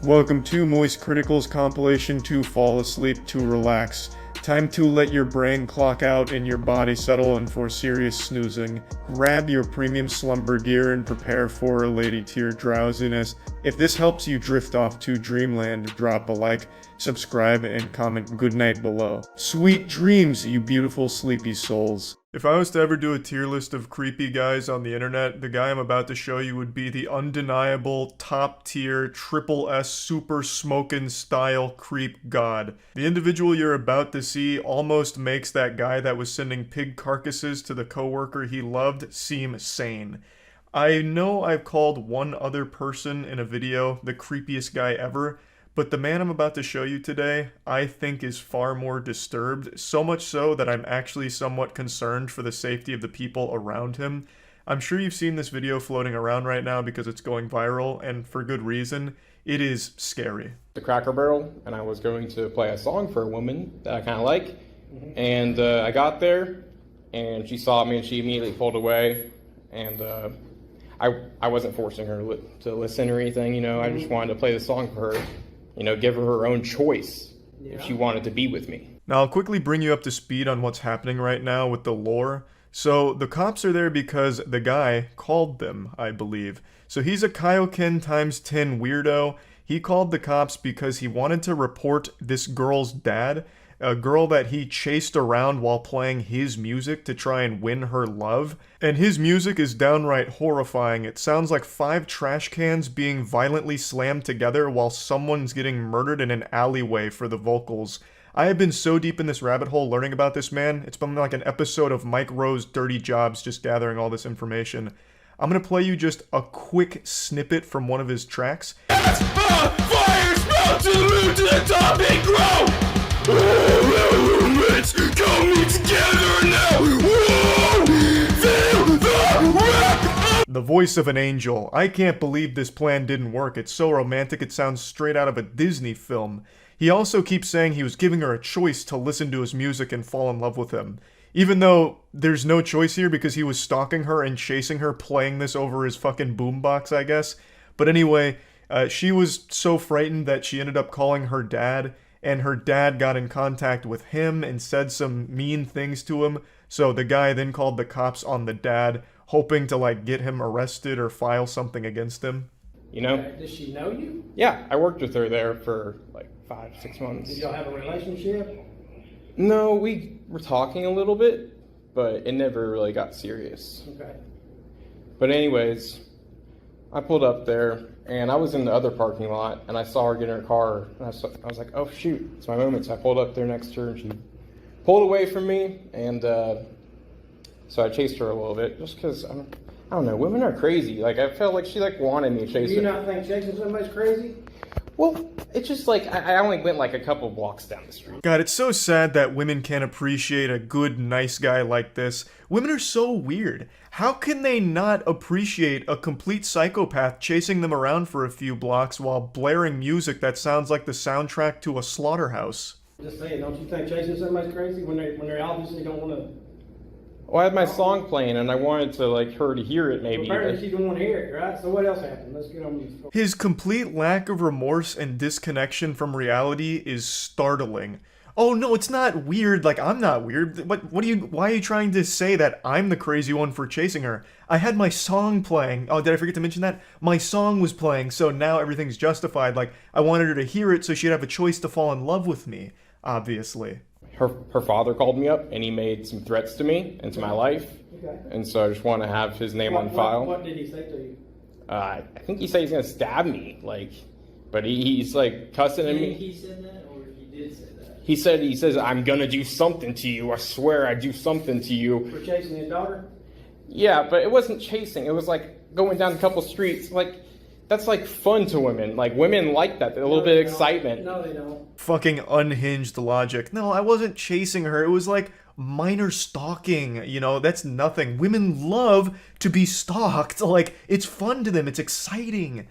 Welcome to moistcritikal's compilation to fall asleep to relax. Time to let your brain clock out and your body settle in for serious snoozing. Grab your premium slumber gear and prepare for a lady tier drowsiness. If this helps you drift off to dreamland, drop a like, subscribe, and comment goodnight below. Sweet dreams, you beautiful sleepy souls. If I was to ever do a tier list of creepy guys on the internet, the guy I'm about to show you would be the undeniable, top tier, triple S super smokin' style creep god. The individual you're about to see almost makes that guy that was sending pig carcasses to the coworker he loved seem sane. I know I've called one other person in a video the creepiest guy ever, but the man I'm about to show you today, I think is far more disturbed, so much so that I'm actually somewhat concerned for the safety of the people around him. I'm sure you've seen this video floating around right now because it's going viral, and for good reason. It is scary. The Cracker Barrel, and I was going to play a song for a woman that I kind of like, and I got there, and she saw me, and she immediately pulled away, and I wasn't forcing her to listen or anything, you know. I just wanted to play the song for her. You know, give her her own choice if she wanted to be with me. Now, I'll quickly bring you up to speed on what's happening right now with the lore. So, the cops are there because the guy called them, I believe. So, he's a Kaioken times 10 weirdo. He called the cops because he wanted to report this girl's dad, a girl that he chased around while playing his music to try and win her love. And his music is downright horrifying. It sounds like 5 trash cans being violently slammed together while someone's getting murdered in an alleyway for the vocals. I have been so deep in this rabbit hole learning about this man. It's been like an episode of Mike Rowe's Dirty Jobs just gathering all this information. I'm gonna play you just a quick snippet from one of his tracks. Fire sprout to the moon to the top and grow! Elements coming together now! Feel the rap! The voice of an angel. I can't believe this plan didn't work. It's so romantic it sounds straight out of a Disney film. He also keeps saying he was giving her a choice to listen to his music and fall in love with him. Even though there's no choice here because he was stalking her and chasing her, playing this over his fucking boombox, I guess. But anyway, she was so frightened that she ended up calling her dad, and her dad got in contact with him and said some mean things to him. So the guy then called the cops on the dad, hoping to like get him arrested or file something against him. You know? Does she know you? Yeah, I worked with her there for like 5-6 months. Did y'all have a relationship? No, we were talking a little bit, but it never really got serious. Okay. But anyways, I pulled up there, and I was in the other parking lot, and I saw her get in her car, and I was like, oh shoot, it's my moment. So I pulled up there next to her, and she pulled away from me, and so I chased her a little bit, just because, I don't know, women are crazy. Like, I felt like she like wanted me to chase her. Do you not think chasing somebody's crazy? Well, it's just like, I only went like a couple blocks down the street. God, it's so sad that women can't appreciate a good, nice guy like this. Women are so weird. How can they not appreciate a complete psychopath chasing them around for a few blocks while blaring music that sounds like the soundtrack to a slaughterhouse? Just saying, don't you think chasing somebody's crazy when they obviously don't want to? Well, I had my song playing, and I wanted to like her to hear it maybe. Apparently she didn't want to hear it, right? So what else happened? Let's get on with this. His complete lack of remorse and disconnection from reality is startling. Oh no, it's not weird, like I'm not weird. Why are you trying to say that I'm the crazy one for chasing her? I had my song playing. Oh, did I forget to mention that? My song was playing, so now everything's justified. Like, I wanted her to hear it so she'd have a choice to fall in love with me, obviously. Her father called me up, and he made some threats to me and to my life. Okay. And so I just want to have his name on file. What did he say to you? I think he said he's going to stab me, like, but he's like cussing at me. He said that, or he did say that? He says, I'm going to do something to you. I swear I'd do something to you. For chasing his daughter? Yeah, but it wasn't chasing. It was like going down a couple streets. Like, that's like fun to women. Like, women like that. A little bit of excitement. No, they don't. Fucking unhinged logic. No, I wasn't chasing her. It was like minor stalking, you know, that's nothing. Women love to be stalked. Like, it's fun to them. It's exciting.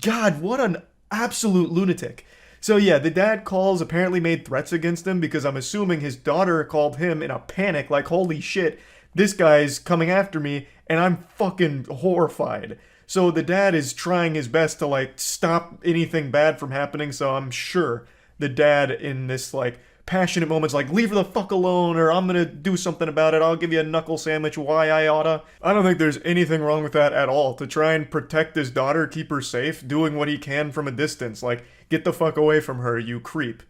God, what an absolute lunatic. So yeah, the dad calls, apparently made threats against him because I'm assuming his daughter called him in a panic, like, holy shit, this guy's coming after me, and I'm fucking horrified. So the dad is trying his best to like stop anything bad from happening. So I'm sure the dad in this like passionate moments like, leave her the fuck alone, or I'm gonna do something about it, I'll give you a knuckle sandwich, why I oughta. I don't think there's anything wrong with that at all. To try and protect his daughter, keep her safe, doing what he can from a distance. Like, get the fuck away from her, you creep.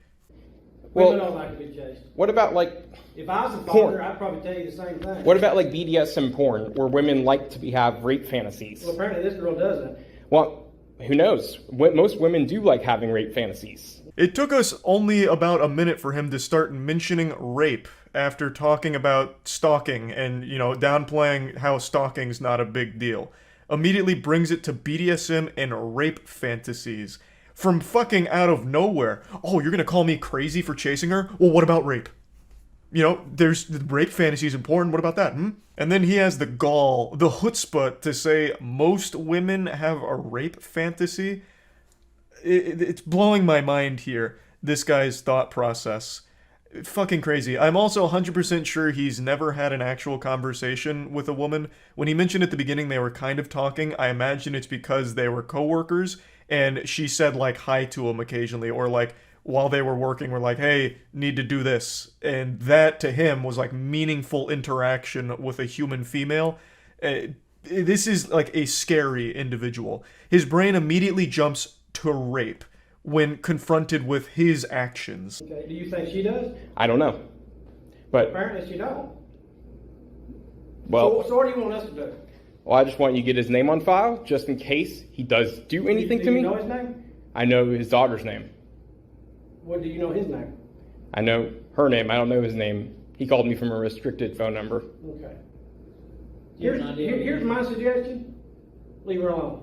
Women don't like to be chased. What about like If I was a porn? father, I'd probably tell you the same thing. What about like BDSM porn, where women like to have rape fantasies? Well, apparently this girl doesn't. Well, who knows? Most women do like having rape fantasies. It took us only about a minute for him to start mentioning rape after talking about stalking and, you know, downplaying how stalking's not a big deal. Immediately brings it to BDSM and rape fantasies. From fucking out of nowhere. Oh, you're gonna call me crazy for chasing her? Well, what about rape? You know, there's the rape fantasies in porn. What about that? And then he has the gall, the chutzpah to say most women have a rape fantasy. It's blowing my mind here, this guy's thought process. Fucking crazy. I'm also 100% sure he's never had an actual conversation with a woman. When he mentioned at the beginning they were kind of talking, I imagine it's because they were coworkers, and she said like hi to him occasionally, or like while they were working were like, hey, need to do this. And that to him was like meaningful interaction with a human female. This is like a scary individual. His brain immediately jumps to rape when confronted with his actions. Okay. Do you think she does? I don't know, but Apparently she don't. well, So what do you want us to do? well, I just want you to get his name on file, just in case he does do anything do to you me. know his name? I know his daughter's name. What do you know his name? I know her name. I don't know his name. He called me from a restricted phone number. Okay. You have an idea? Here's my suggestion. Leave her alone.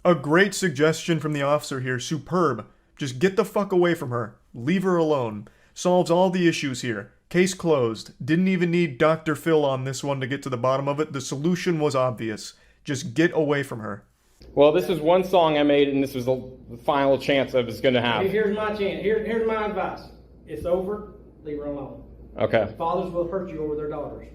A great suggestion from the officer here. Superb. Just get the fuck away from her. Leave her alone. Solves all the issues here. Case closed. Didn't even need Dr. Phil on this one to get to the bottom of it. The solution was obvious. Just get away from her. Well, this is one song I made, and this was the final chance I was going to have. Here's my chance. Here's my advice. It's over. Leave her alone. Okay. Fathers will hurt you over their daughters.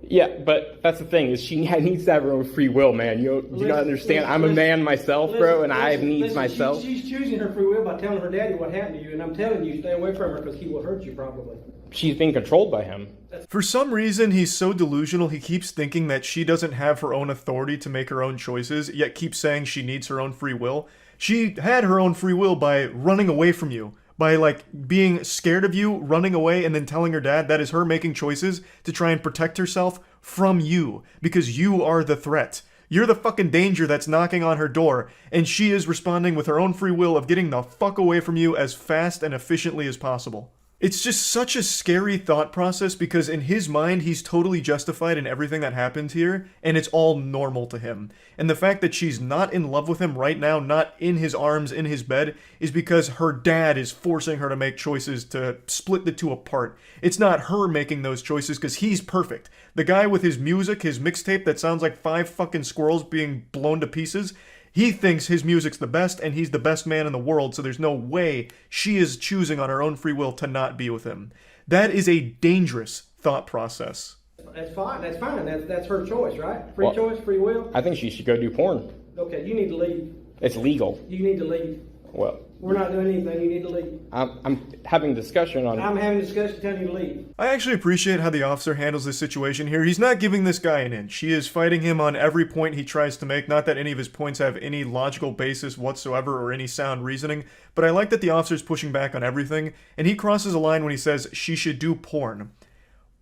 Yeah, but that's the thing, is she needs to have her own free will, man. You gotta understand, I'm a man myself, bro, and I have needs myself. She's choosing her free will by telling her daddy what happened to you, and I'm telling you, stay away from her because he will hurt you probably. She's being controlled by him. For some reason, he's so delusional, he keeps thinking that she doesn't have her own authority to make her own choices, yet keeps saying she needs her own free will. She had her own free will by running away from you. By, like, being scared of you, running away, and then telling her dad that is her making choices to try and protect herself from you. Because you are the threat. You're the fucking danger that's knocking on her door, and she is responding with her own free will of getting the fuck away from you as fast and efficiently as possible. It's just such a scary thought process because in his mind, he's totally justified in everything that happened here, and it's all normal to him. And the fact that she's not in love with him right now, not in his arms, in his bed, is because her dad is forcing her to make choices to split the two apart. It's not her making those choices because he's perfect. The guy with his music, his mixtape that sounds like 5 fucking squirrels being blown to pieces, he thinks his music's the best, and he's the best man in the world, so there's no way she is choosing on her own free will to not be with him. That is a dangerous thought process. That's fine. That's her choice, right? Free Well, choice, free will. I think she should go do porn. Okay, you need to leave. It's legal. You need to leave. Well, We're not doing anything. You need to leave. I'm having discussion on... I'm having a discussion telling you to leave. I actually appreciate how the officer handles this situation here. He's not giving this guy an inch. He is fighting him on every point he tries to make. Not that any of his points have any logical basis whatsoever or any sound reasoning, but I like that the officer's pushing back on everything, and he crosses a line when he says she should do porn.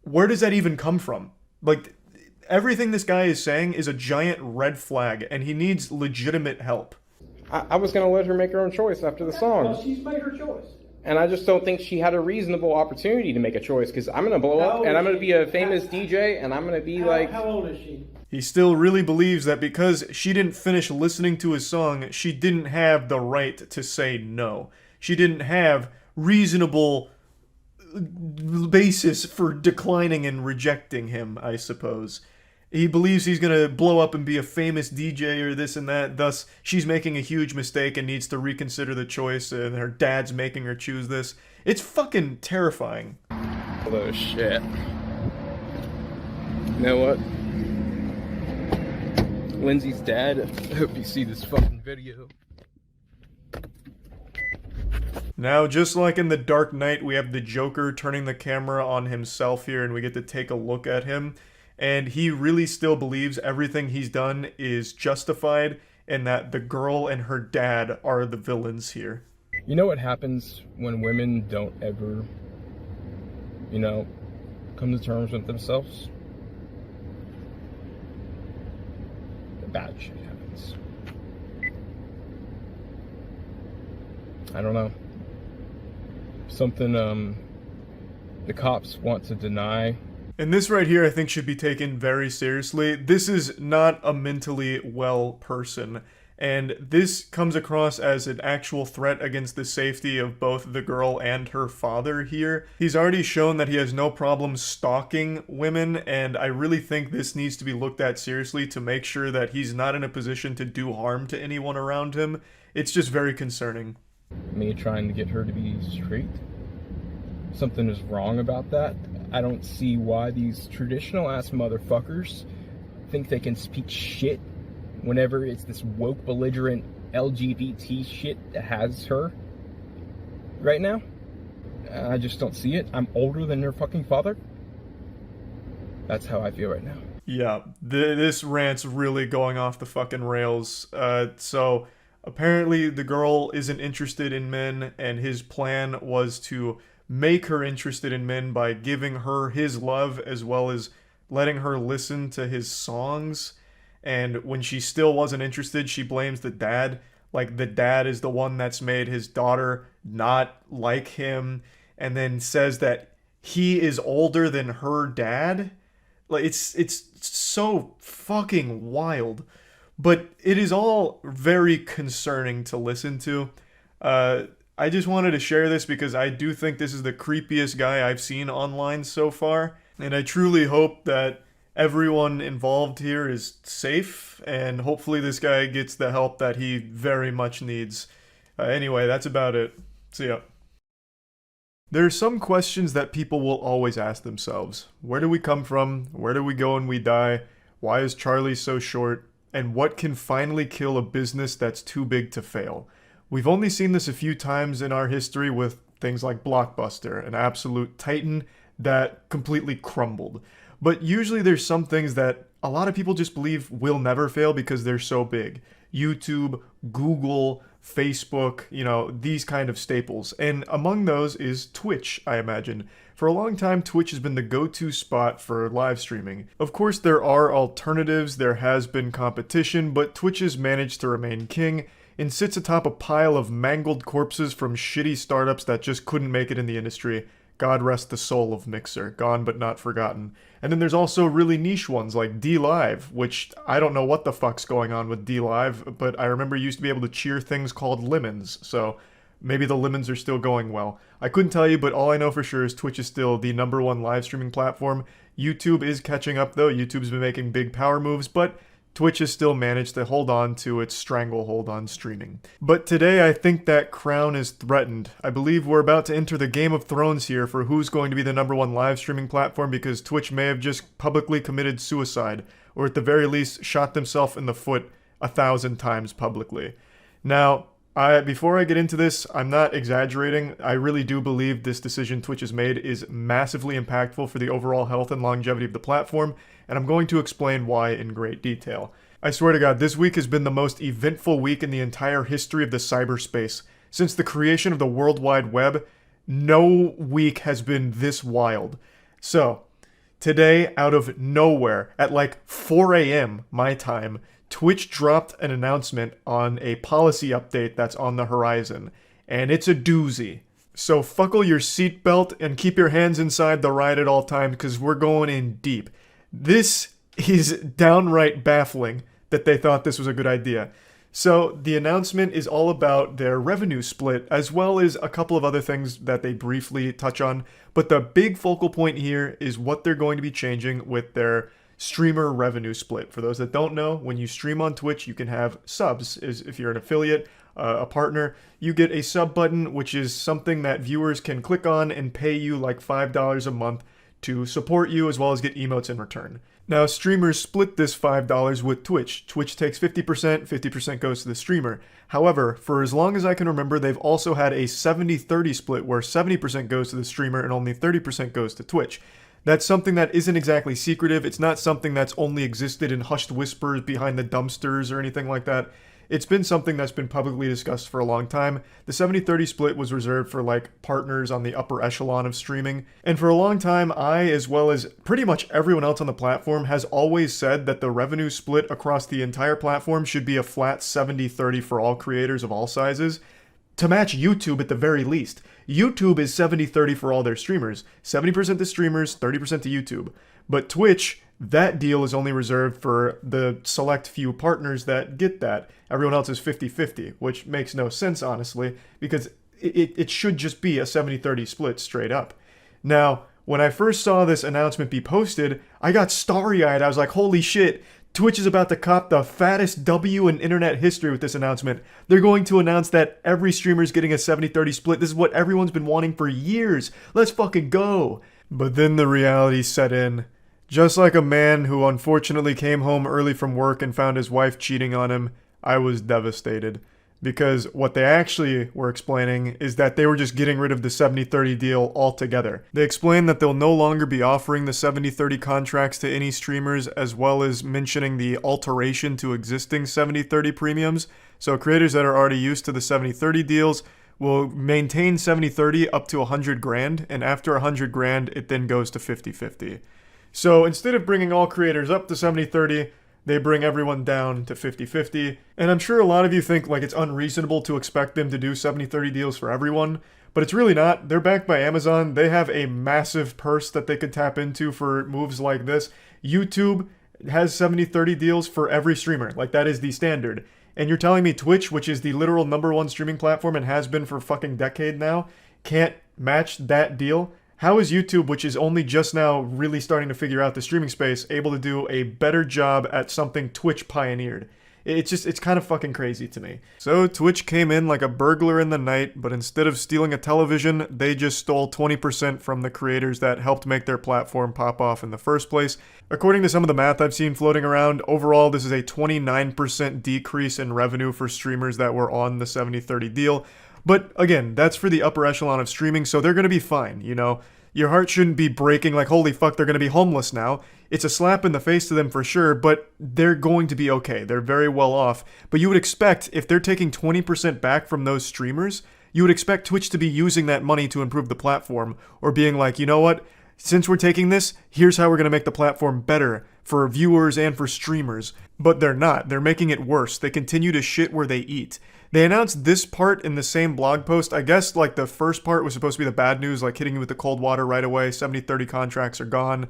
Where does that even come from? Like, everything this guy is saying is a giant red flag, and he needs legitimate help. I was going to let her make her own choice after the song. Well, she's made her choice. And I just don't think she had a reasonable opportunity to make a choice, because I'm going to blow up, and I'm going to be a famous DJ, and I'm going to be like... How old is she? He still really believes that because she didn't finish listening to his song, she didn't have the right to say no. She didn't have reasonable basis for declining and rejecting him, I suppose. He believes he's going to blow up and be a famous DJ or this and that, thus she's making a huge mistake and needs to reconsider the choice, and her dad's making her choose this. It's fucking terrifying. Oh, shit. You know what? Lindsay's dad. I hope you see this fucking video. Now, just like in The Dark Knight, we have the Joker turning the camera on himself here, and we get to take a look at him. And he really still believes everything he's done is justified, and that the girl and her dad are the villains here. You know what happens when women don't ever, come to terms with themselves? Bad shit happens. I don't know. Something the cops want to deny. And this right here I think should be taken very seriously. This is not a mentally well person. And this comes across as an actual threat against the safety of both the girl and her father here. He's already shown that he has no problem stalking women, and I really think this needs to be looked at seriously to make sure that he's not in a position to do harm to anyone around him. It's just very concerning. Me trying to get her to be straight. Something is wrong about that. I don't see why these traditional ass motherfuckers think they can speak shit whenever it's this woke, belligerent LGBT shit that has her right now. I just don't see it. I'm older than their fucking father. That's how I feel right now. Yeah, this rant's really going off the fucking rails. So apparently the girl isn't interested in men, and his plan was to make her interested in men by giving her his love as well as letting her listen to his songs. And when she still wasn't interested, she blames the dad. Like, the dad is the one that's made his daughter not like him, and then says that he is older than her dad. Like, it's so fucking wild. But it is all very concerning to listen to. I just wanted to share this because I do think this is the creepiest guy I've seen online so far. And I truly hope that everyone involved here is safe, and hopefully this guy gets the help that he very much needs. Anyway, that's about it. See ya. There are some questions that people will always ask themselves. Where do we come from? Where do we go when we die? Why is Charlie so short? And what can finally kill a business that's too big to fail? We've only seen this a few times in our history with things like Blockbuster, an absolute titan that completely crumbled. But usually there's some things that a lot of people just believe will never fail because they're so big. YouTube, Google, Facebook, these kind of staples. And among those is Twitch, I imagine. For a long time, Twitch has been the go-to spot for live streaming. Of course, there are alternatives, there has been competition, but Twitch has managed to remain king and sits atop a pile of mangled corpses from shitty startups that just couldn't make it in the industry. God rest the soul of Mixer, gone but not forgotten. And then there's also really niche ones like DLive, which I don't know what the fuck's going on with DLive, but I remember you used to be able to cheer things called lemons, so maybe the lemons are still going well. I couldn't tell you, but all I know for sure is Twitch is still the #1 live streaming platform. YouTube is catching up though. YouTube's been making big power moves, but Twitch has still managed to hold on to its stranglehold on streaming. But today I think that crown is threatened. I believe we're about to enter the Game of Thrones here for who's going to be the #1 live streaming platform, because Twitch may have just publicly committed suicide, or at the very least shot themselves in the foot 1,000 times publicly. Now, before I get into this, I'm not exaggerating. I really do believe this decision Twitch has made is massively impactful for the overall health and longevity of the platform, and I'm going to explain why in great detail. I swear to God, this week has been the most eventful week in the entire history of the cyberspace. Since the creation of the World Wide Web, no week has been this wild. So, today, out of nowhere, at like 4 a.m. my time, Twitch dropped an announcement on a policy update that's on the horizon, and it's a doozy. So buckle your seatbelt and keep your hands inside the ride at all times, because we're going in deep. This is downright baffling that they thought this was a good idea. So the announcement is all about their revenue split, as well as a couple of other things that they briefly touch on, but the big focal point here is what they're going to be changing with their streamer revenue split. For those that don't know, when you stream on Twitch, you can have subs. If you're an affiliate, a partner, you get a sub button, which is something that viewers can click on and pay you like $5 a month to support you as well as get emotes in return. Now, streamers split this $5 with Twitch. Twitch takes 50%, 50% goes to the streamer. However, for as long as I can remember, they've also had a 70-30 split where 70% goes to the streamer and only 30% goes to Twitch. That's something that isn't exactly secretive. It's not something that's only existed in hushed whispers behind the dumpsters or anything like that. It's been something that's been publicly discussed for a long time. The 70-30 split was reserved for like partners on the upper echelon of streaming. And for a long time, I, as well as pretty much everyone else on the platform, has always said that the revenue split across the entire platform should be a flat 70-30 for all creators of all sizes, to match YouTube at the very least. YouTube is 70-30 for all their streamers. 70% to streamers, 30% to YouTube. But Twitch, that deal is only reserved for the select few partners that get that. Everyone else is 50-50, which makes no sense, honestly, because it should just be a 70-30 split straight up. Now, when I first saw this announcement be posted, I got starry-eyed. I was like, holy shit, Twitch is about to cop the fattest W in internet history with this announcement. They're going to announce that every streamer's getting a 70-30 split. This is what everyone's been wanting for years. Let's fucking go. But then the reality set in. Just like a man who unfortunately came home early from work and found his wife cheating on him, I was devastated. Because what they actually were explaining is that they were just getting rid of the 70-30 deal altogether. They explained that they'll no longer be offering the 70-30 contracts to any streamers, as well as mentioning the alteration to existing 70-30 premiums. So creators that are already used to the 70-30 deals will maintain 70-30 up to 100 grand, and after 100 grand, it then goes to 50-50. So instead of bringing all creators up to 70-30, they bring everyone down to 50-50. And I'm sure a lot of you think like it's unreasonable to expect them to do 70-30 deals for everyone, but it's really not. They're backed by Amazon. They have a massive purse that they could tap into for moves like this. YouTube has 70-30 deals for every streamer. Like, that is the standard. And you're telling me Twitch, which is the literal #1 streaming platform and has been for a fucking decade now, can't match that deal? How is YouTube, which is only just now really starting to figure out the streaming space, able to do a better job at something Twitch pioneered? It's kind of fucking crazy to me. So Twitch came in like a burglar in the night, but instead of stealing a television, they just stole 20% from the creators that helped make their platform pop off in the first place. According to some of the math I've seen floating around, overall this is a 29% decrease in revenue for streamers that were on the 70-30 deal. But again, that's for the upper echelon of streaming, so they're going to be fine, you know? Your heart shouldn't be breaking like, holy fuck, they're going to be homeless now. It's a slap in the face to them for sure, but they're going to be okay. They're very well off. But you would expect, if they're taking 20% back from those streamers, you would expect Twitch to be using that money to improve the platform, or being like, you know what? Since we're taking this, here's how we're going to make the platform better for viewers and for streamers. But they're not. They're making it worse. They continue to shit where they eat. They announced this part in the same blog post. I guess like the first part was supposed to be the bad news, like hitting you with the cold water right away. 70-30 contracts are gone.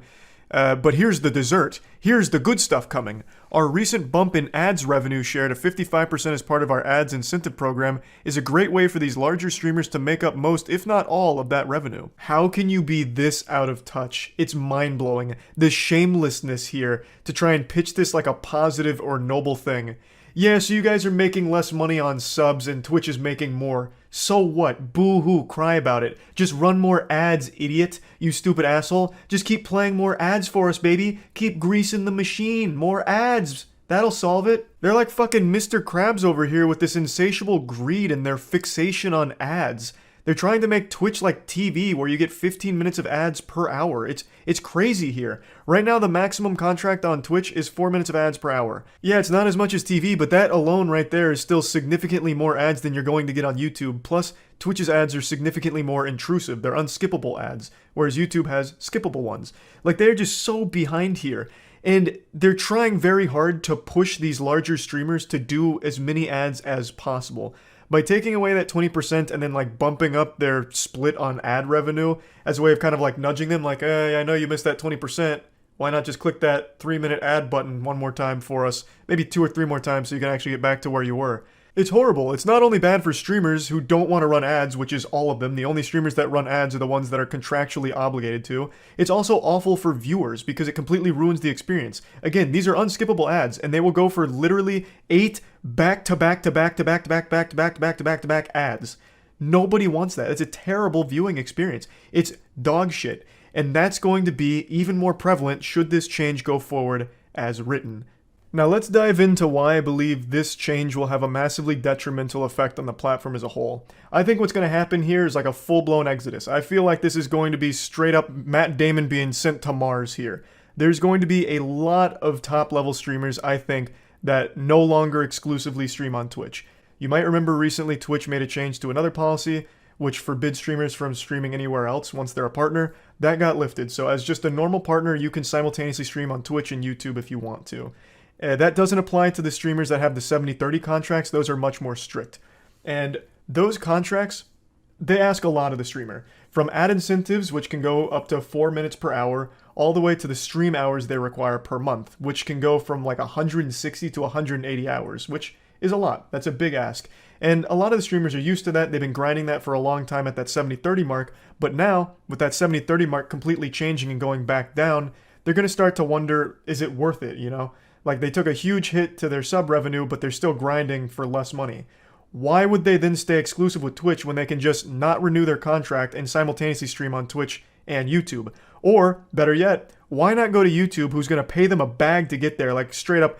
But here's the dessert. Here's the good stuff coming. Our recent bump in ads revenue share to 55% as part of our ads incentive program is a great way for these larger streamers to make up most, if not all, of that revenue. How can you be this out of touch? It's mind-blowing. The shamelessness here to try and pitch this like a positive or noble thing. Yeah, so you guys are making less money on subs and Twitch is making more. So what? Boo-hoo, cry about it. Just run more ads, idiot. You stupid asshole. Just keep playing more ads for us, baby. Keep greasing the machine. More ads. That'll solve it. They're like fucking Mr. Krabs over here with this insatiable greed and their fixation on ads. They're trying to make Twitch like TV where you get 15 minutes of ads per hour. It's crazy here. Right now the maximum contract on Twitch is 4 minutes of ads per hour. Yeah, it's not as much as TV, but that alone right there is still significantly more ads than you're going to get on YouTube. Plus, Twitch's ads are significantly more intrusive. They're unskippable ads, whereas YouTube has skippable ones. Like, they're just so behind here. And they're trying very hard to push these larger streamers to do as many ads as possible. By taking away that 20% and then like bumping up their split on ad revenue as a way of kind of like nudging them like, hey, I know you missed that 20%. Why not just click that 3-minute ad button one more time for us? Maybe 2 or 3 more times so you can actually get back to where you were. It's horrible. It's not only bad for streamers who don't want to run ads, which is all of them. The only streamers that run ads are the ones that are contractually obligated to. It's also awful for viewers because it completely ruins the experience. Again, these are unskippable ads and they will go for literally 8 back-to-back ads. Nobody wants that. It's a terrible viewing experience. It's dog shit. And that's going to be even more prevalent should this change go forward as written. Now let's dive into why I believe this change will have a massively detrimental effect on the platform as a whole. I think what's going to happen here is like a full-blown exodus. I feel like this is going to be straight up Matt Damon being sent to Mars here. There's going to be a lot of top-level streamers, I think, that no longer exclusively stream on Twitch. You might remember recently Twitch made a change to another policy which forbids streamers from streaming anywhere else once they're a partner. That got lifted, so as just a normal partner, you can simultaneously stream on Twitch and YouTube if you want to. That doesn't apply to the streamers that have the 70-30 contracts. Those are much more strict. And those contracts, they ask a lot of the streamer. From ad incentives, which can go up to 4 minutes per hour, all the way to the stream hours they require per month, which can go from like 160 to 180 hours, which is a lot. That's a big ask. And a lot of the streamers are used to that. They've been grinding that for a long time at that 70-30 mark. But now, with that 70-30 mark completely changing and going back down, they're going to start to wonder, is it worth it, you know? Like, they took a huge hit to their sub revenue, but they're still grinding for less money. Why would they then stay exclusive with Twitch when they can just not renew their contract and simultaneously stream on Twitch and YouTube? Or, better yet, why not go to YouTube, who's going to pay them a bag to get there, like straight up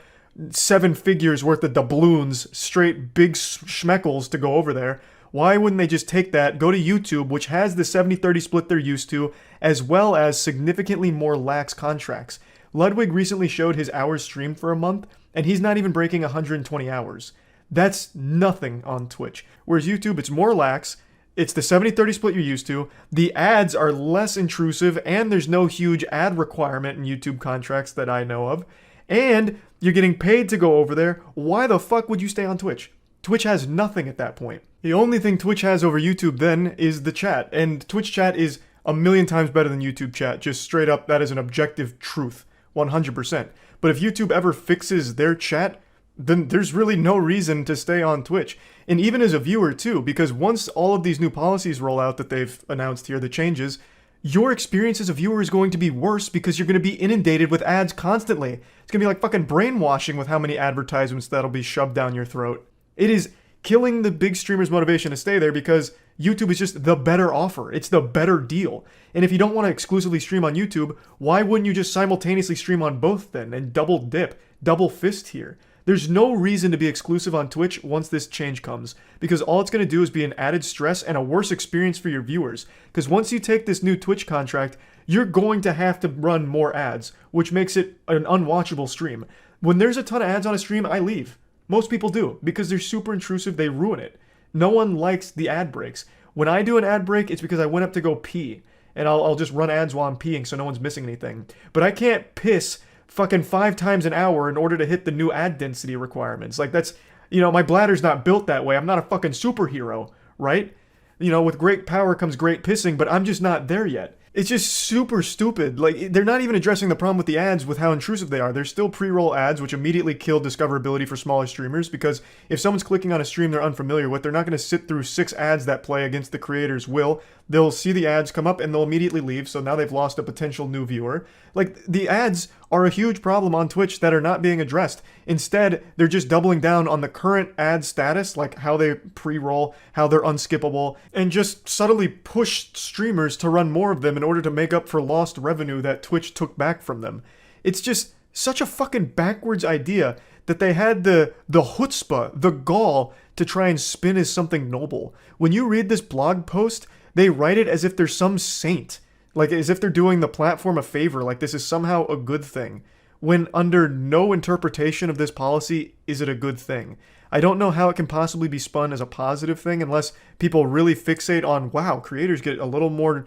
7 figures worth of doubloons, straight big schmeckles to go over there? Why wouldn't they just take that, go to YouTube, which has the 70-30 split they're used to, as well as significantly more lax contracts? Ludwig recently showed his hours streamed for a month, and he's not even breaking 120 hours. That's nothing on Twitch. Whereas YouTube, it's more lax, it's the 70-30 split you're used to, the ads are less intrusive, and there's no huge ad requirement in YouTube contracts that I know of, and you're getting paid to go over there. Why the fuck would you stay on Twitch? Twitch has nothing at that point. The only thing Twitch has over YouTube then is the chat, and Twitch chat is a million times better than YouTube chat, just straight up, that is an objective truth. 100%. But if YouTube ever fixes their chat, then there's really no reason to stay on Twitch. And even as a viewer too, because once all of these new policies roll out that they've announced here, the changes, your experience as a viewer is going to be worse because you're going to be inundated with ads constantly. It's going to be like fucking brainwashing with how many advertisements that'll be shoved down your throat. It is killing the big streamers' motivation to stay there because YouTube is just the better offer. It's the better deal. And if you don't want to exclusively stream on YouTube, why wouldn't you just simultaneously stream on both then and double dip, double fist here? There's no reason to be exclusive on Twitch once this change comes, because all it's going to do is be an added stress and a worse experience for your viewers. Because once you take this new Twitch contract, you're going to have to run more ads, which makes it an unwatchable stream. When there's a ton of ads on a stream, I leave. Most people do, because they're super intrusive, they ruin it. No one likes the ad breaks. When I do an ad break, it's because I went up to go pee, and I'll just run ads while I'm peeing so no one's missing anything. But I can't piss fucking 5 times an hour in order to hit the new ad density requirements. Like, that's, you know, my bladder's not built that way. I'm not a fucking superhero, right? You know, with great power comes great pissing, but I'm just not there yet. It's just super stupid. Like, they're not even addressing the problem with the ads with how intrusive they are. There's still pre-roll ads, which immediately kill discoverability for smaller streamers, because if someone's clicking on a stream they're unfamiliar with, they're not going to sit through 6 ads that play against the creator's will. They'll see the ads come up and they'll immediately leave, so now they've lost a potential new viewer. Like, the ads are a huge problem on Twitch that are not being addressed. Instead, they're just doubling down on the current ad status, like how they pre-roll, how they're unskippable, and just subtly push streamers to run more of them in order to make up for lost revenue that Twitch took back from them. It's just such a fucking backwards idea that they had the chutzpah, the gall, to try and spin as something noble. When you read this blog post, they write it as if they're some saint. Like, as if they're doing the platform a favor, like this is somehow a good thing. When under no interpretation of this policy is it a good thing. I don't know how it can possibly be spun as a positive thing unless people really fixate on, wow, creators get a little more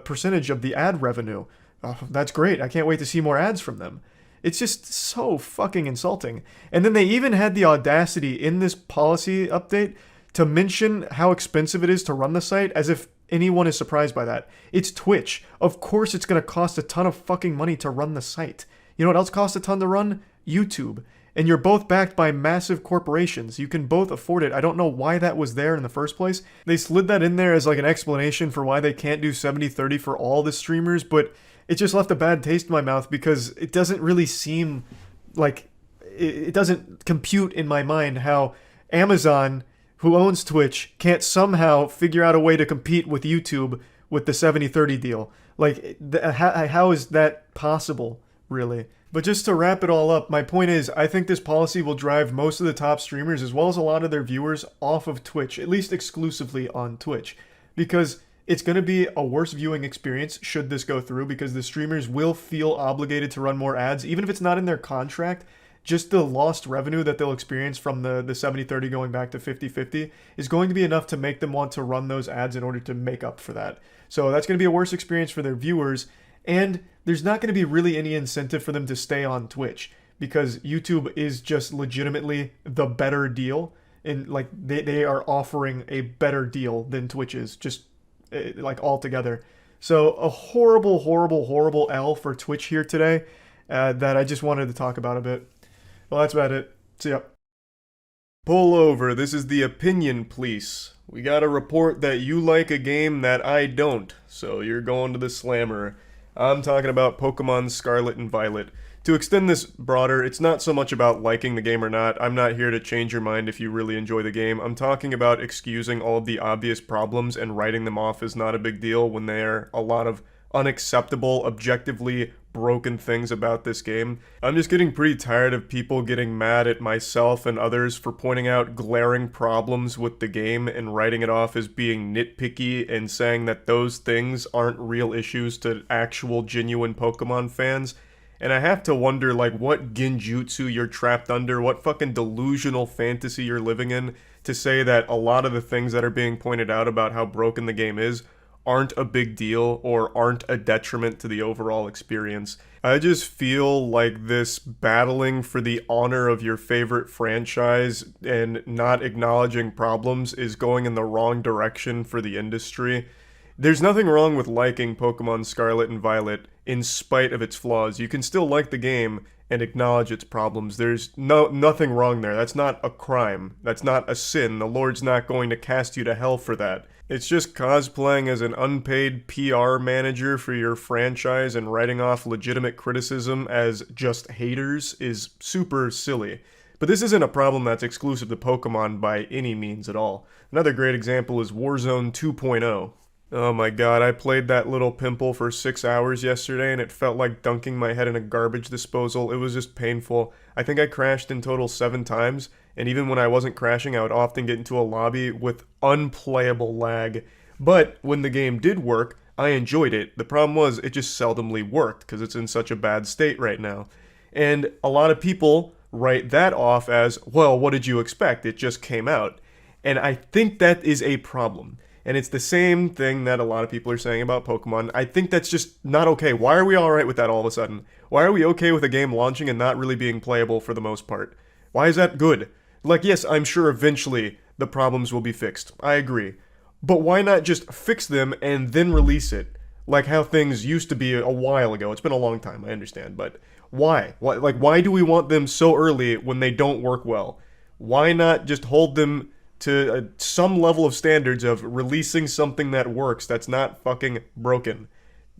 percentage of the ad revenue. Oh, that's great. I can't wait to see more ads from them. It's just so fucking insulting. And then they even had the audacity in this policy update to mention how expensive it is to run the site, as if anyone is surprised by that. It's Twitch. Of course it's going to cost a ton of fucking money to run the site. You know what else costs a ton to run? YouTube. And you're both backed by massive corporations. You can both afford it. I don't know why that was there in the first place. They slid that in there as like an explanation for why they can't do 70-30 for all the streamers, but it just left a bad taste in my mouth because it doesn't really seem like, it doesn't compute in my mind how Amazon, who owns Twitch, can't somehow figure out a way to compete with YouTube with the 70-30 deal. Like, how is that possible, really? But just to wrap it all up, my point is, I think this policy will drive most of the top streamers, as well as a lot of their viewers, off of Twitch, at least exclusively on Twitch. Because it's going to be a worse viewing experience should this go through, because the streamers will feel obligated to run more ads, even if it's not in their contract. Just the lost revenue that they'll experience from the 70-30 going back to 50-50 is going to be enough to make them want to run those ads in order to make up for that. So that's going to be a worse experience for their viewers, and there's not going to be really any incentive for them to stay on Twitch, because YouTube is just legitimately the better deal, and like they are offering a better deal than Twitch is, just like altogether. So a horrible L for Twitch here today, that I just wanted to talk about a bit. Well, that's about it. See ya. Pull over, this is the opinion police. We got a report that you like a game that I don't, so you're going to the slammer. I'm talking about Pokemon Scarlet and Violet. To extend this broader, it's not so much about liking the game or not. I'm not here to change your mind if you really enjoy the game. I'm talking about excusing all of the obvious problems and writing them off as not a big deal when there are a lot of unacceptable, objectively broken things about this game. I'm just getting pretty tired of people getting mad at myself and others for pointing out glaring problems with the game and writing it off as being nitpicky and saying that those things aren't real issues to actual genuine Pokemon fans. And I have to wonder, like, what genjutsu you're trapped under, what fucking delusional fantasy you're living in to say that a lot of the things that are being pointed out about how broken the game is aren't a big deal or aren't a detriment to the overall experience. I just feel like this battling for the honor of your favorite franchise and not acknowledging problems is going in the wrong direction for the industry. There's nothing wrong with liking Pokemon Scarlet and Violet in spite of its flaws. You can still like the game and acknowledge its problems. There's nothing wrong there. That's not a crime. That's not a sin. The Lord's not going to cast you to hell for that. It's just cosplaying as an unpaid PR manager for your franchise and writing off legitimate criticism as just haters is super silly. But this isn't a problem that's exclusive to Pokemon by any means at all. Another great example is Warzone 2.0. Oh my god, I played that little pimple for 6 hours yesterday and it felt like dunking my head in a garbage disposal. It was just painful. I think I crashed in total 7 times, and even when I wasn't crashing, I would often get into a lobby with unplayable lag. But when the game did work, I enjoyed it. The problem was it just seldomly worked because it's in such a bad state right now. And a lot of people write that off as, well, what did you expect? It just came out. And I think that is a problem. And it's the same thing that a lot of people are saying about Pokemon. I think that's just not okay. Why are we alright with that all of a sudden? Why are we okay with a game launching and not really being playable for the most part? Why is that good? Like, yes, I'm sure eventually the problems will be fixed. I agree. But why not just fix them and then release it? Like how things used to be a while ago. It's been a long time, I understand. But why? Why do we want them so early when they don't work well? Why not just hold them to some level of standards of releasing something that works, that's not fucking broken?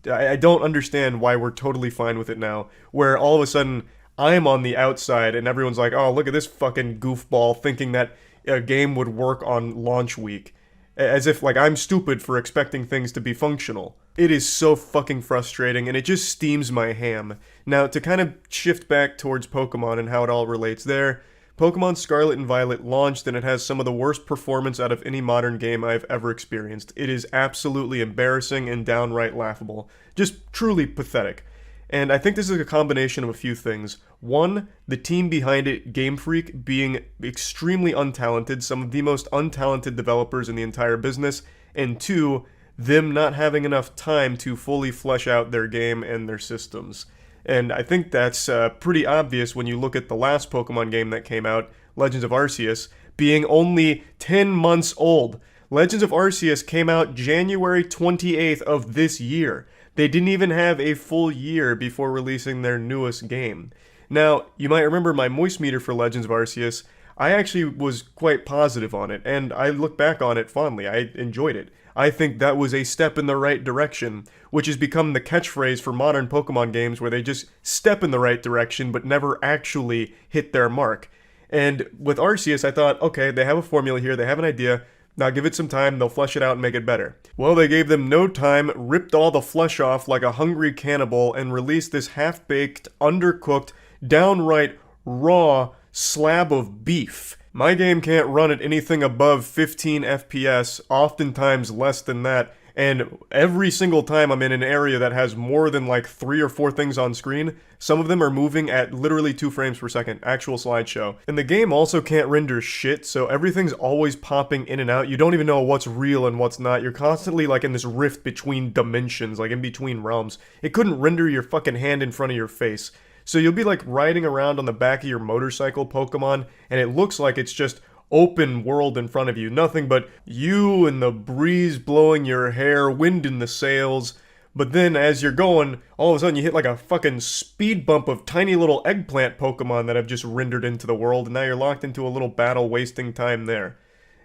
I don't understand why we're totally fine with it now, where all of a sudden I'm on the outside and everyone's like, oh, look at this fucking goofball thinking that a game would work on launch week. As if, like, I'm stupid for expecting things to be functional. It is so fucking frustrating, and it just steams my ham. Now, to kind of shift back towards Pokemon and how it all relates there, Pokemon Scarlet and Violet launched and it has some of the worst performance out of any modern game I've ever experienced. It is absolutely embarrassing and downright laughable. Just truly pathetic. And I think this is a combination of a few things. One, the team behind it, Game Freak, being extremely untalented, some of the most untalented developers in the entire business. And two, them not having enough time to fully flesh out their game and their systems. And I think that's pretty obvious when you look at the last Pokemon game that came out, Legends of Arceus, being only 10 months old. Legends of Arceus came out January 28th of this year. They didn't even have a full year before releasing their newest game. Now, you might remember my moist meter for Legends of Arceus. I actually was quite positive on it, and I look back on it fondly. I enjoyed it. I think that was a step in the right direction, which has become the catchphrase for modern Pokemon games where they just step in the right direction but never actually hit their mark. And with Arceus, I thought, okay, they have a formula here, they have an idea, Now give it some time, they'll flesh it out and make it better. Well, they gave them no time, ripped all the flesh off like a hungry cannibal, and released this half-baked, undercooked, downright raw slab of beef. My game can't run at anything above 15 FPS, oftentimes less than that, and every single time I'm in an area that has more than like 3 or 4 things on screen, some of them are moving at literally 2 frames per second, actual slideshow. And the game also can't render shit, so everything's always popping in and out. You don't even know what's real and what's not. You're constantly like in this rift between dimensions, like in between realms. It couldn't render your fucking hand in front of your face. So you'll be like riding around on the back of your motorcycle Pokemon, and it looks like it's just open world in front of you. Nothing but you and the breeze blowing your hair, wind in the sails. But then as you're going, all of a sudden you hit like a fucking speed bump of tiny little eggplant Pokemon that have just rendered into the world, and now you're locked into a little battle wasting time there.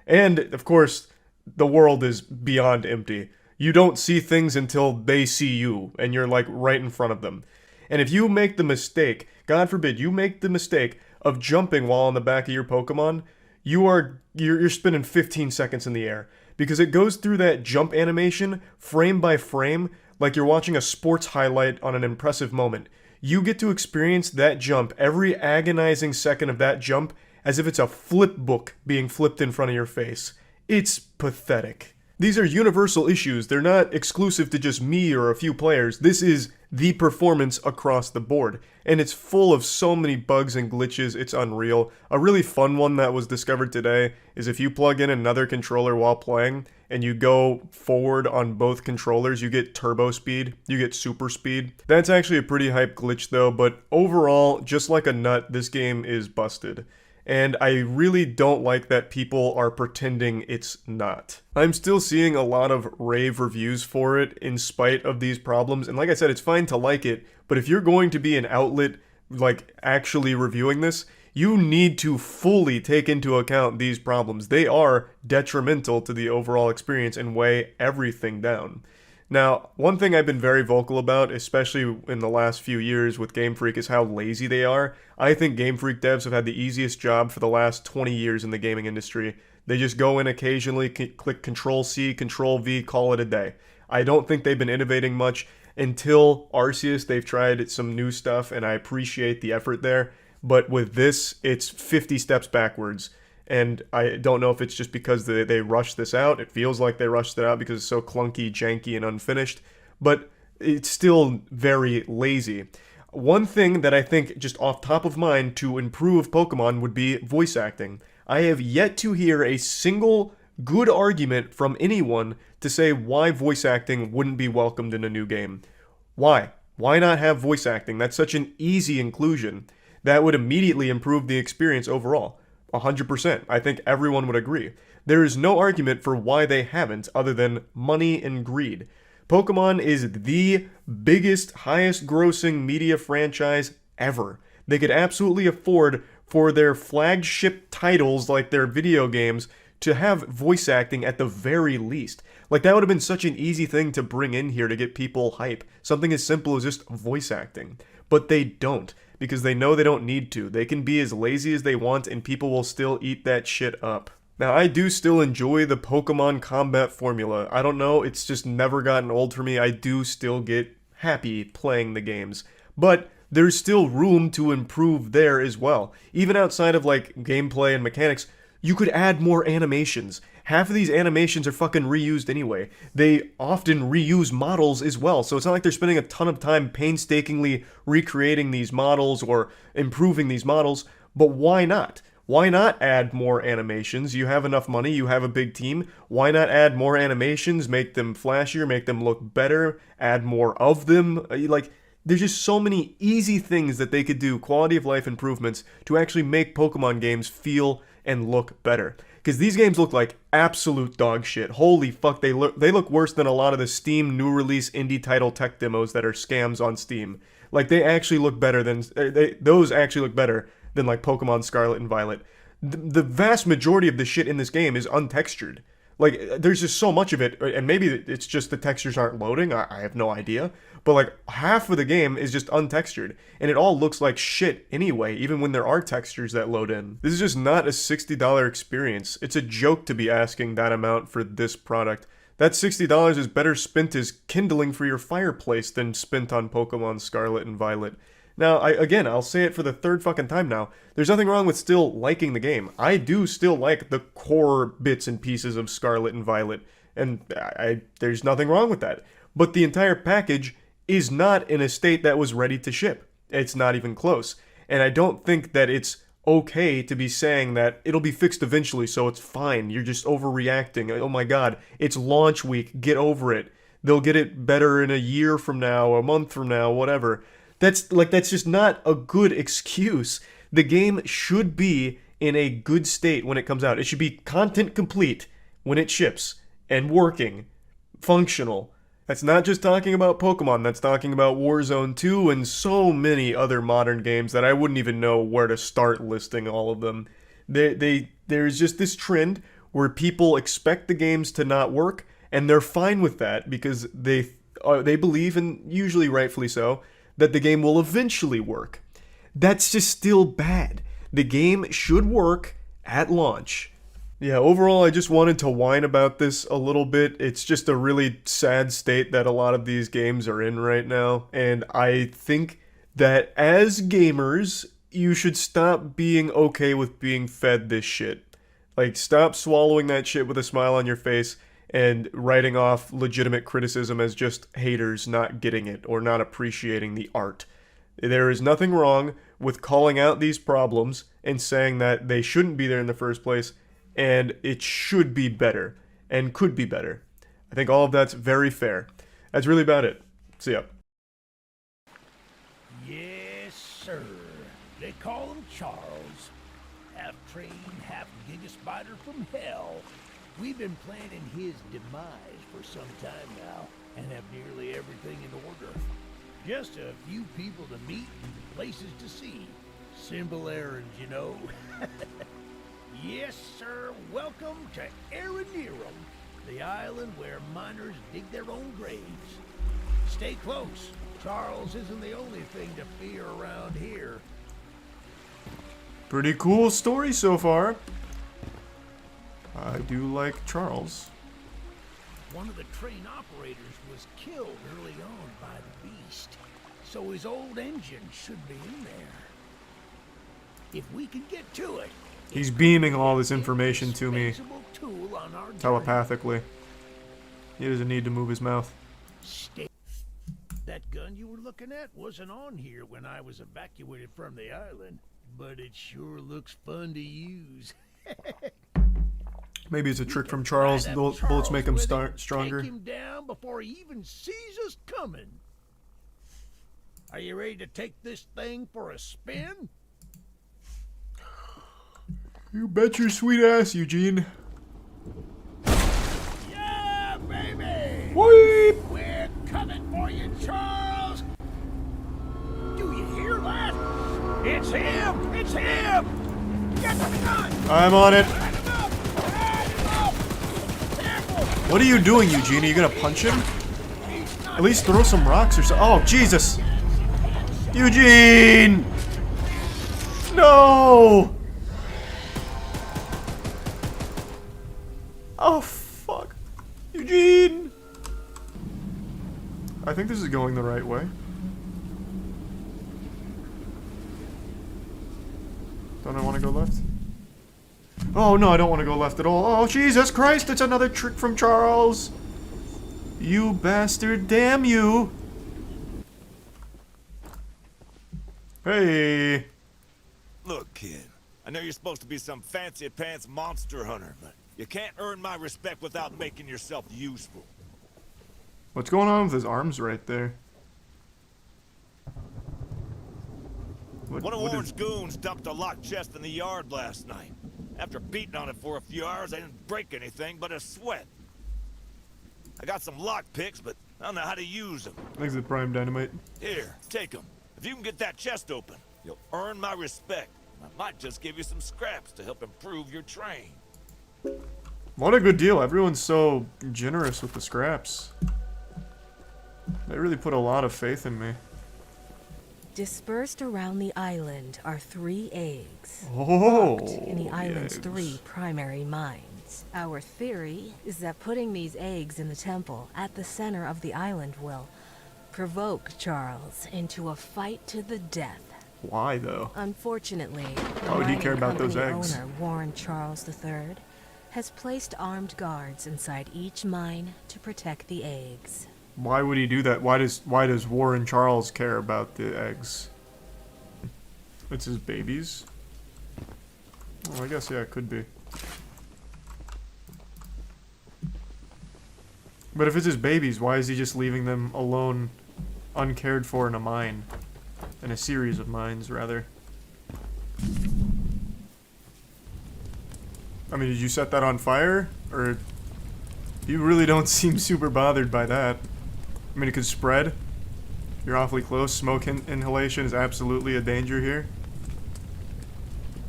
And, of course, the world is beyond empty. You don't see things until they see you, and you're like right in front of them. And if you make the mistake, God forbid, you make the mistake of jumping while on the back of your Pokemon, you're spending 15 seconds in the air. Because it goes through that jump animation, frame by frame, like you're watching a sports highlight on an impressive moment. You get to experience that jump, every agonizing second of that jump, as if it's a flip book being flipped in front of your face. It's pathetic. These are universal issues. They're not exclusive to just me or a few players. This is the performance across the board. And it's full of so many bugs and glitches, it's unreal. A really fun one that was discovered today is if you plug in another controller while playing and you go forward on both controllers, you get turbo speed, you get super speed. That's actually a pretty hype glitch though, but overall, just like a nut, this game is busted. And I really don't like that people are pretending it's not. I'm still seeing a lot of rave reviews for it in spite of these problems, and like I said, it's fine to like it, but if you're going to be an outlet, like, actually reviewing this, you need to fully take into account these problems. They are detrimental to the overall experience and weigh everything down. Now, one thing I've been very vocal about, especially in the last few years with Game Freak, is how lazy they are. I think Game Freak devs have had the easiest job for the last 20 years in the gaming industry. They just go in occasionally, click Control-C, Control-V, call it a day. I don't think they've been innovating much. Until Arceus, they've tried some new stuff, and I appreciate the effort there. But with this, it's 50 steps backwards. And I don't know if it's just because they rushed this out. It feels like they rushed it out because it's so clunky, janky, and unfinished. But it's still very lazy. One thing that I think, just off top of mind, to improve Pokemon would be voice acting. I have yet to hear a single good argument from anyone to say why voice acting wouldn't be welcomed in a new game. Why? Why not have voice acting? That's such an easy inclusion. That would immediately improve the experience overall. 100%. I think everyone would agree. There is no argument for why they haven't other than money and greed. Pokemon is the biggest, highest grossing media franchise ever. They could absolutely afford for their flagship titles like their video games to have voice acting at the very least. Like, that would have been such an easy thing to bring in here to get people hype. Something as simple as just voice acting. But they don't, because they know they don't need to. They can be as lazy as they want and people will still eat that shit up. Now, I do still enjoy the Pokemon combat formula. I don't know, it's just never gotten old for me. I do still get happy playing the games. But there's still room to improve there as well. Even outside of, like, gameplay and mechanics, you could add more animations. Half of these animations are fucking reused anyway. They often reuse models as well, so it's not like they're spending a ton of time painstakingly recreating these models or improving these models, but why not? Why not add more animations? You have enough money, you have a big team. Why not add more animations, make them flashier, make them look better, add more of them? Like, there's just so many easy things that they could do, quality of life improvements, to actually make Pokemon games feel and look better. Because these games look like absolute dog shit. Holy fuck, they look worse than a lot of the Steam new release indie title tech demos that are scams on Steam. Like, they actually look better than, those actually look better than like Pokemon Scarlet and Violet. The vast majority of the shit in this game is untextured. Like, there's just so much of it, and maybe it's just the textures aren't loading, I have no idea. but like half of the game is just untextured, and it all looks like shit anyway, even when there are textures that load in. This is just not a $60 experience. It's a joke to be asking that amount for this product. That $60 is better spent as kindling for your fireplace than spent on Pokemon Scarlet and Violet. Now, I'll say it for the third fucking time now. There's nothing wrong with still liking the game. I do still like the core bits and pieces of Scarlet and Violet, and there's nothing wrong with that. But the entire package is not in a state that was ready to ship. It's not even close. And I don't think that it's okay to be saying that it'll be fixed eventually, so it's fine. You're just overreacting. Oh my god, it's launch week. Get over it. They'll get it better in a year from now, a month from now, whatever. That's just not a good excuse. The game should be in a good state when it comes out. It should be content complete when it ships and working, functional. That's not just talking about Pokemon, that's talking about Warzone 2 and so many other modern games that I wouldn't even know where to start listing all of them. There's just this trend where people expect the games to not work, and they're fine with that because they believe, and usually rightfully so, that the game will eventually work. That's just still bad. The game should work at launch. Yeah, overall, I just wanted to whine about this a little bit. It's just a really sad state that a lot of these games are in right now. And I think that as gamers, you should stop being okay with being fed this shit. Like, stop swallowing that shit with a smile on your face and writing off legitimate criticism as just haters not getting it or not appreciating the art. There is nothing wrong with calling out these problems and saying that they shouldn't be there in the first place, and it should be better, and could be better. I think all of that's very fair. That's really about it. See ya. Yes, sir. They call him Charles. Half trained, half giga spider from hell. We've been planning his demise for some time now, and have nearly everything in order. Just a few people to meet and places to see. Simple errands, you know. Yes, sir. Welcome to Aranerum, the island where miners dig their own graves. Stay close. Charles isn't the only thing to fear around here. Pretty cool story so far. I do like Charles. One of the train operators was killed early on by the beast, so his old engine should be in there. If we can get to it. He's beaming all this information to me Tool on our telepathically. He doesn't need to move his mouth. That gun you were looking at wasn't on here when I was evacuated from the island, but it sure looks fun to use. Maybe it's a trick from Charles. The bullets make him stronger. Take him down before he even sees us coming. Are you ready to take this thing for a spin? You bet your sweet ass, Eugene. Yeah, baby! Weep! We're coming for you, Charles! Do you hear that? It's him! It's him! Get the gun! I'm on it. Light him up! Light him up! Careful! What are you doing, Eugene? Are you gonna punch him? At least throw some rocks or so. Oh, Jesus! Eugene! No! Oh, fuck. Eugene! I think this is going the right way. Don't I want to go left? Oh, no, I don't want to go left at all. Oh, Jesus Christ, it's another trick from Charles! You bastard, damn you! Hey! Look, kid, I know you're supposed to be some fancy-pants monster hunter, but you can't earn my respect without making yourself useful. What's going on with his arms right there? One of Warren's goons dumped a locked chest in the yard last night. After beating on it for a few hours, I didn't break anything but a sweat. I got some lock picks, but I don't know how to use them. Exit Prime Dynamite. Here, take them. If you can get that chest open, you'll earn my respect. I might just give you some scraps to help improve your train. What a good deal. Everyone's so generous with the scraps. They really put a lot of faith in me. Dispersed around the island are 3 eggs. Oh, Locked in the island's eggs. 3 primary mines. Our theory is that putting these eggs in the temple at the center of the island will provoke Charles into a fight to the death. Why though? Unfortunately, Why would he care about those eggs? owner Warren Charles III has placed armed guards inside each mine to protect the eggs. Why would he do that? Why does Warren Charles care about the eggs? It's his babies? Well, I guess, yeah, it could be. But if it's his babies, why is he just leaving them alone, uncared for in a mine? In a series of mines, rather. I mean, did you set that on fire? Or... You really don't seem super bothered by that. I mean, it could spread. You're awfully close. Smoke inhalation is absolutely a danger here.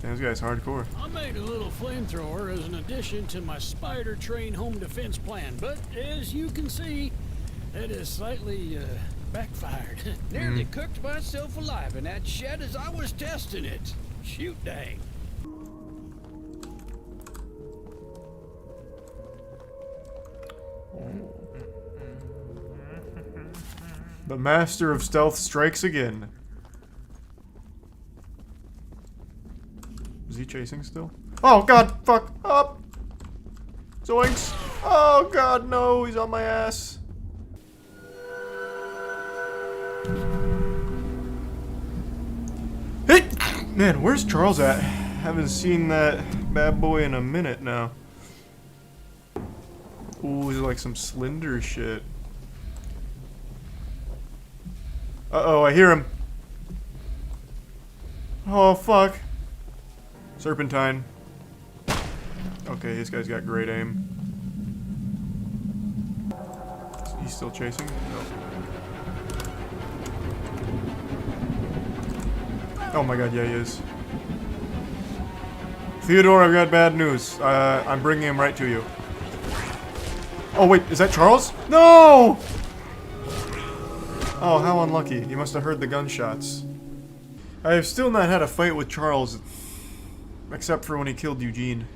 Damn, this guy's hardcore. I made a little flamethrower as an addition to my spider train home defense plan, but as you can see, it has slightly backfired. Nearly cooked myself alive in that shed as I was testing it. Shoot dang. The master of stealth strikes again. Is he chasing still? Oh god, fuck up! Zoinks! Oh god, no, he's on my ass. Hey! Man, where's Charles at? Haven't seen that bad boy in a minute now. Ooh, he's like some slender shit. Uh-oh, I hear him. Oh, fuck. Serpentine. Okay, this guy's got great aim. He's still chasing? No. Oh my god, yeah, he is. Theodore, I've got bad news. I'm bringing him right to you. Oh, wait, is that Charles? No! Oh, how unlucky. You must have heard the gunshots. I have still not had a fight with Charles, except for when he killed Eugene.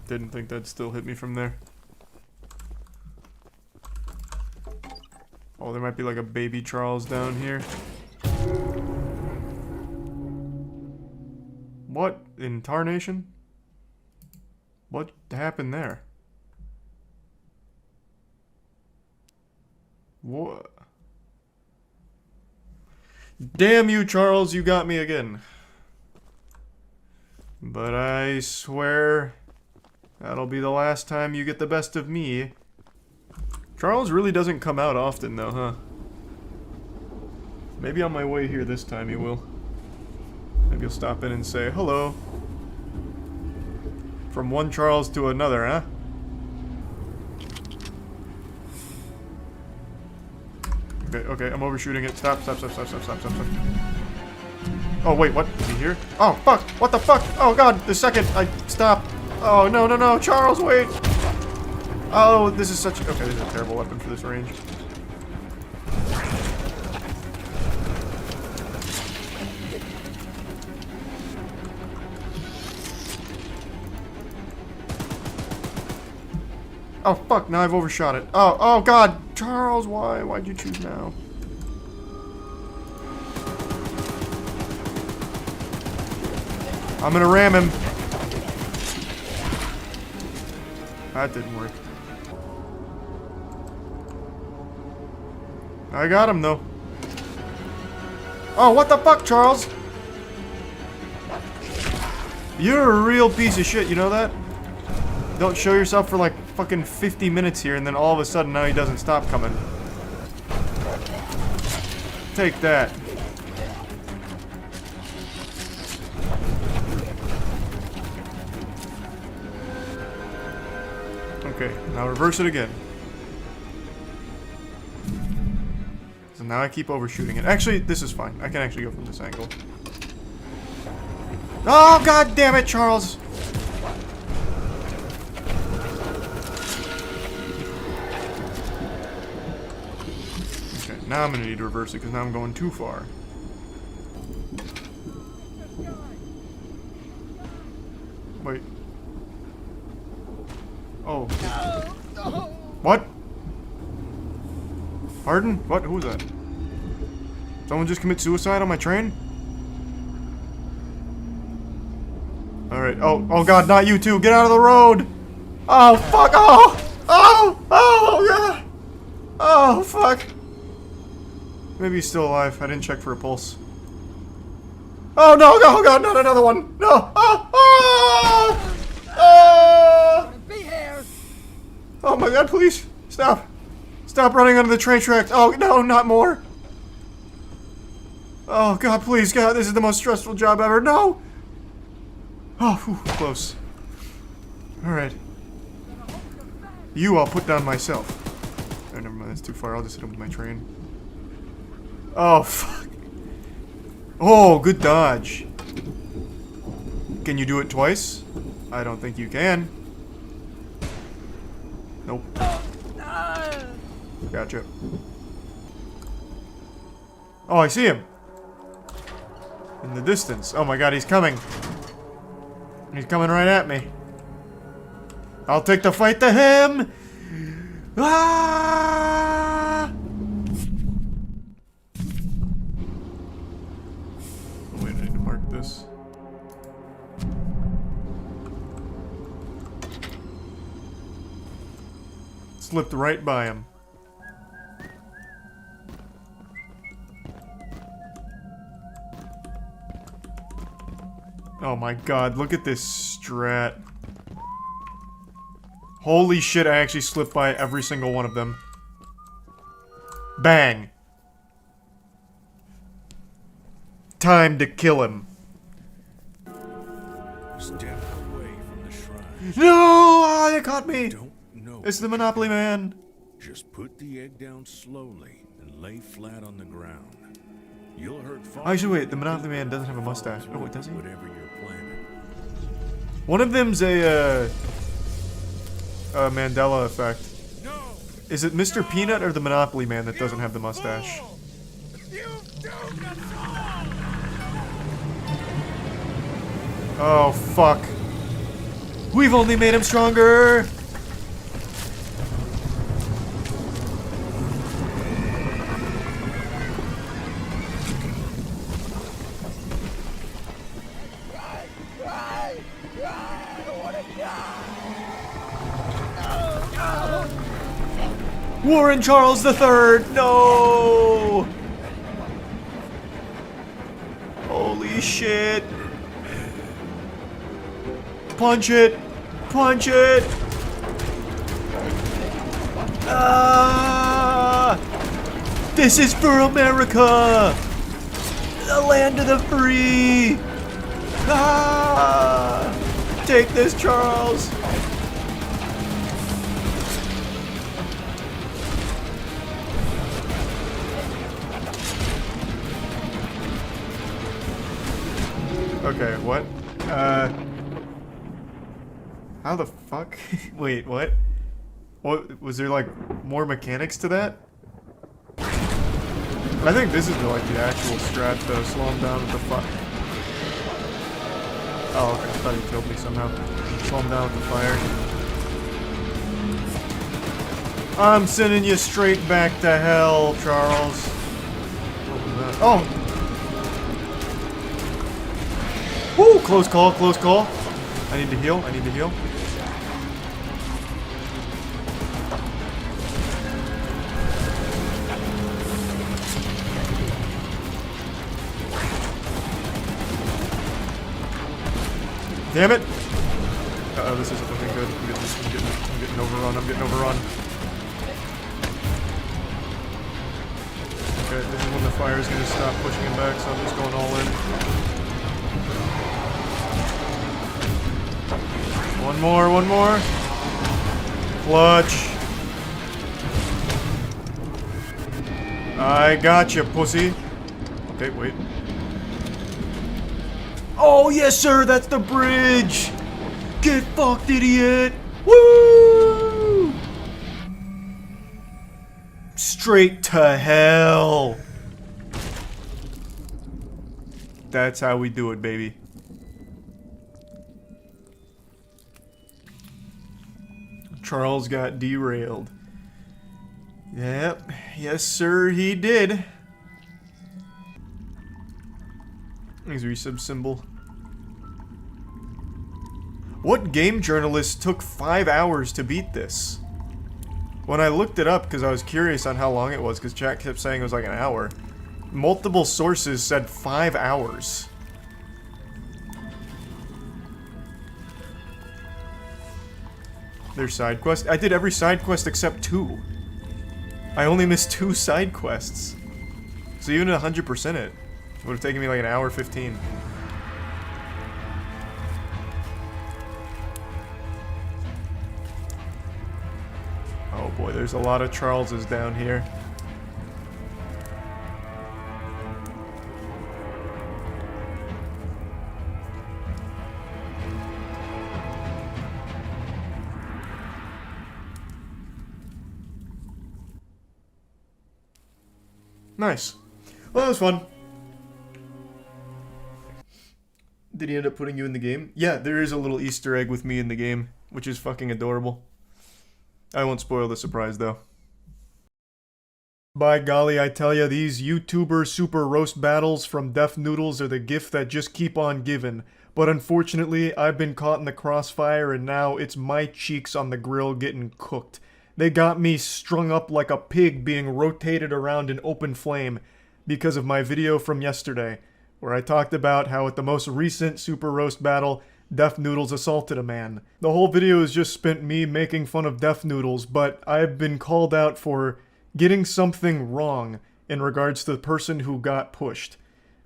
Didn't think that'd still hit me from there. Oh, there might be like a baby Charles down here. What in tarnation? What happened there? What? Damn you, Charles, you got me again. But I swear that'll be the last time you get the best of me. Charles really doesn't come out often though, huh? Maybe on my way here this time he will. Maybe he'll stop in and say hello. From one Charles to another, huh? Okay, I'm overshooting it. Stop. Oh, wait, what? Is he here? Oh, fuck! What the fuck? Oh, God, the second I stop. Oh, no, Charles, wait! Oh, this is such... Okay, this is a terrible weapon for this range. Oh, fuck, now I've overshot it. Oh, God! Charles, why? Why'd you choose now? I'm gonna ram him. That didn't work. I got him, though. Oh, what the fuck, Charles? You're a real piece of shit, you know that? Don't show yourself for like fucking 50 minutes here, and then all of a sudden now he doesn't stop coming. Take that. Okay, now reverse it again. So now I keep overshooting it. Actually, this is fine. I can actually go from this angle. Oh, god damn it, Charles! Okay, now I'm gonna need to reverse it because now I'm going too far. Wait. Oh. What? Pardon? What? Who was that? Someone just commit suicide on my train? Alright. Oh god, not you two. Get out of the road! Oh, fuck! Oh! Oh! Oh, god! Oh, fuck! Maybe he's still alive. I didn't check for a pulse. Oh, no! Oh, god, not another one! No! Oh! Oh! Oh! Be here. Oh my god, please! Stop! Stop running under the train tracks! Oh, no, not more! Oh god, please, god, this is the most stressful job ever. No! Oh, whew, close. Alright. You I'll put down myself. Oh, never mind, that's too far. I'll just hit him with my train. Oh, fuck. Oh, good dodge. Can you do it twice? I don't think you can. Nope. Gotcha. Oh, I see him. In the distance. Oh my god, he's coming. He's coming right at me. I'll take the fight to him! Ah! Oh, wait, I need to mark this. Slipped right by him. Oh my god, look at this strat. Holy shit, I actually slipped by every single one of them. Bang. Time to kill him. Step away from the shrine. No! Ah, they caught me! Don't know. It's the Monopoly Man. Just put the egg down slowly and lay flat on the ground. You'll hurt far. Actually, wait, the Monopoly Man doesn't have a mustache. Oh, wait, does he? Whatever you're planning. One of them's a Mandela effect. No. Is it Mr. Peanut or the Monopoly Man that doesn't have the mustache? Oh, fuck. We've only made him stronger! Warren Charles III! No! Holy shit! Punch it! Punch it! Ah! This is for America! The land of the free! Ah! Take this, Charles! Okay, what? How the fuck? Wait, what? What, was there like more mechanics to that? I think this is like the actual strat though, slow him down with the fuck. Oh, okay, I thought he killed me somehow. Slow him down with the fire. I'm sending you straight back to hell, Charles. What was that? Oh! Woo! Close call, close call. I need to heal, I need to heal. Damn it! Uh-oh, this isn't looking good. I'm getting overrun, I'm getting overrun. Okay, this is when the fire is going to stop pushing him back, so I'm just going all in. One more, one more. Clutch. I got you, pussy. Okay, wait. Oh, yes, sir, that's the bridge! Get fucked, idiot! Woo! Straight to hell. That's how we do it, baby. Charles got derailed. Yep. Yes, sir, he did. There's a resub symbol. What game journalist took 5 hours to beat this? When I looked it up, because I was curious on how long it was, because chat kept saying it was like an hour, multiple sources said 5 hours. There's side quest. I did every side quest except 2. I only missed 2 side quests. So even 100% it would have taken me like an hour 15. Oh boy, there's a lot of Charleses down here. Nice. Well, that was fun. Did he end up putting you in the game? Yeah, there is a little Easter egg with me in the game, which is fucking adorable. I won't spoil the surprise, though. By golly, I tell ya, these YouTuber super roast battles from Def Noodles are the gift that just keep on giving. But unfortunately, I've been caught in the crossfire and now it's my cheeks on the grill getting cooked. They got me strung up like a pig being rotated around an open flame because of my video from yesterday, where I talked about how at the most recent Super Roast battle, Def Noodles assaulted a man. The whole video is just spent me making fun of Def Noodles, but I've been called out for getting something wrong in regards to the person who got pushed.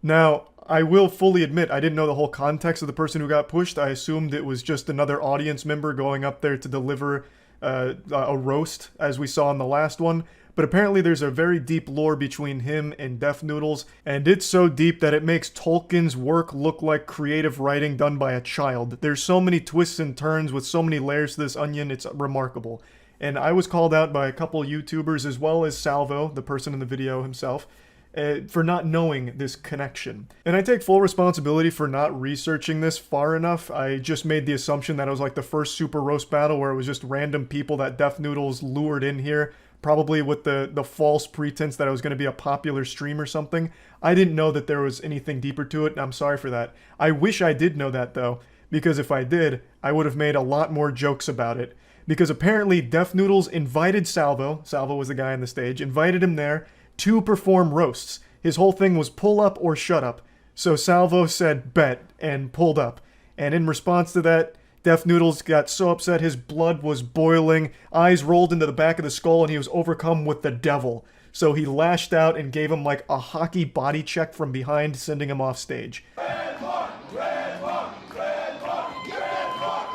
Now, I will fully admit I didn't know the whole context of the person who got pushed. I assumed it was just another audience member going up there to deliver a roast, as we saw in the last one. But apparently there's a very deep lore between him and Def Noodles, and it's so deep that it makes Tolkien's work look like creative writing done by a child. There's so many twists and turns with so many layers to this onion, it's remarkable. And I was called out by a couple YouTubers as well as Salvo, the person in the video himself, for not knowing this connection. And I take full responsibility for not researching this far enough. I just made the assumption that it was like the first Super Roast battle where it was just random people that Def Noodles lured in here, probably with the false pretense that I was going to be a popular stream or something. I didn't know that there was anything deeper to it, and I'm sorry for that. I wish I did know that, though, because if I did, I would have made a lot more jokes about it. Because apparently Def Noodles invited Salvo was the guy on the stage, invited him there to perform roasts. His whole thing was pull up or shut up. So Salvo said bet and pulled up. And in response to that, Def Noodles got so upset his blood was boiling, eyes rolled into the back of the skull, and he was overcome with the devil. So he lashed out and gave him like a hockey body check from behind, sending him off stage. Red mark, red mark, red mark, red mark.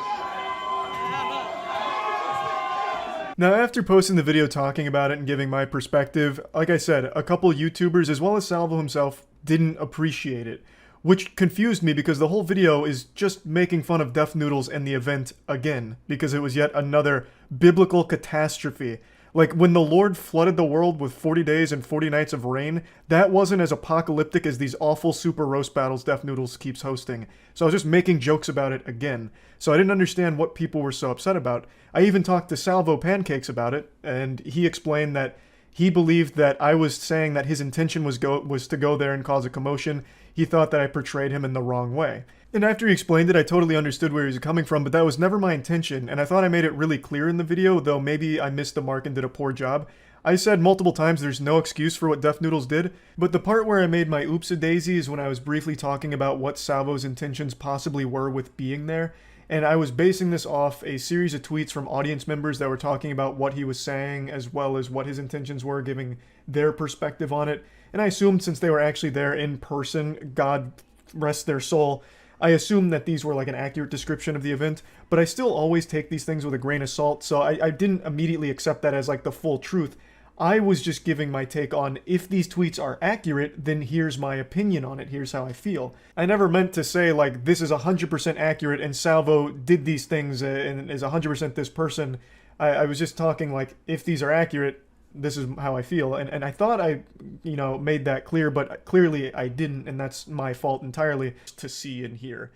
Now, after posting the video talking about it and giving my perspective, like I said, a couple YouTubers as well as Salvo himself didn't appreciate it. Which confused me because the whole video is just making fun of Def Noodles and the event again, because it was yet another biblical catastrophe. Like, when the Lord flooded the world with 40 days and 40 nights of rain, that wasn't as apocalyptic as these awful Super Roast battles Def Noodles keeps hosting. So I was just making jokes about it again. So I didn't understand what people were so upset about. I even talked to Salvo Pancakes about it, and he explained that he believed that I was saying that his intention was to go there and cause a commotion. He thought that I portrayed him in the wrong way. And after he explained it, I totally understood where he was coming from, but that was never my intention, and I thought I made it really clear in the video, though maybe I missed the mark and did a poor job. I said multiple times there's no excuse for what Def Noodles did, but the part where I made my oops-a-daisy is when I was briefly talking about what Salvo's intentions possibly were with being there, and I was basing this off a series of tweets from audience members that were talking about what he was saying, as well as what his intentions were, giving their perspective on it. And I assumed since they were actually there in person, God rest their soul, I assumed that these were like an accurate description of the event, but I still always take these things with a grain of salt, so I didn't immediately accept that as like the full truth. I was just giving my take on, if these tweets are accurate, then here's my opinion on it, here's how I feel. I never meant to say like, this is 100% accurate and Salvo did these things and is 100% this person. I was just talking like, if these are accurate, this is how I feel. And I thought I, you know, made that clear, but clearly I didn't, and that's my fault entirely to see and hear.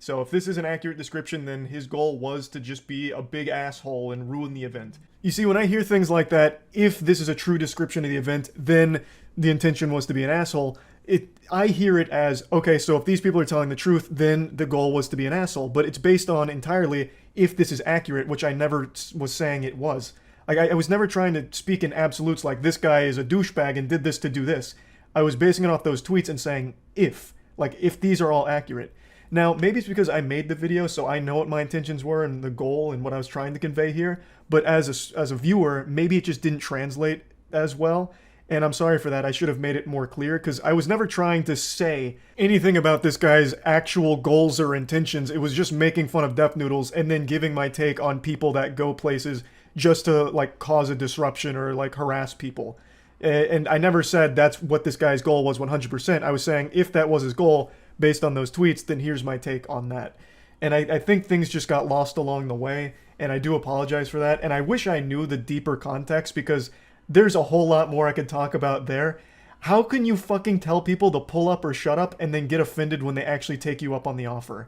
So if this is an accurate description, then his goal was to just be a big asshole and ruin the event. You see, when I hear things like that, if this is a true description of the event, then the intention was to be an asshole. I hear it as, okay, so if these people are telling the truth, then the goal was to be an asshole. But it's based on entirely if this is accurate, which I never was saying it was. Like, I was never trying to speak in absolutes like this guy is a douchebag and did this to do this. I was basing it off those tweets and saying if these are all accurate. Now, maybe it's because I made the video, so I know what my intentions were and the goal and what I was trying to convey here. But as a viewer, maybe it just didn't translate as well. And I'm sorry for that. I should have made it more clear, because I was never trying to say anything about this guy's actual goals or intentions. It was just making fun of Death Noodles and then giving my take on people that go places just to, like, cause a disruption or, like, harass people. And I never said that's what this guy's goal was 100%. I was saying if that was his goal, based on those tweets, then here's my take on that. And I think things just got lost along the way, and I do apologize for that. And I wish I knew the deeper context, because there's a whole lot more I could talk about there. How can you fucking tell people to pull up or shut up and then get offended when they actually take you up on the offer?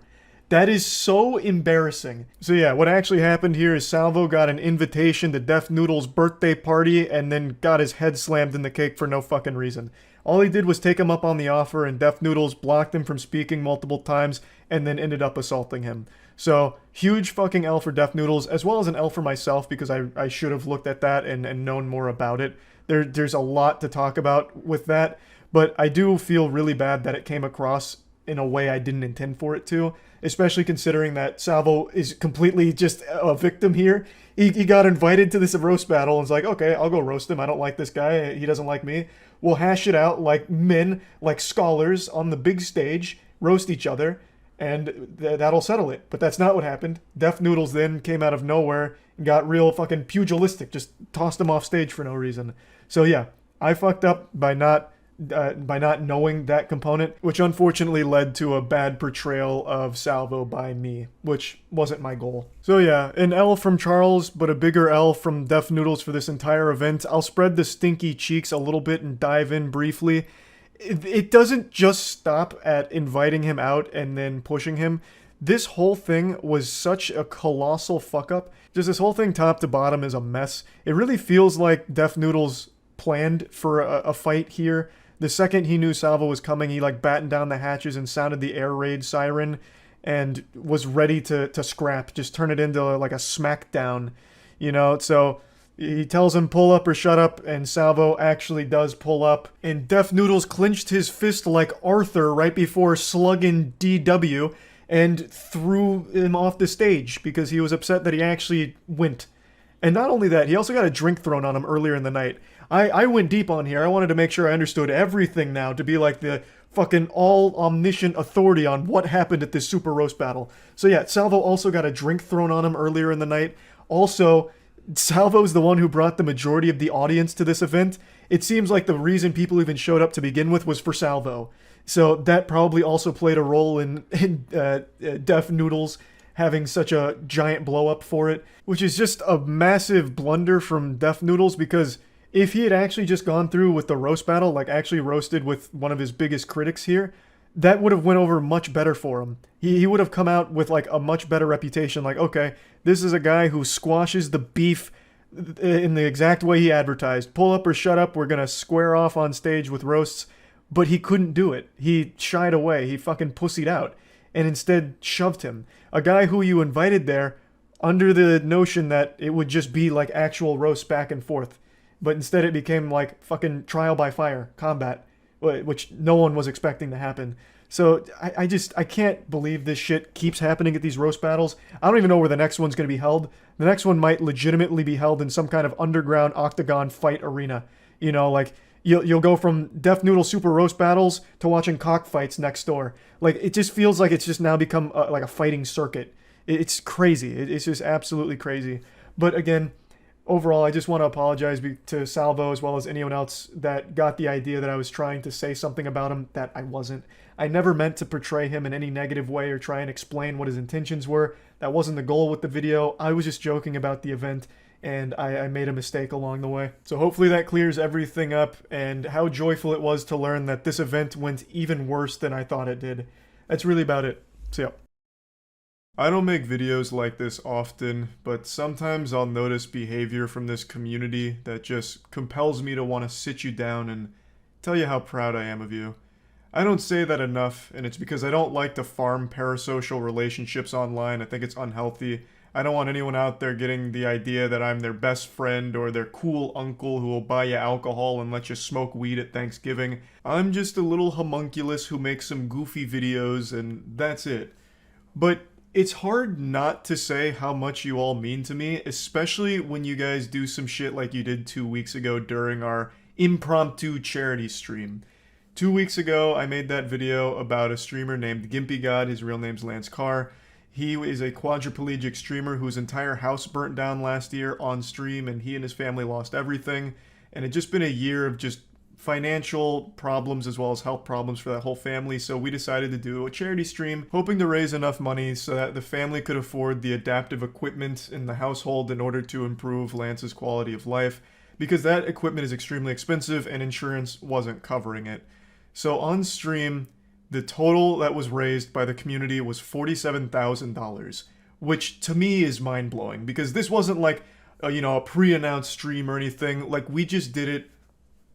That is so embarrassing. So yeah, what actually happened here is Salvo got an invitation to Death Noodle's birthday party and then got his head slammed in the cake for no fucking reason. All he did was take him up on the offer, and Death Noodles blocked him from speaking multiple times and then ended up assaulting him. So, huge fucking L for Death Noodles, as well as an L for myself, because I should have looked at that and known more about it. There's a lot to talk about with that, but I do feel really bad that it came across in a way I didn't intend for it to, especially considering that Salvo is completely just a victim here. He got invited to this roast battle and was like, okay, I'll go roast him. I don't like this guy. He doesn't like me. We'll hash it out like men, like scholars on the big stage, roast each other, and that'll settle it. But that's not what happened. Death Noodles then came out of nowhere and got real fucking pugilistic, just tossed him off stage for no reason. So yeah, I fucked up by not knowing that component, which unfortunately led to a bad portrayal of Salvo by me, which wasn't my goal. So yeah, an L from Charles, but a bigger L from Death Noodles for this entire event. I'll spread the stinky cheeks a little bit and dive in briefly. It doesn't just stop at inviting him out and then pushing him. This whole thing was such a colossal fuck up. Just this whole thing top to bottom is a mess. It really feels like Death Noodles planned for a fight here. The second he knew Salvo was coming, he like battened down the hatches and sounded the air raid siren and was ready to scrap, just turn it into like a smackdown, you know? So he tells him pull up or shut up, and Salvo actually does pull up, and Death Noodles clinched his fist like Arthur right before slugging DW and threw him off the stage because he was upset that he actually went. And not only that, he also got a drink thrown on him earlier in the night. I went deep on here. I wanted to make sure I understood everything now to be like the fucking all-omniscient authority on what happened at this Super Roast Battle. So yeah, Salvo also got a drink thrown on him earlier in the night. Also, Salvo's the one who brought the majority of the audience to this event. It seems like the reason people even showed up to begin with was for Salvo. So that probably also played a role in Death Noodles having such a giant blow-up for it, which is just a massive blunder from Death Noodles, because if he had actually just gone through with the roast battle, like actually roasted with one of his biggest critics here, that would have went over much better for him. He would have come out with like a much better reputation, like, okay, this is a guy who squashes the beef in the exact way he advertised. Pull up or shut up, we're gonna square off on stage with roasts. But he couldn't do it. He shied away. He fucking pussied out and instead shoved him. A guy who you invited there under the notion that it would just be like actual roasts back and forth. But instead it became like fucking trial by fire combat, which no one was expecting to happen. So I can't believe this shit keeps happening at these roast battles. I don't even know where the next one's going to be held. The next one might legitimately be held in some kind of underground octagon fight arena. You know, like you'll go from Death Noodle Super Roast battles to watching cockfights next door. Like, it just feels like it's just now become like a fighting circuit. It's crazy. It's just absolutely crazy. But again, overall, I just want to apologize to Salvo as well as anyone else that got the idea that I was trying to say something about him that I wasn't. I never meant to portray him in any negative way or try and explain what his intentions were. That wasn't the goal with the video. I was just joking about the event and I made a mistake along the way. So hopefully that clears everything up, and how joyful it was to learn that this event went even worse than I thought it did. That's really about it. So yeah. I don't make videos like this often, but sometimes I'll notice behavior from this community that just compels me to want to sit you down and tell you how proud I am of you. I don't say that enough, and it's because I don't like to farm parasocial relationships online. I think it's unhealthy. I don't want anyone out there getting the idea that I'm their best friend or their cool uncle who will buy you alcohol and let you smoke weed at Thanksgiving. I'm just a little homunculus who makes some goofy videos, and that's it. But it's hard not to say how much you all mean to me, especially when you guys do some shit like you did 2 weeks ago during our impromptu charity stream. 2 weeks ago, I made that video about a streamer named Gimpy God. His real name's Lance Carr. He is a quadriplegic streamer whose entire house burnt down last year on stream, and he and his family lost everything. And it's just been a year of just financial problems as well as health problems for that whole family, so we decided to do a charity stream, hoping to raise enough money so that the family could afford the adaptive equipment in the household in order to improve Lance's quality of life, because that equipment is extremely expensive and insurance wasn't covering it. So on stream, the total that was raised by the community was $47,000, which to me is mind-blowing, because this wasn't like a pre-announced stream or anything. Like, we just did it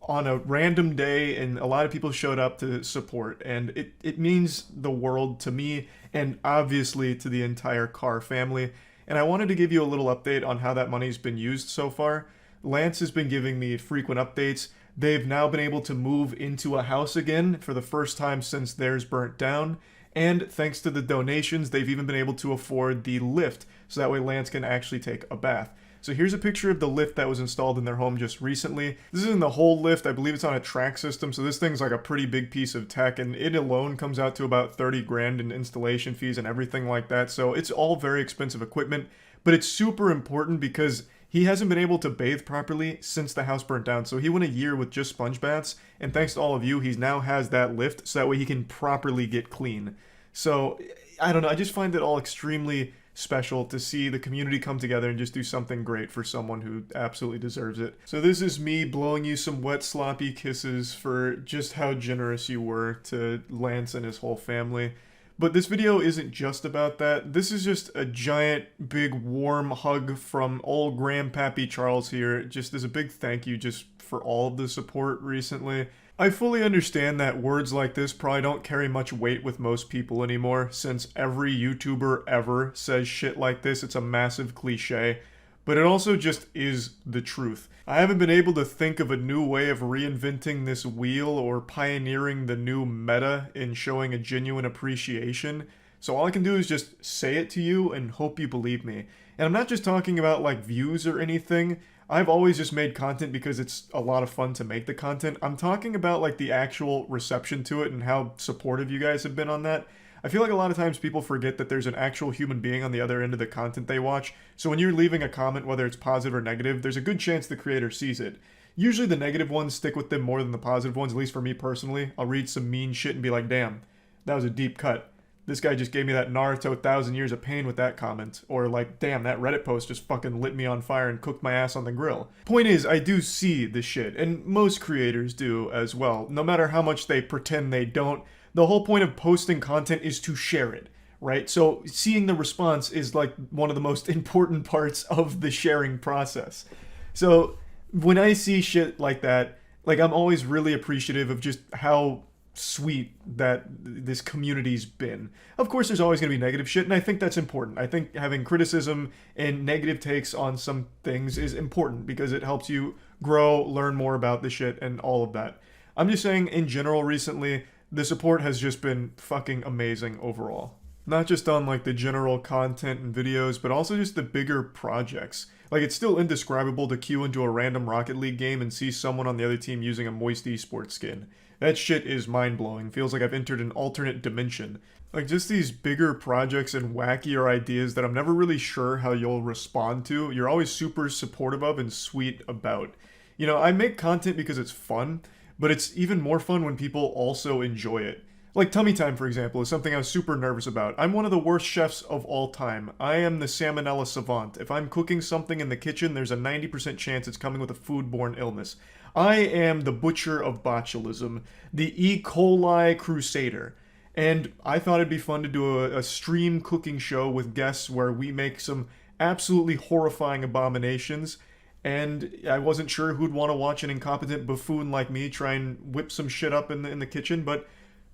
on a random day, and a lot of people showed up to support, and it means the world to me, and obviously to the entire Carr family. And I wanted to give you a little update on how that money's been used so far. Lance has been giving me frequent updates. They've now been able to move into a house again for the first time since theirs burnt down. And thanks to the donations, they've even been able to afford the lift, so that way Lance can actually take a bath. So here's a picture of the lift that was installed in their home just recently. This isn't the whole lift. I believe it's on a track system, so this thing's like a pretty big piece of tech, and it alone comes out to about 30 grand in installation fees and everything like that. So it's all very expensive equipment, but it's super important because he hasn't been able to bathe properly since the house burnt down. So he went a year with just sponge baths, and thanks to all of you, he now has that lift, so that way he can properly get clean. So, I don't know, I just find it all extremely special to see the community come together and just do something great for someone who absolutely deserves it. So this is me blowing you some wet, sloppy kisses for just how generous you were to Lance and his whole family. But this video isn't just about that. This is just a giant, big, warm hug from old Grandpappy Charles here. Just as a big thank you just for all of the support recently. I fully understand that words like this probably don't carry much weight with most people anymore, since every YouTuber ever says shit like this. It's a massive cliche. But it also just is the truth. I haven't been able to think of a new way of reinventing this wheel or pioneering the new meta in showing a genuine appreciation. So all I can do is just say it to you and hope you believe me. And I'm not just talking about like views or anything. I've always just made content because it's a lot of fun to make the content. I'm talking about like the actual reception to it and how supportive you guys have been on that. I feel like a lot of times people forget that there's an actual human being on the other end of the content they watch. So when you're leaving a comment, whether it's positive or negative, there's a good chance the creator sees it. Usually the negative ones stick with them more than the positive ones, at least for me personally. I'll read some mean shit and be like, damn, that was a deep cut. This guy just gave me that Naruto 1,000 years of pain with that comment. Or like, damn, that Reddit post just fucking lit me on fire and cooked my ass on the grill. Point is, I do see the shit, and most creators do as well. No matter how much they pretend they don't, the whole point of posting content is to share it, right? So seeing the response is like one of the most important parts of the sharing process. So when I see shit like that, like I'm always really appreciative of just how sweet that this community's been. Of course, there's always going to be negative shit, and I think that's important. I think having criticism and negative takes on some things is important because it helps you grow, learn more about the shit, and all of that. I'm just saying, in general, recently, the support has just been fucking amazing overall. Not just on like the general content and videos, but also just the bigger projects. Like, it's still indescribable to queue into a random Rocket League game and see someone on the other team using a Moist esports skin. That shit is mind-blowing. Feels like I've entered an alternate dimension. Like, just these bigger projects and wackier ideas that I'm never really sure how you'll respond to, you're always super supportive of and sweet about. You know, I make content because it's fun, but it's even more fun when people also enjoy it. Like tummy time, for example, is something I was super nervous about. I'm one of the worst chefs of all time. I am the salmonella savant. If I'm cooking something in the kitchen, there's a 90% chance it's coming with a foodborne illness. I am the butcher of botulism, the E. coli crusader. And I thought it'd be fun to do a stream cooking show with guests where we make some absolutely horrifying abominations. And I wasn't sure who'd want to watch an incompetent buffoon like me try and whip some shit up in the kitchen, but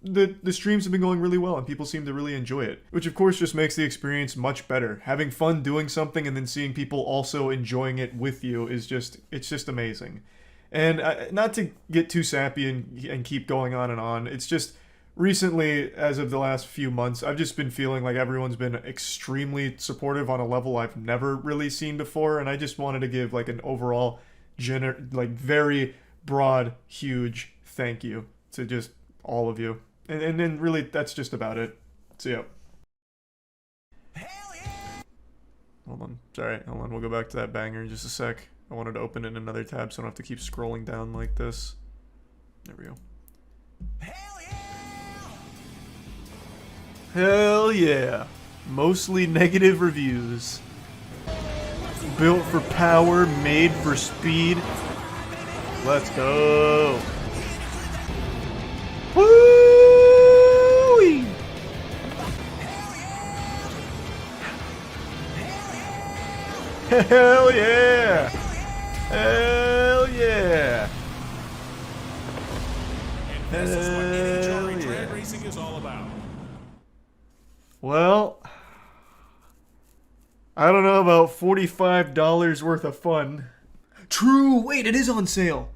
the streams have been going really well and people seem to really enjoy it. Which of course just makes the experience much better. Having fun doing something and then seeing people also enjoying it with you is it's just amazing. And not to get too sappy and keep going on and on, it's just recently, as of the last few months, I've just been feeling like everyone's been extremely supportive on a level I've never really seen before, and I just wanted to give like an overall, very broad, huge thank you to just all of you. And then really, that's just about it. So yeah. Hell yeah! Hold on. Sorry, hold on. We'll go back to that banger in just a sec. I wanted to open it in another tab so I don't have to keep scrolling down like this. There we go. Hell yeah! Hell yeah. Mostly negative reviews. Built for power, made for speed. Let's go. Woo! Hell yeah! Hell yeah! And this is what NHRA drag racing is all about. Well, I don't know about $45 worth of fun. True! Wait, it is on sale!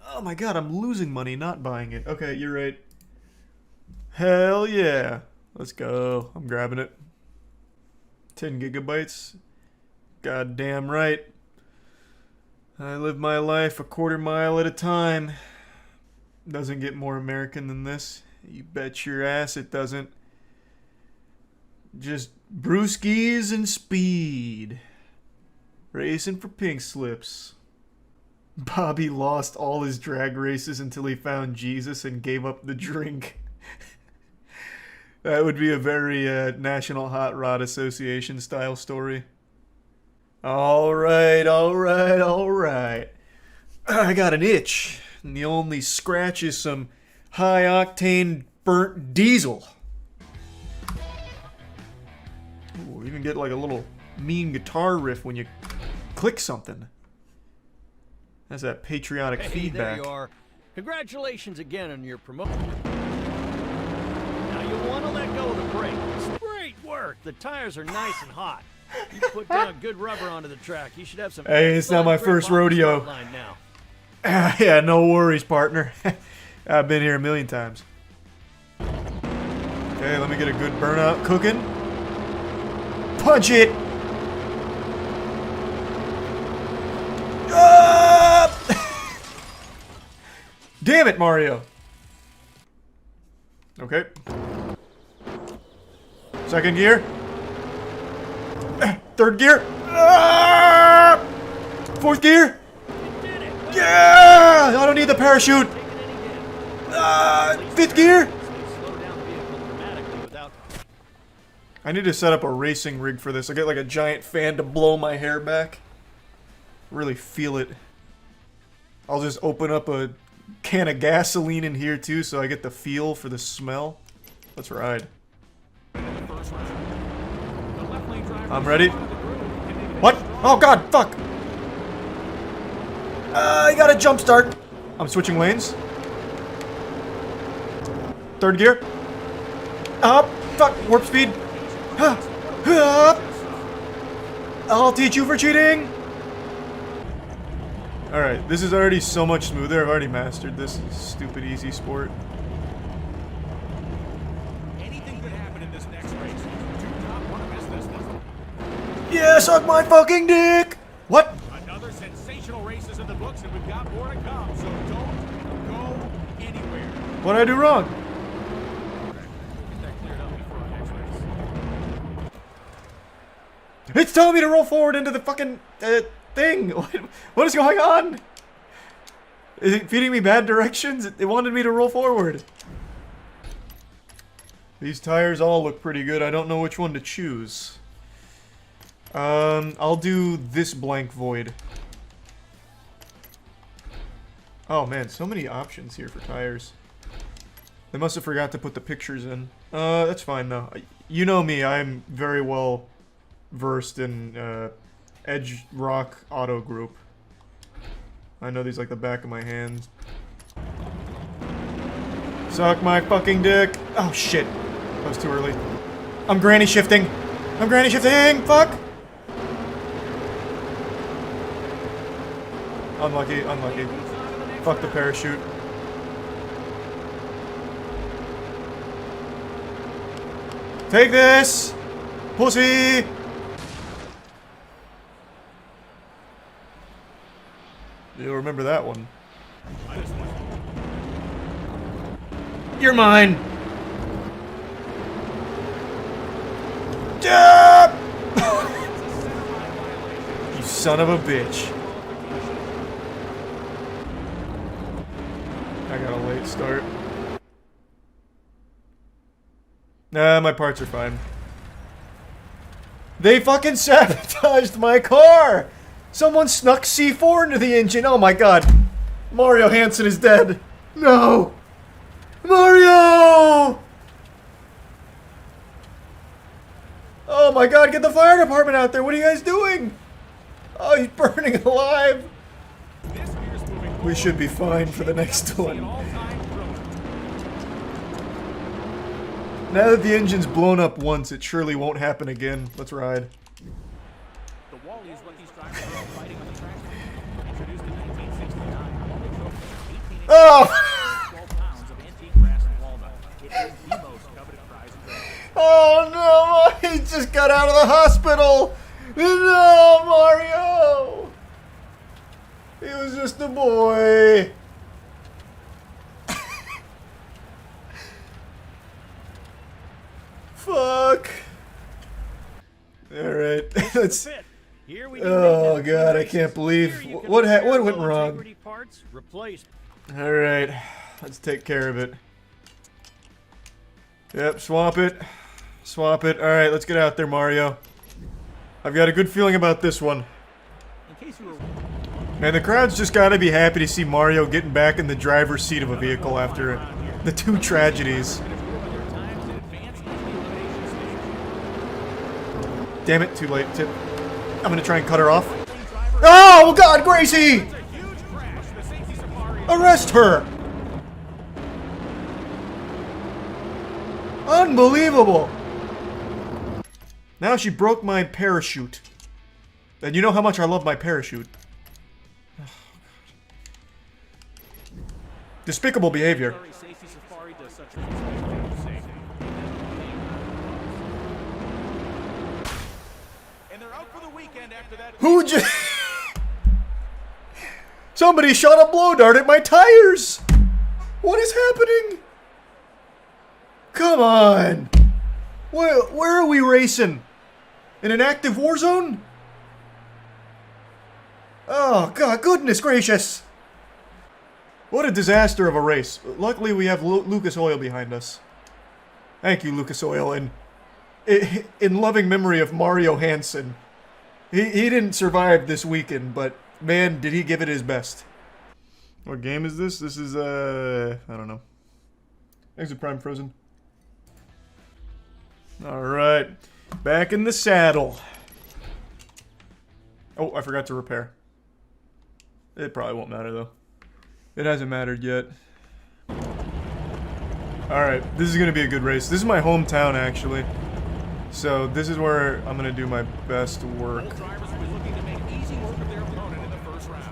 Oh my god, I'm losing money not buying it. Okay, you're right. Hell yeah. Let's go. I'm grabbing it. 10 gigabytes. God damn right. I live my life a quarter mile at a time. Doesn't get more American than this. You bet your ass it doesn't. Just brewskis and speed. Racing for pink slips. Bobby lost all his drag races until he found Jesus and gave up the drink. That would be a very National Hot Rod Association style story. Alright. I got an itch. And the only scratch is some high octane burnt diesel. Ooh, even get like a little mean guitar riff when you click something. That's that patriotic feedback. There you are. Congratulations again on your promotion. Now you want to let go of the brakes. Great work. The tires are nice and hot. You put down good rubber onto the track. You should have some. Hey, it's not my first rodeo. Now. Yeah, no worries, partner. I've been here a million times. Okay, let me get a good burnout cooking. Punch it! Damn it, Mario! Okay. Second gear. Third gear. Fourth gear. Yeah! I don't need the parachute. Fifth gear. I need to set up a racing rig for this. I get like a giant fan to blow my hair back. Really feel it. I'll just open up a can of gasoline in here too so I get the feel for the smell. Let's ride. I'm ready. What? Oh god, fuck! I got a jump start. I'm switching lanes. Third gear. Up. Fuck. Warp speed. Up. I'll teach you for cheating. Alright, this is already so much smoother. I've already mastered this stupid easy sport. Anything could happen in this next race. Do not want to miss this one. Yeah, suck my fucking dick! What? Another sensational race is in the books, and we've got more to come, so don't go anywhere. What'd I do wrong? Get that cleared up before our next race. It's telling me to roll forward into the fucking thing. What is going on? Is it feeding me bad directions? It wanted me to roll forward. These tires all look pretty good. I don't know which one to choose. I'll do this blank void. Oh man, so many options here for tires. They must have forgot to put the pictures in. That's fine though. You know me, I'm very well versed in Edge Rock Auto Group. I know these like the back of my hand. Suck my fucking dick. Oh shit. That was too early. I'm granny shifting. I'm granny shifting! Fuck! Unlucky, unlucky. Fuck the parachute. Take this! Pussy! You'll remember that one. You're mine! You son of a bitch. I got a late start. Nah, my parts are fine. They fucking sabotaged my car! Someone snuck C4 into the engine. Oh my god. Mario Hansen is dead. No! Mario! Oh my god, get the fire department out there. What are you guys doing? Oh, he's burning alive. We should be fine for the next one. Now that the engine's blown up once, it surely won't happen again. Let's ride. The Wally is what these drivers are fighting on the track. Introduced in 1969, Oh! 12 pounds of antique brass and walnut. It is the most coveted prize in driving. Oh no! He just got out of the hospital! No, Mario! He was just a boy. Fuck. Alright, let's... Oh god, I can't believe... What went wrong? Alright, let's take care of it. Yep, swap it. Swap it. Alright, let's get out there, Mario. I've got a good feeling about this one. Man, the crowd's just gotta be happy to see Mario getting back in the driver's seat of a vehicle after the two tragedies. Damn it, too late. Tip. I'm gonna try and cut her off. Oh, God, Gracie! Arrest her! Unbelievable! Now she broke my parachute. And you know how much I love my parachute. Oh, despicable behavior. Who just... Somebody shot a blow dart at my tires! What is happening? Come on! Where are we racing? In an active war zone? Oh, God, goodness gracious! What a disaster of a race. Luckily, we have Lucas Oil behind us. Thank you, Lucas Oil, and in loving memory of Mario Hansen. He didn't survive this weekend, but man, did he give it his best. What game is this? This is, I don't know. Exit Prime Frozen. Alright. Back in the saddle. Oh, I forgot to repair. It probably won't matter, though. It hasn't mattered yet. Alright, this is going to be a good race. This is my hometown, actually. So, this is where I'm going to do my best work. Both drivers will be looking to make easy work of their opponent in the first round.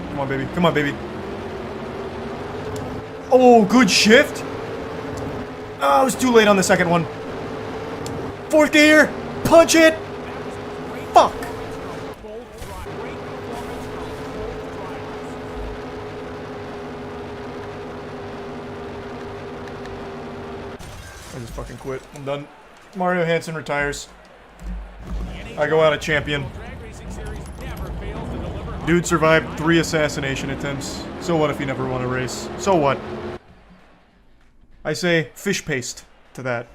Come on, baby. Come on, baby. Oh, good shift. Oh, I was too late on the second one. Fourth gear. Punch it. Fuck. I just fucking quit. I'm done. Mario Hansen retires. I go out a champion. Dude survived 3 assassination attempts. So what if he never won a race? So what? I say fish paste to that.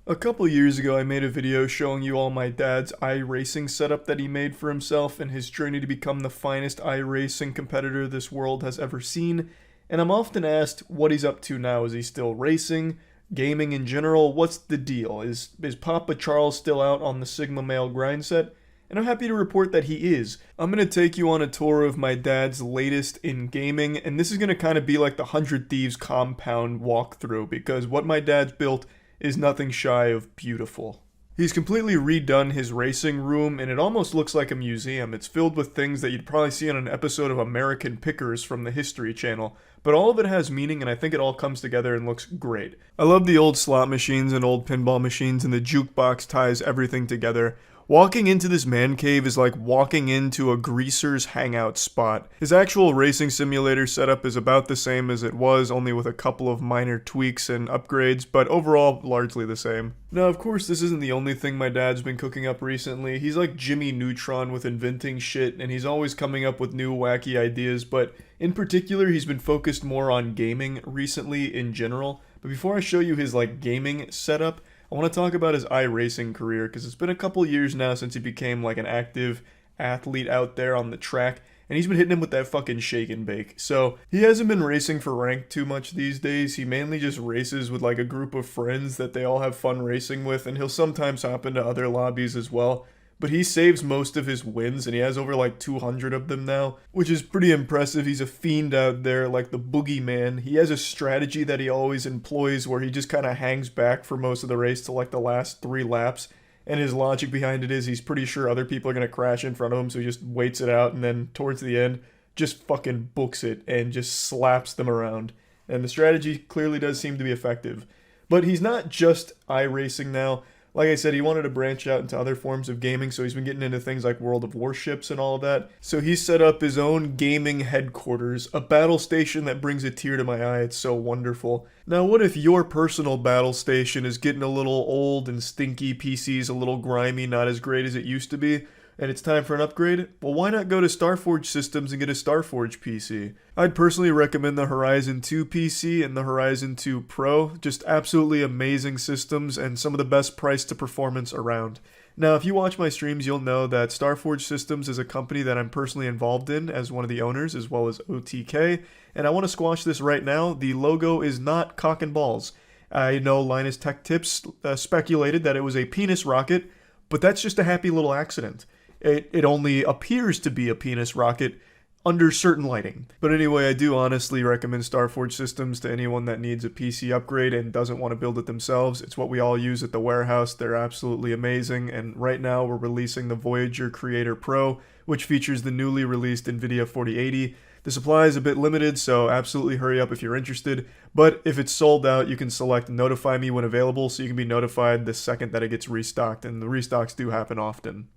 A couple years ago, I made a video showing you all my dad's iRacing setup that he made for himself and his journey to become the finest iRacing competitor this world has ever seen. And I'm often asked what he's up to now. Is he still racing? Gaming in general? What's the deal? Is Papa Charles still out on the Sigma Male grind set? And I'm happy to report that he is. I'm going to take you on a tour of my dad's latest in gaming, and this is going to kind of be like the 100 Thieves compound walkthrough, because what my dad's built is nothing shy of beautiful. He's completely redone his racing room, and it almost looks like a museum. It's filled with things that you'd probably see on an episode of American Pickers from the History Channel, but all of it has meaning, and I think it all comes together and looks great. I love the old slot machines and old pinball machines, and the jukebox ties everything together. Walking into this man cave is like walking into a greaser's hangout spot. His actual racing simulator setup is about the same as it was, only with a couple of minor tweaks and upgrades, but overall largely the same. Now, of course, this isn't the only thing my dad's been cooking up recently. He's like Jimmy Neutron with inventing shit, and he's always coming up with new wacky ideas, but in particular, he's been focused more on gaming recently in general. But before I show you his like gaming setup, I want to talk about his iRacing career, because it's been a couple years now since he became like an active athlete out there on the track, and he's been hitting him with that fucking shake and bake. So he hasn't been racing for rank too much these days. He mainly just races with like a group of friends that they all have fun racing with, and he'll sometimes hop into other lobbies as well. But he saves most of his wins, and he has over like 200 of them now, which is pretty impressive. He's a fiend out there, like the boogeyman. He has a strategy that he always employs where he just kind of hangs back for most of the race to like the last 3 laps. And his logic behind it is he's pretty sure other people are going to crash in front of him, so he just waits it out, and then towards the end, just fucking books it and just slaps them around. And the strategy clearly does seem to be effective. But he's not just iRacing now. Like I said, he wanted to branch out into other forms of gaming, so he's been getting into things like World of Warships and all of that. So he set up his own gaming headquarters, a battle station that brings a tear to my eye. It's so wonderful. Now, what if your personal battle station is getting a little old and stinky, PC's a little grimy, not as great as it used to be, and it's time for an upgrade? Well, why not go to Starforge Systems and get a Starforge PC? I'd personally recommend the Horizon 2 PC and the Horizon 2 Pro. Just absolutely amazing systems and some of the best price to performance around. Now, if you watch my streams, you'll know that Starforge Systems is a company that I'm personally involved in as one of the owners, as well as OTK, and I want to squash this right now. The logo is not cock and balls. I know Linus Tech Tips speculated that it was a penis rocket, but that's just a happy little accident. It only appears to be a penis rocket under certain lighting. But anyway, I do honestly recommend Starforge Systems to anyone that needs a PC upgrade and doesn't want to build it themselves. It's what we all use at the warehouse. They're absolutely amazing, and right now we're releasing the Voyager Creator Pro, which features the newly released NVIDIA 4080. The supply is a bit limited, so absolutely hurry up if you're interested, but if it's sold out, you can select Notify Me when available, so you can be notified the second that it gets restocked, and the restocks do happen often.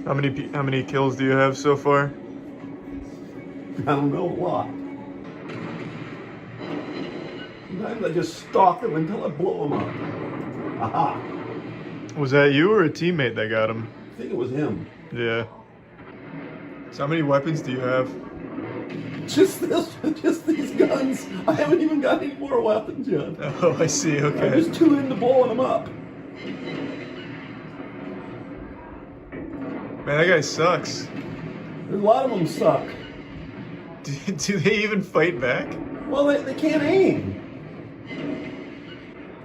How many kills do you have so far? I don't know, a lot. Sometimes I just stalk them until I blow them up. Aha! Was that you or a teammate that got him? I think it was him. Yeah. So how many weapons do you have? Just these guns. I haven't even got any more weapons yet. Oh, I see, okay. I'm just too into blowing them up. Man, that guy sucks. A lot of them suck. Do they even fight back? Well, they can't aim.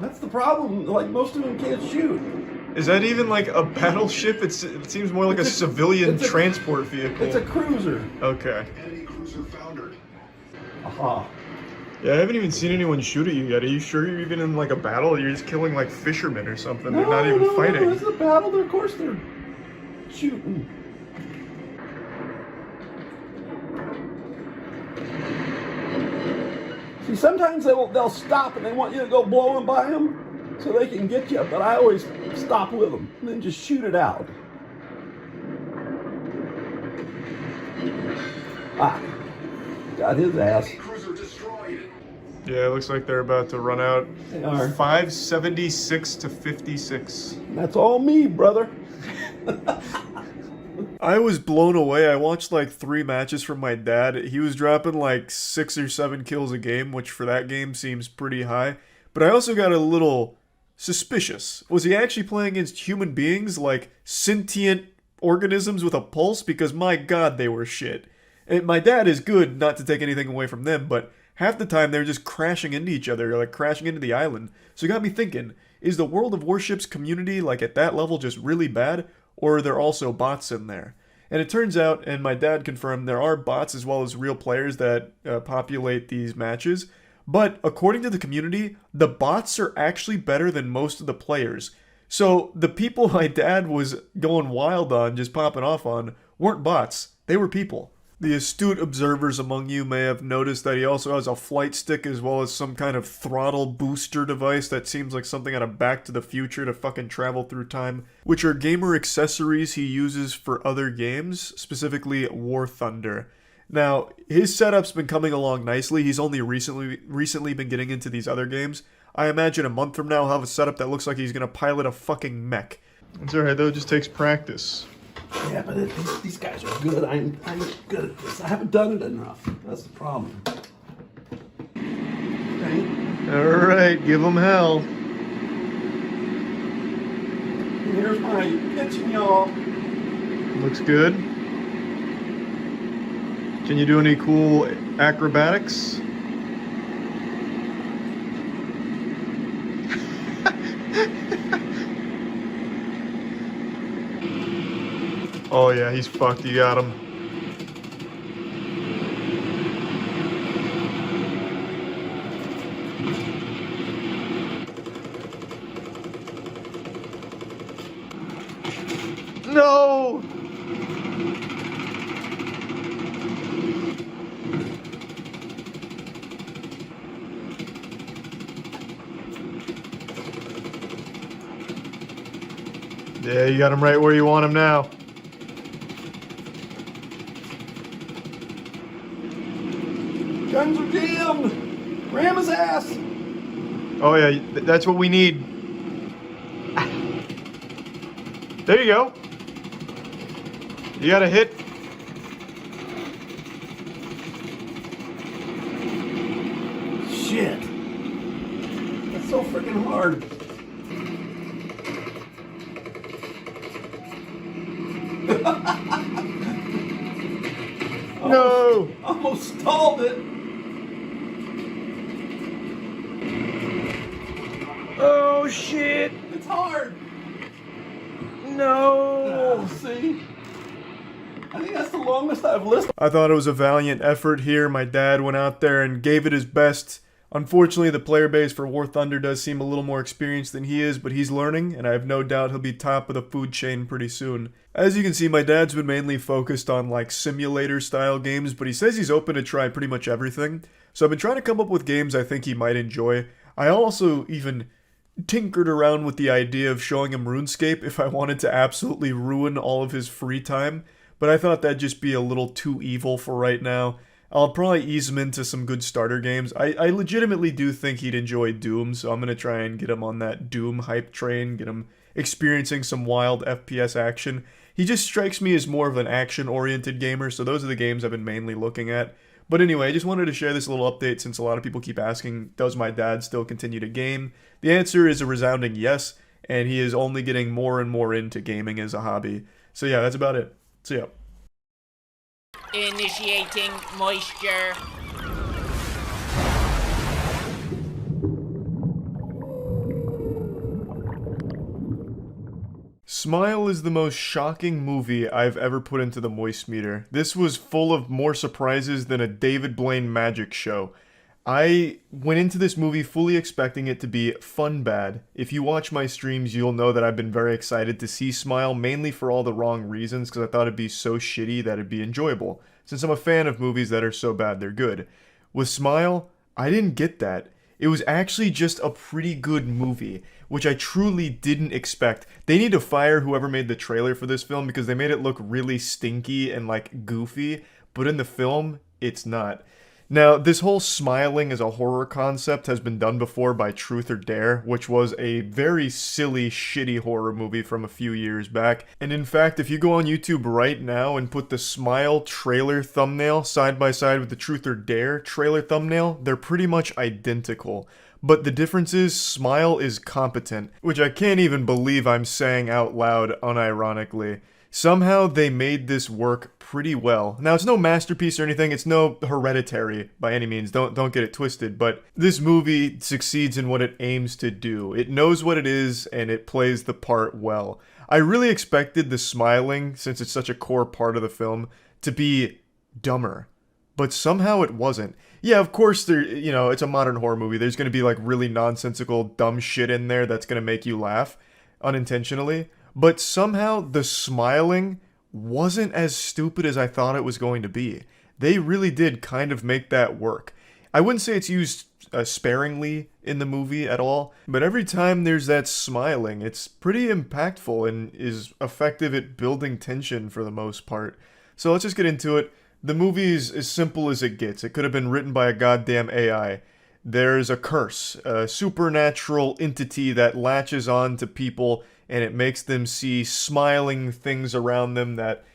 That's the problem. Like, most of them can't shoot. Is that even like a battleship? It seems more like a civilian transport vehicle. It's a cruiser. Okay. Enemy cruiser foundered. Aha. Yeah, I haven't even seen anyone shoot at you yet. Are you sure you're even in like a battle? You're just killing like fishermen or something. No, they're not even fighting. No, this is a battle. Of course they're shooting. See, sometimes they'll stop and they want you to go blowing by them so they can get you, but I always stop with them and then just shoot it out. Ah, got his ass. Cruiser destroyed. Yeah, it looks like they're about to run out. They are. 576 to 56. That's all me, brother. I was blown away. I watched like 3 matches from my dad. He was dropping like 6 or 7 kills a game, which for that game seems pretty high. But I also got a little suspicious. Was he actually playing against human beings, like sentient organisms with a pulse? Because my god, they were shit. And my dad is good, not to take anything away from them, but half the time they're just crashing into each other, or like crashing into the island. So it got me thinking, is the World of Warships community like at that level just really bad? Or are there also bots in there? And it turns out, and my dad confirmed, there are bots as well as real players that populate these matches. But according to the community, the bots are actually better than most of the players. So the people my dad was going wild on, just popping off on, weren't bots. They were people. The astute observers among you may have noticed that he also has a flight stick as well as some kind of throttle booster device that seems like something out of Back to the Future to fucking travel through time, which are gamer accessories he uses for other games, specifically War Thunder. Now, his setup's been coming along nicely. He's only recently been getting into these other games. I imagine a month from now he'll have a setup that looks like he's gonna pilot a fucking mech. It's alright though, it just takes practice. Yeah, but these guys are good. I'm good at this. I haven't done it enough. That's the problem. Okay. Alright, give him hell. Here's my pitching, y'all. Looks good. Can you do any cool acrobatics? Oh yeah, he's fucked. You got him. No! Yeah, you got him right where you want him now. Guns are jammed! Ram his ass! Oh yeah, that's what we need. There you go. You got a hit. Shit. That's so freaking hard. No! Almost stalled it. Oh shit! It's hard. No! See? I think that's the longest I've listened. I thought it was a valiant effort here. My dad went out there and gave it his best. Unfortunately, the player base for War Thunder does seem a little more experienced than he is, but he's learning, and I have no doubt he'll be top of the food chain pretty soon. As you can see, my dad's been mainly focused on like simulator-style games, but he says he's open to try pretty much everything. So I've been trying to come up with games I think he might enjoy. I also even tinkered around with the idea of showing him RuneScape if I wanted to absolutely ruin all of his free time, but I thought that'd just be a little too evil for right now. I'll probably ease him into some good starter games. I legitimately do think he'd enjoy Doom, so I'm going to try and get him on that Doom hype train, get him experiencing some wild FPS action. He just strikes me as more of an action-oriented gamer, so those are the games I've been mainly looking at. But anyway, I just wanted to share this little update since a lot of people keep asking, does my dad still continue to game? The answer is a resounding yes, and he is only getting more and more into gaming as a hobby. So yeah, that's about it. See ya. Initiating moisture. Smile is the most shocking movie I've ever put into the moist meter. This was full of more surprises than a David Blaine magic show. I went into this movie fully expecting it to be fun bad. If you watch my streams, you'll know that I've been very excited to see Smile, mainly for all the wrong reasons, because I thought it'd be so shitty that it'd be enjoyable, since I'm a fan of movies that are so bad they're good. With Smile, I didn't get that. It was actually just a pretty good movie, which I truly didn't expect. They need to fire whoever made the trailer for this film because they made it look really stinky and like goofy, but in the film, it's not. Now, this whole smiling as a horror concept has been done before by Truth or Dare, which was a very silly, shitty horror movie from a few years back. And in fact, if you go on YouTube right now and put the Smile trailer thumbnail side by side with the Truth or Dare trailer thumbnail, they're pretty much identical. But the difference is, Smile is competent, which I can't even believe I'm saying out loud unironically. Somehow they made this work pretty well. Now, it's no masterpiece or anything, it's no Hereditary by any means, don't get it twisted, but this movie succeeds in what it aims to do. It knows what it is, and it plays the part well. I really expected the smiling, since it's such a core part of the film, to be dumber. But somehow it wasn't. Yeah, of course, it's a modern horror movie. There's going to be, like, really nonsensical, dumb shit in there that's going to make you laugh, unintentionally. But somehow, the smiling wasn't as stupid as I thought it was going to be. They really did kind of make that work. I wouldn't say it's used sparingly in the movie at all, but every time there's that smiling, it's pretty impactful and is effective at building tension for the most part. So let's just get into it. The movie is as simple as it gets. It could have been written by a goddamn AI. There's a curse, a supernatural entity that latches on to people, and it makes them see smiling things around them that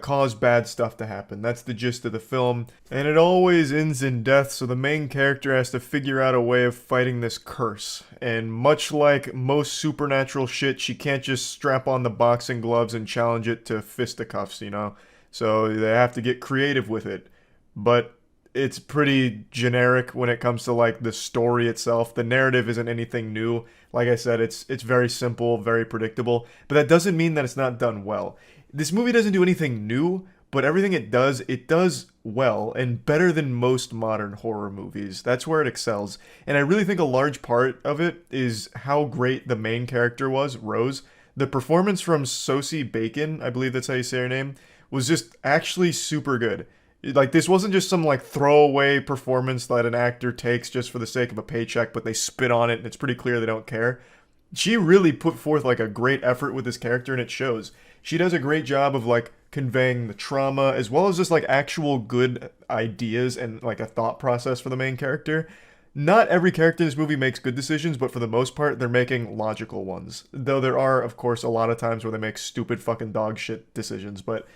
cause bad stuff to happen. That's the gist of the film. And it always ends in death, so the main character has to figure out a way of fighting this curse. And much like most supernatural shit, she can't just strap on the boxing gloves and challenge it to fisticuffs, you know? So they have to get creative with it. But it's pretty generic when it comes to, like, the story itself. The narrative isn't anything new. Like I said, it's very simple, very predictable. But that doesn't mean that it's not done well. This movie doesn't do anything new, but everything it does well, and better than most modern horror movies. That's where it excels. And I really think a large part of it is how great the main character was, Rose. The performance from Sosie Bacon, I believe that's how you say her name, was just actually super good. Like, this wasn't just some, like, throwaway performance that an actor takes just for the sake of a paycheck, but they spit on it and it's pretty clear they don't care. She really put forth, like, a great effort with this character, and it shows. She does a great job of, like, conveying the trauma, as well as just, like, actual good ideas and, like, a thought process for the main character. Not every character in this movie makes good decisions, but for the most part, they're making logical ones. Though there are, of course, a lot of times where they make stupid fucking dog shit decisions, but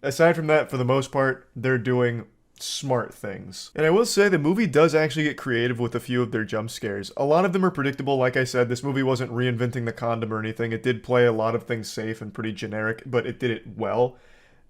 aside from that, for the most part, they're doing smart things. And I will say the movie does actually get creative with a few of their jump scares. A lot of them are predictable. Like I said, this movie wasn't reinventing the condom or anything. It did play a lot of things safe and pretty generic, but it did it well.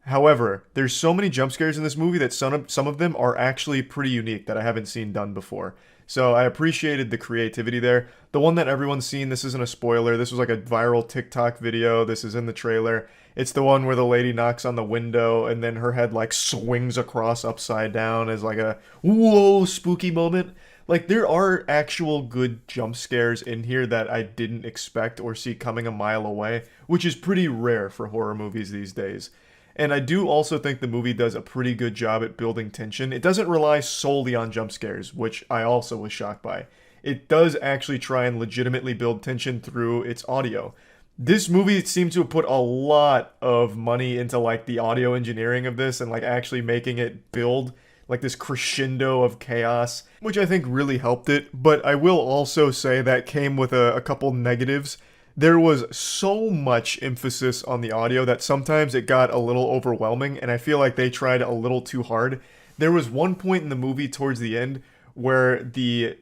However, there's so many jump scares in this movie that some of them are actually pretty unique that I haven't seen done before. So I appreciated the creativity there. The one that everyone's seen, this isn't a spoiler, this was like a viral TikTok video, this is in the trailer. It's the one where the lady knocks on the window and then her head like swings across upside down as like a whoa spooky moment. Like, there are actual good jump scares in here that I didn't expect or see coming a mile away, which is pretty rare for horror movies these days. And I do also think the movie does a pretty good job at building tension. It doesn't rely solely on jump scares, which I also was shocked by. It does actually try and legitimately build tension through its audio. This movie seems to have put a lot of money into, like, the audio engineering of this and, like, actually making it build, like, this crescendo of chaos, which I think really helped it. But I will also say that came with a couple negatives. There was so much emphasis on the audio that sometimes it got a little overwhelming, and I feel like they tried a little too hard. There was one point in the movie towards the end where the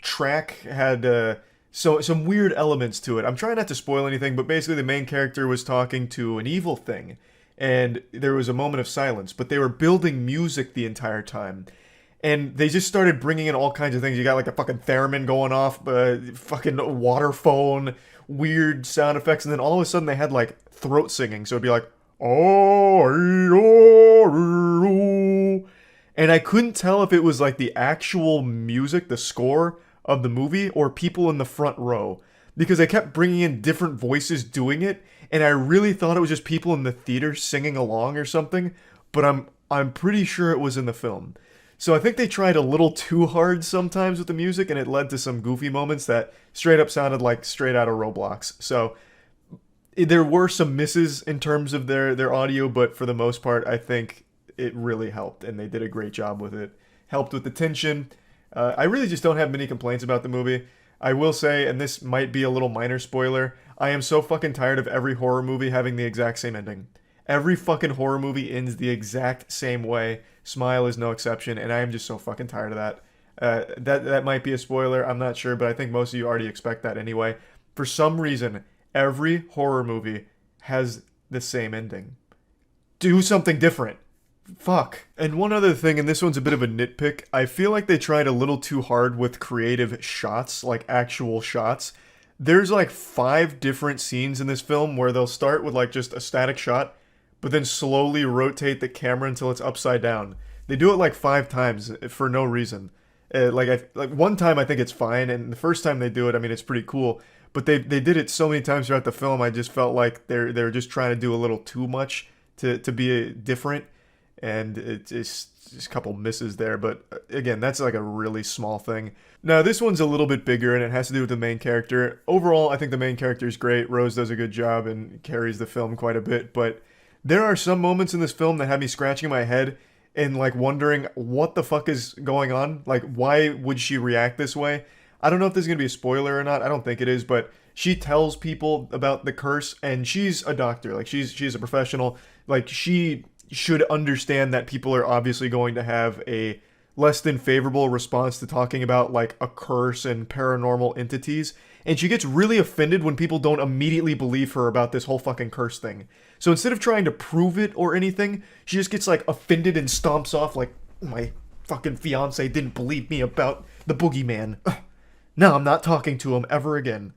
track had some weird elements to it. I'm trying not to spoil anything, but basically the main character was talking to an evil thing, and there was a moment of silence, but they were building music the entire time. And they just started bringing in all kinds of things. You got like a fucking theremin going off, fucking water phone, weird sound effects, and then all of a sudden they had like throat singing. So it'd be like, oh, and I couldn't tell if it was like the actual music, the score of the movie, or people in the front row, because they kept bringing in different voices doing it, and I really thought it was just people in the theater singing along or something. But I'm pretty sure it was in the film. So I think they tried a little too hard sometimes with the music, and it led to some goofy moments that straight up sounded like straight out of Roblox. So there were some misses in terms of their audio, but for the most part, I think it really helped, and they did a great job with it. Helped with the tension. I really just don't have many complaints about the movie. I will say, and this might be a little minor spoiler, I am so fucking tired of every horror movie having the exact same ending. Every fucking horror movie ends the exact same way. Smile is no exception, and I am just so fucking tired of that. That might be a spoiler, I'm not sure, but I think most of you already expect that anyway. For some reason, every horror movie has the same ending. Do something different. Fuck. And one other thing, and this one's a bit of a nitpick, I feel like they tried a little too hard with creative shots, like actual shots. There's like 5 different scenes in this film where they'll start with like just a static shot, but then slowly rotate the camera until it's upside down. They do it like 5 times for no reason. Like one time I think it's fine, and the first time they do it, I mean, it's pretty cool. But they did it so many times throughout the film, I just felt like they're just trying to do a little too much to be different. And it's just a couple misses there, but again, that's like a really small thing. Now, this one's a little bit bigger, and it has to do with the main character. Overall, I think the main character is great. Rose does a good job and carries the film quite a bit, but there are some moments in this film that have me scratching my head and like wondering what the fuck is going on. Like, why would she react this way? I don't know if this is going to be a spoiler or not. I don't think it is, but she tells people about the curse, and she's a doctor. Like, she's a professional. Like, she should understand that people are obviously going to have a less than favorable response to talking about like a curse and paranormal entities, and she gets really offended when people don't immediately believe her about this whole fucking curse thing. So instead of trying to prove it or anything, she just gets like offended and stomps off like, my fucking fiance didn't believe me about the boogeyman. Now I'm not talking to him ever again.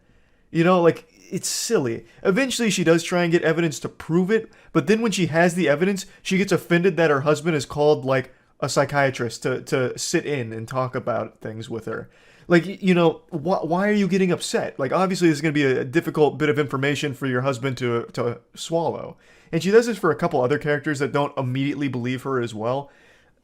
You know, like, it's silly. Eventually she does try and get evidence to prove it, but then when she has the evidence, she gets offended that her husband is called, like, a psychiatrist to sit in and talk about things with her. Like, you know, why are you getting upset? Like, obviously this is going to be a difficult bit of information for your husband to swallow. And she does this for a couple other characters that don't immediately believe her as well.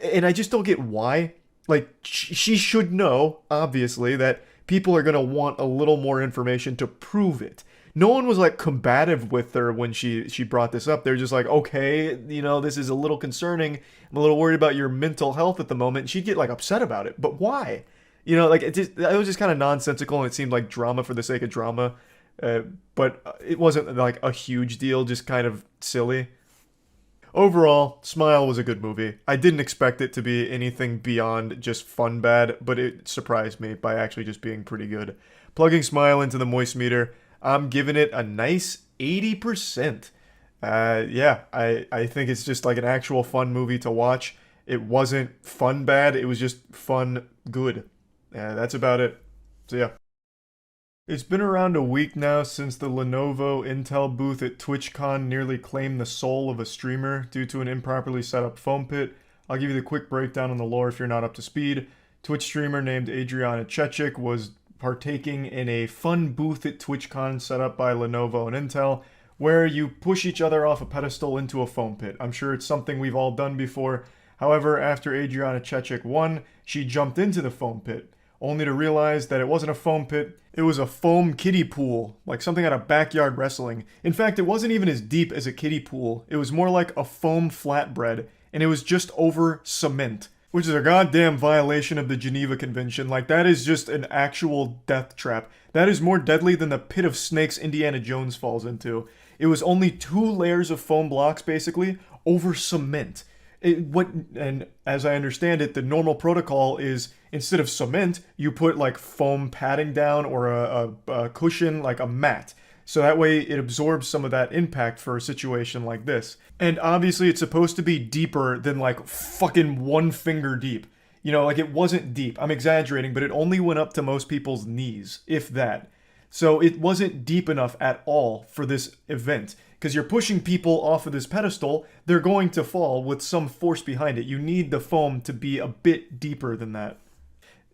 And I just don't get why. Like, she should know, obviously, that people are going to want a little more information to prove it. No one was like combative with her when she brought this up. They're just like, okay, you know, this is a little concerning. I'm a little worried about your mental health at the moment. And she'd get like upset about it. But why? You know, like, it was just kind of nonsensical, and it seemed like drama for the sake of drama. But it wasn't like a huge deal, just kind of silly. Overall, Smile was a good movie. I didn't expect it to be anything beyond just fun bad, but it surprised me by actually just being pretty good. Plugging Smile into the moist meter, I'm giving it a nice 80%. Yeah, I think it's just like an actual fun movie to watch. It wasn't fun bad, it was just fun good. That's about it. So yeah. It's been around a week now since the Lenovo Intel booth at TwitchCon nearly claimed the soul of a streamer due to an improperly set up foam pit. I'll give you the quick breakdown on the lore if you're not up to speed. Twitch streamer named Adriana Chechik was partaking in a fun booth at TwitchCon set up by Lenovo and Intel, where you push each other off a pedestal into a foam pit. I'm sure it's something we've all done before. However, after Adriana Chechik won, she jumped into the foam pit, only to realize that it wasn't a foam pit, it was a foam kiddie pool, like something out of backyard wrestling. In fact, it wasn't even as deep as a kiddie pool. It was more like a foam flatbread, and it was just over cement, which is a goddamn violation of the Geneva Convention. Like, that is just an actual death trap. That is more deadly than the pit of snakes Indiana Jones falls into. It was only 2 layers of foam blocks, basically, over cement. And as I understand it, the normal protocol is, instead of cement, you put like foam padding down or a cushion, like a mat. So that way it absorbs some of that impact for a situation like this. And obviously it's supposed to be deeper than like fucking 1 finger deep. You know, like, it wasn't deep. I'm exaggerating, but it only went up to most people's knees, if that. So it wasn't deep enough at all for this event. Because you're pushing people off of this pedestal, they're going to fall with some force behind it. You need the foam to be a bit deeper than that.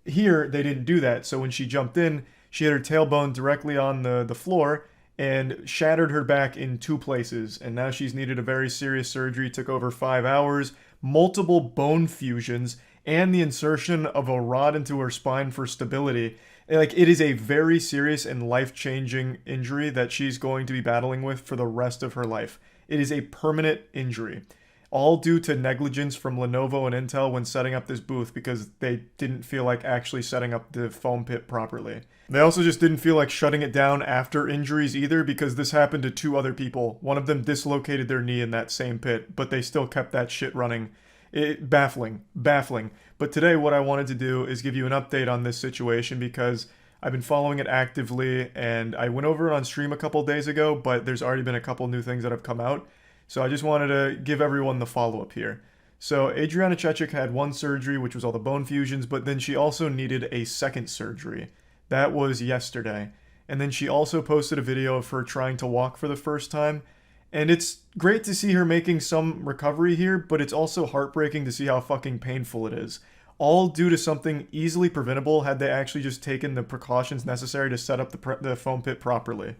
Here, they didn't do that, so when she jumped in, she hit her tailbone directly on the floor and shattered her back in 2 places. And now she's needed a very serious surgery, took over 5 hours, multiple bone fusions, and the insertion of a rod into her spine for stability. Like, it is a very serious and life-changing injury that she's going to be battling with for the rest of her life. It is a permanent injury. all due to negligence from Lenovo and Intel when setting up this booth because they didn't feel like actually setting up the foam pit properly. They also just didn't feel like shutting it down after injuries either because this happened to 2 other people. One of them dislocated their knee in that same pit, but they still kept that shit running. Baffling. But today what I wanted to do is give you an update on this situation because I've been following it actively and I went over it on stream a couple days ago, but there's already been a couple new things that have come out. So I just wanted to give everyone the follow-up here. So Adriana Chechik had 1 surgery, which was all the bone fusions, but then she also needed a 2nd surgery. That was yesterday. And then she also posted a video of her trying to walk for the first time. And it's great to see her making some recovery here, but it's also heartbreaking to see how fucking painful it is. All due to something easily preventable had they actually just taken the precautions necessary to set up the foam pit properly.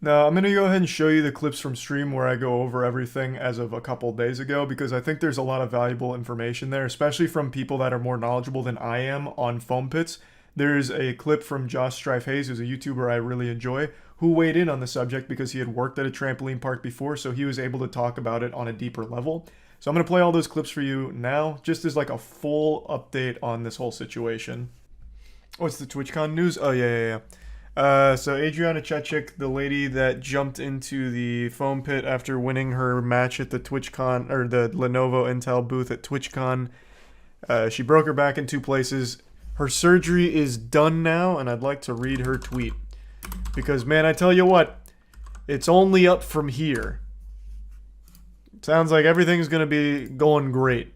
Now, I'm going to go ahead and show you the clips from stream where I go over everything as of a couple days ago, because I think there's a lot of valuable information there, especially from people that are more knowledgeable than I am on foam pits. There's a clip from Josh Strife Hayes, who's a YouTuber I really enjoy, who weighed in on the subject because he had worked at a trampoline park before, so he was able to talk about it on a deeper level. So I'm going to play all those clips for you now, just as like a full update on this whole situation. Oh, it's the TwitchCon news? Oh, yeah. So Adriana Chechik, the lady that jumped into the foam pit after winning her match at the TwitchCon, or the Lenovo Intel booth at TwitchCon, she broke her back in 2 places. Her surgery is done now, and I'd like to read her tweet. Because, man, I tell you what, it's only up from here. Sounds like everything's going to be going great.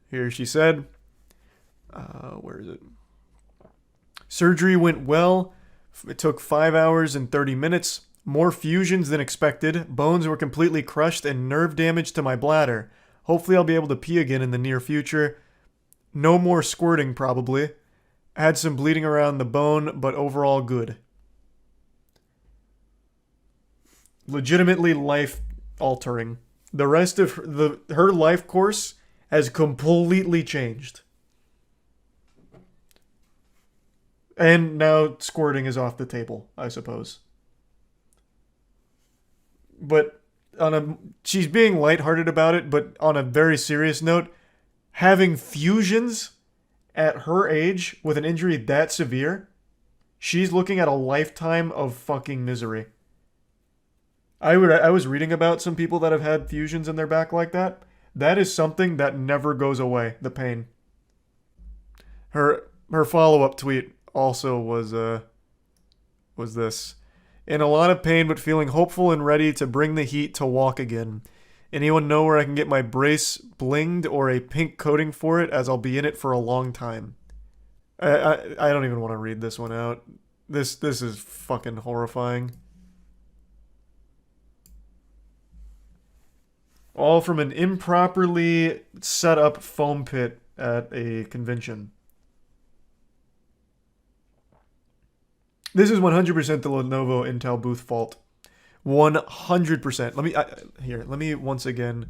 Here she said, where is it? Surgery went well. It took 5 hours and 30 minutes. More fusions than expected. Bones were completely crushed and nerve damage to my bladder. Hopefully I'll be able to pee again in the near future. No more squirting, probably. Had some bleeding around the bone, but overall good. Legitimately life-altering. The rest of her life course has completely changed. And now squirting is off the table, I suppose. But she's being lighthearted about it, but on a very serious note, having fusions at her age with an injury that severe, she's looking at a lifetime of fucking misery. I was reading about some people that have had fusions in their back like that. That is something that never goes away, the pain. Her follow-up tweet also was this. In a lot of pain, but feeling hopeful and ready to bring the heat to walk again. Anyone know where I can get my brace blinged or a pink coating for it, as I'll be in it for a long time. I don't even want to read this one out. This is fucking horrifying. All from an improperly set up foam pit at a convention. This is 100% the Lenovo Intel booth fault. 100%. Let me once again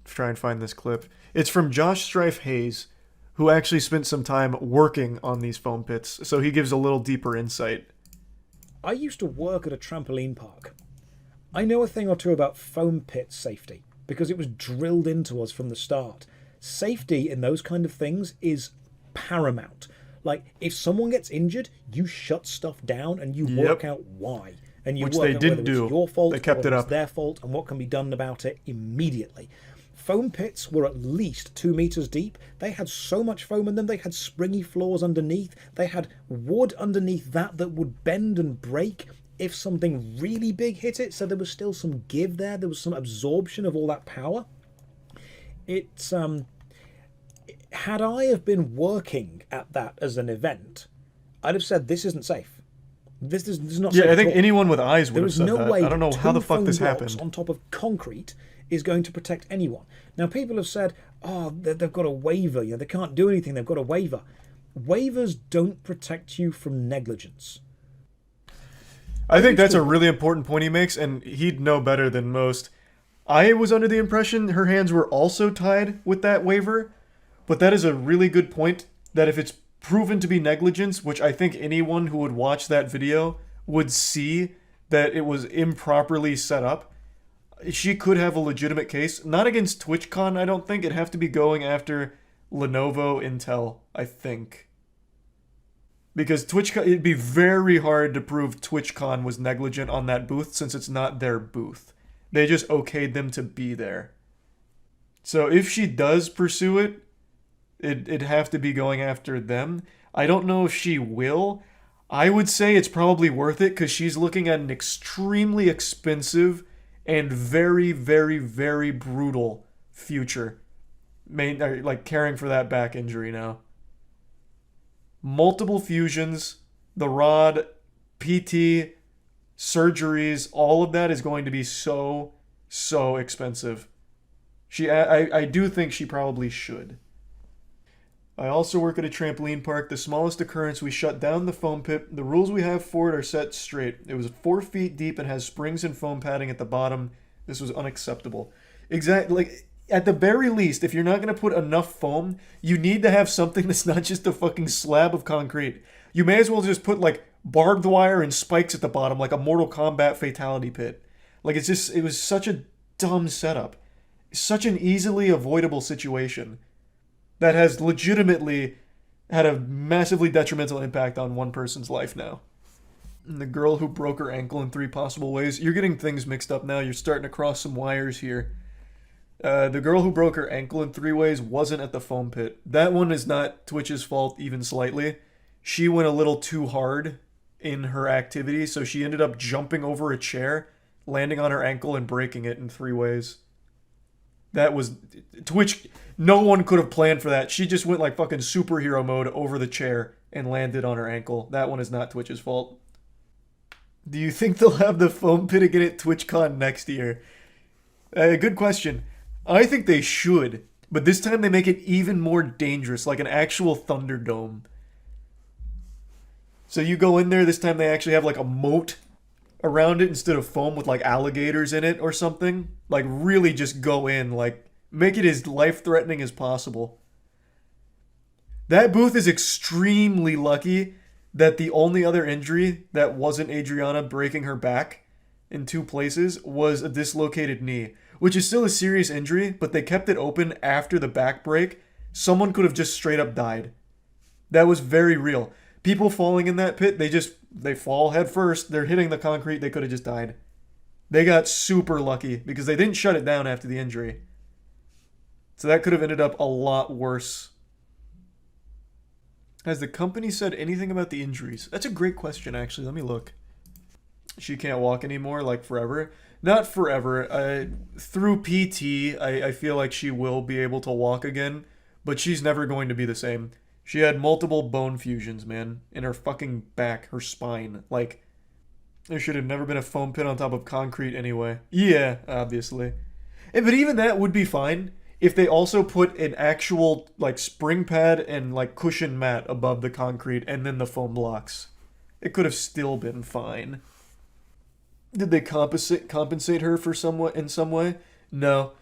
try and find this clip. It's from Josh Strife Hayes, who actually spent some time working on these foam pits, so he gives a little deeper insight. I used to work at a trampoline park. I know a thing or two about foam pit safety, because it was drilled into us from the start. Safety in those kind of things is paramount. Like, if someone gets injured, you shut stuff down and you work out why. And you Which work they out didn't whether do. It's your fault, They kept or it it's up. their fault, and what can be done about it immediately. Foam pits were at least 2 meters deep. They had so much foam in them. They had springy floors underneath. They had wood underneath that would bend and break if something really big hit it. So there was still some give there. There was some absorption of all that power. It's had I have been working at that as an event, I'd have said this isn't safe. This is not safe. Yeah, I think anyone with eyes would have said There is no that. way I don't know how the fuck this foam blocks happened. on top of concrete is going to protect anyone. Now, people have said, oh, they've got a waiver. They can't do anything. They've got a waiver. Waivers don't protect you from negligence. I think that's a really important point he makes, and he'd know better than most. I was under the impression her hands were also tied with that waiver, but that is a really good point, that if it's proven to be negligence, which I think anyone who would watch that video would see that it was improperly set up, she could have a legitimate case. Not against TwitchCon, I don't think. It'd have to be going after Lenovo, Intel, I think. Because TwitchCon, it'd be very hard to prove TwitchCon was negligent on that booth since it's not their booth. They just okayed them to be there. So if she does pursue it, it'd have to be going after them. I don't know if she will. I would say it's probably worth it because she's looking at an extremely expensive and very, very, very brutal future. Like caring for that back injury now. Multiple fusions, the rod, PT, surgeries, all of that is going to be so expensive. I do think she probably should. I also work at a trampoline park. The smallest occurrence, we shut down the foam pit. The rules we have for it are set straight. It was 4 feet deep and has springs and foam padding at the bottom. This was unacceptable. Exactly. Like, at the very least, if you're not going to put enough foam, you need to have something that's not just a fucking slab of concrete. You may as well just put, like, barbed wire and spikes at the bottom, like a Mortal Kombat fatality pit. Like, it was such a dumb setup. Such an easily avoidable situation that has legitimately had a massively detrimental impact on one person's life now. And the girl who broke her ankle in 3 possible ways. You're getting things mixed up now. You're starting to cross some wires here. The girl who broke her ankle in 3 ways wasn't at the foam pit. That one is not Twitch's fault even slightly. She went a little too hard in her activity, so she ended up jumping over a chair, landing on her ankle and breaking it in 3 ways. That was... Twitch... No one could have planned for that. She just went like fucking superhero mode over the chair and landed on her ankle. That one is not Twitch's fault. Do you think they'll have the foam pit again at TwitchCon next year? Good question. I think they should, but this time they make it even more dangerous, like an actual Thunderdome. So you go in there, this time they actually have like a moat around it instead of foam with like alligators in it or something. Like really just go in, like make it as life-threatening as possible. That booth is extremely lucky that the only other injury that wasn't Adriana breaking her back in 2 places was a dislocated knee, which is still a serious injury, but they kept it open after the back break. Someone could have just straight up died. That was very real. People falling in that pit, they fall head first, they're hitting the concrete, they could have just died. They got super lucky because they didn't shut it down after the injury. So that could have ended up a lot worse. Has the company said anything about the injuries? That's a great question, actually. Let me look. She can't walk anymore, like forever? Not forever. Through PT, I feel like she will be able to walk again, but she's never going to be the same. She had multiple bone fusions, man, in her fucking back, her spine. Like, there should have never been a foam pit on top of concrete anyway. Yeah, obviously. But even that would be fine if they also put an actual, like, spring pad and, like, cushion mat above the concrete and then the foam blocks. It could have still been fine. Did they compensate her for in some way? No.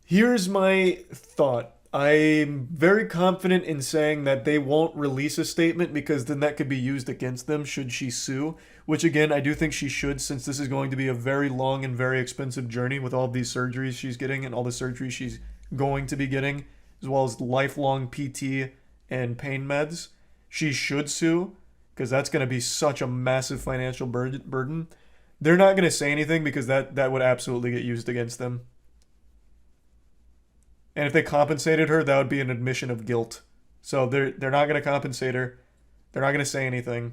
Here's my thought. I'm very confident in saying that they won't release a statement because then that could be used against them should she sue. Which again, I do think she should since this is going to be a very long and very expensive journey with all these surgeries she's getting and all the surgeries she's going to be getting, as well as lifelong PT and pain meds. She should sue because that's going to be such a massive financial burden. They're not going to say anything because that would absolutely get used against them. And if they compensated her, that would be an admission of guilt. So they're not going to compensate her. They're not going to say anything.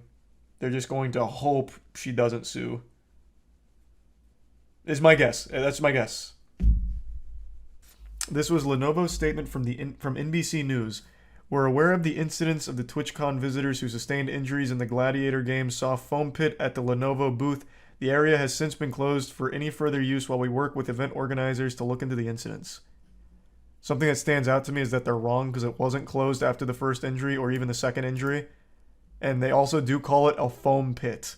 They're just going to hope she doesn't sue. Is my guess. That's my guess. This was Lenovo's statement from NBC News. We're aware of the incidents of the TwitchCon visitors who sustained injuries in the Gladiator game saw foam pit at the Lenovo booth. The area has since been closed for any further use while we work with event organizers to look into the incidents. Something that stands out to me is that they're wrong because it wasn't closed after the first injury or even the second injury. And they also do call it a foam pit,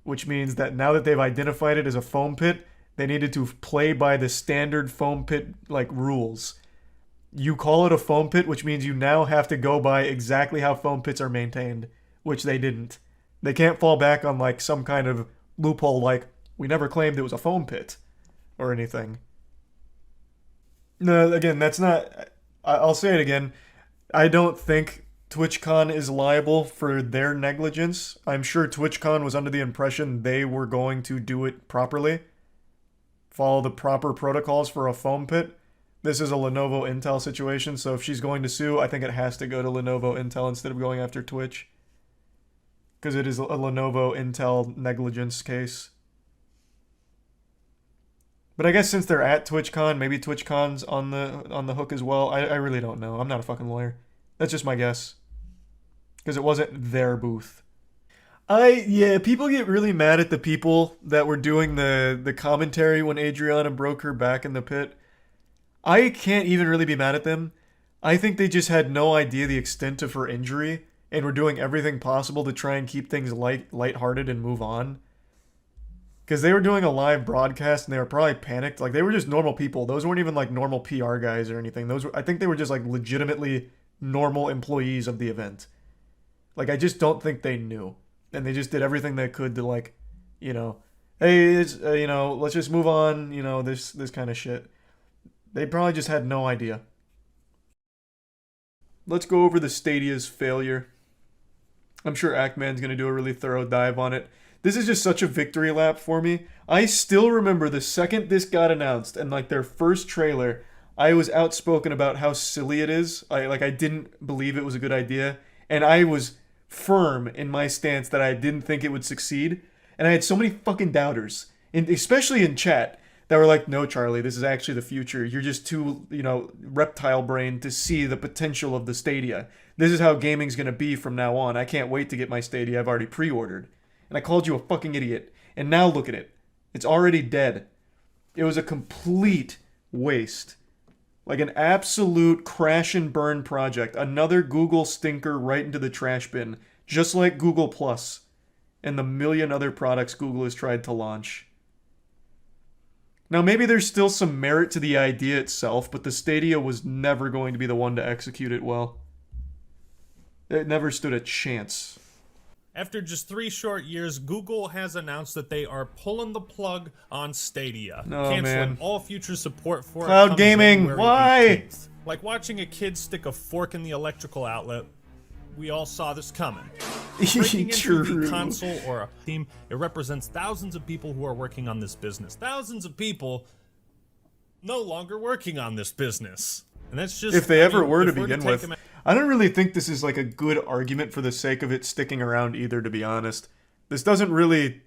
which means that now that they've identified it as a foam pit, they needed to play by the standard foam pit like rules. You call it a foam pit, which means you now have to go by exactly how foam pits are maintained, which they didn't. They can't fall back on like some kind of loophole like, we never claimed it was a foam pit, or anything. No, again, that's not... I'll say it again. I don't think TwitchCon is liable for their negligence. I'm sure TwitchCon was under the impression they were going to do it properly. Follow the proper protocols for a foam pit. This is a Lenovo Intel situation, so if she's going to sue, I think it has to go to Lenovo Intel instead of going after Twitch. Because it is a Lenovo Intel negligence case. But I guess since they're at TwitchCon, maybe TwitchCon's on the hook as well. I really don't know. I'm not a fucking lawyer. That's just my guess. Because it wasn't their booth. Yeah, people get really mad at the people that were doing the commentary when Adriana broke her back in the pit. I can't even really be mad at them. I think they just had no idea the extent of her injury and were doing everything possible to try and keep things lighthearted and move on. Because they were doing a live broadcast and they were probably panicked. Like, they were just normal people. Those weren't even like normal PR guys or anything. I think they were just like legitimately normal employees of the event. Like, I just don't think they knew. And they just did everything they could to, like, you know, hey, it's, you know, let's just move on, you know, this kind of shit. They probably just had no idea. Let's go over the Stadia's failure. I'm sure Ackman's going to do a really thorough dive on it. This is just such a victory lap for me. I still remember the second this got announced and, like, their first trailer, I was outspoken about how silly it is. I didn't believe it was a good idea. And I was firm in my stance that I didn't think it would succeed. And I had so many fucking doubters, especially in chat, that were like, no, Charlie, this is actually the future. You're just too, you know, reptile brain to see the potential of the Stadia. This is how gaming's going to be from now on. I can't wait to get my Stadia. I've already pre-ordered. And I called you a fucking idiot. And now look at it. It's already dead. It was a complete waste. Like an absolute crash and burn project. Another Google stinker right into the trash bin. Just like Google Plus and the million other products Google has tried to launch. Now, maybe there's still some merit to the idea itself, but the Stadia was never going to be the one to execute it well. It never stood a chance. After just 3 short years, Google has announced that they are pulling the plug on Stadia, canceling man. all future support for Cloud it. gaming, why? 18th. Like watching a kid stick a fork in the electrical outlet, we all saw this coming. Breaking into the console or a team, it represents thousands of people who are working on this business. Thousands of people no longer working on this business. And that's just... If they ever were to begin with. I don't really think this is like a good argument for the sake of it sticking around either, to be honest. This doesn't really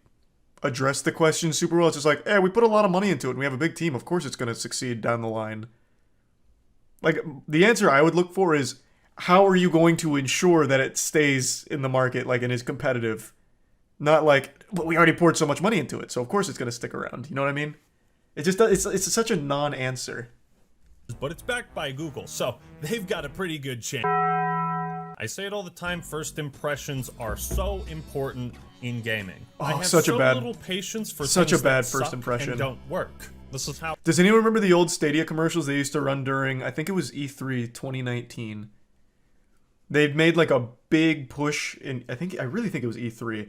address the question super well. It's just like, hey, we put a lot of money into it and we have a big team. Of course it's going to succeed down the line. Like, the answer I would look for is, how are you going to ensure that it stays in the market, like, and is competitive? Not like, but we already poured so much money into it, so of course it's going to stick around. You know what I mean? It just it's such a non-answer. But it's backed by Google, so they've got a pretty good chance. I say it all the time, first impressions are so important in gaming. Oh, I have such so a bad, little patience for such things a bad that first suck impression. and don't work. This is how... Does anyone remember the old Stadia commercials they used to run during, I think it was E3 2019? They'd made like a big push in, I really think it was E3.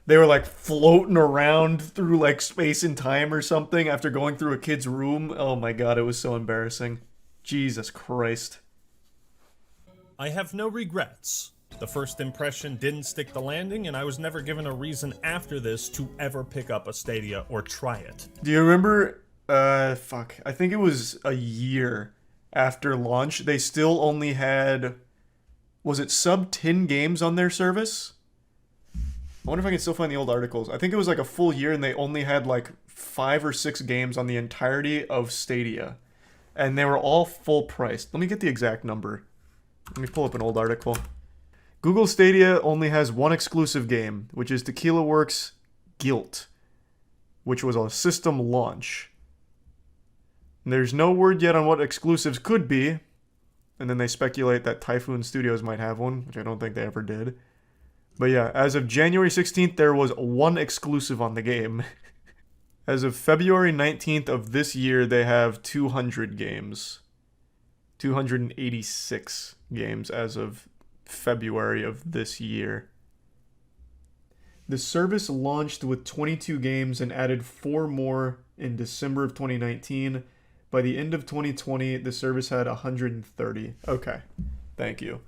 They were like floating around through like space and time or something after going through a kid's room. Oh my god, it was so embarrassing. Jesus Christ. I have no regrets. The first impression didn't stick the landing, and I was never given a reason after this to ever pick up a Stadia or try it. Do you remember, I think it was a year after launch, they still only had, was it sub 10 games on their service? I wonder if I can still find the old articles. I think it was like a full year and they only had like 5 or 6 games on the entirety of Stadia. And they were all full priced. Let me get the exact number. Let me pull up an old article. Google Stadia only has one exclusive game, which is Tequila Works' Guilt, which was a system launch. And there's no word yet on what exclusives could be. And then they speculate that Typhoon Studios might have one, which I don't think they ever did. But yeah, as of January 16th, there was one exclusive on the game. As of February 19th of this year, they have 200 games. 286 games as of February of this year. The service launched with 22 games and added 4 more in December of 2019. By the end of 2020, the service had 130. Okay, thank you.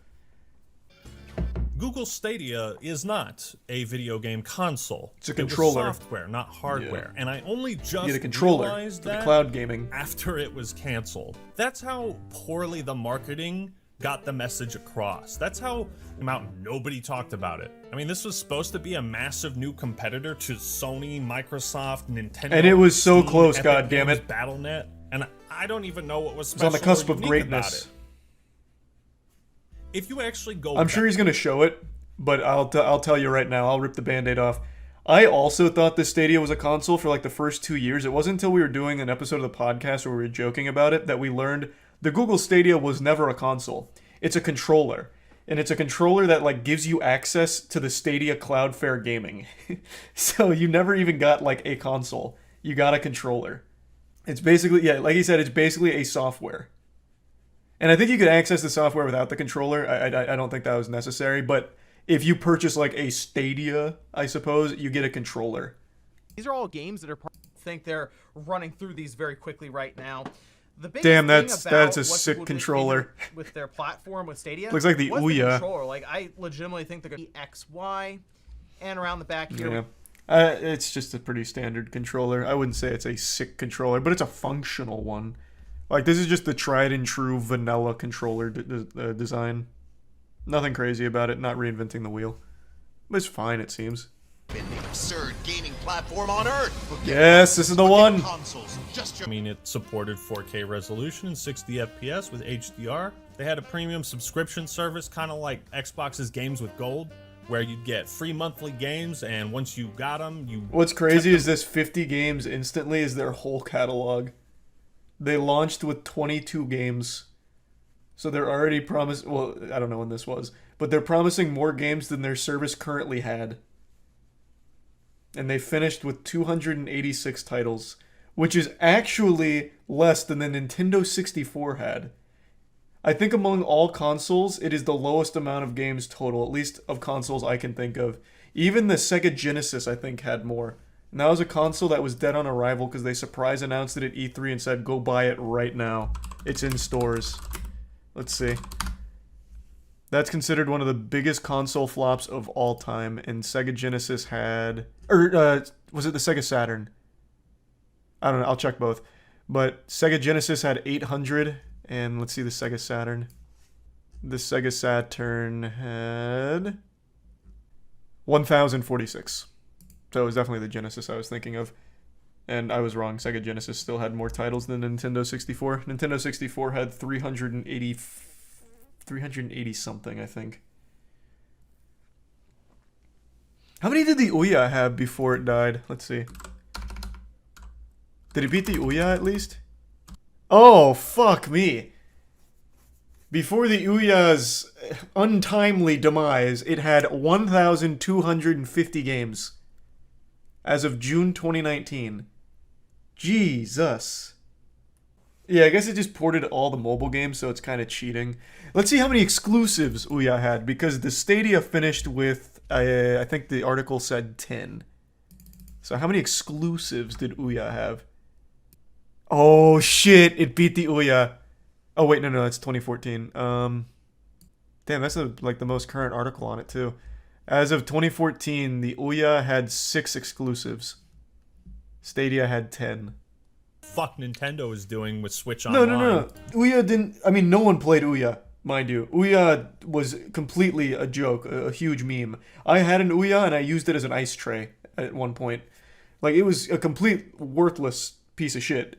Google Stadia is not a video game console. It's a controller. It was software, not hardware. Yeah. And I only just get a controller realized for that the cloud gaming after it was canceled. That's how poorly the marketing got the message across. That's how nobody talked about it. I mean, this was supposed to be a massive new competitor to Sony, Microsoft, Nintendo. And it was so Steam, close, Epic goddammit. BattleNet. And I don't even know what was It's special on the cusp or of unique greatness. about it. If you actually go I'm sure he's going to show it, but I'll tell you right now, I'll rip the Band-Aid off. I also thought the Stadia was a console for like the first 2 years. It wasn't until we were doing an episode of the podcast where we were joking about it that we learned the Google Stadia was never a console. It's a controller. And it's a controller that like gives you access to the Stadia Cloudflare gaming. So you never even got like a console. You got a controller. It's basically, yeah, like he said, it's basically a software. And I think you could access the software without the controller. I don't think that was necessary. But if you purchase like a Stadia, I suppose, you get a controller. These are all games that are think they're running through these very quickly right now. The biggest Damn, thing that's about a what sick Google did controller. with their platform with Stadia. Looks like the was Ouya. controller. Like I legitimately think they're going to be XY, and around the back here. Yeah. It's just a pretty standard controller. I wouldn't say it's a sick controller, but it's a functional one. Like, this is just the tried and true vanilla controller design. Nothing crazy about it, not reinventing the wheel. But it's fine, it seems. Been the absurd gaming platform on Earth. Yes, this is the one. I mean, it supported 4K resolution and 60 FPS with HDR. They had a premium subscription service, kind of like Xbox's Games with Gold, where you'd get free monthly games, and once you got them, you... What's crazy is this 50 games instantly is their whole catalog. They launched with 22 games. So they're already promised... Well, I don't know when this was. But they're promising more games than their service currently had. And they finished with 286 titles. Which is actually less than the Nintendo 64 had. I think among all consoles, it is the lowest amount of games total. At least of consoles I can think of. Even the Sega Genesis, I think, had more. And that was a console that was dead on arrival because they surprise announced it at E3 and said, go buy it right now. It's in stores. Let's see. That's considered one of the biggest console flops of all time. And Sega Genesis had... Or, was it the Sega Saturn? I don't know. I'll check both. But Sega Genesis had 800. And let's see the Sega Saturn. The Sega Saturn had... 1,046. So it was definitely the Genesis I was thinking of. And I was wrong. Sega Genesis still had more titles than Nintendo 64. Nintendo 64 had 380 something, I think. How many did the Ouya have before it died? Let's see. Did it beat the Ouya at least? Oh, fuck me. Before the Ouya's untimely demise, it had 1,250 games. As of June 2019. Jesus. Yeah, I guess it just ported all the mobile games, so it's kind of cheating. Let's see how many exclusives Ouya had, because the Stadia finished with, I think the article said 10. So how many exclusives did Ouya have? Oh, shit, it beat the Ouya. Oh, wait, no, that's 2014. Damn, that's like the most current article on it, too. As of 2014, the Ouya had 6 exclusives. Stadia had 10. Fuck Nintendo is doing with Switch Online. No. Ouya didn't... I mean, no one played Ouya, mind you. Ouya was completely a joke, a huge meme. I had an Ouya and I used it as an ice tray at one point. Like, it was a complete worthless piece of shit.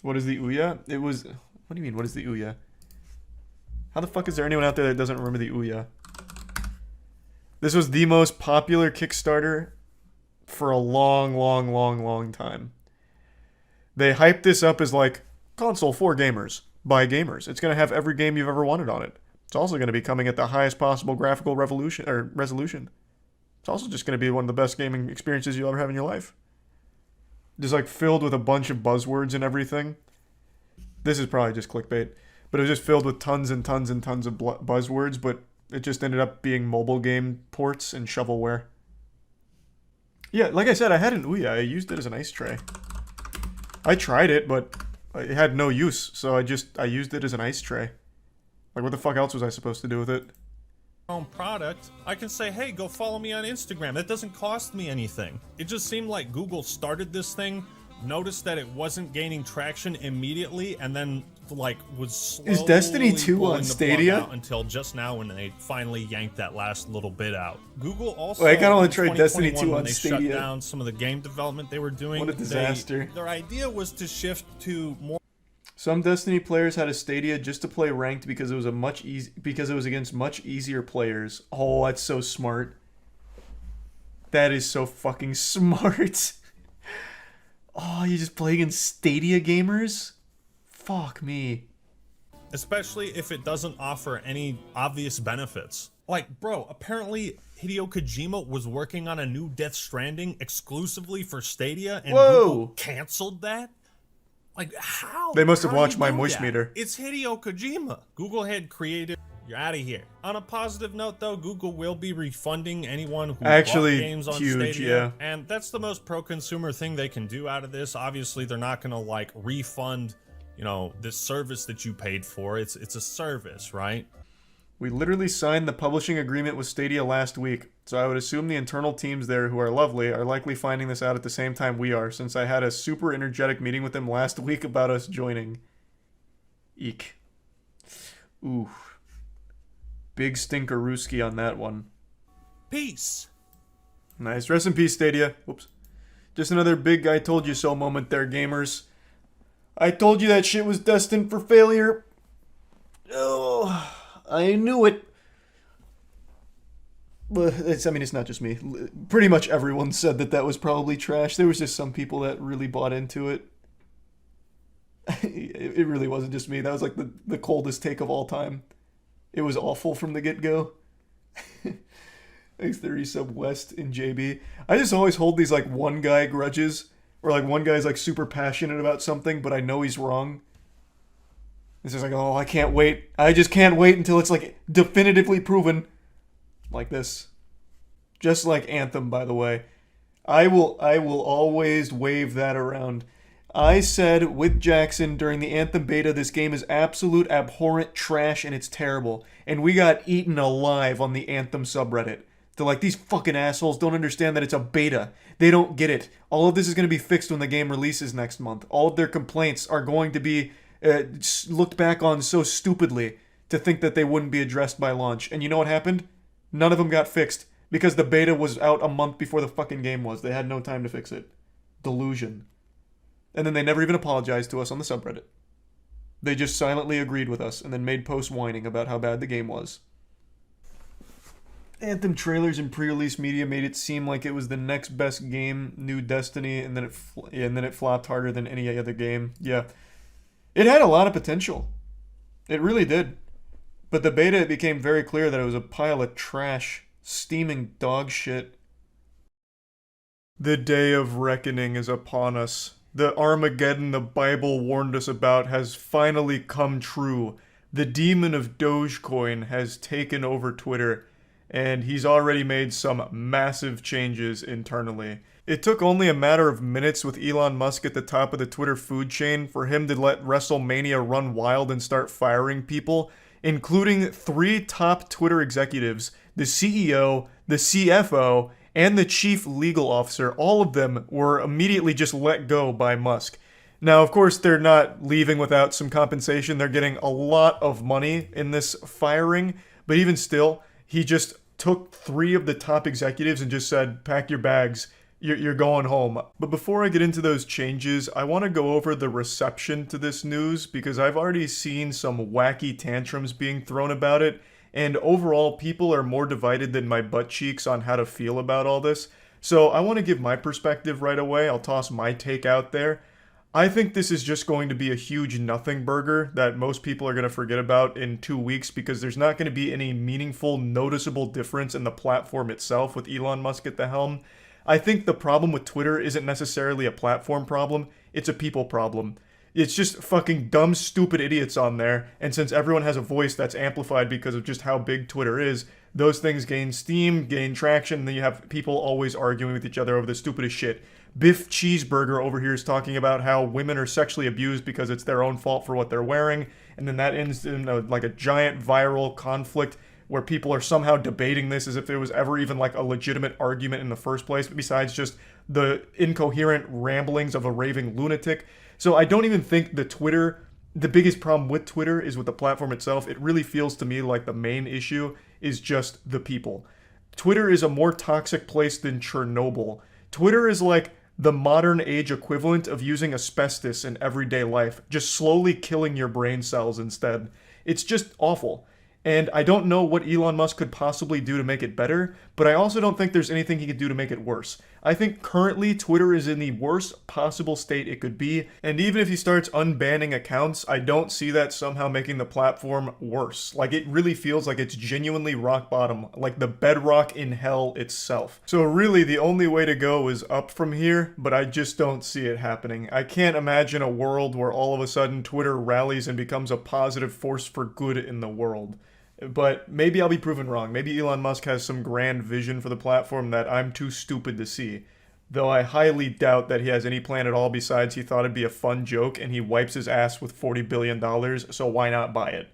What is the Ouya? It was... What do you mean, what is the Ouya? How the fuck is there anyone out there that doesn't remember the Ouya? This was the most popular Kickstarter for a long time. They hyped this up as like, console for gamers, by gamers. It's going to have every game you've ever wanted on it. It's also going to be coming at the highest possible graphical resolution. It's also just going to be one of the best gaming experiences you'll ever have in your life. Just like filled with a bunch of buzzwords and everything. This is probably just clickbait. But it was just filled with tons and tons and tons of buzzwords, but it just ended up being mobile game ports and shovelware. Yeah, like I said, I had an Ouya. I used it as an ice tray. I tried it, but it had no use, so I used it as an ice tray. Like, what the fuck else was I supposed to do with it? Own product, I can say, hey, go follow me on Instagram. That doesn't cost me anything. It just seemed like Google started this thing, noticed that it wasn't gaining traction immediately, and then like was slowly Is Destiny 2 pulling on the plug Stadia? out until just now when they finally yanked that last little bit out. Google also, Well, I kinda wanna try in Destiny 2021, 2 when on they Stadia. shut down some of the game development they were doing. What a disaster. Their idea was to shift to more. Some Destiny players had a Stadia just to play ranked because it was against much easier players. Oh, that's so smart. That is so fucking smart. Oh, you just play against Stadia gamers? Fuck me. Especially if it doesn't offer any obvious benefits. Like, bro, apparently Hideo Kojima was working on a new Death Stranding exclusively for Stadia, and Google canceled that? Like, how? They must have How do watched you my do moist that? meter. It's Hideo Kojima. Google had created. You're out of here. On a positive note, though, Google will be refunding anyone who Actually, bought games on huge, Stadia, yeah. and that's the most pro-consumer thing they can do out of this. Obviously, they're not going to like refund, you know, this service that you paid for. It's a service, right? We literally signed the publishing agreement with Stadia last week, so I would assume the internal teams there, who are lovely, are likely finding this out at the same time we are, since I had a super energetic meeting with them last week about us joining. Eek. Ooh. Big stinkerooski on that one. Peace. Nice. Rest in peace, Stadia. Whoops. Just another big I told you so moment there, gamers. I told you that shit was destined for failure. Oh, I knew it. But I mean, it's not just me. Pretty much everyone said that was probably trash. There was just some people that really bought into it. It really wasn't just me. That was like the coldest take of all time. It was awful from the get-go. Thanks to Resub West in JB. I just always hold these like one guy grudges, or like one guy's like super passionate about something, but I know he's wrong. It's just like, oh, I can't wait. I just can't wait until it's like definitively proven. Like this. Just like Anthem, by the way. I will always wave that around. I said with Jackson during the Anthem beta, this game is absolute abhorrent trash and it's terrible. And we got eaten alive on the Anthem subreddit. They're like, these fucking assholes don't understand that it's a beta. They don't get it. All of this is going to be fixed when the game releases next month. All of their complaints are going to be looked back on so stupidly to think that they wouldn't be addressed by launch. And you know what happened? None of them got fixed because the beta was out a month before the fucking game was. They had no time to fix it. Delusion. And then they never even apologized to us on the subreddit. They just silently agreed with us and then made posts whining about how bad the game was. Anthem trailers and pre-release media made it seem like it was the next best game, new Destiny, and then it flopped harder than any other game. Yeah. It had a lot of potential. It really did. But the beta, it became very clear that it was a pile of trash, steaming dog shit. The day of reckoning is upon us. The Armageddon the Bible warned us about has finally come true. The demon of Dogecoin has taken over Twitter, and he's already made some massive changes internally. It took only a matter of minutes with Elon Musk at the top of the Twitter food chain for him to let WrestleMania run wild and start firing people, including 3 top Twitter executives, the CEO, the CFO, and the chief legal officer. All of them were immediately just let go by Musk. Now, of course, they're not leaving without some compensation. They're getting a lot of money in this firing, but even still, he just took 3 of the top executives and just said, pack your bags, you're going home. But before I get into those changes, I want to go over the reception to this news because I've already seen some wacky tantrums being thrown about it, and overall, people are more divided than my butt cheeks on how to feel about all this. So I want to give my perspective right away. I'll toss my take out there. I think this is just going to be a huge nothing burger that most people are going to forget about in 2 weeks because there's not going to be any meaningful, noticeable difference in the platform itself with Elon Musk at the helm. I think the problem with Twitter isn't necessarily a platform problem, it's a people problem. It's just fucking dumb, stupid idiots on there, and since everyone has a voice that's amplified because of just how big Twitter is, those things gain steam, gain traction, and then you have people always arguing with each other over the stupidest shit. Biff Cheeseburger over here is talking about how women are sexually abused because it's their own fault for what they're wearing, and then that ends in like a giant viral conflict where people are somehow debating this as if there was ever even like a legitimate argument in the first place, besides just the incoherent ramblings of a raving lunatic. So I don't even think the biggest problem with Twitter is with the platform itself. It really feels to me like the main issue is just the people. Twitter is a more toxic place than Chernobyl. Twitter is like the modern age equivalent of using asbestos in everyday life, just slowly killing your brain cells instead. It's just awful. And I don't know what Elon Musk could possibly do to make it better, but I also don't think there's anything he could do to make it worse. I think currently Twitter is in the worst possible state it could be, and even if he starts unbanning accounts, I don't see that somehow making the platform worse. Like, it really feels like it's genuinely rock bottom, like the bedrock in hell itself. So really, the only way to go is up from here, but I just don't see it happening. I can't imagine a world where all of a sudden Twitter rallies and becomes a positive force for good in the world. But maybe I'll be proven wrong. Maybe Elon Musk has some grand vision for the platform that I'm too stupid to see. Though I highly doubt that he has any plan at all besides he thought it'd be a fun joke and he wipes his ass with $40 billion, so why not buy it?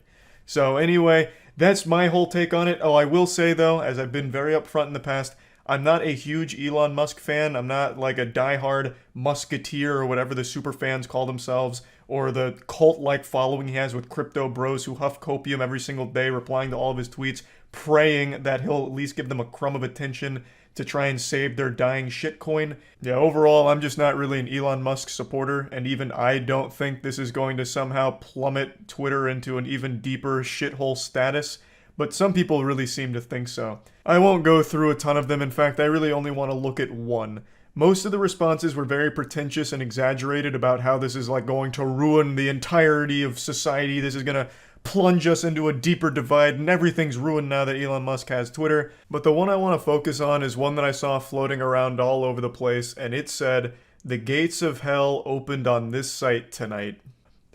So anyway, that's my whole take on it. Oh, I will say though, as I've been very upfront in the past, I'm not a huge Elon Musk fan. I'm not like a diehard Musketeer or whatever the super fans call themselves, or the cult-like following he has with crypto bros who huff copium every single day, replying to all of his tweets, praying that he'll at least give them a crumb of attention to try and save their dying shitcoin. Yeah, overall, I'm just not really an Elon Musk supporter, and even I don't think this is going to somehow plummet Twitter into an even deeper shithole status. But some people really seem to think so. I won't go through a ton of them. In fact, I really only want to look at one. Most of the responses were very pretentious and exaggerated about how this is like going to ruin the entirety of society. This is going to plunge us into a deeper divide and everything's ruined now that Elon Musk has Twitter. But the one I want to focus on is one that I saw floating around all over the place, and it said, "The gates of hell opened on this site tonight."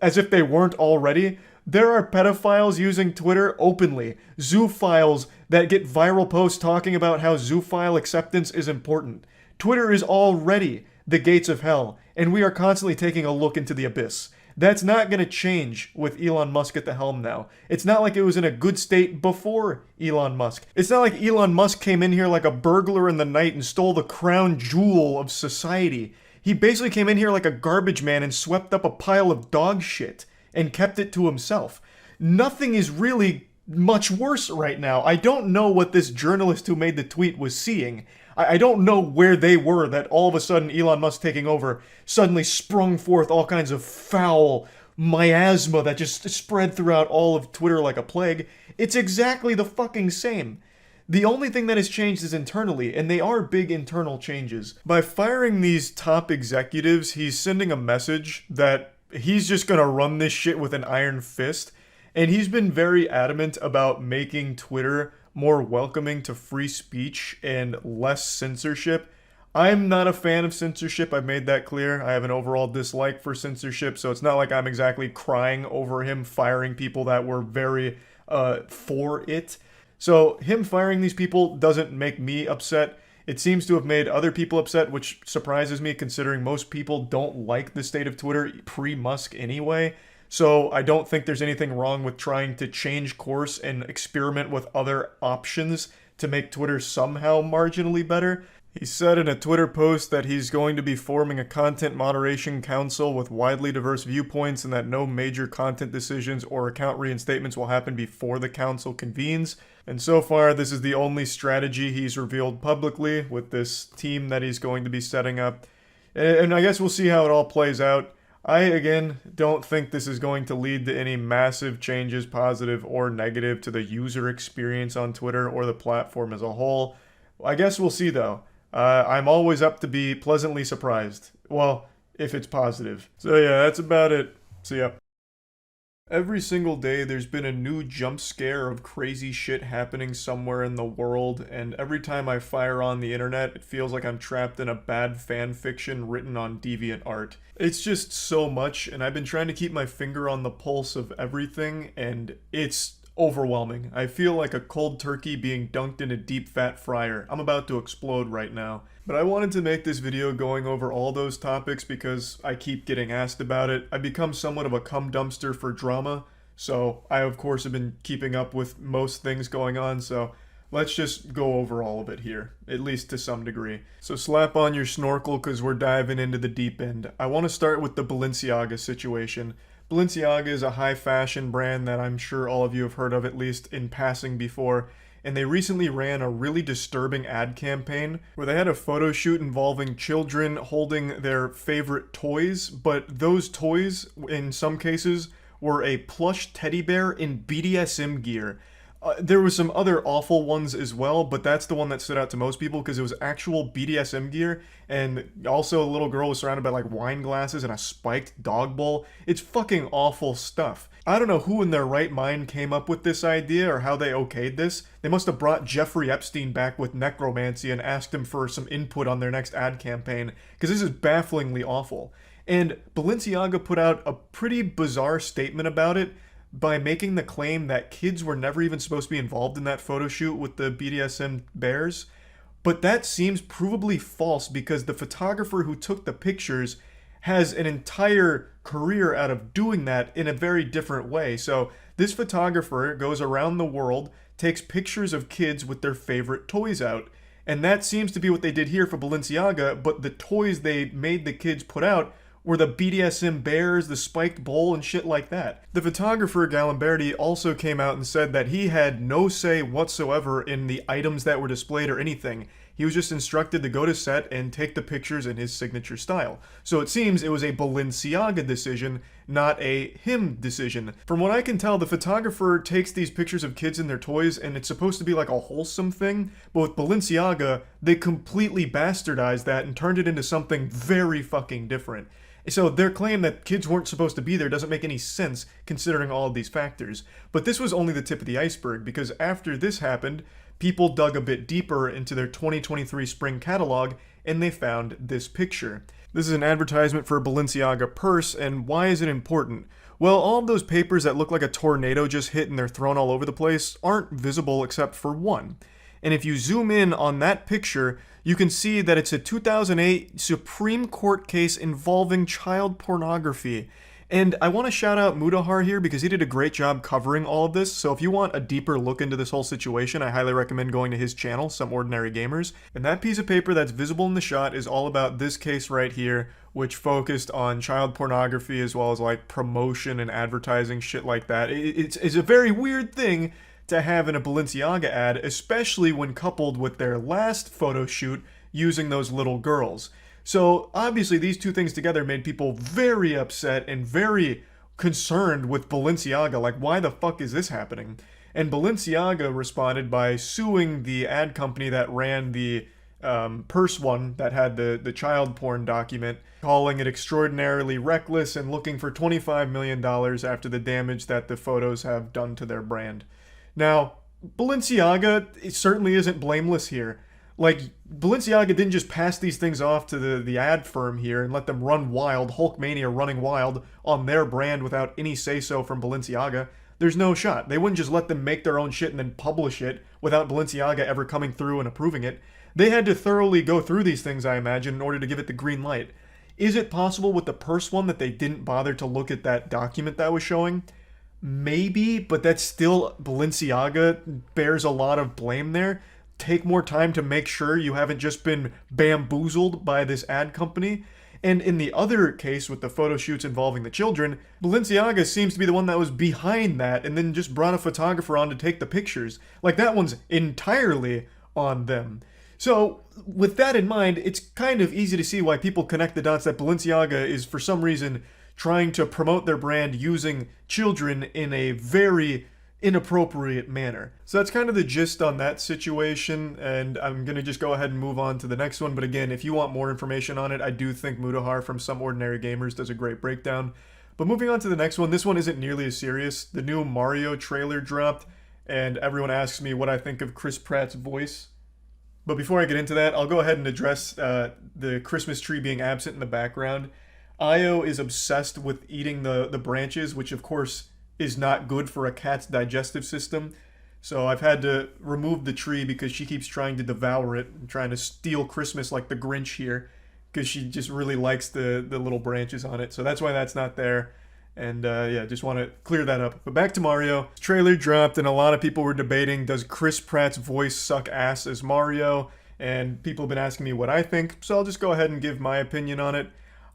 As if they weren't already. There are pedophiles using Twitter openly. Zoophiles that get viral posts talking about how zoophile acceptance is important. Twitter is already the gates of hell, and we are constantly taking a look into the abyss. That's not going to change with Elon Musk at the helm now. It's not like it was in a good state before Elon Musk. It's not like Elon Musk came in here like a burglar in the night and stole the crown jewel of society. He basically came in here like a garbage man and swept up a pile of dog shit and kept it to himself. Nothing is really much worse right now. I don't know what this journalist who made the tweet was seeing. I don't know where they were that all of a sudden Elon Musk taking over suddenly sprung forth all kinds of foul miasma that just spread throughout all of Twitter like a plague. It's exactly the fucking same. The only thing that has changed is internally, and they are big internal changes. By firing these top executives, he's sending a message that he's just gonna run this shit with an iron fist, and he's been very adamant about making Twitter more welcoming to free speech and less censorship. I'm not a fan of censorship, I've made that clear. I have an overall dislike for censorship, so it's not like I'm exactly crying over him firing people that were very for it. So him firing these people doesn't make me upset. It seems to have made other people upset, which surprises me considering most people don't like the state of Twitter pre-Musk anyway. So I don't think there's anything wrong with trying to change course and experiment with other options to make Twitter somehow marginally better. He said in a Twitter post that he's going to be forming a content moderation council with widely diverse viewpoints and that no major content decisions or account reinstatements will happen before the council convenes. And so far, this is the only strategy he's revealed publicly with this team that he's going to be setting up. And I guess we'll see how it all plays out. I, again, don't think this is going to lead to any massive changes, positive or negative, to the user experience on Twitter or the platform as a whole. I guess we'll see, though. I'm always up to be pleasantly surprised. Well, if it's positive. So yeah, that's about it. See ya. Every single day there's been a new jump scare of crazy shit happening somewhere in the world, and every time I fire on the internet, it feels like I'm trapped in a bad fan fiction written on DeviantArt. It's just so much, and I've been trying to keep my finger on the pulse of everything, and it's overwhelming. I feel like a cold turkey being dunked in a deep fat fryer. I'm about to explode right now. But I wanted to make this video going over all those topics because I keep getting asked about it. I've become somewhat of a cum dumpster for drama, so I of course have been keeping up with most things going on, so let's just go over all of it here, at least to some degree. So slap on your snorkel because we're diving into the deep end. I want to start with the Balenciaga situation. Balenciaga is a high fashion brand that I'm sure all of you have heard of, at least in passing before, and they recently ran a really disturbing ad campaign where they had a photo shoot involving children holding their favorite toys, but those toys, in some cases, were a plush teddy bear in BDSM gear. There was some other awful ones as well, but that's the one that stood out to most people because it was actual BDSM gear, and also a little girl was surrounded by like wine glasses and a spiked dog bowl. It's fucking awful stuff. I don't know who in their right mind came up with this idea or how they okayed this. They must have brought Jeffrey Epstein back with necromancy and asked him for some input on their next ad campaign, because this is bafflingly awful. And Balenciaga put out a pretty bizarre statement about it, by making the claim that kids were never even supposed to be involved in that photo shoot with the BDSM bears. But that seems provably false because the photographer who took the pictures has an entire career out of doing that in a very different way. So this photographer goes around the world, takes pictures of kids with their favorite toys out. And that seems to be what they did here for Balenciaga, but the toys they made the kids put out were the BDSM bears, the spiked bowl, and shit like that. The photographer, Galimberti, also came out and said that he had no say whatsoever in the items that were displayed or anything. He was just instructed to go to set and take the pictures in his signature style. So it seems it was a Balenciaga decision, not a him decision. From what I can tell, the photographer takes these pictures of kids and their toys, and it's supposed to be like a wholesome thing, but with Balenciaga, they completely bastardized that and turned it into something very fucking different. So their claim that kids weren't supposed to be there doesn't make any sense considering all of these factors. But this was only the tip of the iceberg, because after this happened, people dug a bit deeper into their 2023 spring catalog and they found this picture. This is an advertisement for a Balenciaga purse, and why is it important? Well, all of those papers that look like a tornado just hit and they're thrown all over the place aren't visible except for one. And if you zoom in on that picture, you can see that it's a 2008 Supreme Court case involving child pornography. And I want to shout out Mudahar here because he did a great job covering all of this. So if you want a deeper look into this whole situation, I highly recommend going to his channel, Some Ordinary Gamers. And that piece of paper that's visible in the shot is all about this case right here, which focused on child pornography as well as like promotion and advertising, shit like that. It's a very weird thing to have in a Balenciaga ad, especially when coupled with their last photo shoot using those little girls. So obviously these two things together made people very upset and very concerned with Balenciaga, like why the fuck is this happening? And Balenciaga responded by suing the ad company that ran the purse one that had the child porn document, calling it extraordinarily reckless and looking for $25 million after the damage that the photos have done to their brand. Now, Balenciaga certainly isn't blameless here. Like, Balenciaga didn't just pass these things off to the ad firm here and let them run wild, Hulkmania running wild on their brand without any say-so from Balenciaga. There's no shot. They wouldn't just let them make their own shit and then publish it without Balenciaga ever coming through and approving it. They had to thoroughly go through these things, I imagine, in order to give it the green light. Is it possible with the purse one that they didn't bother to look at that document that was showing? Maybe, but that's still Balenciaga bears a lot of blame there. Take more time to make sure you haven't just been bamboozled by this ad company. And in the other case with the photo shoots involving the children, Balenciaga seems to be the one that was behind that and then just brought a photographer on to take the pictures. Like, that one's entirely on them. So with that in mind, it's kind of easy to see why people connect the dots that Balenciaga is for some reason trying to promote their brand using children in a very inappropriate manner. So that's kind of the gist on that situation, and I'm going to just go ahead and move on to the next one. But again, if you want more information on it, I do think Mudahar from Some Ordinary Gamers does a great breakdown. But moving on to the next one, this one isn't nearly as serious. The new Mario trailer dropped, and everyone asks me what I think of Chris Pratt's voice. But before I get into that, I'll go ahead and address the Christmas tree being absent in the background. Io is obsessed with eating the branches, which of course is not good for a cat's digestive system. So I've had to remove the tree because she keeps trying to devour it and trying to steal Christmas like the Grinch here, because she just really likes the little branches on it. So that's why that's not there. And yeah, just want to clear that up. But back to Mario. Trailer dropped and a lot of people were debating, does Chris Pratt's voice suck ass as Mario? And people have been asking me what I think, so I'll just go ahead and give my opinion on it.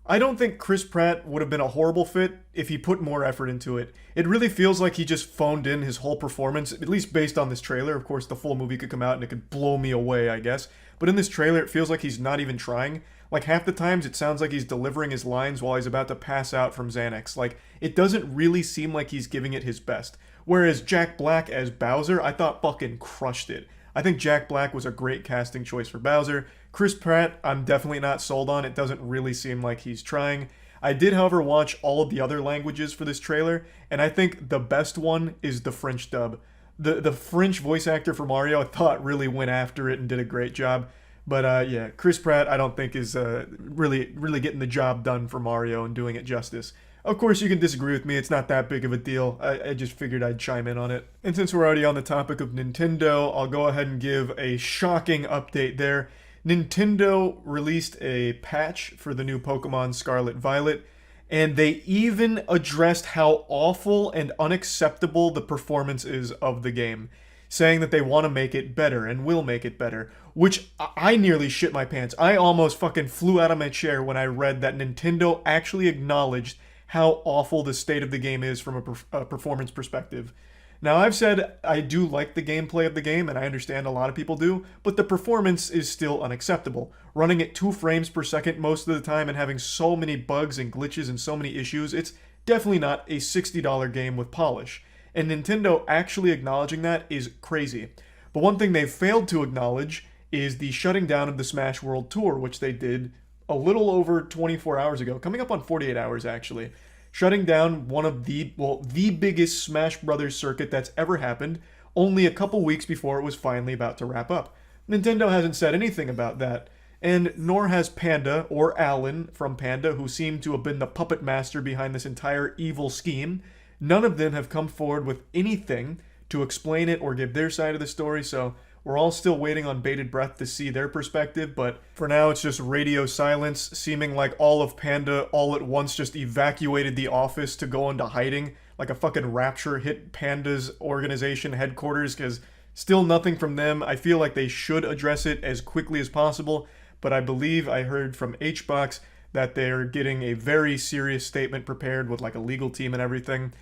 I don't think Chris Pratt would have been a horrible fit if he put more effort into it. It really feels like he just phoned in his whole performance, at least based on this trailer. Of course, the full movie could come out and it could blow me away, I guess. But in this trailer, it feels like he's not even trying. Like, half the times, it sounds like he's delivering his lines while he's about to pass out from Xanax. Like, it doesn't really seem like he's giving it his best. Whereas Jack Black as Bowser, I thought fucking crushed it. I think Jack Black was a great casting choice for Bowser. Chris Pratt, I'm definitely not sold on. It doesn't really seem like he's trying. I did, however, watch all of the other languages for this trailer, and I think the best one is the French dub. The French voice actor for Mario, I thought, really went after it and did a great job. But yeah, Chris Pratt, I don't think is really getting the job done for Mario and doing it justice. Of course, you can disagree with me. It's not that big of a deal. I just figured I'd chime in on it. And since we're already on the topic of Nintendo, I'll go ahead and give a shocking update there. Nintendo released a patch for the new Pokemon Scarlet Violet, and they even addressed how awful and unacceptable the performance is of the game, saying that they want to make it better and will make it better, which I nearly shit my pants. I almost fucking flew out of my chair when I read that Nintendo actually acknowledged how awful the state of the game is from a performance perspective. Now, I've said I do like the gameplay of the game, and I understand a lot of people do, but the performance is still unacceptable. Running at 2 frames per second most of the time and having so many bugs and glitches and so many issues, it's definitely not a $60 game with polish. And Nintendo actually acknowledging that is crazy. But one thing they've failed to acknowledge is the shutting down of the Smash World Tour, which they did a little over 24 hours ago, coming up on 48 hours actually, shutting down one of the biggest Smash Brothers circuit that's ever happened, only a couple weeks before it was finally about to wrap up. Nintendo hasn't said anything about that, and nor has Panda or Alan from Panda, who seem to have been the puppet master behind this entire evil scheme. None of them have come forward with anything to explain it or give their side of the story, so we're all still waiting on bated breath to see their perspective, but for now it's just radio silence, seeming like all of Panda all at once just evacuated the office to go into hiding, like a fucking rapture hit Panda's organization headquarters, because still nothing from them. I feel like they should address it as quickly as possible, but I believe I heard from HBox that they're getting a very serious statement prepared with like a legal team and everything.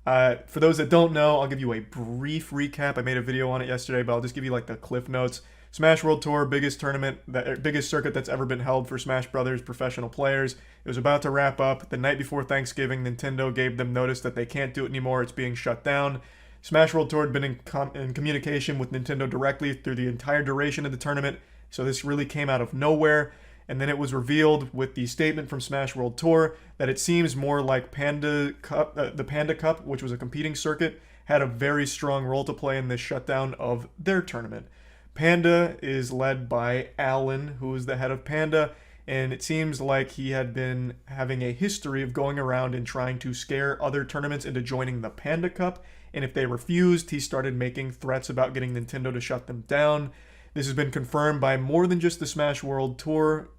For those that don't know, I'll give you a brief recap. I made a video on it yesterday, but I'll just give you like the cliff notes. Smash World Tour, biggest circuit that's ever been held for Smash Brothers professional players. It was about to wrap up. The night before Thanksgiving, Nintendo gave them notice that they can't do it anymore. It's being shut down. Smash World Tour had been in communication with Nintendo directly through the entire duration of the tournament, so this really came out of nowhere. And then it was revealed with the statement from Smash World Tour that it seems more like Panda Cup, the Panda Cup, which was a competing circuit, had a very strong role to play in this shutdown of their tournament. Panda is led by Alan, who is the head of Panda, and it seems like he had been having a history of going around and trying to scare other tournaments into joining the Panda Cup, and if they refused, he started making threats about getting Nintendo to shut them down. This has been confirmed by more than just the Smash World Tour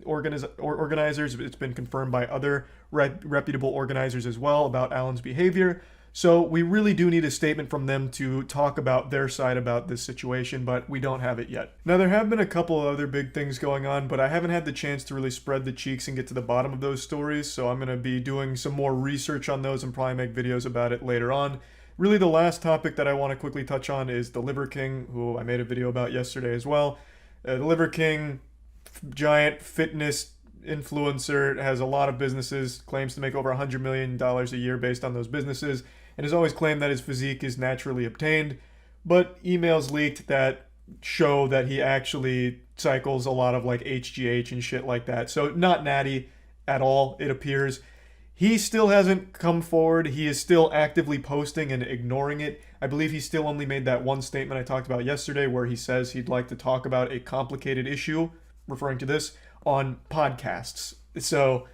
organizers. It's been confirmed by other reputable organizers as well about Alan's behavior. So we really do need a statement from them to talk about their side about this situation, but we don't have it yet. Now, there have been a couple of other big things going on, but I haven't had the chance to really spread the cheeks and get to the bottom of those stories, so I'm going to be doing some more research on those and probably make videos about it later on. Really, the last topic that I want to quickly touch on is the Liver King, who I made a video about yesterday as well. The Liver King, giant fitness influencer, has a lot of businesses, claims to make over $100 million a year based on those businesses, and has always claimed that his physique is naturally obtained, but emails leaked that show that he actually cycles a lot of like HGH and shit like that. So not natty at all, it appears. He still hasn't come forward. He is still actively posting and ignoring it. I believe he still only made that one statement I talked about yesterday where he says he'd like to talk about a complicated issue, referring to this, on podcasts. So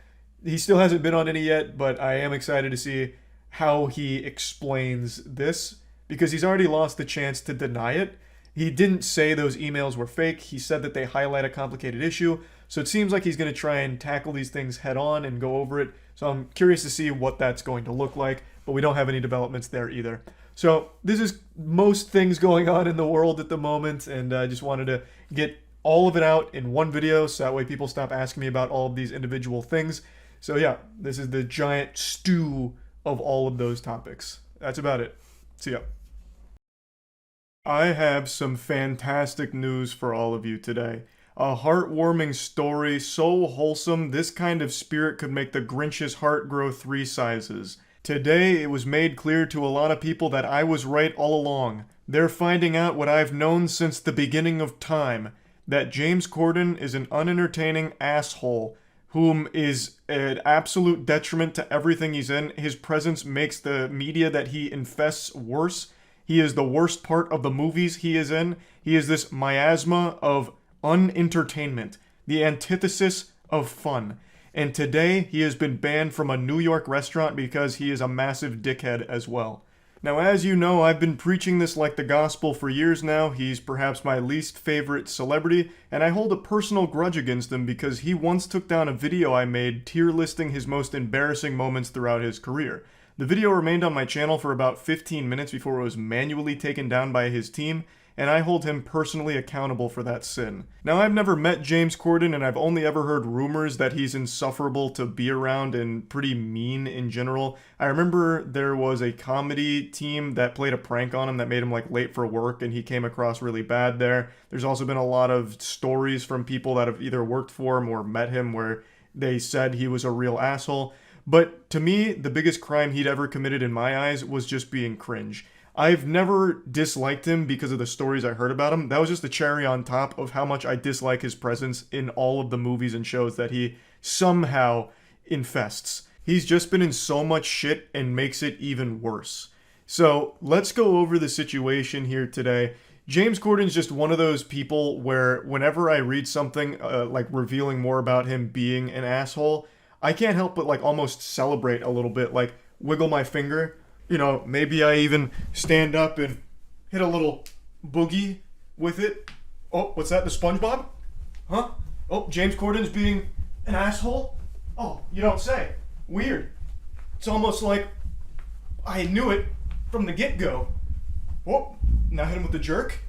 he still hasn't been on any yet, but I am excited to see how he explains this, because he's already lost the chance to deny it. He didn't say those emails were fake. He said that they highlight a complicated issue. So it seems like he's going to try and tackle these things head on and go over it. So I'm curious to see what that's going to look like, but we don't have any developments there either. So this is most things going on in the world at the moment, and I just wanted to get all of it out in one video so that way people stop asking me about all of these individual things. So yeah, this is the giant stew of all of those topics. That's about it. See ya. I have some fantastic news for all of you today. A heartwarming story, so wholesome, this kind of spirit could make the Grinch's heart grow 3 sizes. Today, it was made clear to a lot of people that I was right all along. They're finding out what I've known since the beginning of time, that James Corden is an unentertaining asshole, whom is an absolute detriment to everything he's in. His presence makes the media that he infests worse. He is the worst part of the movies he is in. He is this miasma of unentertainment, the antithesis of fun. And today, he has been banned from a New York restaurant because he is a massive dickhead as well. Now, as you know, I've been preaching this like the gospel for years now. He's perhaps my least favorite celebrity, and I hold a personal grudge against him because he once took down a video I made tier listing his most embarrassing moments throughout his career. The video remained on my channel for about 15 minutes before it was manually taken down by his team, and I hold him personally accountable for that sin. Now, I've never met James Corden, and I've only ever heard rumors that he's insufferable to be around and pretty mean in general. I remember there was a comedy team that played a prank on him that made him like late for work, and he came across really bad there. There's also been a lot of stories from people that have either worked for him or met him where they said he was a real asshole. But to me, the biggest crime he'd ever committed in my eyes was just being cringe. I've never disliked him because of the stories I heard about him. That was just the cherry on top of how much I dislike his presence in all of the movies and shows that he somehow infests. He's just been in so much shit and makes it even worse. So let's go over the situation here today. James Corden's just one of those people where whenever I read something like revealing more about him being an asshole, I can't help but like almost celebrate a little bit, like wiggle my finger. You know, maybe I even stand up and hit a little boogie with it. Oh, what's that, the SpongeBob? Huh? Oh, James Corden's being an asshole? Oh, you don't say. Weird. It's almost like I knew it from the get-go. Oh, now hit him with the jerk.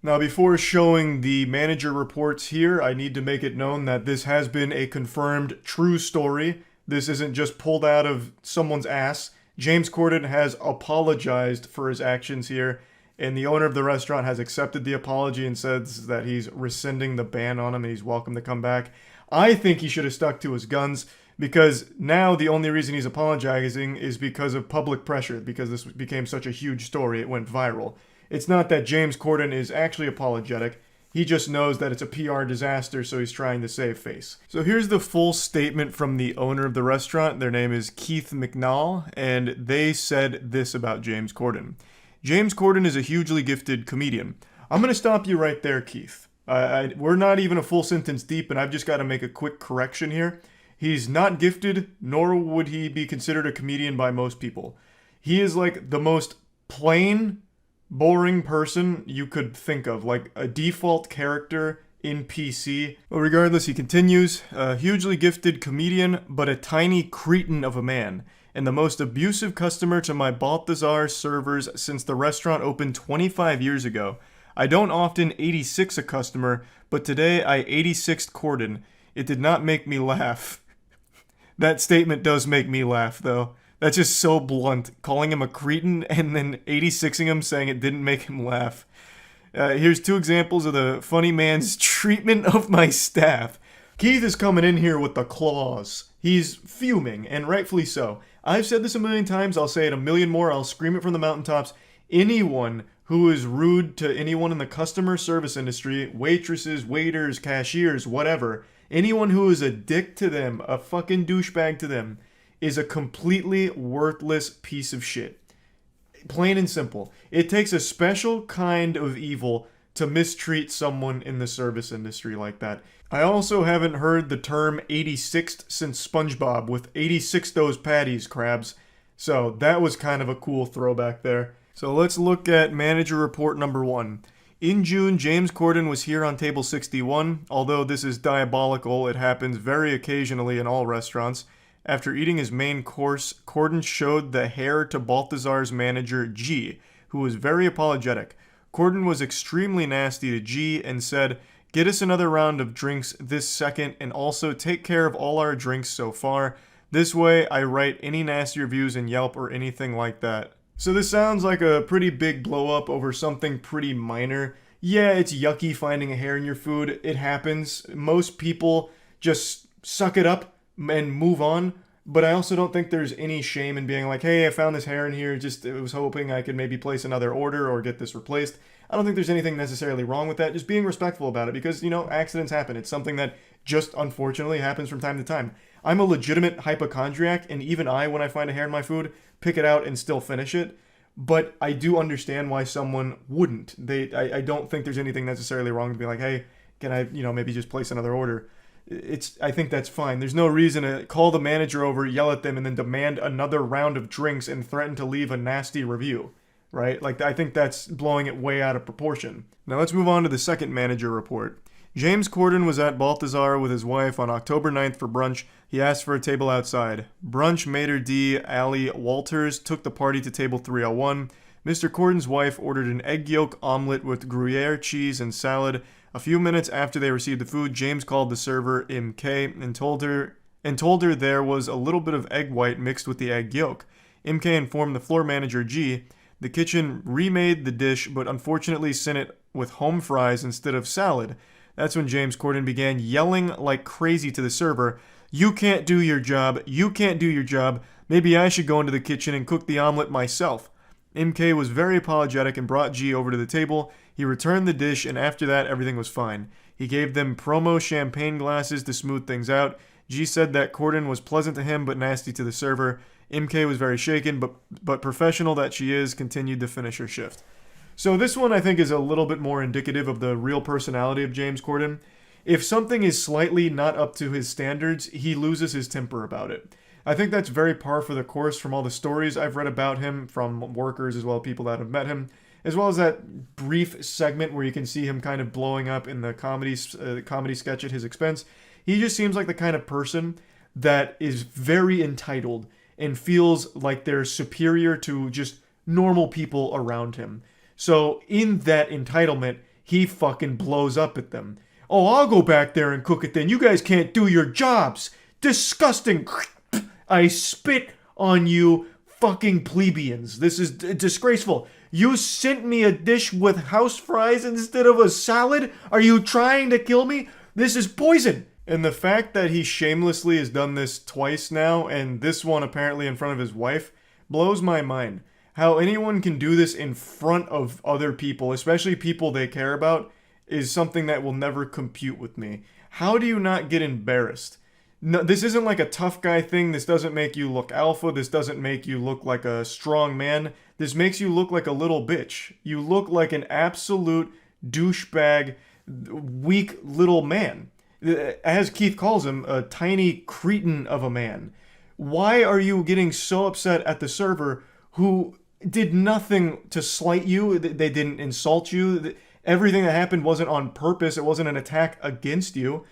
Now, before showing the manager reports here, I need to make it known that this has been a confirmed true story. This isn't just pulled out of someone's ass. James Corden has apologized for his actions here, and the owner of the restaurant has accepted the apology and says that he's rescinding the ban on him and he's welcome to come back. I think he should have stuck to his guns, because now the only reason he's apologizing is because of public pressure, because this became such a huge story, it went viral. It's not that James Corden is actually apologetic. He just knows that it's a PR disaster, so he's trying to save face. So here's the full statement from the owner of the restaurant. Their name is Keith McNall, and they said this about James Corden. James Corden is a hugely gifted comedian. I'm going to stop you right there, Keith. We're not even a full sentence deep, and I've just got to make a quick correction here. He's not gifted, nor would he be considered a comedian by most people. He is like the most plain, boring person you could think of, like a default character in PC. Well, regardless, he continues, a hugely gifted comedian, but a tiny cretin of a man, and the most abusive customer to my Balthazar servers since the restaurant opened 25 years ago. I don't often 86 a customer, but today I 86'd Corden. It did not make me laugh. That statement does make me laugh, though. That's just so blunt, calling him a cretin and then 86ing him, saying it didn't make him laugh. Here's 2 examples of the funny man's treatment of my staff. Keith is coming in here with the claws. He's fuming, and rightfully so. I've said this a million times, I'll say it a million more, I'll scream it from the mountaintops. Anyone who is rude to anyone in the customer service industry, waitresses, waiters, cashiers, whatever, anyone who is a dick to them, a fucking douchebag to them, is a completely worthless piece of shit. Plain and simple. It takes a special kind of evil to mistreat someone in the service industry like that. I also haven't heard the term 86th since SpongeBob with 86 those patties, crabs. So that was kind of a cool throwback there. So let's look at manager report number 1. In June, James Corden was here on table 61. Although this is diabolical, it happens very occasionally in all restaurants. After eating his main course, Corden showed the hair to Balthazar's manager, G, who was very apologetic. Corden was extremely nasty to G and said, "Get us another round of drinks this second, and also take care of all our drinks so far. This way, I write any nasty reviews in Yelp or anything like that." So this sounds like a pretty big blow up over something pretty minor. Yeah, it's yucky finding a hair in your food. It happens. Most people just suck it up and move on. But I also don't think there's any shame in being like, hey, I found this hair in here, just I was hoping I could maybe place another order or get this replaced. I don't think there's anything necessarily wrong with that. Just being respectful about it because, accidents happen. It's something that just unfortunately happens from time to time. I'm a legitimate hypochondriac, and even I, when I find a hair in my food, pick it out and still finish it. But I do understand why someone wouldn't. I don't think there's anything necessarily wrong to be like, hey, can I, maybe just place another order? I think that's fine. There's no reason to call the manager over, yell at them, and then demand another round of drinks and threaten to leave a nasty review, right? Like, I think that's blowing it way out of proportion. Now let's move on to the second manager report. James Corden was at Balthazar with his wife on October 9th for brunch. He asked for a table outside. Brunch maitre d' Allie Walters took the party to table 301. Mr. Corden's wife ordered an egg yolk omelet with Gruyere cheese and salad. A few minutes after they received the food, James called the server, MK, and told her there was a little bit of egg white mixed with the egg yolk. MK informed the floor manager, G. The kitchen remade the dish, but unfortunately sent it with home fries instead of salad. That's when James Corden began yelling like crazy to the server, "You can't do your job. You can't do your job. Maybe I should go into the kitchen and cook the omelet myself." MK was very apologetic and brought G over to the table. He returned the dish, and after that, everything was fine. He gave them promo champagne glasses to smooth things out. G said that Corden was pleasant to him but nasty to the server. MK was very shaken, but professional that she is, continued to finish her shift. So this one I think is a little bit more indicative of the real personality of James Corden. If something is slightly not up to his standards, he loses his temper about it. I think that's very par for the course from all the stories I've read about him, from workers as well as people that have met him, as well as that brief segment where you can see him kind of blowing up in the comedy sketch at his expense. He just seems like the kind of person that is very entitled and feels like they're superior to just normal people around him. So in that entitlement, he fucking blows up at them. "Oh, I'll go back there and cook it then. You guys can't do your jobs. Disgusting. I spit on you fucking plebeians. This is disgraceful. You sent me a dish with house fries instead of a salad? Are you trying to kill me? This is poison." And the fact that he shamelessly has done this twice now, and this one apparently in front of his wife, blows my mind. How anyone can do this in front of other people, especially people they care about, is something that will never compute with me. How do you not get embarrassed? No, this isn't like a tough guy thing. This doesn't make you look alpha. This doesn't make you look like a strong man. This makes you look like a little bitch. You look like an absolute douchebag, weak little man. As Keith calls him, a tiny cretin of a man. Why are you getting so upset at the server who did nothing to slight you? They didn't insult you. Everything that happened wasn't on purpose. It wasn't an attack against you.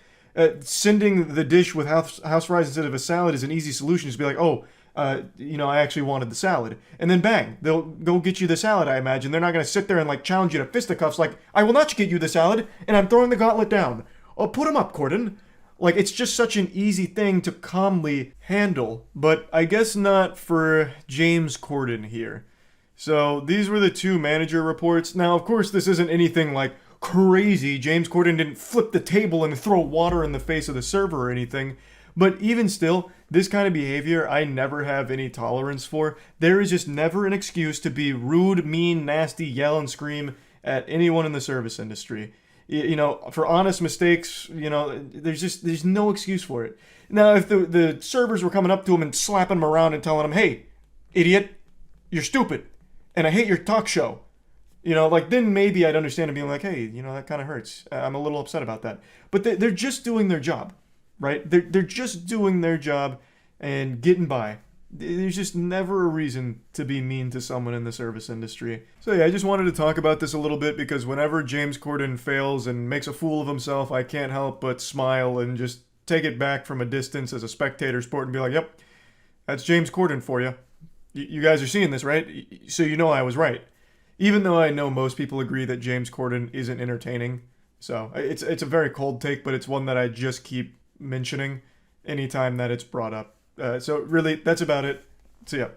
Sending the dish with house fries instead of a salad is an easy solution. Just be like, I actually wanted the salad. And then bang, they'll go get you the salad, I imagine. They're not going to sit there and like challenge you to fisticuffs like, "I will not get you the salad, and I'm throwing the gauntlet down." Oh, put him up, Corden. Like, it's just such an easy thing to calmly handle. But I guess not for James Corden here. So these were the two manager reports. Now, of course, this isn't anything like crazy. James Corden didn't flip the table and throw water in the face of the server or anything. But even still, this kind of behavior I never have any tolerance for. There is just never an excuse to be rude, mean, nasty, yell and scream at anyone in the service industry. For honest mistakes, there's no excuse for it. Now, if the servers were coming up to him and slapping him around and telling him, "Hey, idiot, you're stupid, and I hate your talk show," then maybe I'd understand him being like, "Hey, that kind of hurts. I'm a little upset about that." But they're just doing their job, right? They're just doing their job and getting by. There's just never a reason to be mean to someone in the service industry. So yeah, I just wanted to talk about this a little bit because whenever James Corden fails and makes a fool of himself, I can't help but smile and just take it back from a distance as a spectator sport and be like, yep, that's James Corden for you. You guys are seeing this, right? So you know I was right. Even though I know most people agree that James Corden isn't entertaining. So it's a very cold take, but it's one that I just keep mentioning anytime that it's brought up. So really, that's about it. So yeah.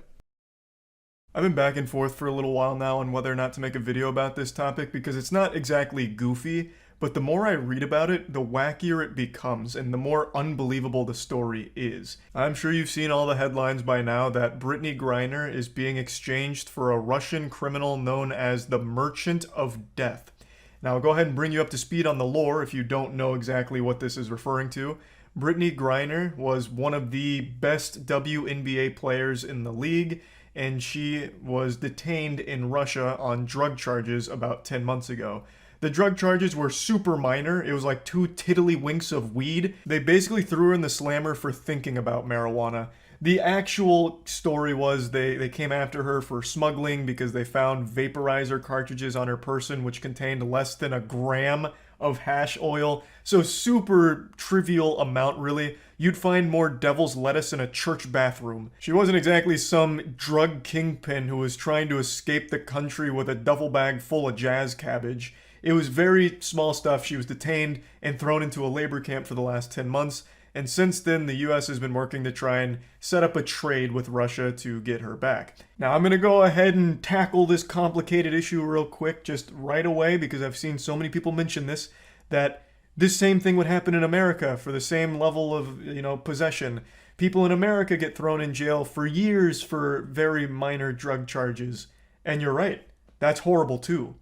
I've been back and forth for a little while now on whether or not to make a video about this topic because it's not exactly goofy, but the more I read about it, the wackier it becomes and the more unbelievable the story is. I'm sure you've seen all the headlines by now that Brittany Griner is being exchanged for a Russian criminal known as the Merchant of Death. Now I'll go ahead and bring you up to speed on the lore if you don't know exactly what this is referring to. Brittany Griner was one of the best WNBA players in the league, and she was detained in Russia on drug charges about 10 months ago. The drug charges were super minor. It was like 2 tiddlywinks of weed. They basically threw her in the slammer for thinking about marijuana. The actual story was they came after her for smuggling because they found vaporizer cartridges on her person which contained less than a gram of hash oil. So super trivial amount really. You'd find more devil's lettuce in a church bathroom. She wasn't exactly some drug kingpin who was trying to escape the country with a duffel bag full of jazz cabbage. It was very small stuff. She was detained and thrown into a labor camp for the last 10 months. And since then, the US has been working to try and set up a trade with Russia to get her back. Now, I'm going to go ahead and tackle this complicated issue real quick, just right away, because I've seen so many people mention this, that this same thing would happen in America for the same level of, possession. People in America get thrown in jail for years for very minor drug charges. And you're right. That's horrible, too.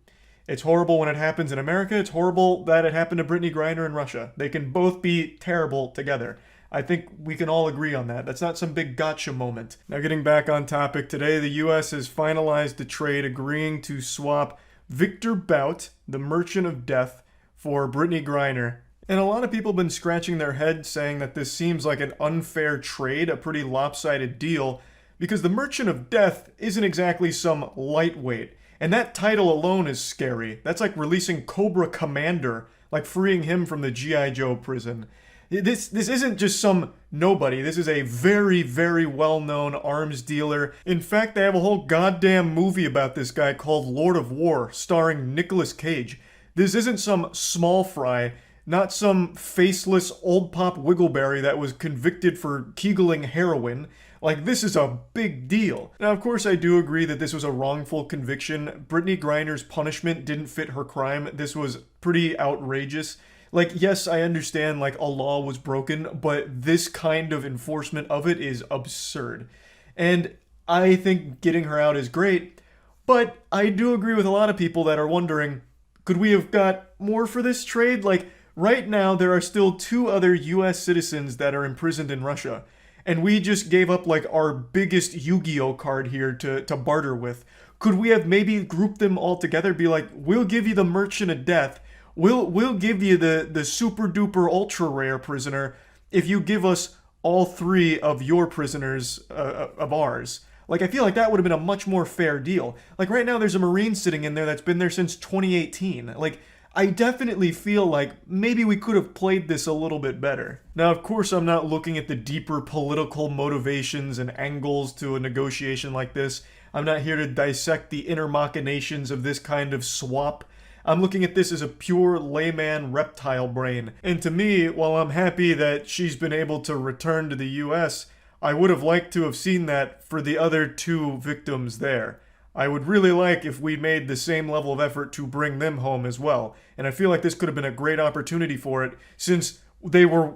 It's horrible when it happens in America. It's horrible that it happened to Brittany Griner in Russia. They can both be terrible together. I think we can all agree on that. That's not some big gotcha moment. Now getting back on topic, today the US has finalized the trade agreeing to swap Victor Bout, the Merchant of Death, for Brittany Griner. And a lot of people have been scratching their head saying that this seems like an unfair trade, a pretty lopsided deal, because the Merchant of Death isn't exactly some lightweight. And that title alone is scary. That's like releasing Cobra Commander, like freeing him from the G.I. Joe prison. This isn't just some nobody. This is a very, very well-known arms dealer. In fact, they have a whole goddamn movie about this guy called Lord of War, starring Nicolas Cage. This isn't some small fry, not some faceless old pop Wiggleberry that was convicted for kegeling heroin. Like, this is a big deal. Now, of course, I do agree that this was a wrongful conviction. Brittany Griner's punishment didn't fit her crime. This was pretty outrageous. Like, yes, I understand, like, a law was broken, but this kind of enforcement of it is absurd. And I think getting her out is great, but I do agree with a lot of people that are wondering, could we have got more for this trade? Like, right now, there are still 2 other US citizens that are imprisoned in Russia. And we just gave up like our biggest Yu-Gi-Oh card here to barter with. Could we have maybe grouped them all together? Be like, we'll give you the Merchant of Death. We'll give you the super duper ultra rare prisoner if you give us all 3 of your prisoners of ours. Like, I feel like that would have been a much more fair deal. Like, right now there's a Marine sitting in there that's been there since 2018. Like, I definitely feel like maybe we could have played this a little bit better. Now, of course, I'm not looking at the deeper political motivations and angles to a negotiation like this. I'm not here to dissect the inner machinations of this kind of swap. I'm looking at this as a pure layman reptile brain. And to me, while I'm happy that she's been able to return to the US, I would have liked to have seen that for the other 2 victims there. I would really like if we made the same level of effort to bring them home as well. And I feel like this could have been a great opportunity for it, since they were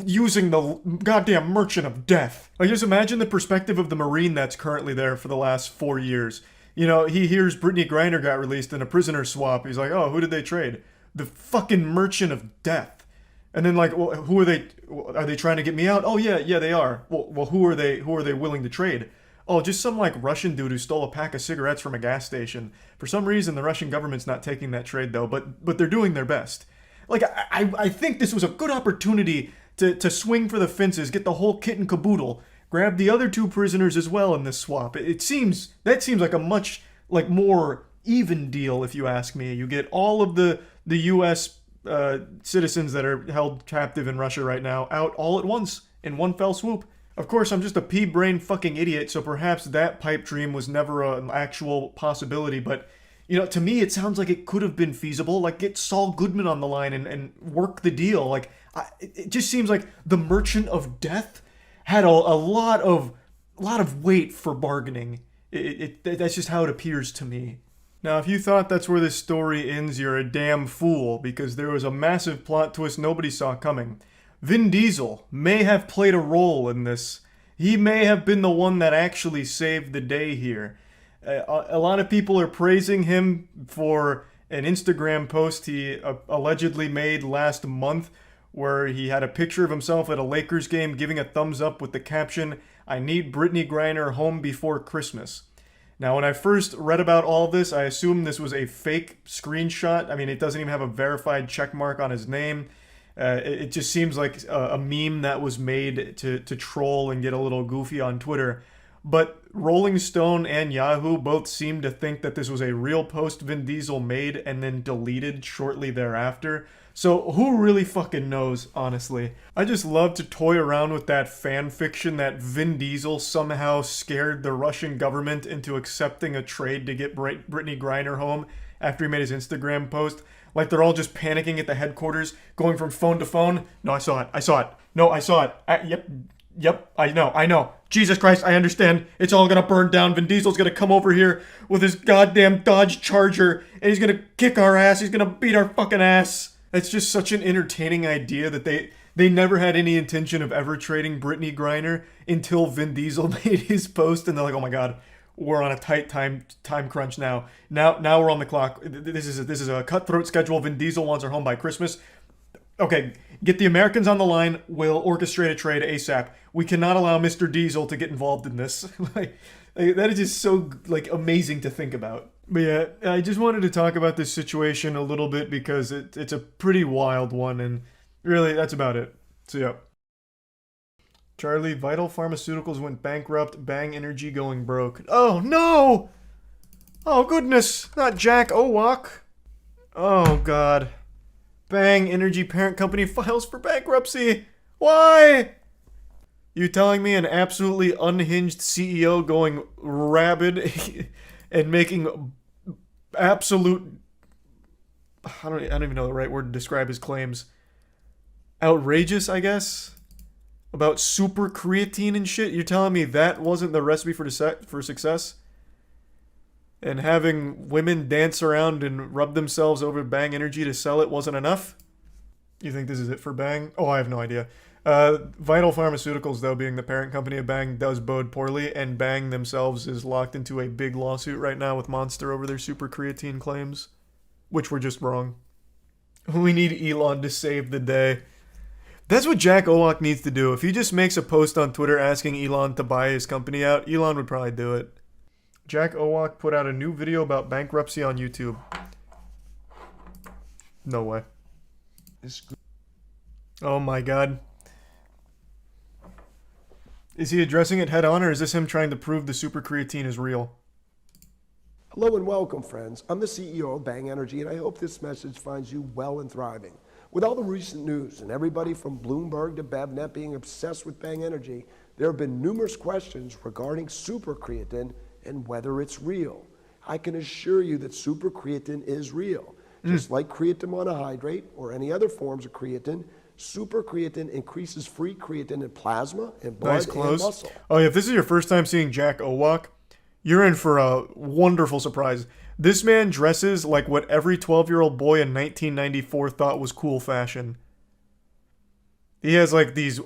using the goddamn Merchant of Death. Like, just imagine the perspective of the Marine that's currently there for the last 4 years. You know, he hears Brittany Griner got released in a prisoner swap. He's like, oh, who did they trade? The fucking Merchant of Death. And then, like, well, who are they? Are they trying to get me out? Oh, yeah, they are. Well, who are they willing to trade? Oh, just some, like, Russian dude who stole a pack of cigarettes from a gas station. For some reason, the Russian government's not taking that trade, though, but they're doing their best. Like, I think this was a good opportunity to swing for the fences, get the whole kit and caboodle, grab the other 2 prisoners as well in this swap. That seems like a much more even deal, if you ask me. You get all of the U.S. Citizens that are held captive in Russia right now out all at once in one fell swoop. Of course, I'm just a pea-brain fucking idiot, so perhaps that pipe dream was never an actual possibility, but, you know, to me it sounds like it could have been feasible. Like, get Saul Goodman on the line and work the deal. Like, it just seems like the Merchant of Death had a lot of weight for bargaining. That's just how it appears to me. Now, if you thought that's where this story ends, you're a damn fool, because there was a massive plot twist nobody saw coming. Vin Diesel may have played a role in this. He may have been the one that actually saved the day here. A lot of people are praising him for an Instagram post he allegedly made last month, where he had a picture of himself at a Lakers game giving a thumbs up with the caption, "I need Brittany Griner home before Christmas." Now, when I first read about all this, I assumed this was a fake screenshot. I mean, it doesn't even have a verified checkmark on his name. It just seems like a meme that was made to troll and get a little goofy on Twitter. But Rolling Stone and Yahoo both seem to think that this was a real post Vin Diesel made and then deleted shortly thereafter. So who really fucking knows, honestly? I just love to toy around with that fan fiction that Vin Diesel somehow scared the Russian government into accepting a trade to get Brittany Griner home after he made his Instagram post. Like they're all just panicking at the headquarters, going from phone to phone. No, I saw it. No, I saw it. Yep, I know. Jesus Christ, I understand. It's all gonna burn down. Vin Diesel's gonna come over here with his goddamn Dodge Charger, and he's gonna kick our ass. He's gonna beat our fucking ass. It's just such an entertaining idea that they never had any intention of ever trading Brittany Griner until Vin Diesel made his post, and they're like, oh my god, we're on a tight time crunch now. Now we're on the clock. This is a cutthroat schedule. Vin Diesel wants her home by Christmas. Okay, get the Americans on the line. We'll orchestrate a trade ASAP. We cannot allow Mr. Diesel to get involved in this. Like, that is just so amazing to think about. But yeah, I just wanted to talk about this situation a little bit because it's a pretty wild one, and really, that's about it. So yeah. Charlie, Vital Pharmaceuticals went bankrupt, Bang Energy going broke. Oh no! Oh goodness, not Jack Owak. Oh god. Bang Energy parent company files for bankruptcy. Why? You telling me an absolutely unhinged CEO going rabid and making absolute, I don't even know the right word to describe his claims. Outrageous, I guess, about super creatine and shit. You're telling me that wasn't the recipe for success? And having women dance around and rub themselves over Bang Energy to sell it wasn't enough? You think this is it for Bang? Oh, I have no idea. Vital Pharmaceuticals, though, being the parent company of Bang, does bode poorly, and Bang themselves is locked into a big lawsuit right now with Monster over their super creatine claims, which were just wrong. We need Elon to save the day. That's what Jack Owak needs to do. If he just makes a post on Twitter asking Elon to buy his company out, Elon would probably do it. Jack Owak put out a new video about bankruptcy on YouTube. No way. Oh my god. Is he addressing it head on, or is this him trying to prove the super creatine is real? Hello and welcome, friends. I'm the CEO of Bang Energy, and I hope this message finds you well and thriving. With all the recent news and everybody from Bloomberg to BevNet being obsessed with Bang Energy, there have been numerous questions regarding super creatine and whether it's real. I can assure you that super creatine is real. Just like creatine monohydrate or any other forms of creatine, super creatine increases free creatine in plasma and blood and muscle. Oh yeah, if this is your first time seeing Jack Owak, you're in for a wonderful surprise. This man dresses like what every 12-year-old boy in 1994 thought was cool fashion. He has like these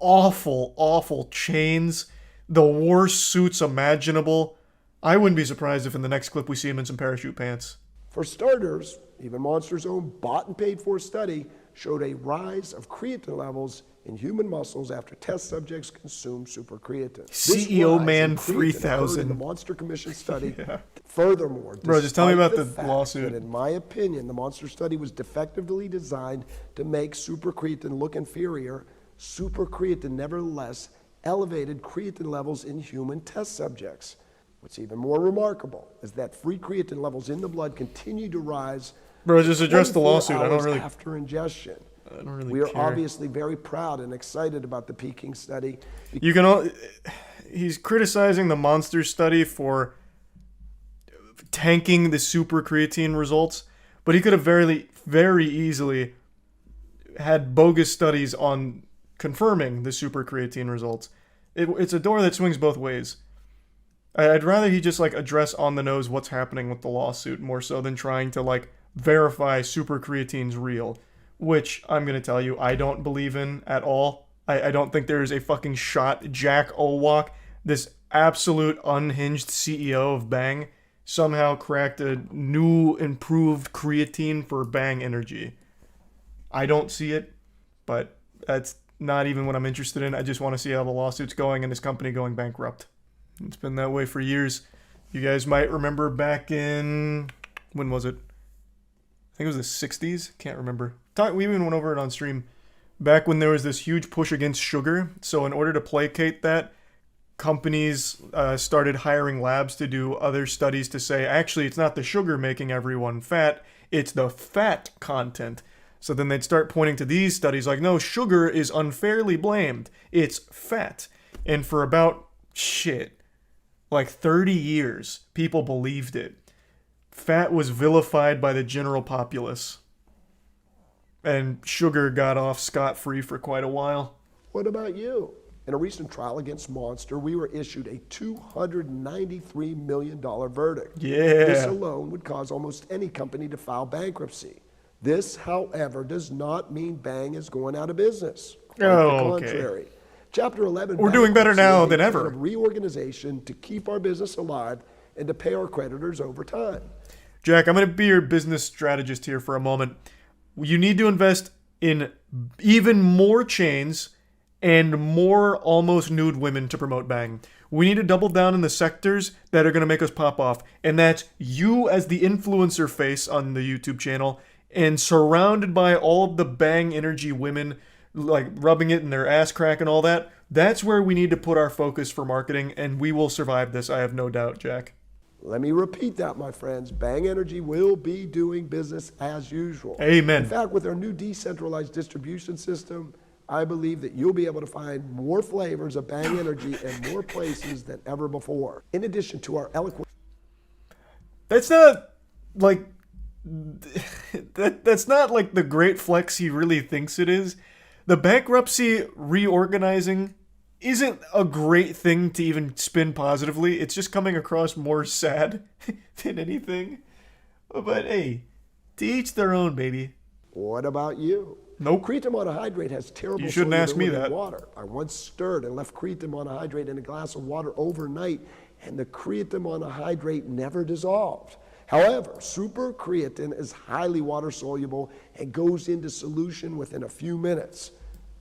awful chains, the worst suits imaginable. I wouldn't be surprised if in the next clip we see him in some parachute pants. For starters, even Monster's own bought and paid for study showed a rise of creatine levels in human muscles after test subjects consumed super creatine. CEO Man 3000. The Monster Commission study. Yeah. Furthermore, bro, just tell me about the fact lawsuit. That in my opinion, the Monster study was defectively designed to make super creatine look inferior. Super creatine, nevertheless, elevated creatine levels in human test subjects. What's even more remarkable is that free creatine levels in the blood continue to rise. Bro, just address the 24 lawsuit. I don't hours really. after ingestion. I don't really We are care. obviously very proud and excited about the Peking study. You can all. He's criticizing the monster study for tanking the super creatine results, but he could have very easily had bogus studies on confirming the super creatine results. It's a door that swings both ways. I'd rather he just like address on the nose what's happening with the lawsuit more so than trying to like verify super creatine's real, which I'm gonna tell you I don't believe in at all. I don't think there is a fucking shot Jack Olwak, this absolute unhinged CEO of Bang, somehow cracked a new improved creatine for Bang Energy. I don't see it, but that's not even what I'm interested in. I just want to see how the lawsuit's going and this company going bankrupt. It's been that way for years. You guys might remember back in, when was it? I think it was the 60s. Can't remember. We even went over it on stream. Back when there was this huge push against sugar. So in order to placate that, companies started hiring labs to do other studies to say, actually, it's not the sugar making everyone fat, it's the fat content. So then they'd start pointing to these studies like, no, sugar is unfairly blamed. It's fat. And for about, like 30 years, people believed it. Fat was vilified by the general populace. And sugar got off scot-free for quite a while. What about you? In a recent trial against Monster, we were issued a $293 million verdict. Yeah. This alone would cause almost any company to file bankruptcy. This, however, does not mean Bang is going out of business. Quite the contrary. Chapter 11. We're doing better now than ever. Reorganization to keep our business alive and to pay our creditors over time. Jack, I'm going to be your business strategist here for a moment. You need to invest in even more chains and more almost nude women to promote Bang. We need to double down in the sectors that are going to make us pop off. And that's you as the influencer face on the YouTube channel and surrounded by all of the Bang Energy women, like rubbing it in their ass crack and all that. That's where we need to put our focus for marketing, and we will survive this, I have no doubt, Jack. Let me repeat that, my friends. Bang Energy will be doing business as usual. Amen. In fact, with our new decentralized distribution system, I believe that you'll be able to find more flavors of Bang Energy in more places than ever before. In addition to our eloquent... That's not, like... That's not, like, the great flex he really thinks it is. The bankruptcy reorganizing isn't a great thing to even spin positively. It's just coming across more sad than anything. But hey, to each their own, baby. What about you? Nope. Creatine monohydrate has terrible You shouldn't ask me solubility that. in water. I once stirred and left creatine monohydrate in a glass of water overnight, and the creatine monohydrate never dissolved. However, super creatine is highly water soluble and goes into solution within a few minutes.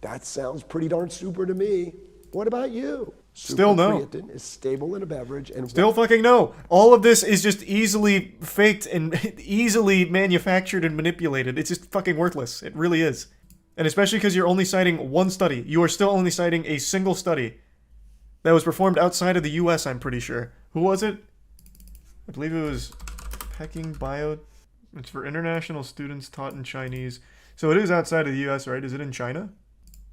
That sounds pretty darn super to me. What about you? Still no. Super creatine is stable in a beverage and Still fucking no. All of this is just easily faked and easily manufactured and manipulated. It's just fucking worthless. It really is. And especially because you're only citing one study. You are still only citing a single study that was performed outside of the US, I'm pretty sure. Who was it? I believe it was Peking Bio. It's for international students taught in Chinese. So it is outside of the US, right? Is it in China?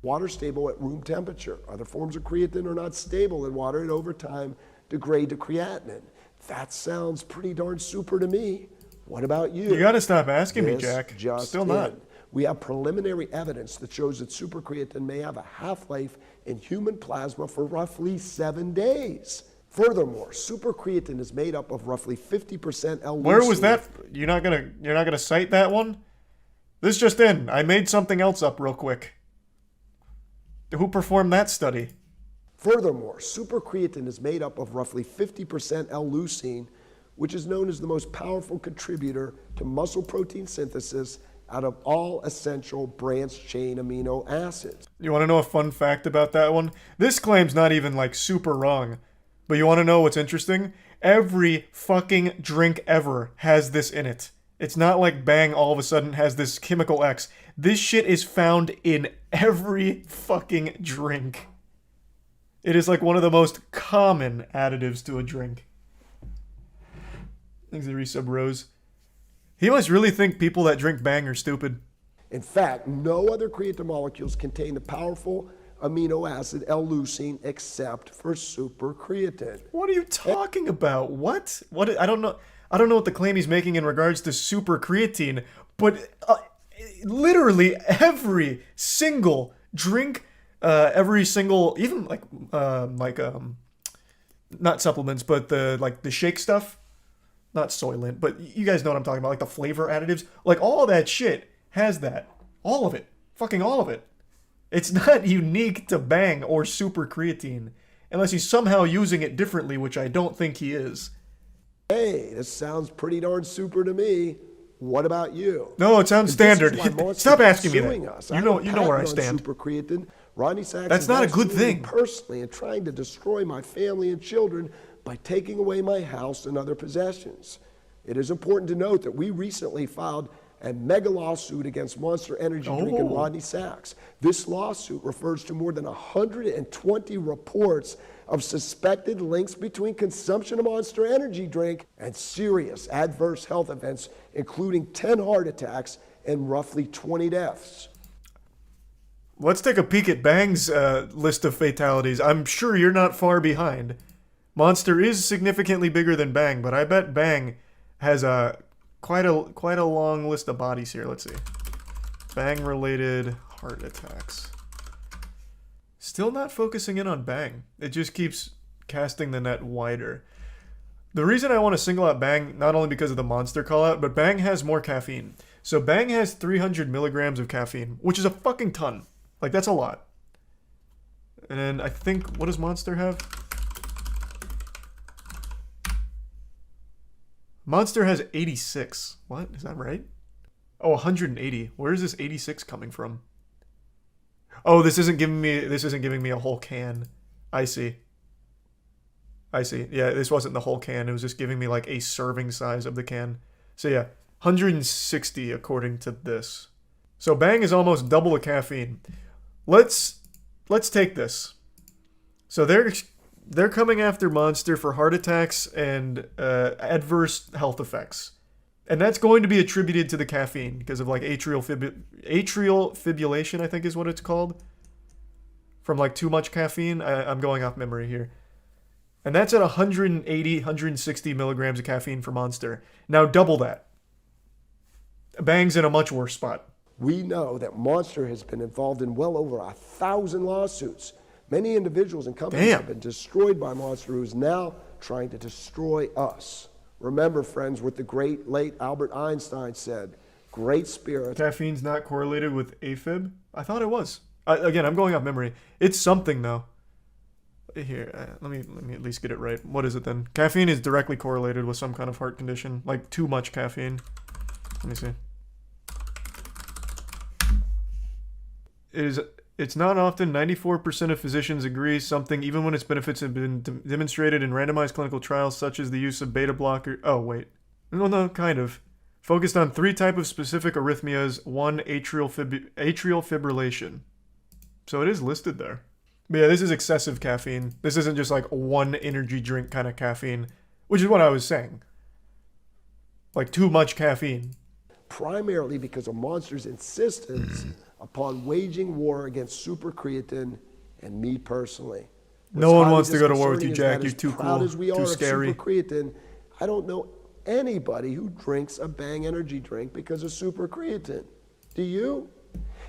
water stable at room temperature. Other forms of creatine are not stable in water and over time degrade to creatinine. That sounds pretty darn super to me. What about you? You gotta stop asking me, This Jack. just Still not. in. We have preliminary evidence that shows that supercreatine may have a half-life in human plasma for roughly 7 days. Furthermore, supercreatine is made up of roughly 50% L-leucine. Where was that? You're not gonna cite that one? This just in. I made something else up real quick. Who performed that study? Furthermore, supercreatine is made up of roughly 50% L-leucine, which is known as the most powerful contributor to muscle protein synthesis out of all essential branched-chain amino acids. You want to know a fun fact about that one? This claim's not even like super wrong. But you want to know what's interesting? Every fucking drink ever has this in it. It's not like Bang all of a sudden has this chemical X. This shit is found in every fucking drink. It is like one of the most common additives to a drink. Thanks to resub Rose. He must really think people that drink Bang are stupid. In fact, no other creatine molecules contain the powerful amino acid L-leucine except for supercreatine. What are you talking about? What? I don't know. I don't know what the claim he's making in regards to supercreatine, but literally every single drink, every single, even not supplements, but the shake stuff, not Soylent, but you guys know what I'm talking about, like the flavor additives, like all that shit has that. All of it. Fucking all of it. It's not unique to Bang or super creatine, unless he's somehow using it differently, which I don't think he is. Hey, this sounds pretty darn super to me. What about you? No, it sounds standard. Stop asking me that. Us. You know where I stand. Super creatine. Rodney Sachs That's not a good thing. Personally, and trying to destroy my family and children by taking away my house and other possessions. It is important to note that we recently filed a mega lawsuit against Monster Energy Drink and Rodney Sachs. This lawsuit refers to more than 120 reports of suspected links between consumption of Monster Energy Drink and serious adverse health events, including 10 heart attacks and roughly 20 deaths. Let's take a peek at Bang's list of fatalities. I'm sure you're not far behind. Monster is significantly bigger than Bang, but I bet Bang has quite a long list of bodies here. Let's see. Bang-related heart attacks. Still not focusing in on Bang. It just keeps casting the net wider. The reason I want to single out Bang, not only because of the Monster call-out, but Bang has more caffeine. So Bang has 300 milligrams of caffeine, which is a fucking ton. Like, that's a lot. And then I think, what does Monster have? Monster has 86. What? Is that right? Oh, 180. Where is this 86 coming from? Oh, this isn't giving me a whole can. I see. Yeah, this wasn't the whole can. It was just giving me like a serving size of the can. So yeah, 160 according to this. So Bang is almost double the caffeine. Let's take this. So they're coming after Monster for heart attacks and adverse health effects. And that's going to be attributed to the caffeine because of like atrial fibrillation, I think is what it's called. From like too much caffeine. I'm going off memory here. And that's at 180, 160 milligrams of caffeine for Monster. Now double that. Bang's in a much worse spot. We know that Monster has been involved in well over 1,000 lawsuits. Many individuals and companies have been destroyed by Monster, who is now trying to destroy us. Remember, friends, what the great late Albert Einstein said, great spirit. Caffeine's not correlated with AFib? I thought it was. Again, I'm going off memory. It's something, though. Here, let me at least get it right. What is it, then? Caffeine is directly correlated with some kind of heart condition, like too much caffeine. Let me see. It's not often. 94% of physicians agree something, even when its benefits have been demonstrated in randomized clinical trials, such as the use of beta blocker. Oh, wait. No, kind of. Focused on 3 types of specific arrhythmias, 1 atrial fibrillation. So it is listed there. But yeah, this is excessive caffeine. This isn't just like one energy drink kind of caffeine, which is what I was saying. Like too much caffeine. Primarily because of Monster's insistence upon waging war against supercreatine and me personally. No one wants to go to war with you, Jack. You're too cool, as we are too of scary. Supercreatine, I don't know anybody who drinks a Bang energy drink because of supercreatine. Do you?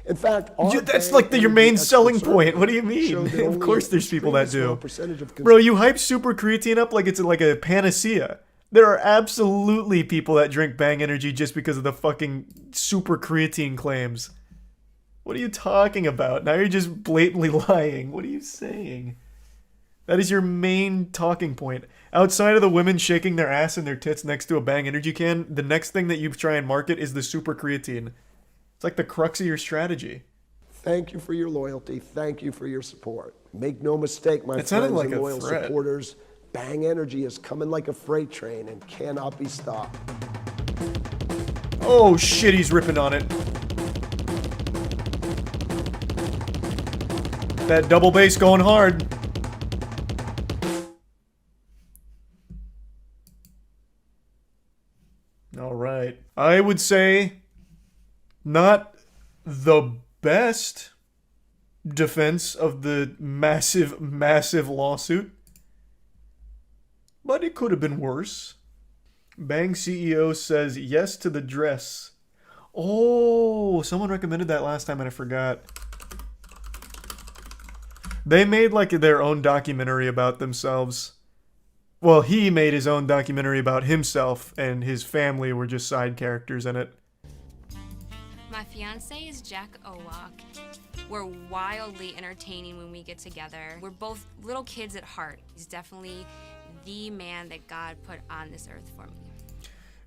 In fact, that's like your main selling point. What do you mean? Of course there's people that do. Bro, you hype super creatine up like it's like a panacea. There are absolutely people that drink Bang Energy just because of the fucking super creatine claims. What are you talking about? Now you're just blatantly lying. What are you saying? That is your main talking point. Outside of the women shaking their ass and their tits next to a Bang Energy can, the next thing that you try and market is the super creatine. It's like the crux of your strategy. Thank you for your loyalty. Thank you for your support. Make no mistake, my friends and loyal supporters, Bang Energy is coming like a freight train and cannot be stopped. Oh shit, he's ripping on it. That double bass going hard. I would say not the best defense of the massive, massive lawsuit, but it could have been worse. Bang CEO says yes to the dress. Oh, someone recommended that last time and I forgot. They made like their own documentary about themselves. Well, he made his own documentary about himself, and his family were just side characters in it. My fiance is Jack Owak. We're wildly entertaining when we get together. We're both little kids at heart. He's definitely the man that God put on this earth for me.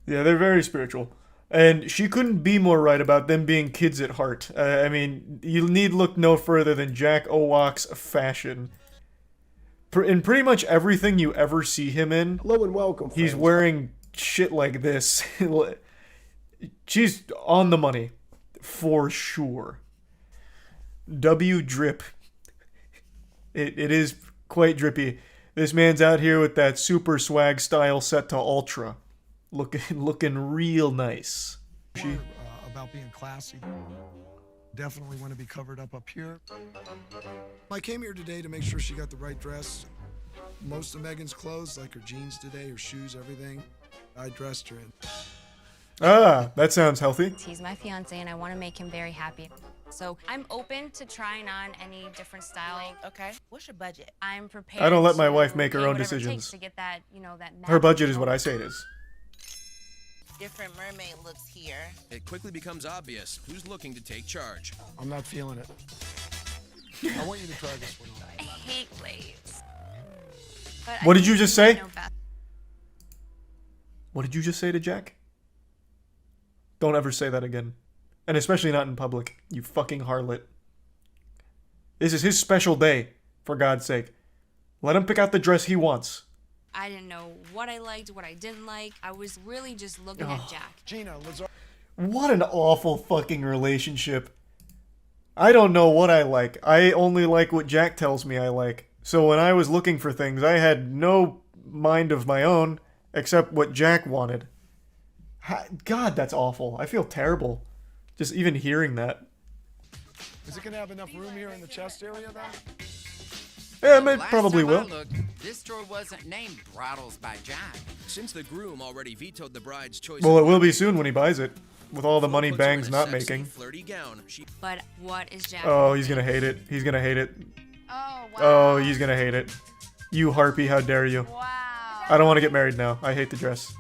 Yeah, they're very spiritual. And she couldn't be more right about them being kids at heart. I mean, you need look no further than Jack Owak's fashion. In pretty much everything you ever see him in, hello and welcome, he's friends. wearing shit like this. She's on the money, for sure. W drip. It is quite drippy. This man's out here with that super swag style set to ultra. Looking real nice. About being classy. Definitely want to be covered up here. I came here today to make sure she got the right dress. Most of Megan's clothes, like her jeans today, her shoes, everything, I dressed her in. Ah, that sounds healthy. He's my fiance and I want to make him very happy. So I'm open to trying on any different style. Okay. What's your budget? I'm prepared. I don't let my to wife make her pay own whatever it decisions. takes to get that, you know, that Her budget is what I say it is. Different mermaid looks here. It quickly becomes obvious who's looking to take charge. I'm not feeling it. I want you to try this one on. I hate lace. What did you just say? What did you just say to Jack? Don't ever say that again. And especially not in public, you fucking harlot. This is his special day, for God's sake. Let him pick out the dress he wants. I didn't know what I liked, what I didn't like. I was really just looking at Jack. Gina, What an awful fucking relationship. I don't know what I like. I only like what Jack tells me I like. So when I was looking for things, I had no mind of my own except what Jack wanted. God, that's awful. I feel terrible. Just even hearing that. Is it going to have enough room here in the chest area, though? Yeah, it probably Last time will. I looked, this drawer wasn't named Brothels by Jack. Since the groom already vetoed the bride's choice. Well, it will be soon when he buys it. With all the money puts her in Bang's a not sexy, making. flirty gown. But what is Jack? Oh, he's gonna hate it. He's gonna hate it. Oh, wow. Oh, he's gonna hate it. You harpy, how dare you. Wow. I don't want to get married now. I hate the dress.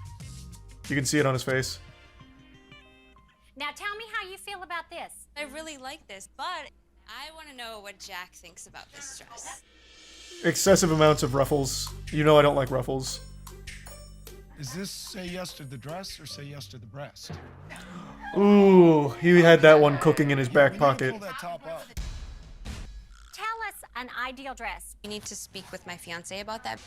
You can see it on his face. Now tell me how you feel about this. I really like this, but I want to know what Jack thinks about this dress. Excessive amounts of ruffles. You know I don't like ruffles. Is this say yes to the dress or say yes to the breast? Ooh, he had that one cooking in his back pocket. Pull that top up. Tell us an ideal dress. You need to speak with my fiance about that.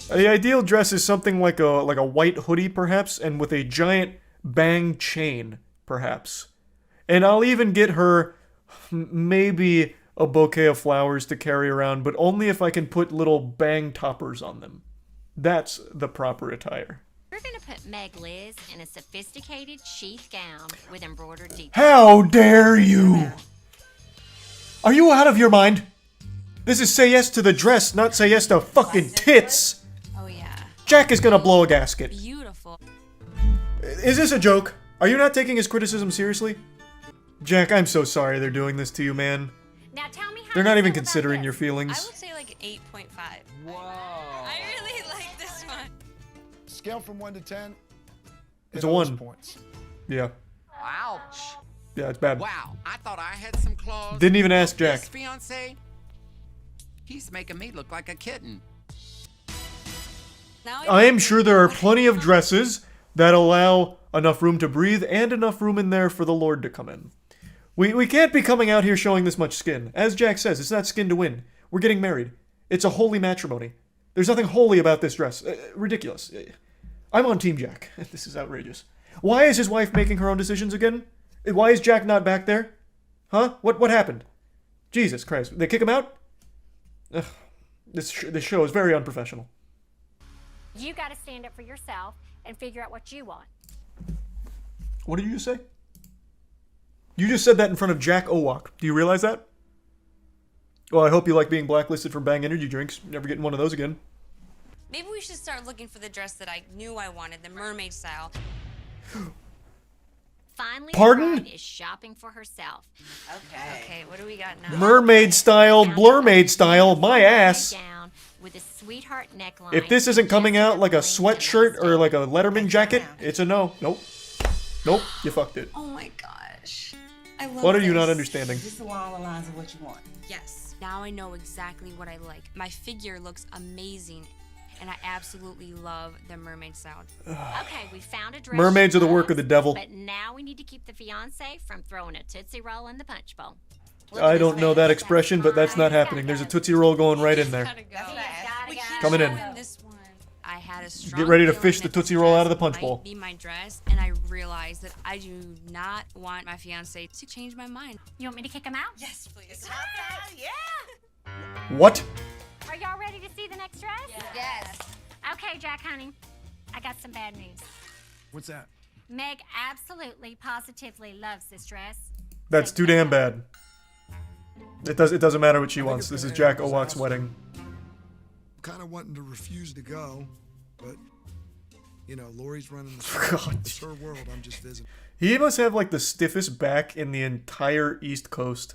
The ideal dress is something like a white hoodie, perhaps, and with a giant Bang chain, perhaps. And I'll even get her maybe a bouquet of flowers to carry around, but only if I can put little Bang toppers on them. That's the proper attire. We're gonna put Meg Liz in a sophisticated sheath gown with embroidered details. How dare you! Are you out of your mind? This is say yes to the dress, not say yes to fucking tits! Oh yeah. Jack is gonna blow a gasket. Beautiful. Is this a joke? Are you not taking his criticism seriously? Jack, I'm so sorry they're doing this to you, man. Now tell me how They're not even considering your feelings. I would say like 8.5. Whoa. I really like this one. Scale from 1 to 10. It's a 1. Points. Yeah. Ouch. Yeah, it's bad. Wow, I thought I had some claws. Didn't even ask Jack. This fiance, he's making me look like a kitten. I am sure there are plenty of dresses that allow enough room to breathe and enough room in there for the Lord to come in. We can't be coming out here showing this much skin. As Jack says, it's not skin to win. We're getting married. It's a holy matrimony. There's nothing holy about this dress. Ridiculous. I'm on Team Jack. This is outrageous. Why is his wife making her own decisions again? Why is Jack not back there? Huh? What happened? Jesus Christ. They kick him out? Ugh. This show is very unprofessional. You gotta stand up for yourself and figure out what you want. What did you just say? You just said that in front of Jack Owak. Do you realize that? Well, I hope you like being blacklisted for Bang energy drinks. Never getting one of those again. Maybe we should start looking for the dress that I knew I wanted, the mermaid style. Finally, Pardon? the bride is shopping for herself. Okay, what do we got now? Mermaid style, blurmaid style, my ass. Down with a sweetheart neckline. If this isn't coming out like a sweatshirt or like a Letterman jacket, it's a no. Nope. Nope, you fucked it. Oh my gosh. I love What are you this. not understanding? This along the lines of what you want. Yes. Now I know exactly what I like. My figure looks amazing, and I absolutely love the mermaid style. Okay, we found a dress. Mermaids are the work of the devil. But now we need to keep the fiance from throwing a Tootsie Roll in the punch bowl. I don't know that expression, but that's not happening. There's a Tootsie Roll going right in there. Coming in. I had a strong Get ready to feeling fish the that this Tootsie Roll out of the dress punch might bowl. Be my dress, and I realized that I do not want my fiance to change my mind. You want me to kick him out? Yes, please. Yeah. What? Are y'all ready to see the next dress? Yes. Okay, Jack, honey. I got some bad news. What's that? Meg absolutely, positively loves this dress. That's too damn bad. It doesn't matter what she wants. This is Jack Owak's wedding. Kind of wanting to refuse to go, but you know, Lori's running the show. It's her world. I'm just visiting. He must have like the stiffest back in the entire East Coast.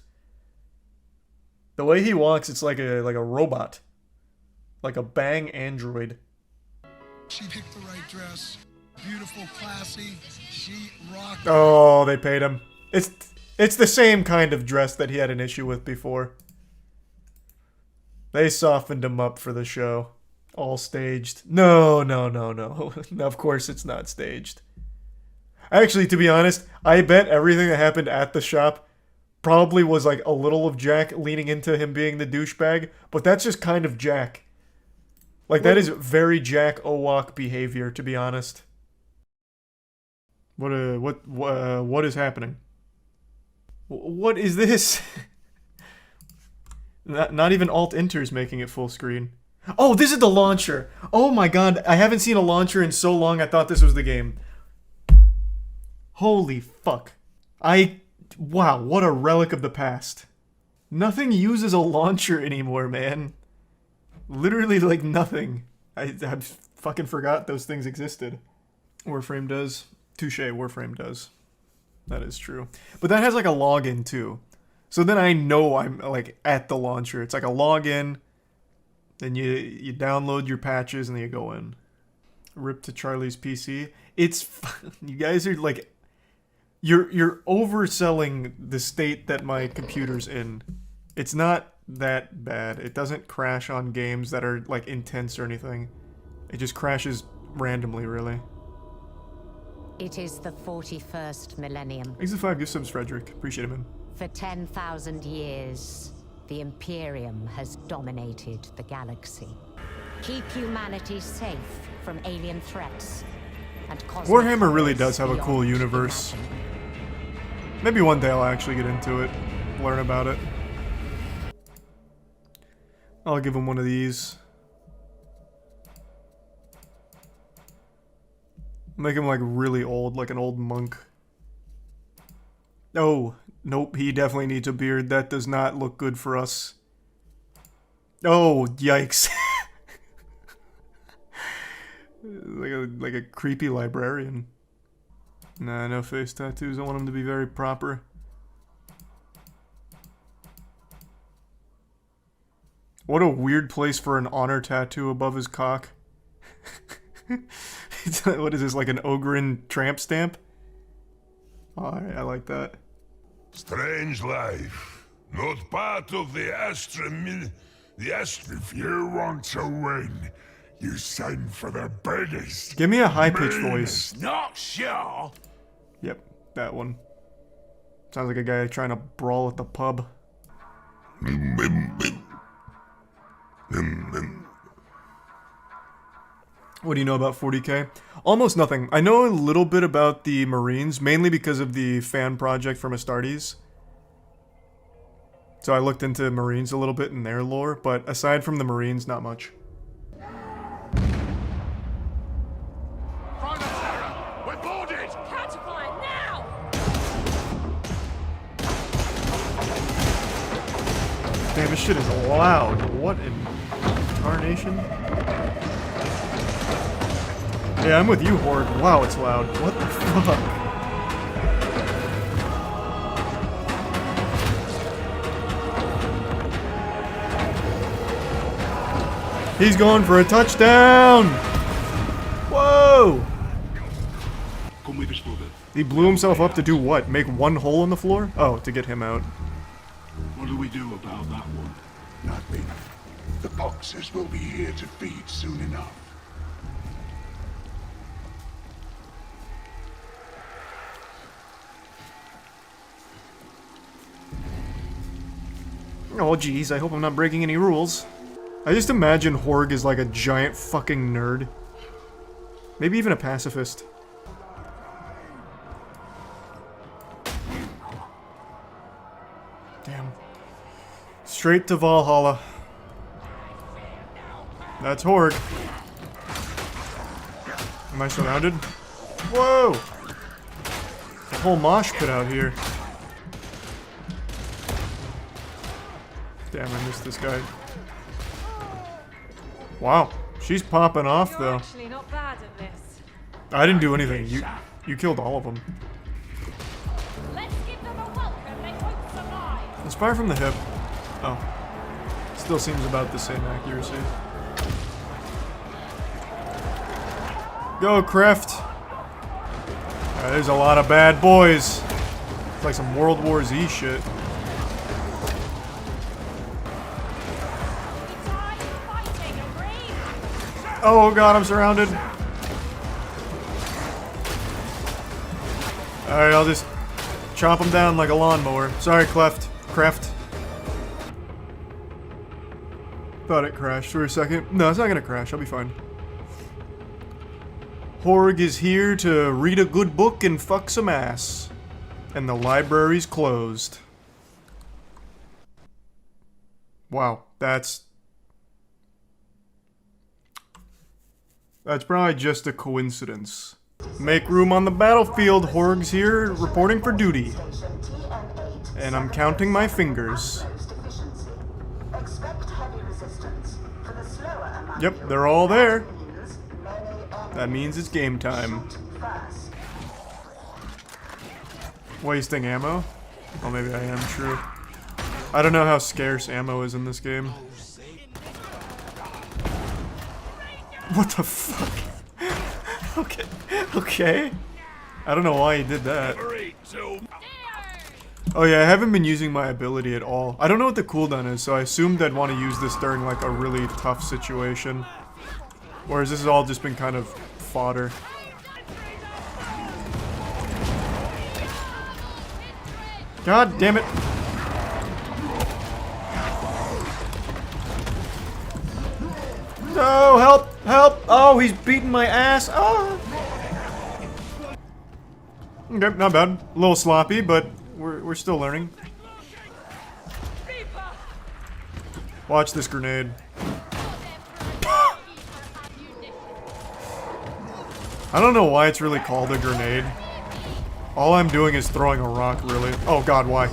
The way he walks, it's like a robot. Like a Bang android. She picked the right dress. Beautiful, classy. She rocked. Oh, they paid him. It's the same kind of dress that he had an issue with before. They softened him up for the show. All staged. No. Of course it's not staged. Actually, to be honest, I bet everything that happened at the shop probably was like a little of Jack leaning into him being the douchebag, but that's just kind of Jack. Like, that is very Jack Owak behavior, to be honest. What is happening? What is this? Not even Alt-Enter's making it full screen. Oh, this is the launcher! Oh my god, I haven't seen a launcher in so long I thought this was the game. Holy fuck. Wow, what a relic of the past. Nothing uses a launcher anymore, man. Literally, like, nothing. I fucking forgot those things existed. Warframe does. Touche, Warframe does. That is true. But that has, like, a login, too. So then I know I'm, like, at the launcher. It's like a login. Then you download your patches, and then you go in. Rip to Charlie's PC. It's... You guys are, like... You're overselling the state that my computer's in. It's not that bad. It doesn't crash on games that are like intense or anything. It just crashes randomly, really. It is the 41st millennium. Thanks to 5 gift subs, Frederick. Appreciate it, man. For 10,000 years, the Imperium has dominated the galaxy. Keep humanity safe from alien threats and cosmic Warhammer really horrors does have a cool beyond universe. Maybe one day I'll actually get into it, learn about it. I'll give him one of these. Make him like really old, like an old monk. Oh, nope, he definitely needs a beard. That does not look good for us. Oh, yikes. like a creepy librarian. Nah, no face tattoos. I want him to be very proper. What a weird place for an honor tattoo above his cock. What is this, like an Ogren tramp stamp? Alright, I like that. Strange life. Not part of the astrosphere wants to win. You sign for the biggest. Give me a high-pitched voice. Not sure. Yep, that one. Sounds like a guy trying to brawl at the pub. What do you know about 40k? Almost nothing. I know a little bit about the Marines, mainly because of the fan project from Astartes. So I looked into Marines a little bit in their lore, but aside from the Marines, not much. We're boarded! Catch a fly now! Damn, this shit is loud. What in tarnation? Yeah, I'm with you, Horde. Wow, it's loud. What the fuck? He's going for a touchdown! Whoa! He blew himself up to do what? Make one hole in the floor? Oh, to get him out. What do we do about that one? Nothing. The boxers will be here to feed soon enough. Oh geez, I hope I'm not breaking any rules. I just imagine Horg is like a giant fucking nerd. Maybe even a pacifist. Damn. Straight to Valhalla. That's Horg. Am I surrounded? Whoa! A whole mosh pit out here. Damn, I missed this guy. Wow, she's popping off though. Actually not bad at this. I didn't do anything. You killed all of them. Let's give them a welcome they won't survive. Let's fire from the hip. Oh. Still seems about the same accuracy. Go, Kreft! There's a lot of bad boys. It's like some World War Z shit. Oh god, I'm surrounded. Alright, I'll just chop him down like a lawnmower. Sorry, Kreft. Thought it crashed for a second. No, it's not gonna crash. I'll be fine. Horg is here to read a good book and fuck some ass. And the library's closed. Wow, that's probably just a coincidence. Make room on the battlefield, Horg's here, reporting for duty. And I'm counting my fingers. Yep, they're all there. That means it's game time. Wasting ammo? Oh, maybe I am, true. I don't know how scarce ammo is in this game. What the fuck? Okay. I don't know why he did that. Oh yeah, I haven't been using my ability at all. I don't know what the cooldown is, so I assumed I'd want to use this during like a really tough situation. Whereas this has all just been kind of fodder. God damn it. No, help! Help! Oh, he's beating my ass! Oh! Okay, not bad. A little sloppy, but we're still learning. Watch this grenade. I don't know why it's really called a grenade. All I'm doing is throwing a rock, really. Oh god, why?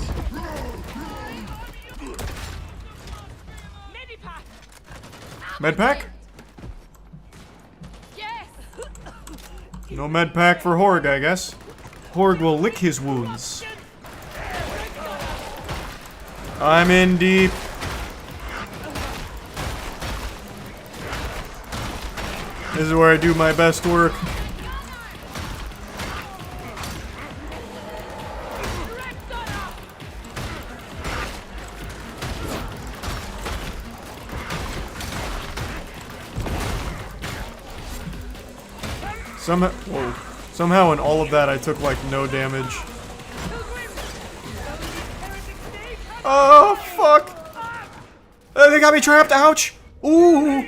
Medpack? No medpack for Horg, I guess. Horg will lick his wounds. I'm in deep. This is where I do my best work. Somehow in all of that I took like no damage. Oh fuck! They got me trapped, ouch! Ooh!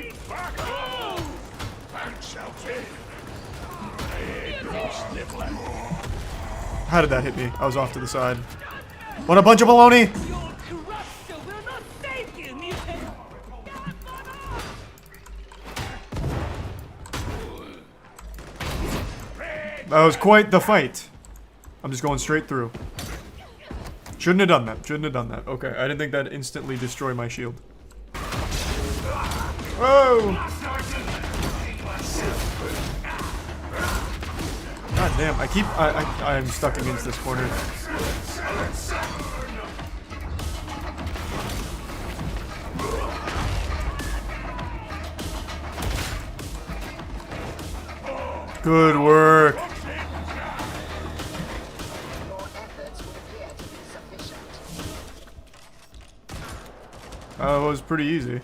How did that hit me? I was off to the side. What a bunch of baloney! That was quite the fight. I'm just going straight through. Shouldn't have done that. Shouldn't have done that. Okay, I didn't think that'd instantly destroy my shield. Whoa! God damn, I'm stuck against this corner. Good work. Oh, it was pretty easy.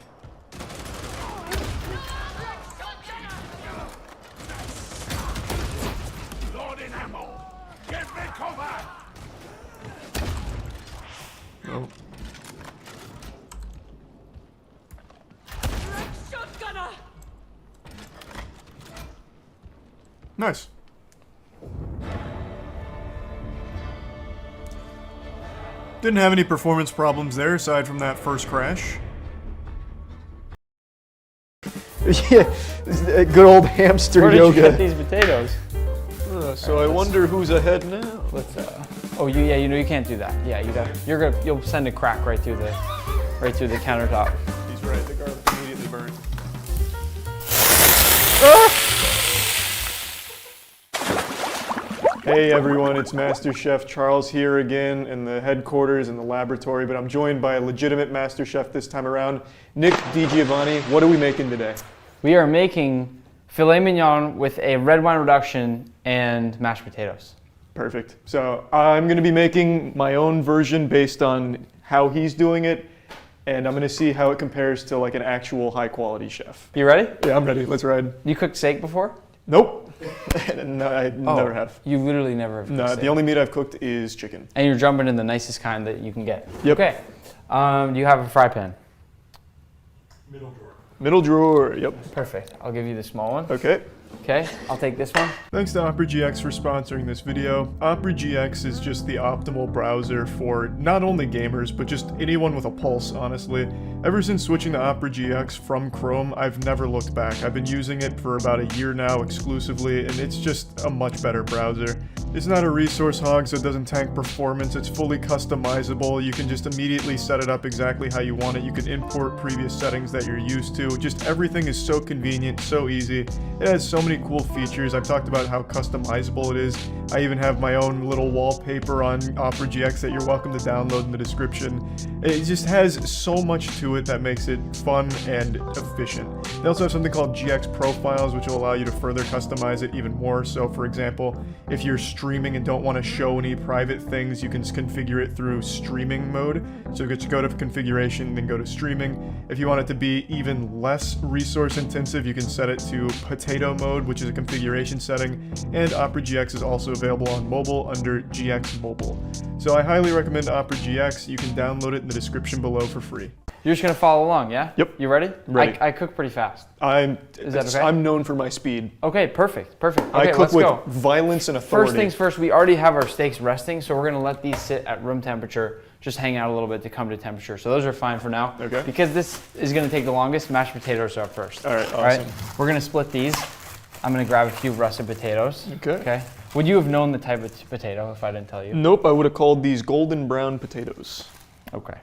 Loading ammo. Get me cover. Oh. Shotgunner. Nice. Didn't have any performance problems there aside from that first crash. Yeah, good old hamster Where yoga. did you get these potatoes? So I wonder who's ahead now. Let's. Oh, yeah. You know you can't do that. Yeah, you'll send a crack right through the countertop. He's right. The garlic immediately burned. Hey everyone, it's Masterchef Charles here again in the headquarters in the laboratory, but I'm joined by a legitimate Masterchef this time around, Nick DiGiovanni. What are we making today? We are making filet mignon with a red wine reduction and mashed potatoes. Perfect. So I'm going to be making my own version based on how he's doing it, and I'm going to see how it compares to like an actual high quality chef. You ready? Yeah, I'm ready. Let's ride. You cooked steak before? Nope. No, I never have. You literally never have cooked steak. The only meat I've cooked is chicken. And you're jumping in the nicest kind that you can get. Yep. Okay. Do you have a fry pan? Middle drawer. Middle drawer, yep. Perfect. I'll give you the small one. Okay. Okay, I'll take this one. Thanks to Opera GX for sponsoring this video. Opera GX is just the optimal browser for not only gamers, but just anyone with a pulse, honestly. Ever since switching to Opera GX from Chrome, I've never looked back. I've been using it for about a year now exclusively, and it's just a much better browser. It's not a resource hog, so it doesn't tank performance. It's fully customizable. You can just immediately set it up exactly how you want it. You can import previous settings that you're used to. Just everything is so convenient, so easy. It has so many cool features. I've talked about how customizable it is. I even have my own little wallpaper on Opera GX that you're welcome to download in the description. It just has so much to it that makes it fun and efficient. They also have something called GX Profiles, which will allow you to further customize it even more. So for example, if you're streaming and don't want to show any private things, you can configure it through streaming mode. So just go to configuration, then go to streaming. If you want it to be even less resource intensive, you can set it to potato mode, which is a configuration setting, and Opera GX is also available on mobile under GX Mobile. So I highly recommend Opera GX. You can download it in the description below for free. You're just gonna follow along, yeah? Yep. You ready? Ready. I cook pretty fast. Is that okay? I'm known for my speed. Okay, perfect, perfect. Okay, I cook let's with go. violence and authority. First things first, we already have our steaks resting, so we're gonna let these sit at room temperature, just hang out a little bit to come to temperature. So those are fine for now. Okay. Because this is gonna take the longest, mashed potatoes are up first. All right, awesome. All right, we're gonna split these. I'm gonna grab a few russet potatoes. Okay. Okay. Would you have known the type of potato if I didn't tell you? Nope, I would have called these golden brown potatoes. Okay.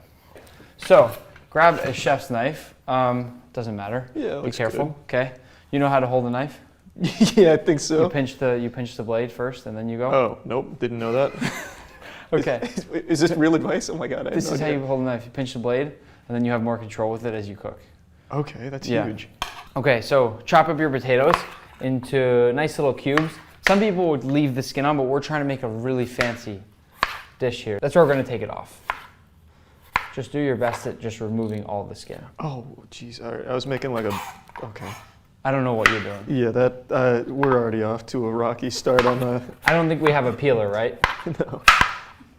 So, grab a chef's knife. Doesn't matter. Yeah, be careful. Good. Okay. You know how to hold a knife? Yeah, I think so. You pinch the blade first, and then you go. Oh, nope, didn't know that. Okay. Is this real advice? Oh my god, This is how you hold a knife. You pinch the blade, and then you have more control with it as you cook. Okay, that's huge. Okay, so chop up your potatoes into nice little cubes. Some people would leave the skin on, but we're trying to make a really fancy dish here. That's where we're gonna take it off. Just do your best at just removing all the skin. Oh, jeez, all right. I was making like a, okay. I don't know what you're doing. Yeah, that, we're already off to a rocky start on the. I don't think we have a peeler, right? No.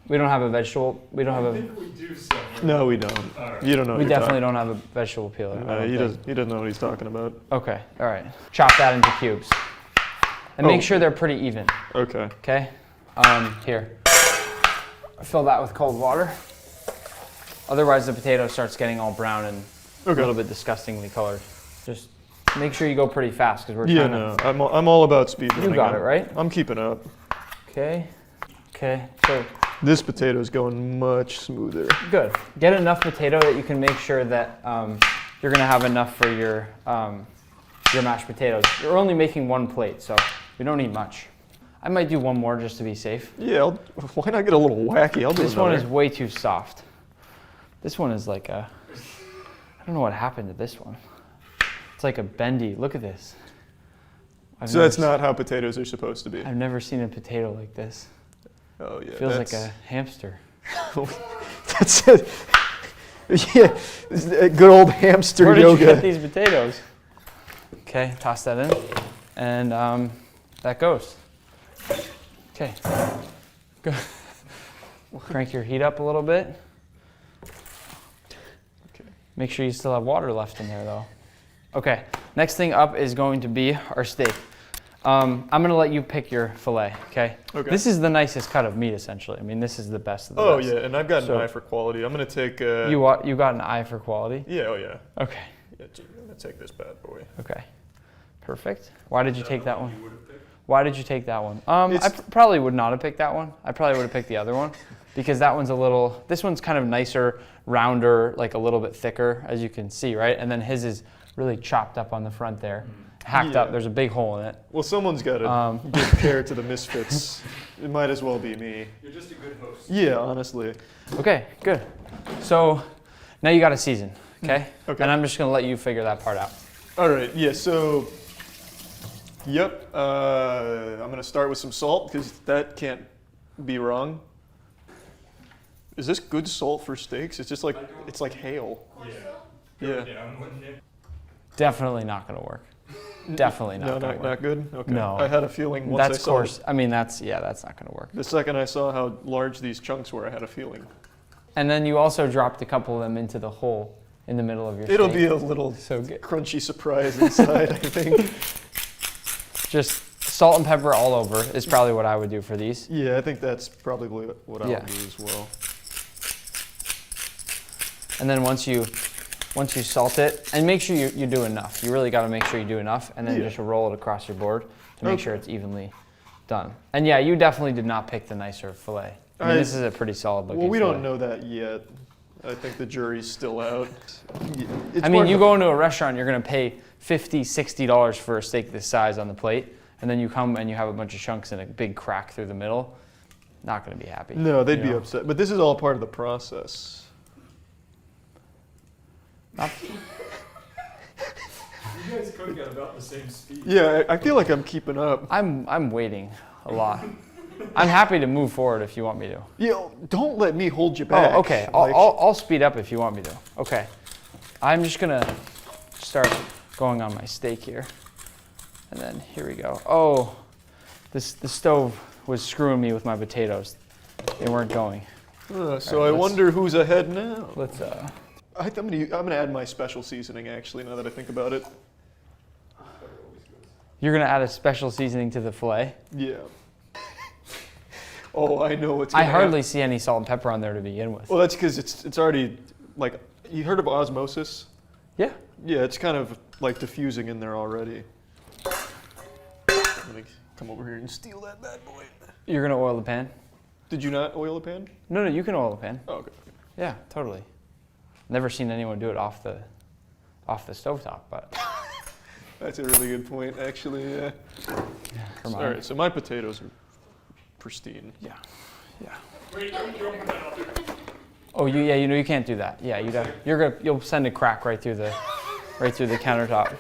We don't have a vegetable, we don't have a. I think we do somewhere. No, we don't. Right. You don't know what We you're definitely talking. don't have a vegetable peeler. He doesn't know what he's talking about. Okay, all right. Chop that into cubes. And make sure they're pretty even. Okay. Okay? Here. Fill that with cold water. Otherwise the potato starts getting all brown and a little bit disgustingly colored. Just make sure you go pretty fast because we're trying to... I'm all about speed. You got it, right? I'm keeping up. Okay. Okay, so This potato's going much smoother. Good. Get enough potato that you can make sure that you're gonna have enough for your mashed potatoes. You're only making one plate, so we don't need much. I might do one more just to be safe. Yeah, why not get a little wacky? I'll do This another. one is way too soft. This one is like a, I don't know what happened to this one. It's like a bendy, look at this. So that's not how potatoes are supposed to be. I've never seen a potato like this. Oh yeah. Feels like a hamster. That's it. Yeah, good old hamster Where yoga. did you get these potatoes? Okay, toss that in, and that goes. Okay, go. Crank your heat up a little bit. Okay. Make sure you still have water left in there though. Okay, next thing up is going to be our steak. I'm gonna let you pick your fillet, okay? Okay. This is the nicest cut of meat essentially. I mean, this is the best of the Oh best. yeah, and I've got an eye for quality. I'm gonna take. You got an eye for quality? Yeah. Oh yeah. Okay. Yeah, I'm gonna take this bad boy. Okay. Perfect. Why did you take that one? Why did you take that one? I probably would not have picked that one. I probably would have picked the other one because that one's a little, this one's kind of nicer, rounder, like a little bit thicker, as you can see, right? And then his is really chopped up on the front there, hacked up. There's a big hole in it. Well, someone's got to give care to the misfits. It might as well be me. You're just a good host. Yeah, honestly. Okay, good. So now you got to season, okay? Okay. And I'm just gonna let you figure that part out. All right. Yeah. So. Yep. I'm gonna start with some salt because that can't be wrong. Is this good salt for steaks? It's just like it's like hail. Yeah. Definitely not gonna work. Definitely not. No, gonna work. Not good. Okay. No. I had a feeling once That's I saw coarse. it. I mean, that's not gonna work. The second I saw how large these chunks were, I had a feeling. And then you also dropped a couple of them into the hole in the middle of your It'll steak. be a little crunchy surprise inside, I think. Just salt and pepper all over is probably what I would do for these. Yeah, I think that's probably what I'll do as well. And then once you salt it, and make sure you do enough. You really got to make sure you do enough, and then just roll it across your board to make sure it's evenly done. And yeah, you definitely did not pick the nicer fillet. I mean, this is a pretty solid looking Well, we fillet. don't know that yet. I think the jury's still out. I mean, you go into a restaurant, you're going to pay $50, $60 for a steak this size on the plate, and then you come and you have a bunch of chunks and a big crack through the middle. Not going to be happy. No, they'd be upset. But this is all part of the process. You guys cook at about the same speed. Yeah, I feel like I'm keeping up. I'm waiting a lot. I'm happy to move forward if you want me to. Yeah, don't let me hold you back. Oh, okay. I'll speed up if you want me to. Okay. I'm just gonna start going on my steak here, and then here we go. Oh, the stove was screwing me with my potatoes. They weren't going. So I wonder who's ahead now. Let's. I'm gonna add my special seasoning actually. Now that I think about it. You're gonna add a special seasoning to the fillet? Yeah. Oh, I know what's. I hardly see any salt and pepper on there to begin with. Well, that's because it's already like, you heard of osmosis? Yeah. Yeah, it's kind of like diffusing in there already. I'm gonna come over here and steal that bad boy. You're gonna oil the pan? Did you not oil the pan? No, you can oil the pan. Oh, okay. Yeah, totally. Never seen anyone do it off the stovetop, but. That's a really good point, actually. Yeah. Come on. All right, so my potatoes are pristine. Yeah. Wait, don't put that out there. Oh, you can't do that. Yeah, you'll send a crack right through the countertop.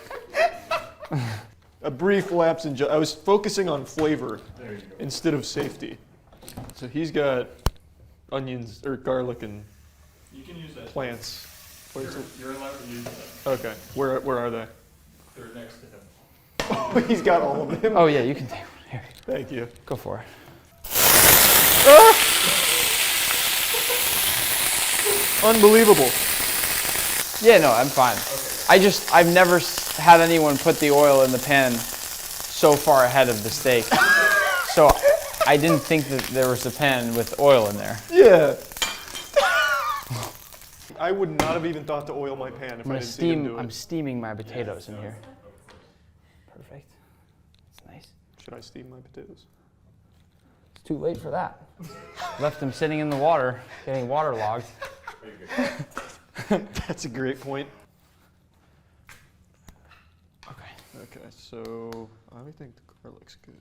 A brief lapse in I was focusing on flavor instead of safety. So he's got onions or garlic and You can use that. plants. You're allowed to use that. Okay, where are they? They're next to him. Oh, he's got all of them. Oh yeah, you can take one here. Thank you. Go for it. Unbelievable. Yeah, no, I'm fine. Okay. I've never had anyone put the oil in the pan so far ahead of the steak. So I didn't think that there was a pan with oil in there. Yeah. I would not have even thought to oil my pan if I didn't see him do it. I'm steaming my potatoes in here. Perfect. That's nice. Should I steam my potatoes? Let's too late for that. Left them sitting in the water, getting waterlogged. That's a great point. Okay. Okay, so I think the garlic's good.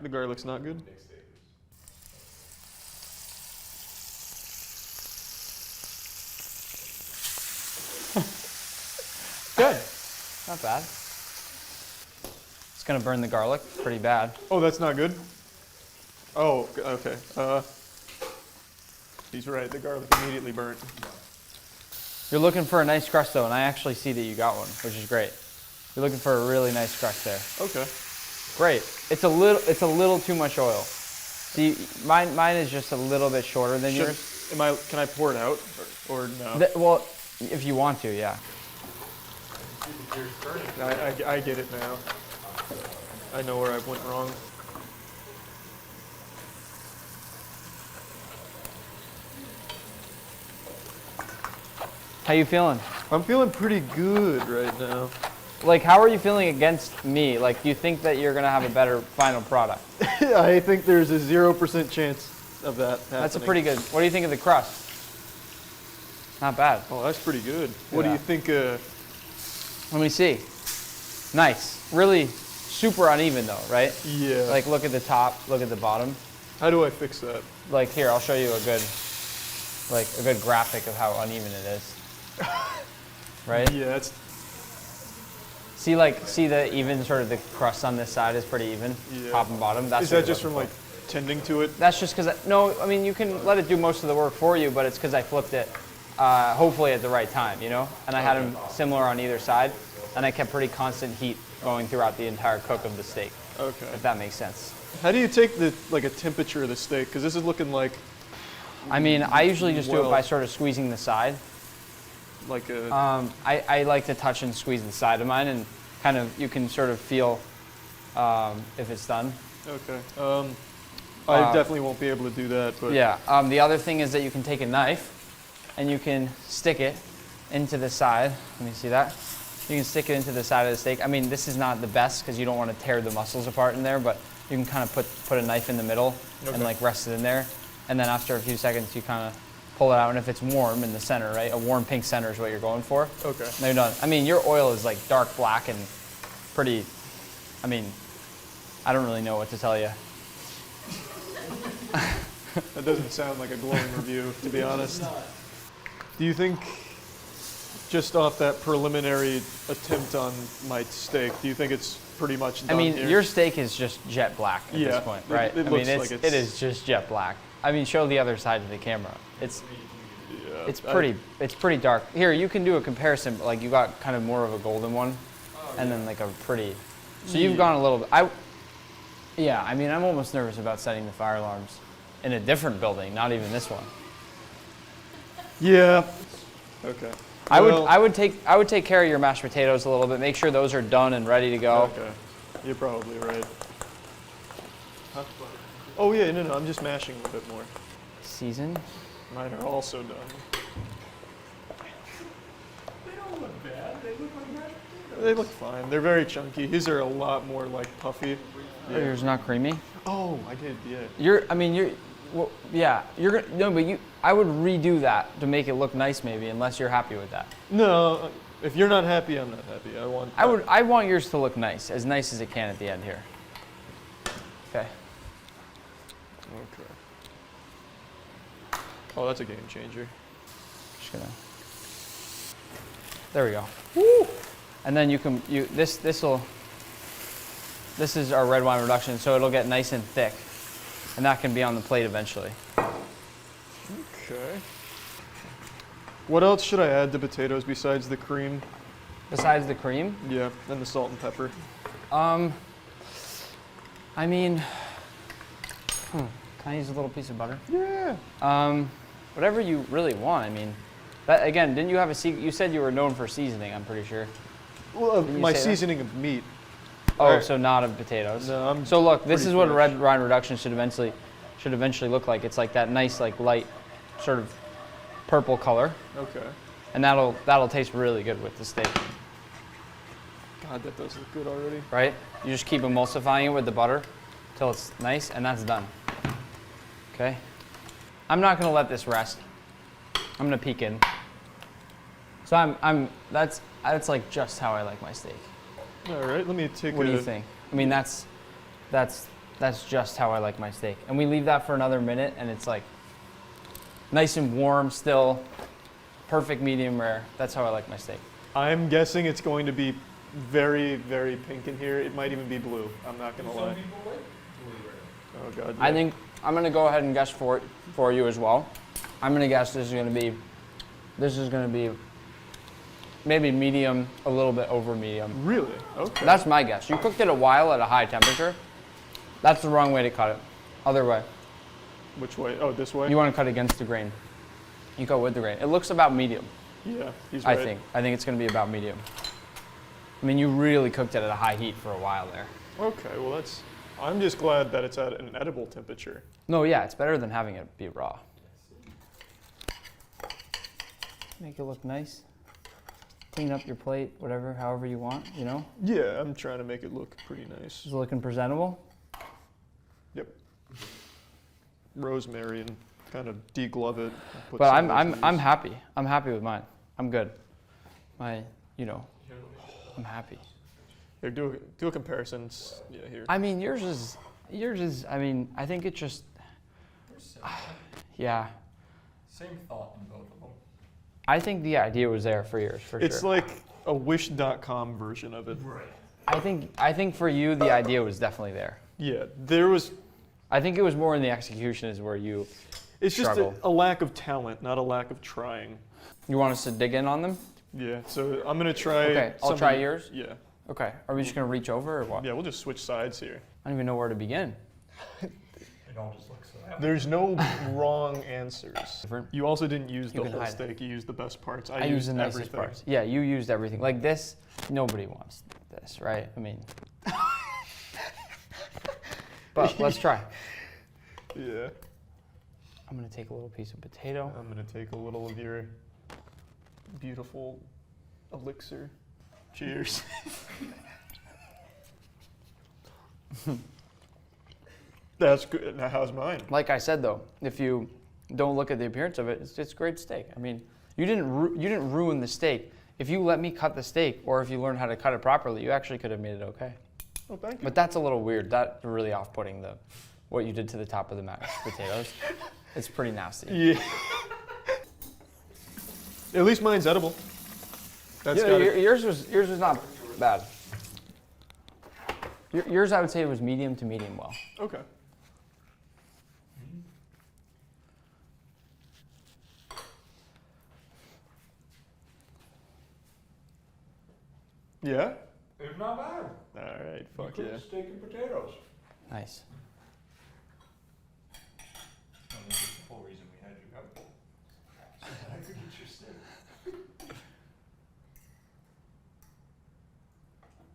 The garlic's not good? Good. Not bad. It's gonna burn the garlic pretty bad. Oh, that's not good? Oh, okay. He's right, the garlic immediately burnt. You're looking for a nice crust though, and I actually see that you got one, which is great. You're looking for a really nice crust there. Okay. Great. It's a little too much oil. See, mine is just a little bit shorter than yours. Can I pour it out or no? Well, if you want to, yeah. I get it now. I know where I went wrong. How you feeling? I'm feeling pretty good right now. Like, how are you feeling against me? Like, do you think that you're gonna have a better final product? I think there's a 0% chance of that happening. That's a pretty good. What do you think of the crust? Not bad. Oh, that's pretty good. What do you think? Let me see. Nice. Really super uneven though, right? Yeah. Like, look at the top, look at the bottom. How do I fix that? Like, here, I'll show you a good graphic of how uneven it is. Right? Yeah, it's... See the even sort of the crust on this side is pretty even, Yeah. top and bottom. That's Is that just from like tending to it? That's just because, no, I mean, you can let it do most of the work for you, but it's because I flipped it, hopefully at the right time, you know? And I had them similar on either side, and I kept pretty constant heat going throughout the entire cook of the steak. Okay. If that makes sense. How do you take a temperature of the steak? Because this is looking like... I mean, I usually just do it by sort of squeezing the side. Like a... I like to touch and squeeze the side of mine, and kind of, you can sort of feel if it's done. Okay. I definitely won't be able to do that, but... Yeah. The other thing is that you can take a knife, and you can stick it into the side. Let me see that. You can stick it into the side of the steak. I mean, this is not the best because you don't want to tear the muscles apart in there, but you can kind of put a knife in the middle and like rest it in there. And then after a few seconds, you kind of pull it out. And if it's warm in the center, right? A warm pink center is what you're going for. Okay. And they're done. I mean, your oil is like dark black and pretty, I mean, I don't really know what to tell you. That doesn't sound like a glowing review, to be honest. Do you think, just off that preliminary attempt on my steak, do you think it's pretty much done I mean, here? your steak is just jet black at this point, right? It I looks mean, like it is just jet black. I mean, show the other side of the camera. It's pretty dark. Here, you can do a comparison. Like, you got kind of more of a golden one, and then like a pretty. So you've gone a little bit. Yeah, I mean, I'm almost nervous about setting the fire alarms in a different building, not even this one. Yeah. Okay. I would take care of your mashed potatoes a little bit. Make sure those are done and ready to go. Okay. You're probably right. Huh? Oh yeah, no, I'm just mashing a bit more. Season? Mine are also done. They don't look bad. They look like mashed potatoes. They look fine. They're very chunky. His are a lot more like puffy. Yeah. Yours not creamy? Oh, I did, yeah. I would redo that to make it look nice maybe, unless you're happy with that. No, if you're not happy, I'm not happy. I want yours to look nice as it can at the end here. Okay. Okay. Oh, that's a game changer. Just gonna. There we go. Woo! And then this is our red wine reduction, so it'll get nice and thick, and that can be on the plate eventually. Okay. What else should I add to potatoes besides the cream? Besides the cream? Yeah, and the salt and pepper. I mean, can I use a little piece of butter? Yeah. Whatever you really want. I mean, that again, didn't you have a secret? You said you were known for seasoning, I'm pretty sure. Well, my seasoning of meat. Oh, so not of potatoes. No, so look, this is what a red wine reduction should eventually look like. It's like that nice, like light, sort of purple color. Okay. And that'll taste really good with the steak. God, that does look good already. Right? You just keep emulsifying it with the butter till it's nice, and that's done. Okay? I'm not gonna let this rest. I'm gonna peek in. So that's like just how I like my steak. All right, let me take What do you think? I mean, that's just how I like my steak. And we leave that for another minute, and it's like nice and warm still, perfect medium rare. That's how I like my steak. I'm guessing it's going to be very, very pink in here. It might even be blue. I'm not gonna lie. Oh God. Yeah. I think I'm gonna go ahead and guess for you as well. I'm gonna guess this is gonna be maybe medium, a little bit over medium. Really? Okay. That's my guess. You cooked it a while at a high temperature. That's the wrong way to cut it. Other way. Which way? Oh, this way? You want to cut against the grain. You cut with the grain. It looks about medium. Yeah, he's right. I think it's going to be about medium. I mean, you really cooked it at a high heat for a while there. Okay, well I'm just glad that it's at an edible temperature. No, yeah, it's better than having it be raw. Make it look nice. Clean up your plate, whatever, however you want, you know? Yeah, I'm trying to make it look pretty nice. Is it looking presentable? Yep. Rosemary and kind of deglove it. But I'm happy. I'm happy with mine. I'm good. I'm happy. Here, do a comparison. Yeah, here. I mean, yours is. I mean, I think it's just. Yeah. Same thought in both of them. I think the idea was there for yours, for sure. It's like a Wish.com version of it. Right. I think for you, the idea was definitely there. Yeah, there was. I think it was more in the execution is where you. It's struggle. just a lack of talent, not a lack of trying. You want us to dig in on them? Yeah. So I'm gonna try. Okay, I'll try yours. Yeah. Okay. Are we just gonna reach over or what? Yeah, we'll just switch sides here. I don't even know where to begin. It all just looks so happy. There's no wrong answers. You also didn't use the can whole hide it. steak. You used the best parts. I used the nicest everything. parts. Yeah, you used everything. Like this, nobody wants this, right? I mean. But let's try. Yeah. I'm gonna take a little piece of potato. I'm gonna take a little of your beautiful elixir. Cheers. That's good. Now, how's mine? Like I said though, if you don't look at the appearance of it, it's great steak. I mean, you didn't ruin the steak. If you let me cut the steak, or if you learn how to cut it properly, you actually could have made it okay. Oh, thank you. But that's a little weird. That's really off-putting. What you did to the top of the mashed potatoes. It's pretty nasty. Yeah. At least mine's edible. That's Yeah, yours was not bad. Yours, I would say, was medium to medium well. Okay. Yeah? It's not bad. All right, fuck You yeah. cooked steak and potatoes. Nice. That's the whole reason we had you come. So that I could get your steak.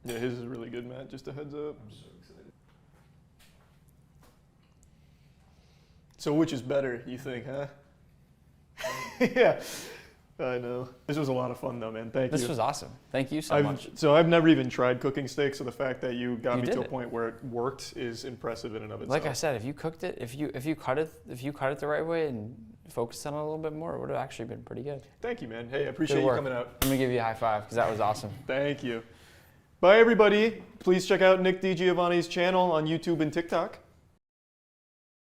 Yeah, his is really good, Matt. Just a heads up. I'm so excited. So which is better, you think, huh? Yeah, I know. This was a lot of fun, though, man. Thank you. This was awesome. Thank you so much. So I've never even tried cooking steak, so the fact that you got me did to a it. point where it worked is impressive in and of itself. Like I said, if you cooked it, if you cut it the right way and focused on it a little bit more, it would have actually been pretty good. Thank you, man. Hey, I appreciate Good you work. coming out. I'm gonna give you a high five because that was awesome. Thank you. Bye, everybody. Please check out Nick DiGiovanni's channel on YouTube and TikTok.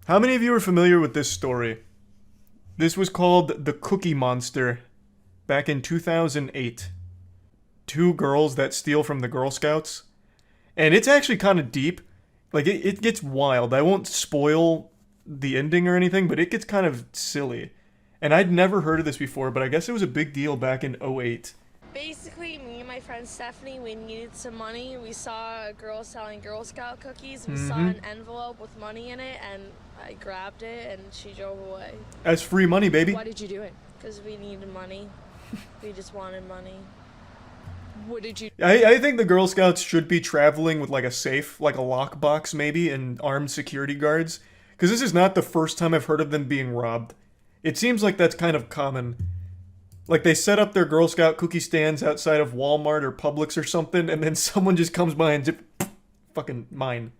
How many of you are familiar with this story? This was called The Cookie Monster back in 2008. Two girls that steal from the Girl Scouts. And it's actually kind of deep. Like, it gets wild. I won't spoil the ending or anything, but it gets kind of silly. And I'd never heard of this before, but I guess it was a big deal back in 2008. Basically, me and my friend Stephanie, we needed some money. We saw a girl selling Girl Scout cookies. We saw an envelope with money in it, and I grabbed it, and she drove away. That's free money, baby. Why did you do it? Because we needed money. We just wanted money. What did you... I think the Girl Scouts should be traveling with like a safe, like a lockbox maybe, and armed security guards. Because this is not the first time I've heard of them being robbed. It seems like that's kind of common. Like, they set up their Girl Scout cookie stands outside of Walmart or Publix or something, and then someone just comes by and just, fucking mine.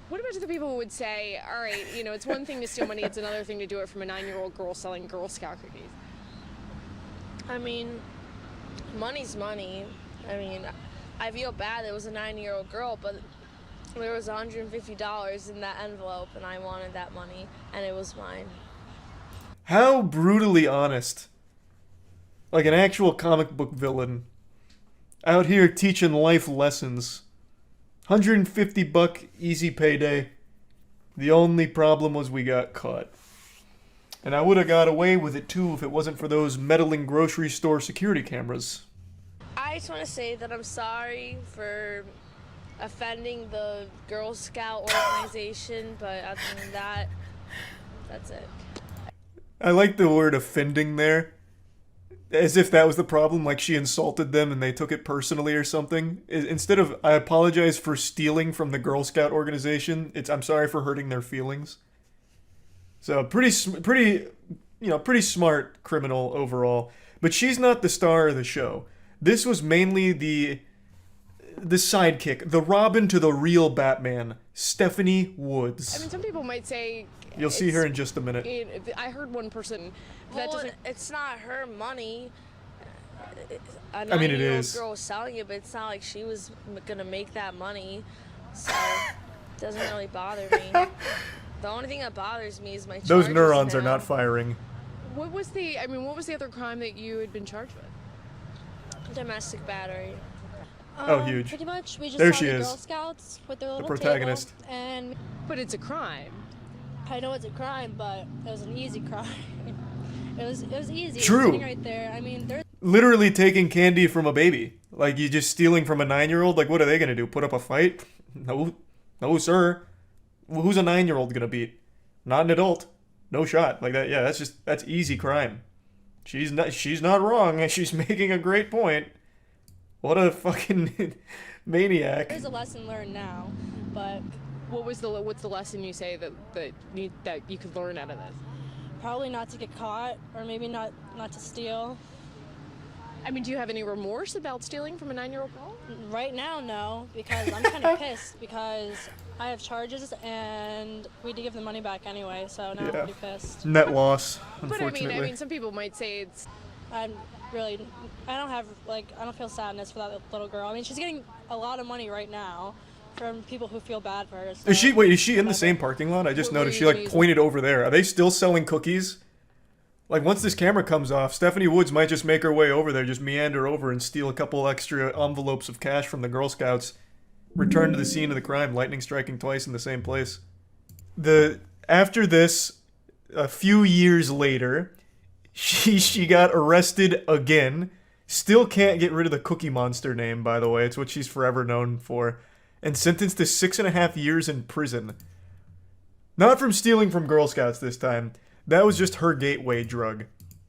What about the people who would say, all right, you know, it's one thing to steal money, it's another thing to do it from a 9-year-old girl selling Girl Scout cookies? I mean, money's money. I mean, I feel bad it was a 9-year-old girl, but there was $150 in that envelope, and I wanted that money, and it was mine. How brutally honest. Like an actual comic book villain. Out here teaching life lessons. $150 easy payday. The only problem was we got caught. And I would have got away with it too if it wasn't for those meddling grocery store security cameras. I just want to say that I'm sorry for offending the Girl Scout organization, but other than that, that's it. I like the word offending there. As if that was the problem, like she insulted them and they took it personally or something. Instead of, I apologize for stealing from the Girl Scout organization, it's, I'm sorry for hurting their feelings. So, pretty smart criminal overall. But she's not the star of the show. This was mainly the sidekick, the Robin to the real Batman, Stephanie Woods. I mean, some people might say... You'll see her in just a minute. I heard one person that Well, doesn't... it's not her money. A I mean, it 9-year-old is. girl was selling it, but it's not like she was gonna make that money. So, it doesn't really bother me. The only thing that bothers me is my Those charges neurons are now. not firing. What was the other crime that you had been charged with? Domestic battery. Oh, huge. Pretty much, we just There saw she the is. Girl Scouts with their little protagonist. table, and but it's a crime. I know it's a crime, but it was an easy crime. It was easy. True. It was sitting right there. I mean, there's Literally taking candy from a baby. Like, you just stealing from a 9-year-old? Like, what are they gonna do? Put up a fight? No, sir. Who's a 9-year-old gonna beat? Not an adult. No shot. Like that. Yeah, that's easy crime. She's not wrong. She's making a great point. What a fucking maniac. there's a lesson learned now, but What's the lesson you say that you could learn out of this? probably not to get caught, or maybe not to steal. I mean, do you have any remorse about stealing from a 9-year-old girl? Right now, no, because I'm kind of pissed because I have charges and we had to give the money back anyway, so now I'm pretty pissed. Net loss, But unfortunately. I mean, some people might say it's... I don't feel sadness for that little girl. I mean, she's getting a lot of money right now from people who feel bad for her. So Is she in the same parking lot? I just noticed she like pointed over there. Are they still selling cookies? Like, once this camera comes off, Stephanie Woods might just make her way over there, just meander over and steal a couple extra envelopes of cash from the Girl Scouts. Return to the scene of the crime, lightning striking twice in the same place. After this, a few years later, she got arrested again. Still can't get rid of the Cookie Monster name, by the way. It's what she's forever known for. And sentenced to 6.5 years in prison. Not from stealing from Girl Scouts this time. That was just her gateway drug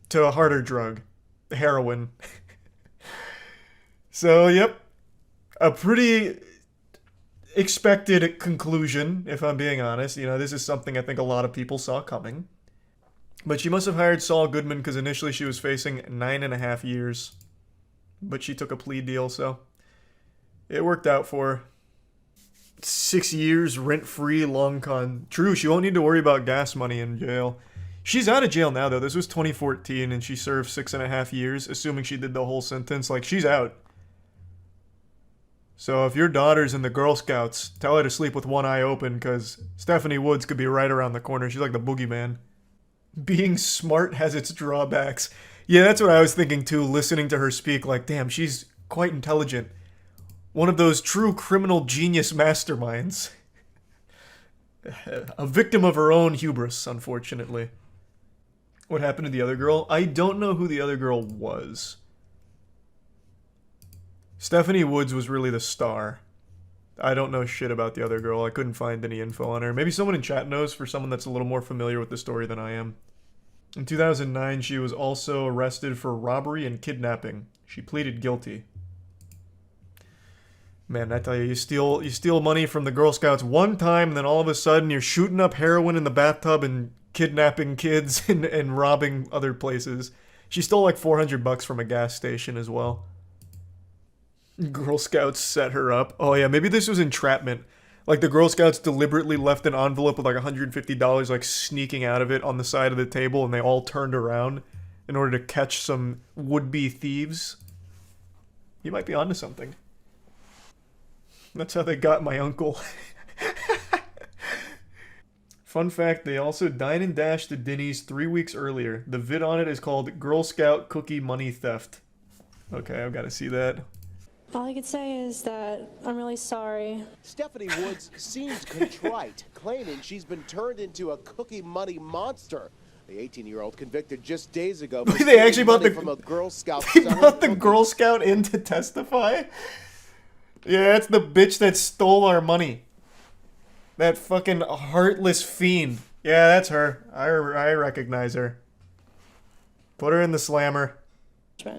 to a harder drug, heroin. So, yep. A pretty expected conclusion, if I'm being honest. You know, this is something I think a lot of people saw coming. But she must have hired Saul Goodman because initially she was facing 9.5 years. But she took a plea deal, so it worked out for her. 6 years, rent-free, long con. True, she won't need to worry about gas money in jail. She's out of jail now, though. This was 2014, and she served 6.5 years, assuming she did the whole sentence. Like, she's out. So if your daughter's in the Girl Scouts, tell her to sleep with one eye open, because Stephanie Woods could be right around the corner. She's like the boogeyman. Being smart has its drawbacks. Yeah, that's what I was thinking, too, listening to her speak. Like, damn, she's quite intelligent. One of those true criminal genius masterminds. A victim of her own hubris, unfortunately. What happened to the other girl? I don't know who the other girl was. Stephanie Woods was really the star. I don't know shit about the other girl. I couldn't find any info on her. Maybe someone in chat knows, for someone that's a little more familiar with the story than I am. In 2009, she was also arrested for robbery and kidnapping. She pleaded guilty. Man, I tell you, you steal money from the Girl Scouts one time, and then all of a sudden you're shooting up heroin in the bathtub and kidnapping kids and robbing other places. She stole like 400 bucks from a gas station as well. Girl Scouts set her up. Oh yeah, maybe this was entrapment. Like the Girl Scouts deliberately left an envelope with like $150 like sneaking out of it on the side of the table, and they all turned around in order to catch some would-be thieves. You might be onto something. That's how they got my uncle. Fun fact, they also dine and dash to Denny's 3 weeks earlier. The vid on it is called Girl Scout Cookie Money Theft. Okay, I've got to see that. All I could say is that I'm really sorry. Stephanie Woods seems contrite, claiming she's been turned into a cookie money monster. The 18-year-old convicted just days ago. They actually brought from a Girl Scout. They brought the Girl Scout in to testify? Yeah, that's the bitch that stole our money. That fucking heartless fiend. Yeah, that's her. I recognize her. Put her in the slammer.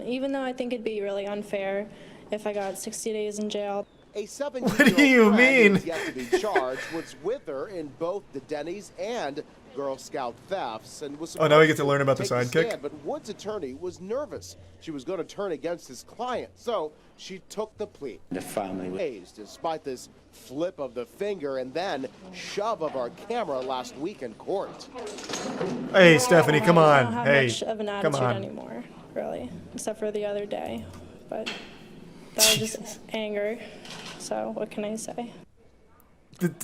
Even though I think it'd be really unfair if I got 60 days in jail. A 17-year-old What do you mean? who's yet to be charged was with her in both the Denny's and Girl Scout thefts, and was Oh, now we get to learn about the take sidekick? stand, but Wood's attorney was nervous. She was going to turn against his client, so she took the plea. The family. Despite this flip of the finger and then shove of our camera last week in court. Hey, Stephanie, come on. I don't have Hey, much of an come attitude on. anymore, really, except for the other day. But that was just anger. So what can I say?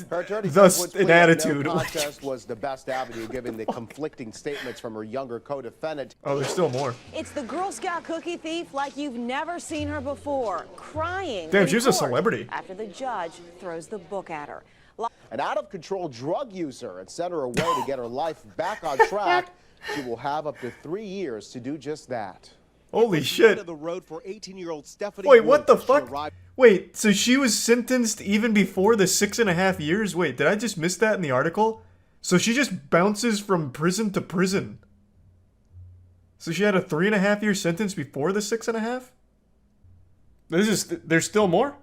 Her attorney Thus, says Wood's an plea of attitude. No contest was the best avenue, given the conflicting statements from her younger co-defendant. Oh, there's still more. It's the Girl Scout cookie thief like you've never seen her before, crying. Damn, in she was a court celebrity. After the judge throws the book at her. An out-of-control drug user, and sent her away to get her life back on track. She will have up to 3 years to do just that. Holy shit. The road for 18-year-old Stephanie Wait, what the Woods. She fuck? arrived- Wait, so she was sentenced even before the 6.5 years? Wait, did I just miss that in the article? So she just bounces from prison to prison. So she had a 3.5 year sentence before the 6.5? There's still more?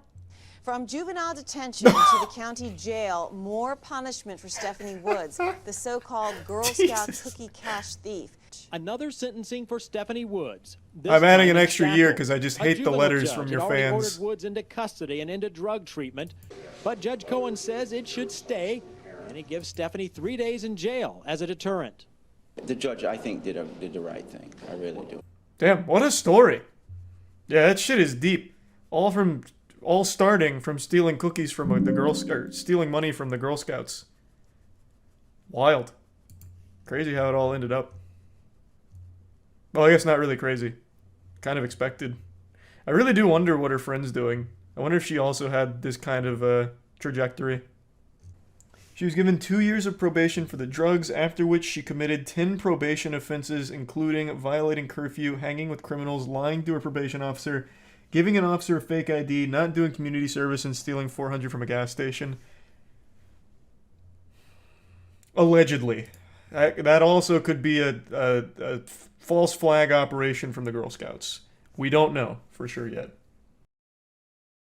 From juvenile detention to the county jail, more punishment for Stephanie Woods, the so-called Girl Scout cookie cash thief. Another sentencing for Stephanie Woods. This I'm adding time an in extra Stafford. year because I just A hate the juvenile letters judge from had your already fans. ordered Woods into custody and into drug treatment, but Judge Cohen says it should stay, and he gives Stephanie 3 days in jail as a deterrent. The judge, I think, did the right thing. I really do. Damn, what a story. Yeah, that shit is deep. All starting from stealing cookies from stealing money from the Girl Scouts. Wild. Crazy how it all ended up. Well, I guess not really crazy. Kind of expected. I really do wonder what her friend's doing. I wonder if she also had this kind of trajectory. She was given 2 years of probation for the drugs, after which she committed 10 probation offenses, including violating curfew, hanging with criminals, lying to her probation officer, giving an officer a fake ID, not doing community service, and stealing $400 from a gas station. Allegedly. That also could be a false flag operation from the Girl Scouts. We don't know for sure yet.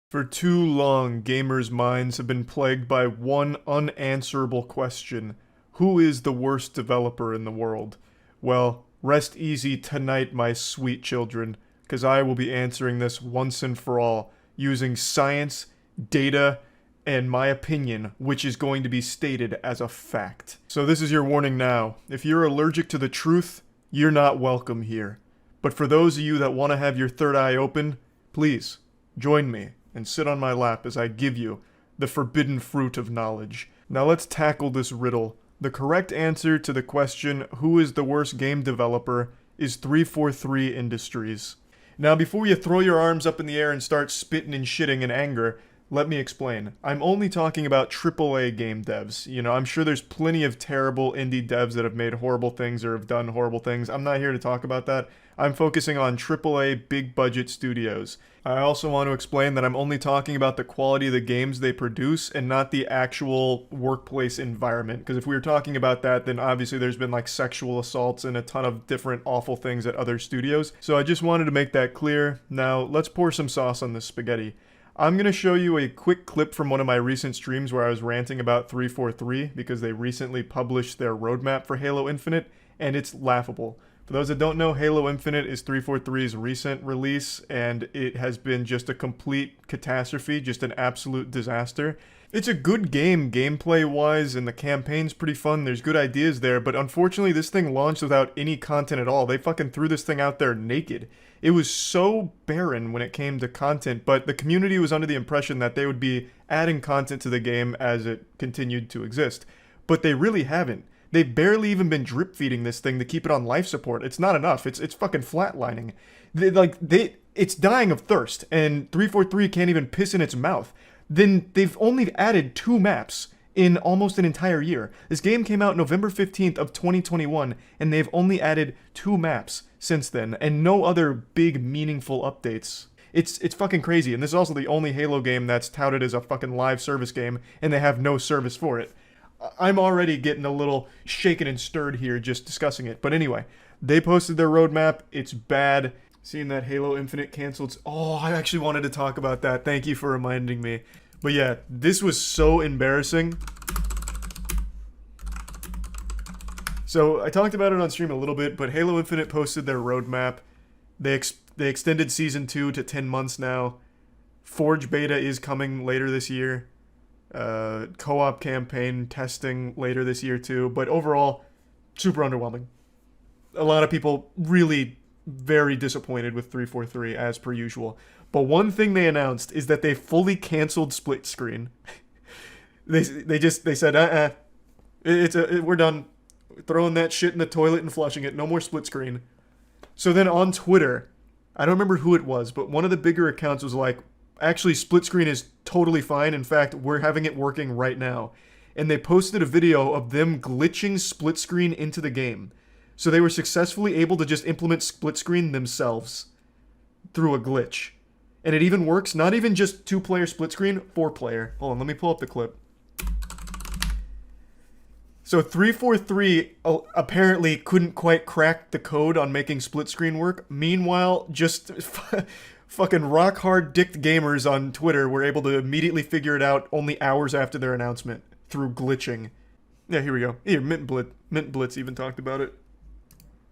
For too long, gamers' minds have been plagued by one unanswerable question. Who is the worst developer in the world? Well, rest easy tonight, my sweet children, because I will be answering this once and for all, using science, data, and my opinion, which is going to be stated as a fact. So this is your warning now. If you're allergic to the truth, you're not welcome here. But for those of you that want to have your third eye open, please, join me and sit on my lap as I give you the forbidden fruit of knowledge. Now let's tackle this riddle. The correct answer to the question, who is the worst game developer, is 343 Industries. Now before you throw your arms up in the air and start spitting and shitting in anger, let me explain. I'm only talking about AAA game devs. You know, I'm sure there's plenty of terrible indie devs that have made horrible things or have done horrible things. I'm not here to talk about that. I'm focusing on AAA big budget studios. I also want to explain that I'm only talking about the quality of the games they produce and not the actual workplace environment. Because if we were talking about that, then obviously there's been like sexual assaults and a ton of different awful things at other studios. So I just wanted to make that clear. Now let's pour some sauce on this spaghetti. I'm going to show you a quick clip from one of my recent streams where I was ranting about 343 because they recently published their roadmap for Halo Infinite, and it's laughable. For those that don't know, Halo Infinite is 343's recent release, and it has been just a complete catastrophe, just an absolute disaster. It's a good game gameplay-wise, and the campaign's pretty fun. There's good ideas there, but unfortunately this thing launched without any content at all. They fucking threw this thing out there naked. It was so barren when it came to content, but the community was under the impression that they would be adding content to the game as it continued to exist. But they really haven't. They've barely even been drip feeding this thing to keep it on life support. It's not enough. It's fucking flatlining. It's dying of thirst, and 343 can't even piss in its mouth. Then they've only added 2 maps in almost an entire year. This game came out November 15th of 2021, and they've only added 2 maps since then, and no other big meaningful updates. It's fucking crazy, and this is also the only Halo game that's touted as a fucking live service game, and they have no service for it. I'm already getting a little shaken and stirred here just discussing it. But anyway, they posted their roadmap. It's bad. Seeing that Halo Infinite canceled. Oh, I actually wanted to talk about that. Thank you for reminding me. But yeah, this was so embarrassing. So I talked about it on stream a little bit, but Halo Infinite posted their roadmap. They extended Season 2 to 10 months now. Forge beta is coming later this year. Co-op campaign testing later this year too, but overall, super underwhelming. A lot of people really very disappointed with 343 as per usual. But one thing they announced is that they fully canceled split screen. they said, we're done. Throwing that shit in the toilet and flushing it. No more split screen. So then on Twitter, I don't remember who it was, but one of the bigger accounts was like, actually, split screen is totally fine. In fact, we're having it working right now. And they posted a video of them glitching split screen into the game. So they were successfully able to just implement split screen themselves through a glitch. And it even works, not even just 2-player split screen, 4-player. Hold on, let me pull up the clip. So 343 apparently couldn't quite crack the code on making split screen work. Meanwhile, just fucking rock hard dicked gamers on Twitter were able to immediately figure it out only hours after their announcement through glitching. Yeah, here we go. Here, Mint Blitz even talked about it.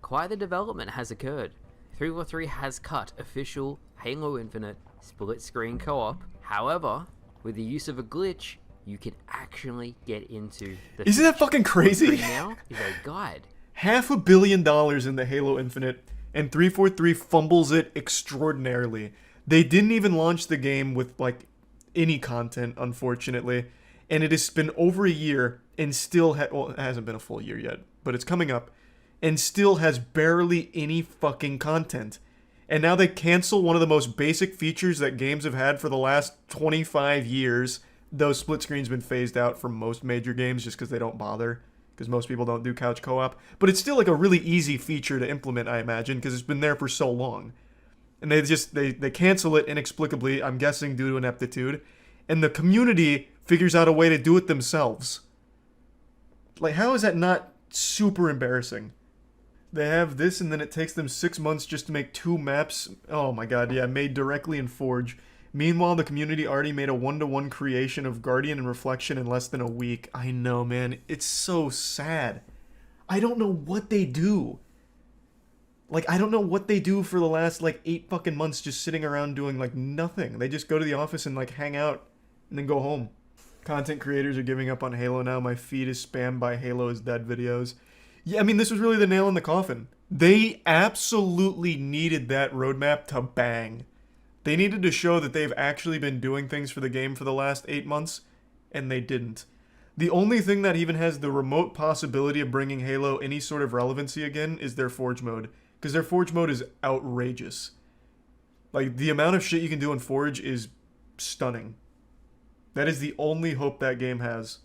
Quite the development has occurred. 343 has cut official Halo Infinite split screen co-op. However, with the use of a glitch, you can actually get into the... Isn't that fucking crazy? Now is a guide. $500 million in the Halo Infinite, and 343 fumbles it extraordinarily. They didn't even launch the game with, like, any content, unfortunately. And it has been over a year, and still... well, it hasn't been a full year yet, but it's coming up. And still has barely any fucking content. And now they cancel one of the most basic features that games have had for the last 25 years. Though split screen's been phased out from most major games just because they don't bother. Because most people don't do couch co-op. But it's still like a really easy feature to implement, I imagine, because it's been there for so long. And they cancel it inexplicably, I'm guessing due to ineptitude. And the community figures out a way to do it themselves. Like, how is that not super embarrassing? They have this, and then it takes them 6 months just to make 2 maps. Oh my god, yeah, made directly in Forge. Meanwhile, the community already made a 1-to-1 creation of Guardian and Reflection in less than a week. I know, man. It's so sad. I don't know what they do. Like, I don't know what they do for the last, 8 fucking months just sitting around doing, nothing. They just go to the office and, hang out and then go home. Content creators are giving up on Halo now. My feed is spammed by Halo is dead videos. Yeah, I mean, this was really the nail in the coffin. They absolutely needed that roadmap to bang. They needed to show that they've actually been doing things for the game for the last 8 months, and they didn't. The only thing that even has the remote possibility of bringing Halo any sort of relevancy again is their Forge mode, because their Forge mode is outrageous. The amount of shit you can do in Forge is stunning. That is the only hope that game has.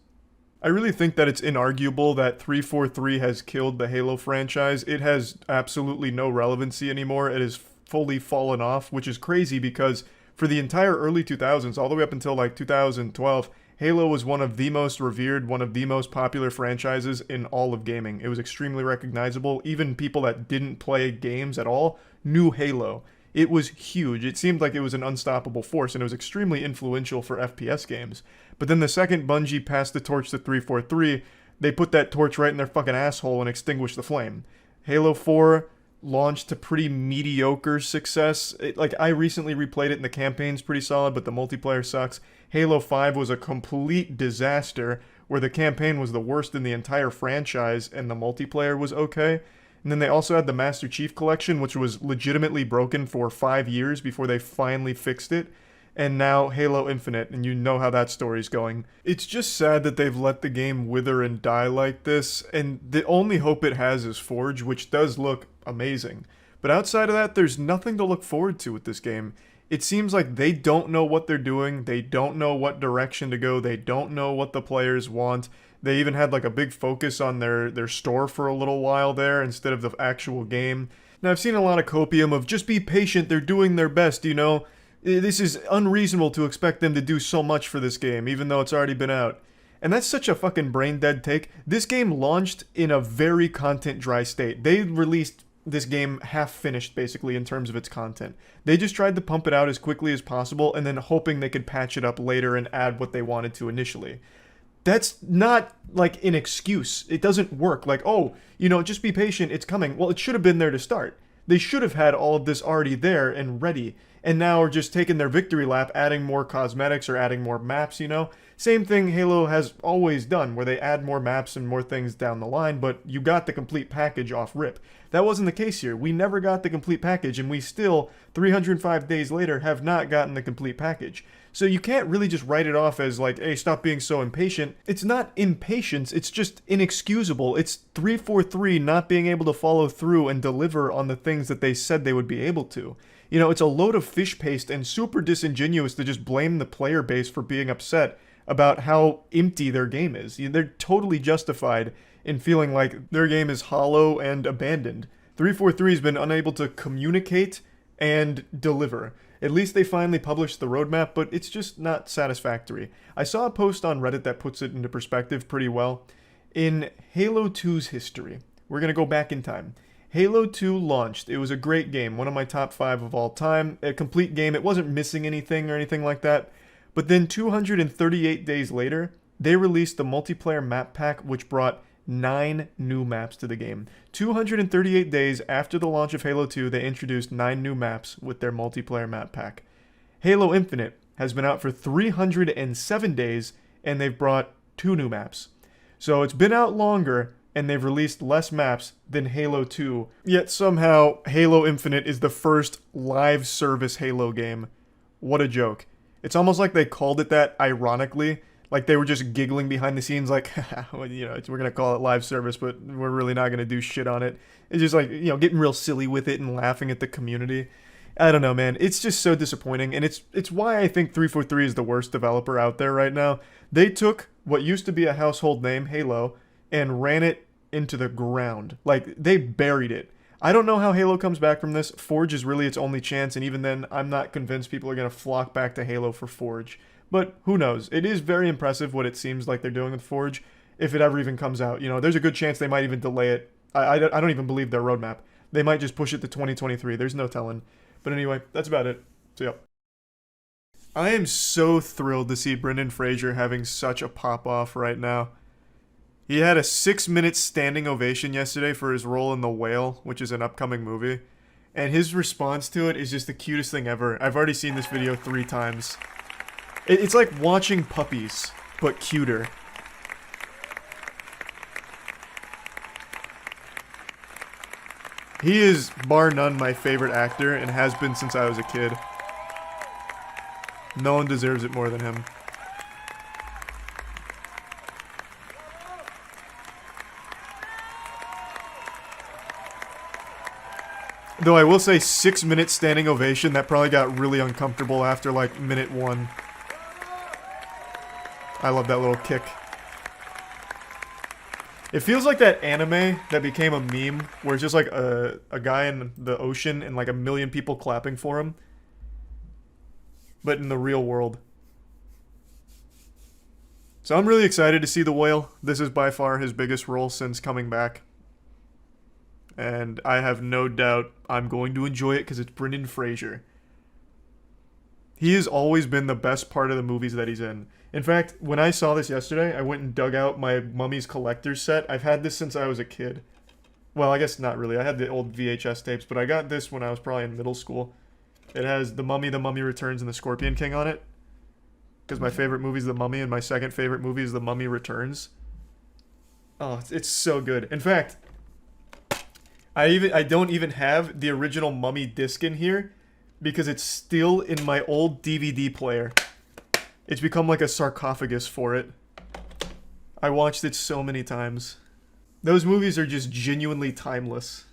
I really think that it's inarguable that 343 has killed the Halo franchise. It has absolutely no relevancy anymore. It has fully fallen off, which is crazy because for the entire early 2000s, all the way up until 2012, Halo was one of the most revered, one of the most popular franchises in all of gaming. It was extremely recognizable. Even people that didn't play games at all knew Halo. It was huge. It seemed like it was an unstoppable force, and it was extremely influential for FPS games. But then the second Bungie passed the torch to 343, they put that torch right in their fucking asshole and extinguished the flame. Halo 4 launched to pretty mediocre success. Like, I recently replayed it and the campaign's pretty solid, but the multiplayer sucks. Halo 5 was a complete disaster, where the campaign was the worst in the entire franchise and the multiplayer was okay. And then they also had the Master Chief Collection, which was legitimately broken for 5 years before they finally fixed it. And now Halo Infinite, and you know how that story's going. It's just sad that they've let the game wither and die like this, and the only hope it has is Forge, which does look amazing. But outside of that, there's nothing to look forward to with this game. It seems like they don't know what they're doing, they don't know what direction to go, they don't know what the players want. They even had like a big focus on their store for a little while there instead of the actual game. Now, I've seen a lot of copium of just be patient, they're doing their best, you know? This is unreasonable to expect them to do so much for this game, even though it's already been out. And that's such a fucking brain-dead take. This game launched in a very content-dry state. They released this game half-finished, basically, in terms of its content. They just tried to pump it out as quickly as possible, and then hoping they could patch it up later and add what they wanted to initially. That's not, like, an excuse. It doesn't work. Like, oh, you know, just be patient, it's coming. Well, it should have been there to start. They should have had all of this already there and ready, and now are just taking their victory lap, adding more cosmetics or adding more maps, you know? Same thing Halo has always done, where they add more maps and more things down the line, but you got the complete package off rip. That wasn't the case here. We never got the complete package, and we still, 305 days later, have not gotten the complete package. So you can't really just write it off as like, hey, stop being so impatient. It's not impatience, it's just inexcusable. It's 343 not being able to follow through and deliver on the things that they said they would be able to. You know, it's a load of fish paste and super disingenuous to just blame the player base for being upset about how empty their game is. They're totally justified in feeling like their game is hollow and abandoned. 343 has been unable to communicate and deliver. At least they finally published the roadmap, but it's just not satisfactory. I saw a post on Reddit that puts it into perspective pretty well. In Halo 2's history, we're going to go back in time. Halo 2 launched. It was a great game, one of my top 5 of all time. A complete game. It wasn't missing anything or anything like that. But then 238 days later, they released the multiplayer map pack, which brought 9 new maps to the game. 238 days after the launch of Halo 2, they introduced 9 new maps with their multiplayer map pack. Halo Infinite has been out for 307 days, and they've brought 2 new maps. So it's been out longer, and they've released less maps than Halo 2, yet somehow Halo Infinite is the first live service Halo game. What a joke. It's almost like they called it that ironically, like they were just giggling behind the scenes like, well, you know, we're going to call it live service, but we're really not going to do shit on it. It's just like, you know, getting real silly with it and laughing at the community. I don't know, man. It's just so disappointing, and it's why I think 343 is the worst developer out there right now. They took what used to be a household name, Halo, and ran it into the ground. Like, they buried it. I don't know how Halo comes back from this. Forge is really its only chance, and even then, I'm not convinced people are going to flock back to Halo for Forge. But who knows? It is very impressive what it seems like they're doing with Forge, if it ever even comes out. You know, there's a good chance they might even delay it. I don't even believe their roadmap. They might just push it to 2023. There's no telling. But anyway, that's about it. So, yeah. I am so thrilled to see Brendan Fraser having such a pop-off right now. He had a 6-minute standing ovation yesterday for his role in The Whale, which is an upcoming movie. And his response to it is just the cutest thing ever. I've already seen this video 3 times. It's like watching puppies, but cuter. He is, bar none, my favorite actor, and has been since I was a kid. No one deserves it more than him. Though I will say 6-minute standing ovation, that probably got really uncomfortable after like minute 1. I love that little kick. It feels like that anime that became a meme where it's just like a guy in the ocean and like a million people clapping for him. But in the real world. So I'm really excited to see The Whale. This is by far his biggest role since coming back. And I have no doubt I'm going to enjoy it because it's Brendan Fraser. He has always been the best part of the movies that he's in. In fact, when I saw this yesterday, I went and dug out my Mummy's Collector's set. I've had this since I was a kid. Well, I guess not really. I had the old VHS tapes, but I got this when I was probably in middle school. It has The Mummy Returns, and The Scorpion King on it. Because my favorite movie is The Mummy, and my second favorite movie is The Mummy Returns. Oh, it's so good. In fact, I don't even have the original Mummy disc in here because it's still in my old DVD player. It's become like a sarcophagus for it. I watched it so many times. Those movies are just genuinely timeless.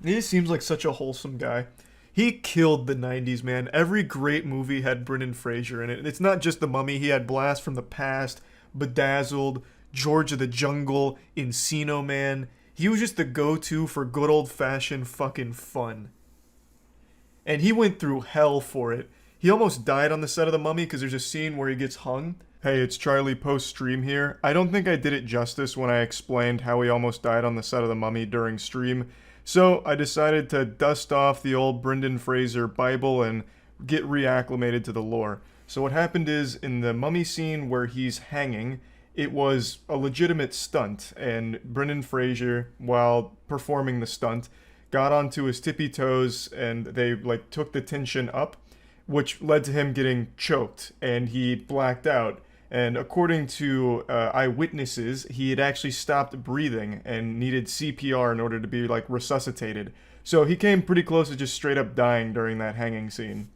He just seems like such a wholesome guy. He killed the 90s, man. Every great movie had Brendan Fraser in it. And it's not just The Mummy. He had Blast from the Past, Bedazzled, George of the Jungle, Encino Man. He was just the go-to for good old-fashioned fucking fun. And he went through hell for it. He almost died on the set of The Mummy because there's a scene where he gets hung. Hey, it's Charlie post-stream here. I don't think I did it justice when I explained how he almost died on the set of The Mummy during stream. So I decided to dust off the old Brendan Fraser Bible and get reacclimated to the lore. So what happened is, in the Mummy scene where he's hanging, it was a legitimate stunt, and Brendan Fraser, while performing the stunt, got onto his tippy toes and they like took the tension up, which led to him getting choked, and he blacked out. And according to eyewitnesses, he had actually stopped breathing and needed CPR in order to be like resuscitated. So he came pretty close to just straight up dying during that hanging scene.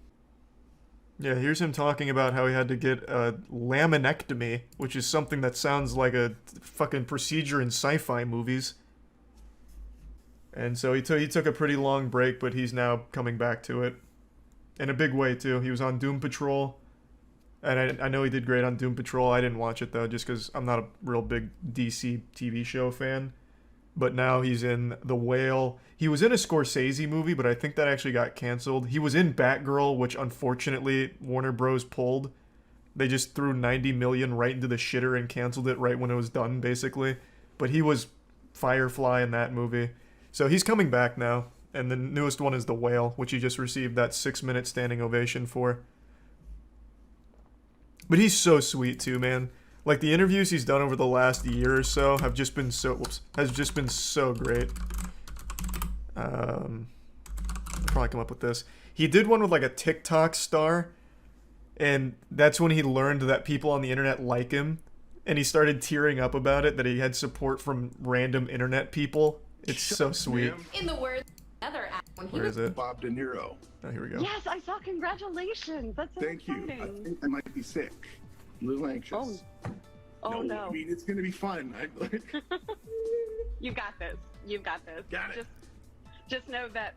Yeah, here's him talking about how he had to get a laminectomy, which is something that sounds like a fucking procedure in sci-fi movies. And so he took a pretty long break, but he's now coming back to it. In a big way, too. He was on Doom Patrol. And I know he did great on Doom Patrol. I didn't watch it, though, just because I'm not a real big DC TV show fan. But now he's in The Whale. He was in a Scorsese movie, but I think that actually got canceled. He was in Batgirl, which unfortunately Warner Bros. Pulled. They just threw $90 million right into the shitter and canceled it right when it was done, basically. But he was Firefly in that movie. So he's coming back now. And the newest one is The Whale, which he just received that 6-minute standing ovation for. But he's so sweet too, man. Like the interviews he's done over the last year or so have just been so great. I'll probably come up with this. He did one with like a TikTok star, and that's when he learned that people on the internet like him, and he started tearing up about it, that he had support from random internet people. It's so sweet. In the words other when he Where was is it? Bob De Niro. Oh, here we go. Yes, I saw. Congratulations. That's so Thank exciting. you. I think I might be sick. A little anxious. Oh no. I mean, it's going to be fun. You got this. You've got this. Got it. Just know that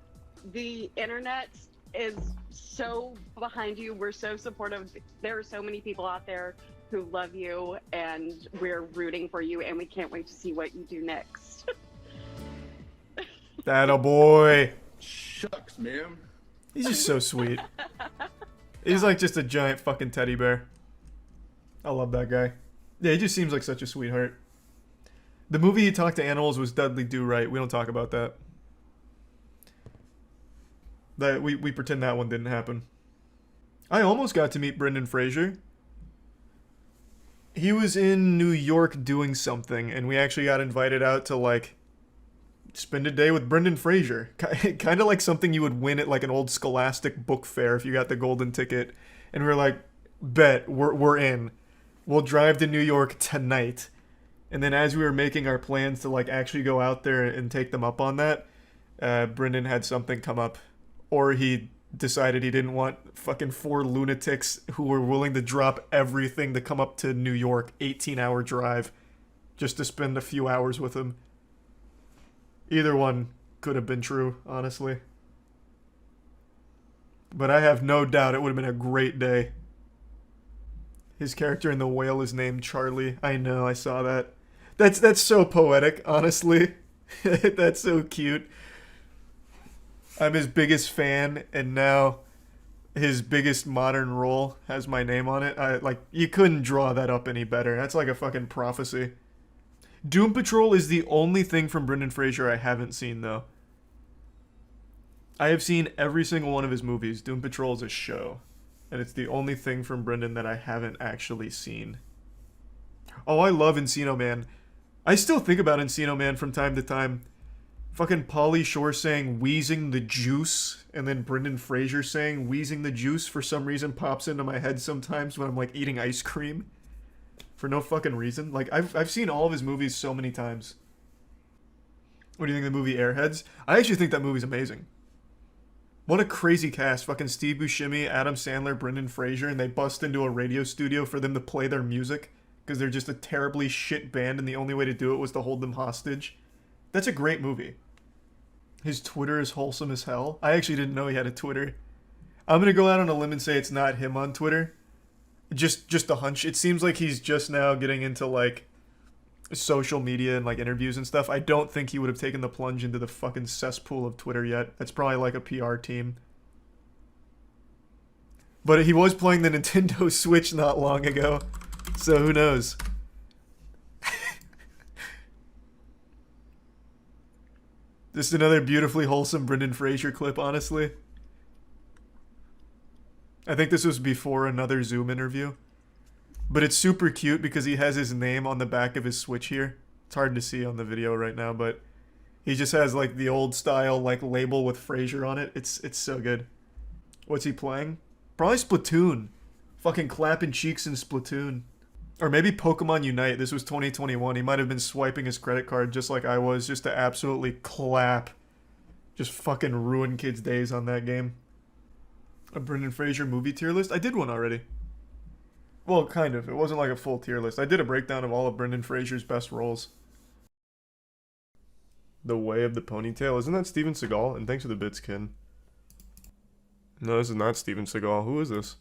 the internet is so behind you. We're so supportive. There are so many people out there who love you, and we're rooting for you, and we can't wait to see what you do next. That boy. Shucks, ma'am. He's just so sweet. He's like just a giant fucking teddy bear. I love that guy. Yeah, he just seems like such a sweetheart. The movie he talked to animals was Dudley Do Right. We don't talk about that. We pretend that one didn't happen. I almost got to meet Brendan Fraser. He was in New York doing something, and we actually got invited out to like spend a day with Brendan Fraser. Kind of like something you would win at like an old Scholastic book fair if you got the golden ticket. And we were like, bet, we're in. We'll drive to New York tonight. And then as we were making our plans to like actually go out there and take them up on that, Brendan had something come up. Or he decided he didn't want fucking 4 lunatics who were willing to drop everything to come up to New York, 18-hour drive, just to spend a few hours with him. Either one could have been true, honestly. But I have no doubt it would have been a great day. His character in The Whale is named Charlie. I know, I saw that. That's so poetic, honestly. That's so cute. I'm his biggest fan, and now his biggest modern role has my name on it. You couldn't draw that up any better. That's like a fucking prophecy. Doom Patrol is the only thing from Brendan Fraser I haven't seen, though. I have seen every single one of his movies. Doom Patrol is a show. And it's the only thing from Brendan that I haven't actually seen. Oh, I love Encino Man. I still think about Encino Man from time to time. Fucking Pauly Shore saying wheezing the juice, and then Brendan Fraser saying wheezing the juice for some reason pops into my head sometimes when I'm like eating ice cream. For no fucking reason. Like, I've seen all of his movies so many times. What do you think of the movie Airheads? I actually think that movie's amazing. What a crazy cast. Fucking Steve Buscemi, Adam Sandler, Brendan Fraser, and they bust into a radio studio for them to play their music because they're just a terribly shit band and the only way to do it was to hold them hostage. That's a great movie. His Twitter is wholesome as hell. I actually didn't know he had a Twitter. I'm gonna go out on a limb and say it's not him on Twitter. Just a hunch. It seems like he's just now getting into like social media and like interviews and stuff. I don't think he would have taken the plunge into the fucking cesspool of Twitter yet. That's probably like a PR team. But he was playing the Nintendo Switch not long ago, so who knows? Just another beautifully wholesome Brendan Fraser clip, honestly. I think this was before another Zoom interview. But it's super cute because he has his name on the back of his Switch here. It's hard to see on the video right now, but he just has like the old style like label with Fraser on it. It's so good. What's he playing? Probably Splatoon. Fucking clapping cheeks in Splatoon. Or maybe Pokemon Unite. This was 2021. He might have been swiping his credit card just like I was, just to absolutely clap. Just fucking ruin kids' days on that game. A Brendan Fraser movie tier list? I did one already. Well, kind of. It wasn't like a full tier list. I did a breakdown of all of Brendan Fraser's best roles. The Way of the Ponytail. Isn't that Steven Seagal? And thanks for the bits, Ken. No, this is not Steven Seagal. Who is this?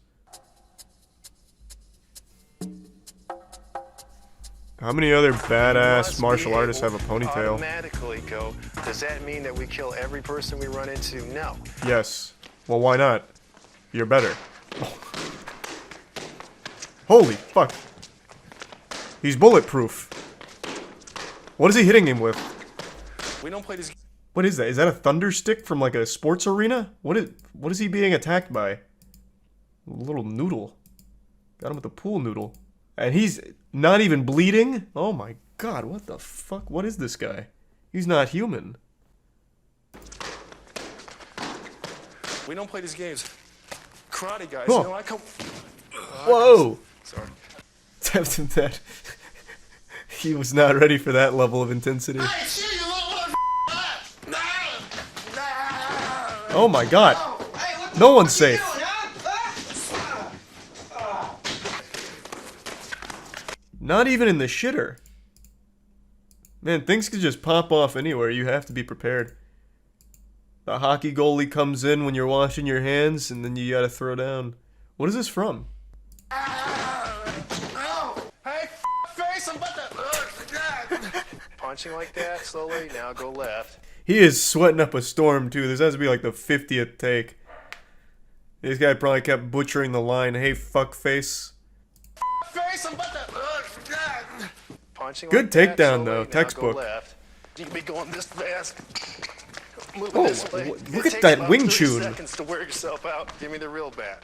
How many other badass martial artists have a ponytail? Automatically go. Does that mean that we kill every person we run into? No. Yes. Well, why not? You're better. Oh. Holy fuck. He's bulletproof. What is he hitting him with? We don't play this. What is that? Is that a thunder stick from like a sports arena? What is he being attacked by? A little noodle. Got him with a pool noodle. And he's not even bleeding? Oh my god, what the fuck? What is this guy? He's not human. We don't play these games. Karate guys, oh. you know, I come... Whoa! Sorry. That he was not ready for that level of intensity. Oh my god. No one's safe. Not even in the shitter. Man, things could just pop off anywhere. You have to be prepared. The hockey goalie comes in when you're washing your hands, and then you gotta throw down. What is this from? Hey, face, I'm about to... Punching like that, slowly, now go left. He is sweating up a storm, too. This has to be like the 50th take. This guy probably kept butchering the line, hey, fuck face. Face, I'm about to... Punching good like takedown, that, though. slowly, Textbook. Now go left. You can be going this fast. Moving Oh, this way. look It at takes that about wing 30 chun. seconds to wear yourself out. Give me the real bad.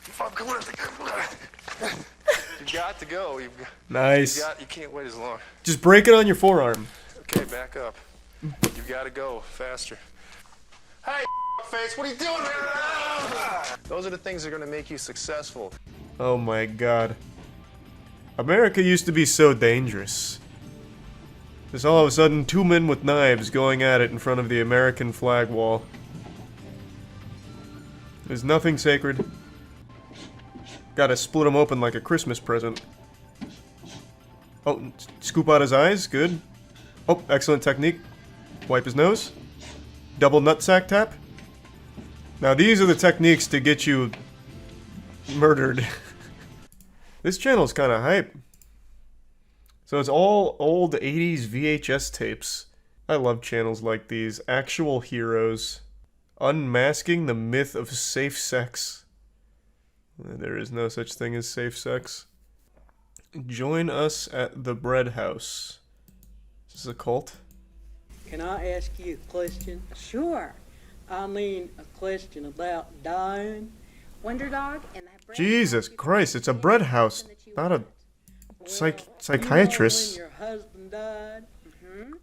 You got to go. Nice. You can't wait as long. Just break it on your forearm. Okay, back up. You gotta go faster. Hey, face, what are you doing? Those are the things that are gonna make you successful. Oh my god. America used to be so dangerous. There's all of a sudden 2 men with knives going at it in front of the American flag wall. There's nothing sacred. Gotta split them open like a Christmas present. Oh, scoop out his eyes, good. Oh, excellent technique. Wipe his nose. Double nutsack tap. Now these are the techniques to get you murdered. This channel's kind of hype. So it's all old 80s VHS tapes. I love channels like these. Actual heroes. Unmasking the myth of safe sex. There is no such thing as safe sex. Join us at the bread house. Is this a cult? Can I ask you a question? Sure. I mean, a question about dying. Wonder Dog and that bread Jesus Christ, it's a bread house, not a psychiatrist. You know, when your husband died,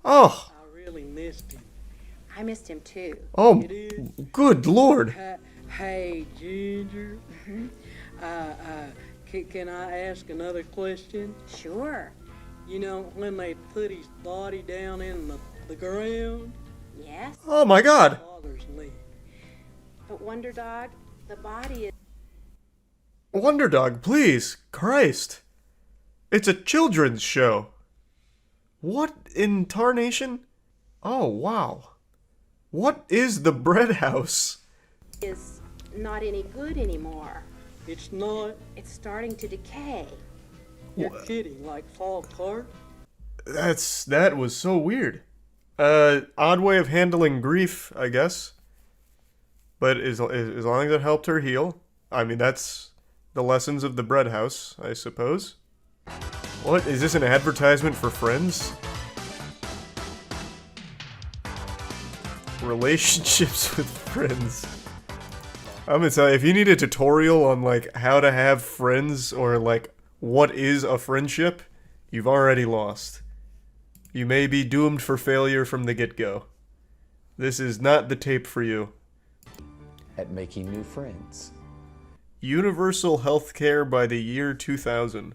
Oh! I really missed him. I missed him too. Oh, good lord. Hey, Ginger. Can I ask another question? Sure. You know, when they put his body down in the ground? Yes. Oh my god. Bothers me. But Wonder Dog, the body is... Wonder Dog, please. Christ. It's a children's show. What in tarnation? Oh, wow. What is the bread house? is not any good anymore. It's not? It's starting to decay. You're kidding, like fall apart? That was so weird. Odd way of handling grief, I guess. But as long as it helped her heal, I mean, that's the lessons of the bread house, I suppose. What, is this an advertisement for Friends? Relationships with friends. I'm gonna tell you, if you need a tutorial on, like, how to have friends, or, like, what is a friendship, you've already lost. You may be doomed for failure from the get-go. This is not the tape for you. At making new friends. Universal healthcare by the year 2000.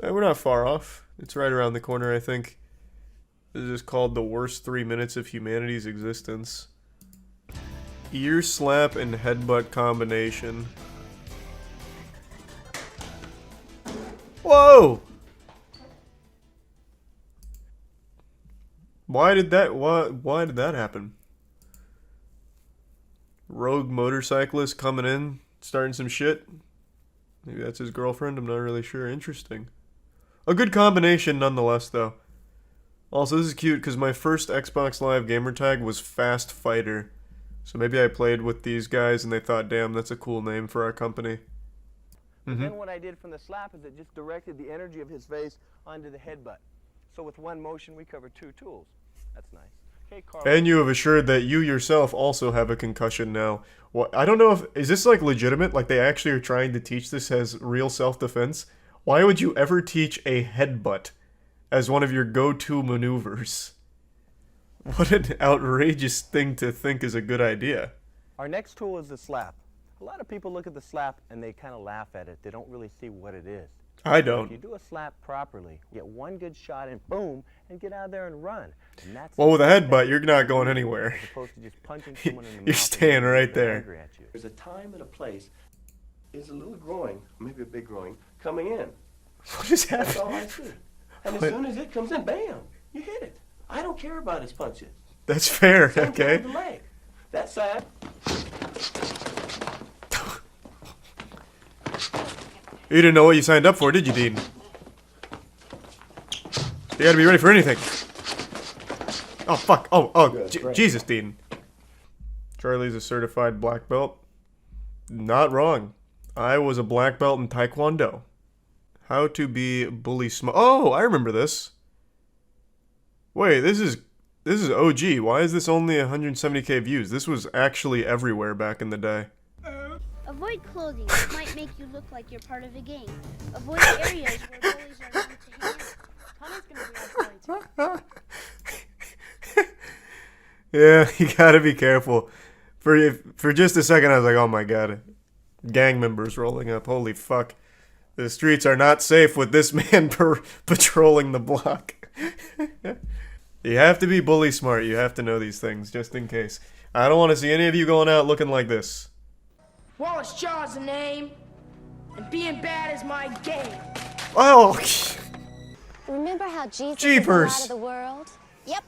We're not far off. It's right around the corner, I think. This is called the worst 3 minutes of humanity's existence. Ear slap and headbutt combination. Whoa! Why did that happen? Rogue motorcyclist coming in, starting some shit. Maybe that's his girlfriend, I'm not really sure. Interesting. A good combination nonetheless, though. Also, this is cute because my first Xbox Live gamertag was Fast Fighter. So maybe I played with these guys and they thought, damn, that's a cool name for our company. Then what I did from the slap is it just directed the energy of his face onto the headbutt. So with one motion, we covered two tools. That's nice. Okay, Carl. And you have assured that you yourself also have a concussion now. What, I don't know if, is this like legitimate? Like they actually are trying to teach this as real self-defense? Why would you ever teach a headbutt as one of your go-to maneuvers? What an outrageous thing to think is a good idea. Our next tool is the slap. A lot of people look at the slap and they kind of laugh at it. They don't really see what it is. I don't. If you do a slap properly, get one good shot and boom, and get out there and run. And that's well, with a headbutt, you're not going anywhere. As opposed to just punching someone in the You're mouth staying right there. There's a time and a place. Is a little growing, maybe a big growing, coming in. What is That's happening? all I see. And as soon as it comes in, bam, you hit it. I don't care about his punches. That's fair, Same thing okay. with the leg. That side. You didn't know what you signed up for, did you, Dean? You gotta be ready for anything. Oh, fuck. Oh, Jesus, Dean. Charlie's a certified black belt. Not wrong. I was a black belt in Taekwondo. How to be bully smart. Oh, I remember this. Wait, this is OG. Why is this only 170k views? This was actually everywhere back in the day. Avoid clothing that might make you look like you're part of a gang. Avoid areas where bullies are known to hang out. Connor's gonna be on point. Yeah, you gotta be careful. For just a second, I was like, oh my god. Gang members rolling up. Holy fuck. The streets are not safe with this man patrolling the block. You have to be bully smart. You have to know these things, just in case. I don't want to see any of you going out looking like this. Wallace Jaw's the name, and being bad is my game. Oh! Remember how Jesus Jeepers. was out of the world? Yep.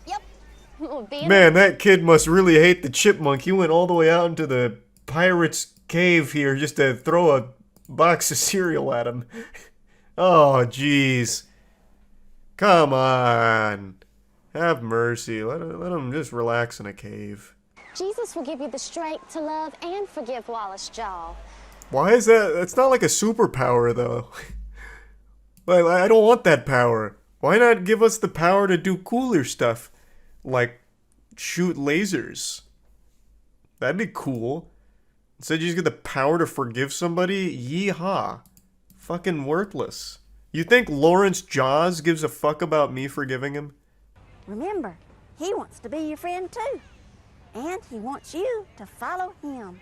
Man, that kid must really hate the chipmunk. He went all the way out into the pirate's cave here just to throw a box of cereal at him. Oh, jeez. Come on. Have mercy. Let him just relax in a cave. Jesus will give you the strength to love and forgive Wallace Jaw. Why is that? That's not like a superpower, though. Like, I don't want that power. Why not give us the power to do cooler stuff? Like, shoot lasers. That'd be cool. Instead, you just get the power to forgive somebody? Yeehaw. Fucking worthless. You think Lawrence Jaws gives a fuck about me forgiving him? Remember, He wants to be your friend too. And he wants you to follow him.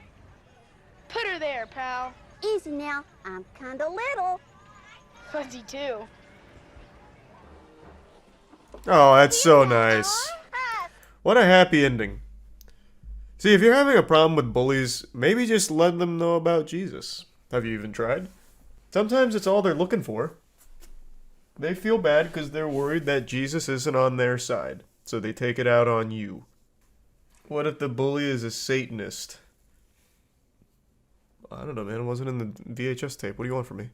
Put her there, pal. Easy now, I'm kinda little. Fuzzy too. Oh, that's so nice. What a happy ending. See, if you're having a problem with bullies, maybe just let them know about Jesus. Have you even tried? Sometimes it's all they're looking for. They feel bad because they're worried that Jesus isn't on their side, so they take it out on you. What if the bully is a Satanist? I don't know, man. It wasn't in the VHS tape. What do you want from me?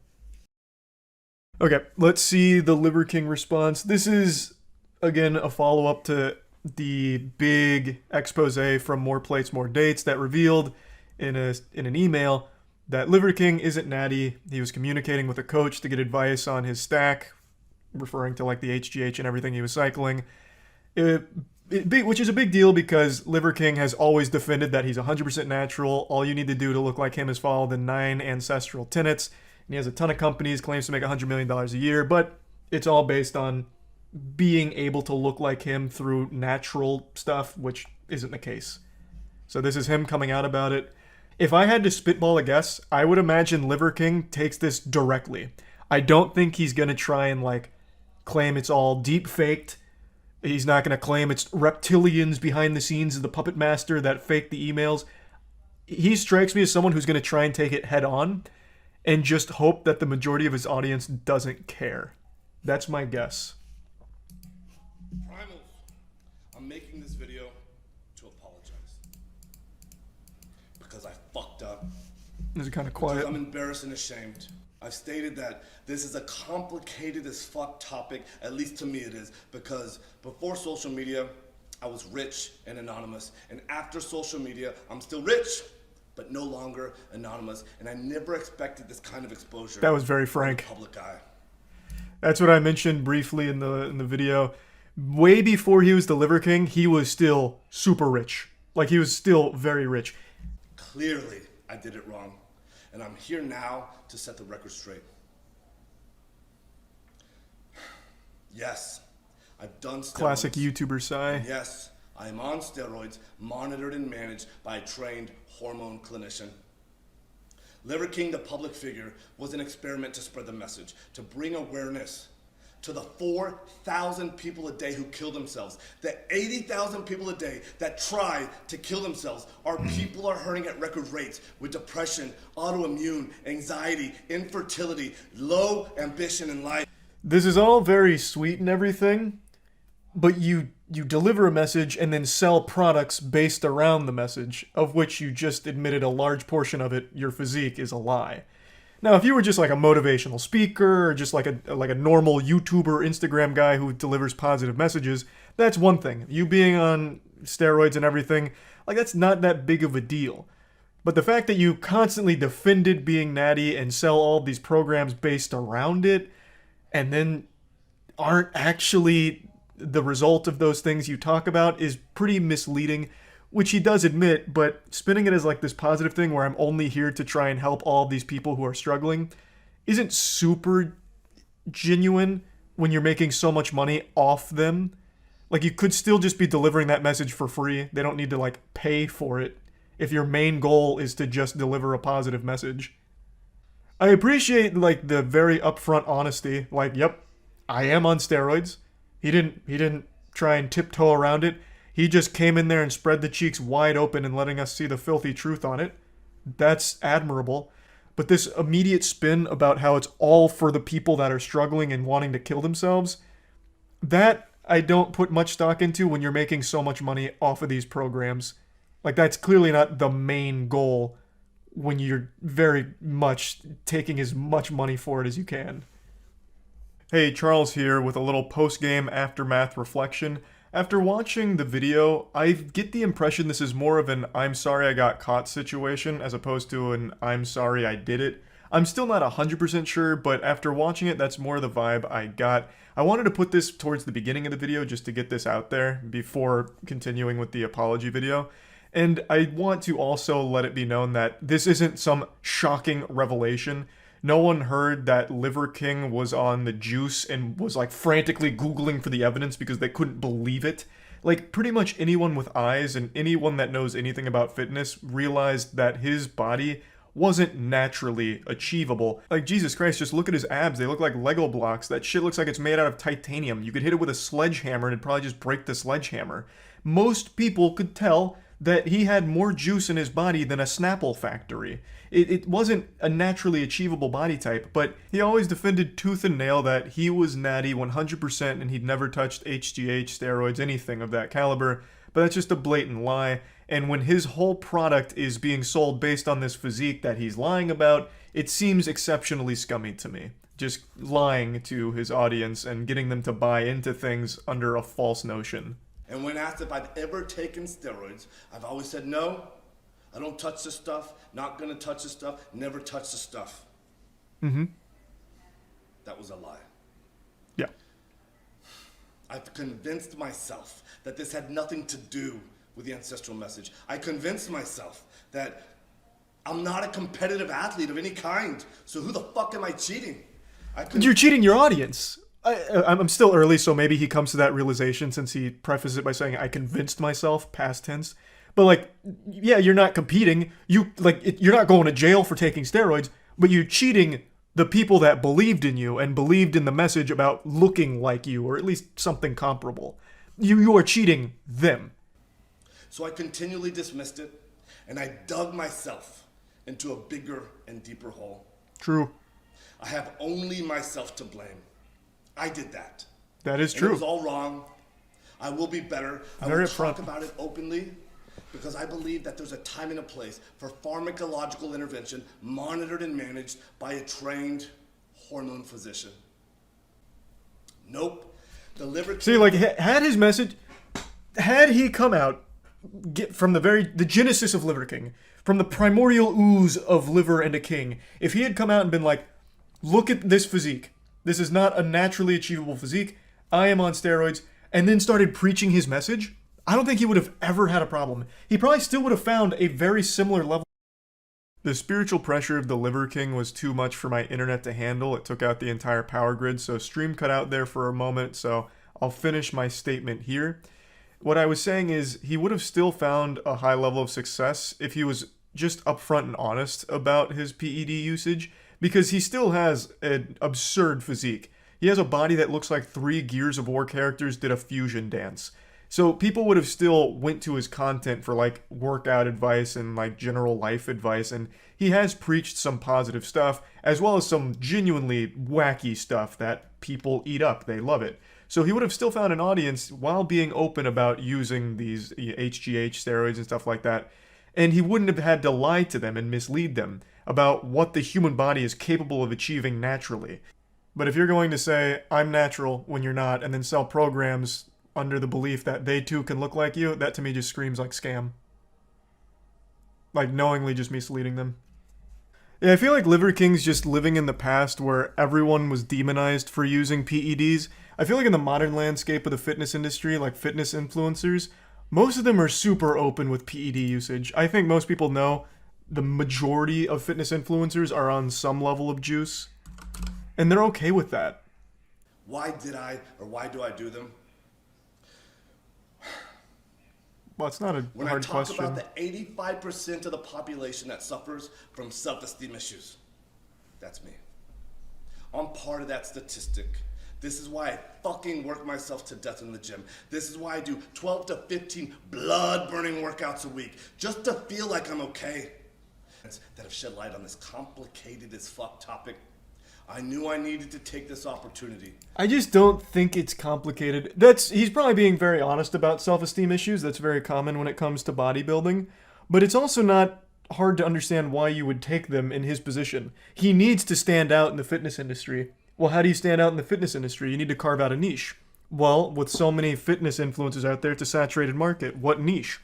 Okay, let's see the Liver King response. This is, again, a follow-up to the big expose from More Plates, More Dates that revealed in an email that Liver King isn't natty. He was communicating with a coach to get advice on his stack, referring to like the HGH and everything he was cycling. Which is a big deal because Liver King has always defended that he's 100% natural. All you need to do to look like him is follow the 9 ancestral tenets. And he has a ton of companies, claims to make $100 million a year, but it's all based on being able to look like him through natural stuff, which isn't the case. So this is him coming out about it. If I had to spitball a guess, I would imagine Liver King takes this directly. I don't think he's going to try and like claim it's all deep faked. He's not going to claim it's reptilians behind the scenes of the puppet master that faked the emails. He strikes me as someone who's going to try and take it head on and just hope that the majority of his audience doesn't care. That's my guess. Primals, I'm making this video to apologize. Because I fucked up. This is kind of quiet. Because I'm embarrassed and ashamed. I've stated that this is a complicated as fuck topic, at least to me it is, because before social media, I was rich and anonymous, and after social media, I'm still rich, but no longer anonymous, and I never expected this kind of exposure. That was very frank. In the public eye. That's what I mentioned briefly in the video. Way before he was the Liver King, he was still super rich. Like, he was still very rich. Clearly, I did it wrong. And I'm here now to set the record straight. Yes, I've done steroids. Classic YouTuber sigh. Yes, I am on steroids, monitored and managed by a trained hormone clinician. Liver King, the public figure, was an experiment to spread the message, to bring awareness to the 4,000 people a day who kill themselves. The 80,000 people a day that try to kill themselves. Our people are hurting at record rates with depression, autoimmune, anxiety, infertility, low ambition in life. This is all very sweet and everything, but you deliver a message and then sell products based around the message, of which you just admitted a large portion of it, your physique, is a lie. Now, if you were just like a motivational speaker or just like a normal YouTuber, Instagram guy who delivers positive messages, that's one thing. You being on steroids and everything, like, that's not that big of a deal. But the fact that you constantly defended being natty and sell all these programs based around it, and then aren't actually the result of those things you talk about, is pretty misleading. Which he does admit, but spinning it as like this positive thing where I'm only here to try and help all these people who are struggling isn't super genuine when you're making so much money off them. Like, you could still just be delivering that message for free. They don't need to like pay for it if your main goal is to just deliver a positive message. I appreciate like the very upfront honesty. Like, yep, I am on steroids. He didn't try and tiptoe around it. He just came in there and spread the cheeks wide open and letting us see the filthy truth on it. That's admirable. But this immediate spin about how it's all for the people that are struggling and wanting to kill themselves, that I don't put much stock into when you're making so much money off of these programs. Like, that's clearly not the main goal when you're very much taking as much money for it as you can. Hey, Charles here with a little post-game aftermath reflection. After watching the video, I get the impression this is more of an I'm sorry I got caught situation as opposed to an I'm sorry I did it. I'm still not 100% sure, but after watching it, that's more the vibe I got. I wanted to put this towards the beginning of the video just to get this out there before continuing with the apology video. And I want to also let it be known that this isn't some shocking revelation. No one heard that Liver King was on the juice and was like frantically Googling for the evidence because they couldn't believe it. Like, pretty much anyone with eyes and anyone that knows anything about fitness realized that his body wasn't naturally achievable. Like, Jesus Christ, just look at his abs. They look like Lego blocks. That shit looks like it's made out of titanium. You could hit it with a sledgehammer and it'd probably just break the sledgehammer. Most people could tell that he had more juice in his body than a Snapple factory. It wasn't a naturally achievable body type, but he always defended tooth and nail that he was natty 100% and he'd never touched HGH, steroids, anything of that caliber. But that's just a blatant lie. And when his whole product is being sold based on this physique that he's lying about, it seems exceptionally scummy to me. Just lying to his audience and getting them to buy into things under a false notion. And when asked if I've ever taken steroids, I've always said no. I don't touch this stuff, not gonna touch this stuff, never touch the stuff. Mm-hmm. That was a lie. Yeah. I've convinced myself that this had nothing to do with the ancestral message. I convinced myself that I'm not a competitive athlete of any kind, so who the fuck am I cheating? You're cheating your audience. I'm still early, so maybe he comes to that realization since he prefaces it by saying, I convinced myself, past tense. But, like, yeah, you're not competing. You're not going to jail for taking steroids, but you're cheating the people that believed in you and believed in the message about looking like you, or at least something comparable. You are cheating them. So I continually dismissed it, and I dug myself into a bigger and deeper hole. True. I have only myself to blame. I did that. That is And true. it was all wrong. I will be better. I Very will upfront. talk about it openly because I believe that there's a time and a place for pharmacological intervention monitored and managed by a trained hormone physician. Nope. The liver... See, like, had his message... Had he come out from the genesis of Liver King, from the primordial ooze of liver and a king, if he had come out and been like, look at this physique. This is not a naturally achievable physique. I am on steroids. And then started preaching his message, I don't think he would have ever had a problem. He probably still would have found a very similar level. The spiritual pressure of the Liver King was too much for my internet to handle. It took out the entire power grid, so stream cut out there for a moment, so I'll finish my statement here. What I was saying is he would have still found a high level of success if he was just upfront and honest about his PED usage, because he still has an absurd physique. He has a body that looks like 3 Gears of War characters did a fusion dance. So people would have still went to his content for like workout advice and like general life advice, and he has preached some positive stuff as well as some genuinely wacky stuff that people eat up. They love it. So he would have still found an audience while being open about using these HGH steroids and stuff like that. And he wouldn't have had to lie to them and mislead them about what the human body is capable of achieving naturally. But if you're going to say, I'm natural when you're not, and then sell programs under the belief that they too can look like you, that to me just screams like scam. Like knowingly just misleading them. Yeah, I feel like Liver King's just living in the past where everyone was demonized for using PEDs. I feel like in the modern landscape of the fitness industry, like fitness influencers, most of them are super open with PED usage. I think most people know the majority of fitness influencers are on some level of juice, and they're okay with that. Why did I, or why do I do them? Well, it's not a When hard I talk question. about the 85% of the population that suffers from self-esteem issues, that's me. I'm part of that statistic. This is why I fucking work myself to death in the gym. This is why I do 12 to 15 blood-burning workouts a week, just to feel like I'm okay. That have shed light on this complicated as fuck topic. I knew I needed to take this opportunity. I just don't think it's complicated. He's probably being very honest about self-esteem issues. That's very common when it comes to bodybuilding. But it's also not hard to understand why you would take them in his position. He needs to stand out in the fitness industry. Well, how do you stand out in the fitness industry? You need to carve out a niche. Well, with so many fitness influencers out there, it's a saturated market. What niche?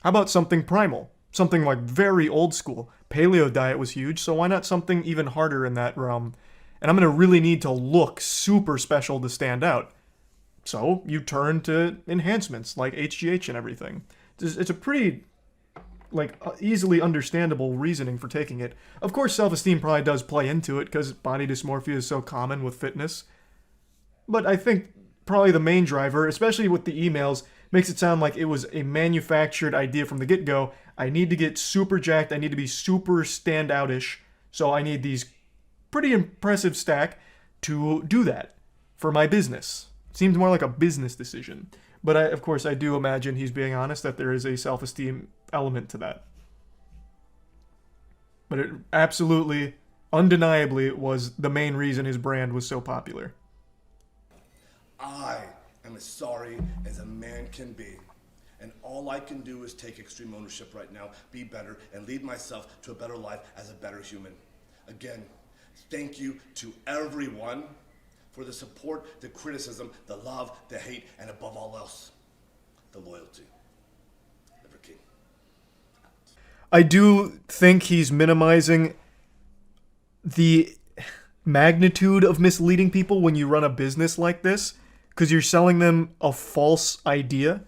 How about something primal? Something like very old school. Paleo diet was huge, so why not something even harder in that realm? And I'm going to really need to look super special to stand out. So you turn to enhancements like HGH and everything. It's a pretty easily understandable reasoning for taking it. Of course, self-esteem probably does play into it because body dysmorphia is so common with fitness. But I think probably the main driver, especially with the emails, makes it sound like it was a manufactured idea from the get-go. I need to get super jacked. I need to be super standoutish. So I need these pretty impressive stack to do that for my business. Seems more like a business decision. But of course, I do imagine he's being honest that there is a self-esteem element to that. But it absolutely, undeniably, was the main reason his brand was so popular. I am as sorry as a man can be. And all I can do is take extreme ownership right now, be better, and lead myself to a better life as a better human. Again, thank you to everyone for the support, the criticism, the love, the hate, and above all else, the loyalty. Liver King. I do think he's minimizing the magnitude of misleading people when you run a business like this, because you're selling them a false idea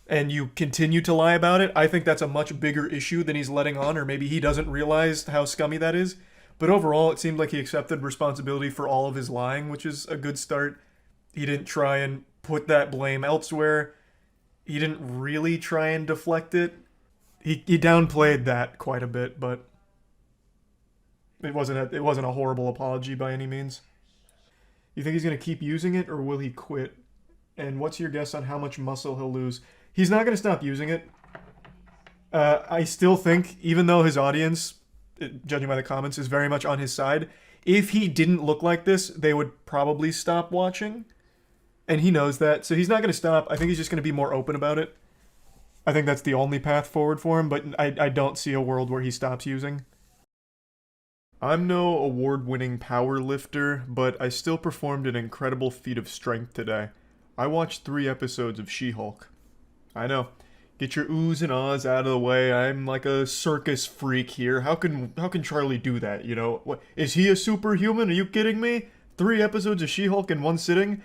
and you continue to lie about it. I think that's a much bigger issue than he's letting on, or maybe he doesn't realize how scummy that is. But overall, it seemed like he accepted responsibility for all of his lying, which is a good start. He didn't try and put that blame elsewhere. He didn't really try and deflect it. He downplayed that quite a bit, but it wasn't a horrible apology by any means. You think he's going to keep using it, or will he quit? And what's your guess on how much muscle he'll lose? He's not going to stop using it. I still think, even though his audience, judging by the comments, is very much on his side, if he didn't look like this, they would probably stop watching. And he knows that, so he's not going to stop. I think he's just going to be more open about it. I think that's the only path forward for him, but I don't see a world where he stops using. I'm no award-winning power lifter, but I still performed an incredible feat of strength today. I watched 3 episodes of She-Hulk. I know. Get your oohs and ahs out of the way. I'm like a circus freak here. How can Charlie do that, you know? What, is he a superhuman? Are you kidding me? 3 episodes of She-Hulk in one sitting?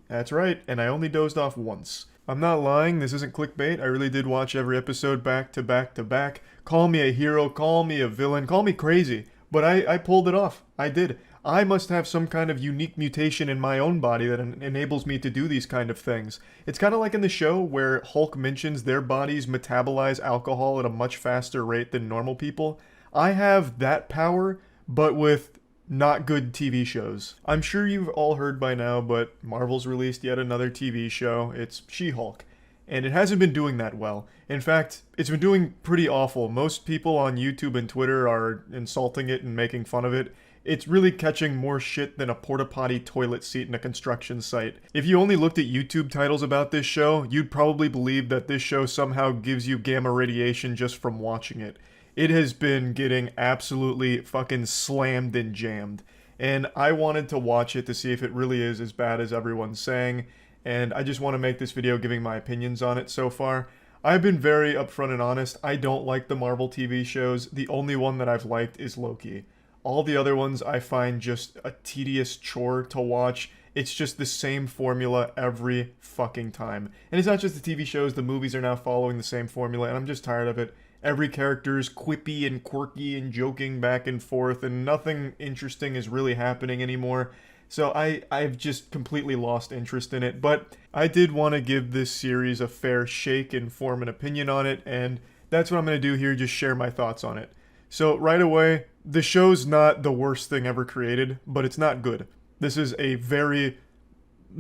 That's right, and I only dozed off once. I'm not lying, this isn't clickbait. I really did watch every episode back to back to back. Call me a hero, call me a villain, call me crazy. But I pulled it off. I did. I must have some kind of unique mutation in my own body that enables me to do these kind of things. It's kind of like in the show where Hulk mentions their bodies metabolize alcohol at a much faster rate than normal people. I have that power, but with not good TV shows. I'm sure you've all heard by now, but Marvel's released yet another TV show. It's She-Hulk. And it hasn't been doing that well. In fact, it's been doing pretty awful. Most people on YouTube and Twitter are insulting it and making fun of it. It's really catching more shit than a porta-potty toilet seat in a construction site. If you only looked at YouTube titles about this show, you'd probably believe that this show somehow gives you gamma radiation just from watching it. It has been getting absolutely fucking slammed and jammed. And I wanted to watch it to see if it really is as bad as everyone's saying. And I just want to make this video giving my opinions on it so far. I've been very upfront and honest. I don't like the Marvel TV shows. The only one that I've liked is Loki. All the other ones I find just a tedious chore to watch. It's just the same formula every fucking time. And it's not just the TV shows, the movies are now following the same formula, and I'm just tired of it. Every character is quippy and quirky and joking back and forth, and nothing interesting is really happening anymore. So I've just completely lost interest in it, but I did want to give this series a fair shake and form an opinion on it, and that's what I'm going to do here, just share my thoughts on it. So right away, the show's not the worst thing ever created, but it's not good. This is a very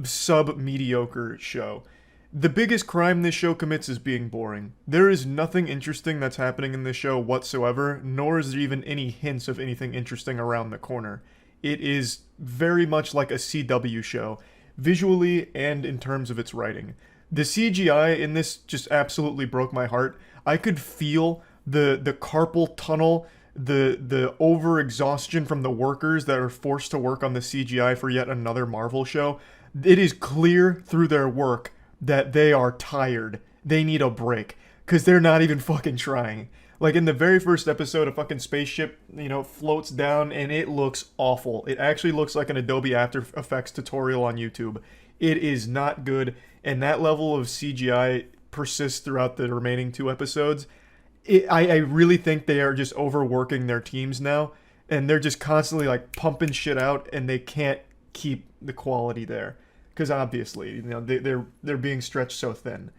sub-mediocre show. The biggest crime this show commits is being boring. There is nothing interesting that's happening in this show whatsoever, nor is there even any hints of anything interesting around the corner. It is very much like a CW show, visually and in terms of its writing. The CGI in this just absolutely broke my heart. I could feel the carpal tunnel, the over-exhaustion from the workers that are forced to work on the CGI for yet another Marvel show. It is clear through their work that they are tired. They need a break, because they're not even fucking trying. Like in the very first episode, a fucking spaceship, floats down and it looks awful. It actually looks like an Adobe After Effects tutorial on YouTube. It is not good, and that level of CGI persists throughout the remaining 2 episodes. I really think they are just overworking their teams now, and they're just constantly like pumping shit out, and they can't keep the quality there because obviously, you know, they're being stretched so thin.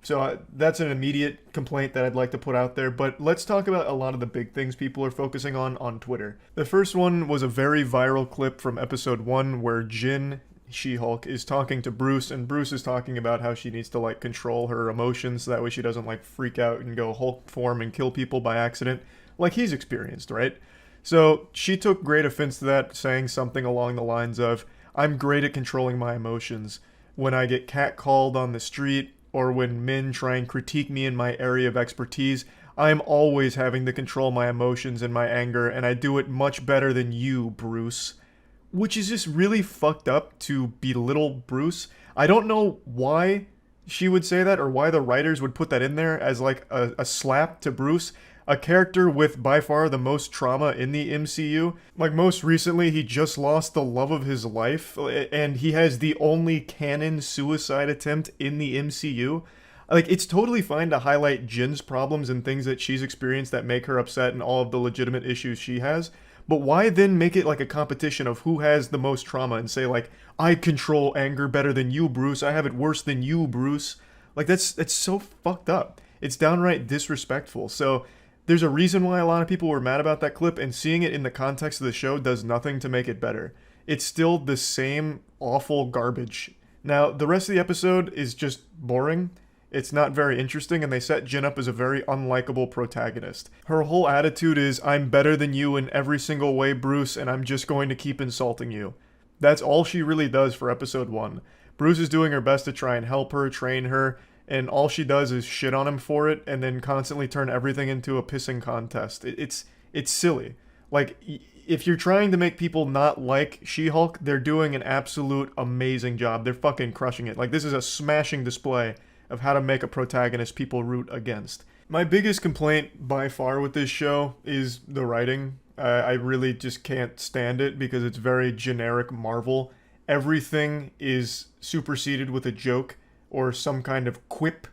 So that's an immediate complaint that I'd like to put out there. But let's talk about a lot of the big things people are focusing on Twitter. The first one was a very viral clip from episode 1 where Jin, She-Hulk, is talking to Bruce, and Bruce is talking about how she needs to like control her emotions so that way she doesn't like freak out and go Hulk form and kill people by accident like he's experienced, right? So she took great offense to that, saying something along the lines of, I'm great at controlling my emotions. When I get catcalled on the street, or when men try and critique me in my area of expertise, I'm always having to control my emotions and my anger, and I do it much better than you, Bruce. Which is just really fucked up to belittle Bruce. I don't know why she would say that, or why the writers would put that in there as like a slap to Bruce. A character with by far the most trauma in the MCU. Like most recently, he just lost the love of his life, and he has the only canon suicide attempt in the MCU. Like, it's totally fine to highlight Jin's problems and things that she's experienced that make her upset and all of the legitimate issues she has. But why then make it like a competition of who has the most trauma and say like, I control anger better than you, Bruce. I have it worse than you, Bruce. Like, that's so fucked up. It's downright disrespectful. So there's a reason why a lot of people were mad about that clip, and seeing it in the context of the show does nothing to make it better. It's still the same awful garbage. Now, the rest of the episode is just boring. It's not very interesting, and they set Jin up as a very unlikable protagonist. Her whole attitude is, I'm better than you in every single way, Bruce, and I'm just going to keep insulting you. That's all she really does for episode 1. Bruce is doing her best to try and help her, train her, and all she does is shit on him for it, and then constantly turn everything into a pissing contest. It's silly. Like, if you're trying to make people not like She-Hulk, they're doing an absolute amazing job. They're fucking crushing it. Like, this is a smashing display of how to make a protagonist people root against. My biggest complaint by far with this show is the writing. I really just can't stand it because it's very generic Marvel. Everything is superseded with a joke or some kind of quip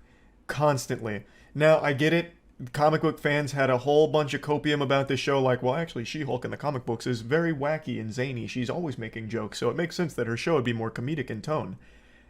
constantly. Now, I get it. Comic book fans had a whole bunch of copium about this show, like, well, actually, She-Hulk in the comic books is very wacky and zany. She's always making jokes, so it makes sense that her show would be more comedic in tone.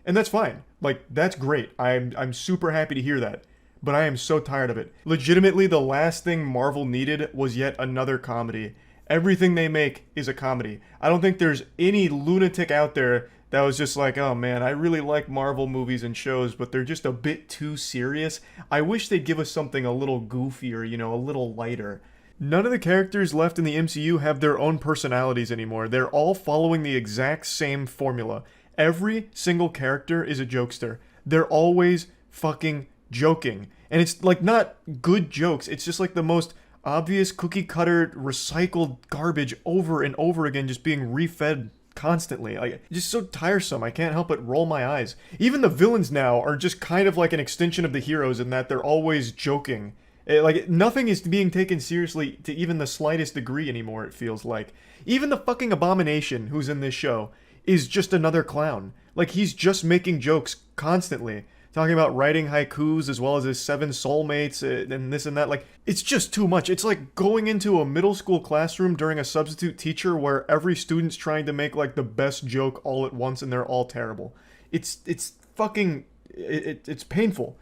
And that's fine. Like, that's great. I'm super happy to hear that. But I am so tired of it. Legitimately, the last thing Marvel needed was yet another comedy. Everything they make is a comedy. I don't think there's any lunatic out there that was just like, oh man, I really like Marvel movies and shows, but they're just a bit too serious. I wish they'd give us something a little goofier, you know, a little lighter. None of the characters left in the MCU have their own personalities anymore. They're all following the exact same formula. Every single character is a jokester. They're always fucking joking. And it's like not good jokes. It's just like the most obvious cookie cutter recycled garbage over and over again, just being refed constantly. Like, just so tiresome. I can't help but roll my eyes. Even the villains now are just kind of like an extension of the heroes in that they're always joking. Like, nothing is being taken seriously to even the slightest degree anymore, it feels like. Even the fucking Abomination, who's in this show, is just another clown. Like, he's just making jokes constantly. Talking about writing haikus as well as his 7 soulmates and this and that. Like, it's just too much. It's like going into a middle school classroom during a substitute teacher where every student's trying to make like the best joke all at once and they're all terrible. It's fucking, it's painful.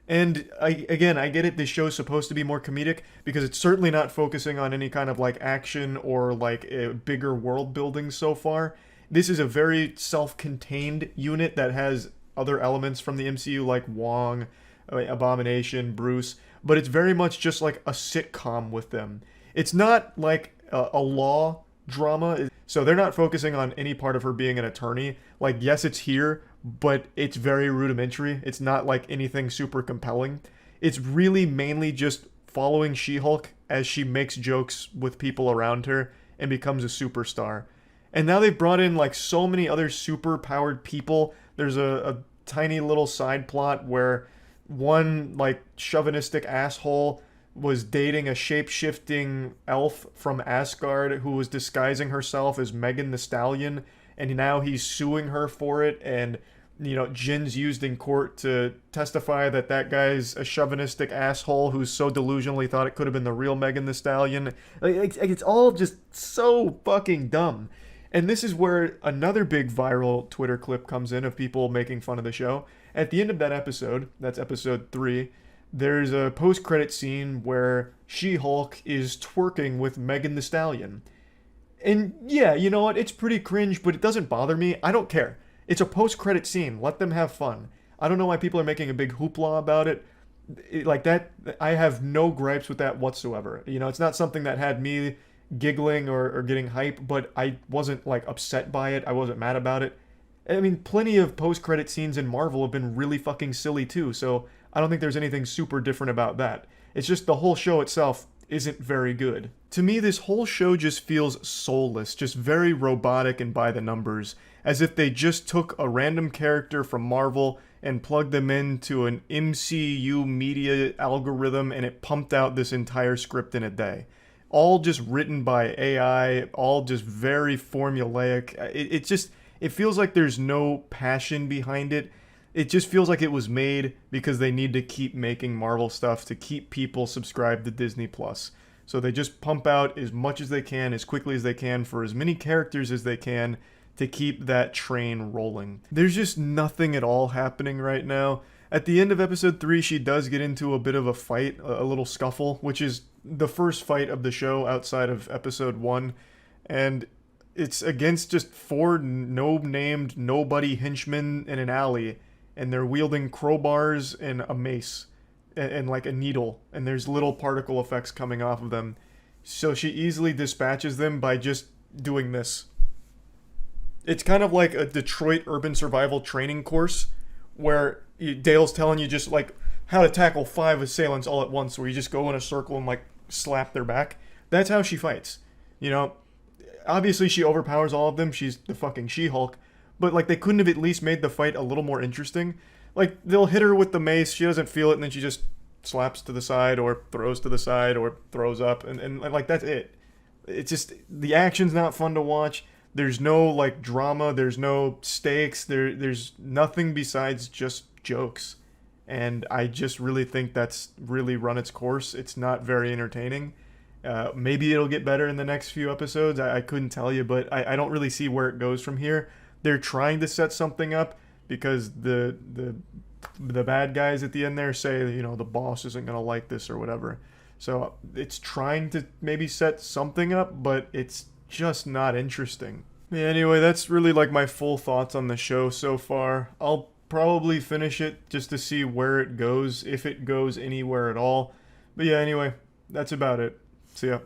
And I get it, this show's supposed to be more comedic because it's certainly not focusing on any kind of like action or like a bigger world building so far. This is a very self-contained unit that has other elements from the MCU like Wong, Abomination, Bruce, but it's very much just like a sitcom with them. It's not like a law drama, so they're not focusing on any part of her being an attorney. Like, yes, it's here, but it's very rudimentary. It's not like anything super compelling. It's really mainly just following She-Hulk as she makes jokes with people around her and becomes a superstar. And now they've brought in like so many other super powered people. There's a tiny little side plot where one like chauvinistic asshole was dating a shape-shifting elf from Asgard who was disguising herself as Megan the Stallion, and now he's suing her for it, and Jin's used in court to testify that that guy's a chauvinistic asshole who's so delusionally thought it could have been the real Megan Thee Stallion. It's all just so fucking dumb. And this is where another big viral Twitter clip comes in of people making fun of the show. At the end of that episode, that's episode 3, there's a post-credit scene where She-Hulk is twerking with Megan Thee Stallion. And yeah, you know what? It's pretty cringe, but it doesn't bother me. I don't care. It's a post-credit scene. Let them have fun. I don't know why people are making a big hoopla about it. Like that, I have no gripes with that whatsoever. It's not something that had me giggling or getting hype, but I wasn't like upset by it. I wasn't mad about it. I mean, plenty of post-credit scenes in Marvel have been really fucking silly too, so I don't think there's anything super different about that. It's just the whole show itself isn't very good. To me, this whole show just feels soulless, just very robotic and by the numbers, as if they just took a random character from Marvel and plugged them into an MCU media algorithm and it pumped out this entire script in a day. All just written by AI, all just very formulaic. It feels like there's no passion behind it. It just feels like it was made because they need to keep making Marvel stuff to keep people subscribed to Disney+. So they just pump out as much as they can, as quickly as they can, for as many characters as they can to keep that train rolling. There's just nothing at all happening right now. At the end of episode 3, she does get into a bit of a fight, a little scuffle, which is the first fight of the show outside of episode 1. And it's against just 4 no-named nobody henchmen in an alley. And they're wielding crowbars and a mace and like a needle, and there's little particle effects coming off of them. So she easily dispatches them by just doing this. It's kind of like a Detroit urban survival training course where Dale's telling you just like how to tackle 5 assailants all at once, where you just go in a circle and like slap their back. That's how she fights. Obviously she overpowers all of them. She's the fucking She-Hulk. But, like, they couldn't have at least made the fight a little more interesting. Like, they'll hit her with the mace, she doesn't feel it, and then she just slaps to the side, or throws to the side, or throws up, and like, that's it. It's just, the action's not fun to watch. There's no, like, drama, there's no stakes, there's nothing besides just jokes. And I just really think that's really run its course. It's not very entertaining. Maybe it'll get better in the next few episodes, I couldn't tell you, but I don't really see where it goes from here. They're trying to set something up because the bad guys at the end there say, the boss isn't going to like this or whatever. So it's trying to maybe set something up, but it's just not interesting. Yeah, anyway, that's really like my full thoughts on the show so far. I'll probably finish it just to see where it goes, if it goes anywhere at all. But yeah, anyway, that's about it. See ya.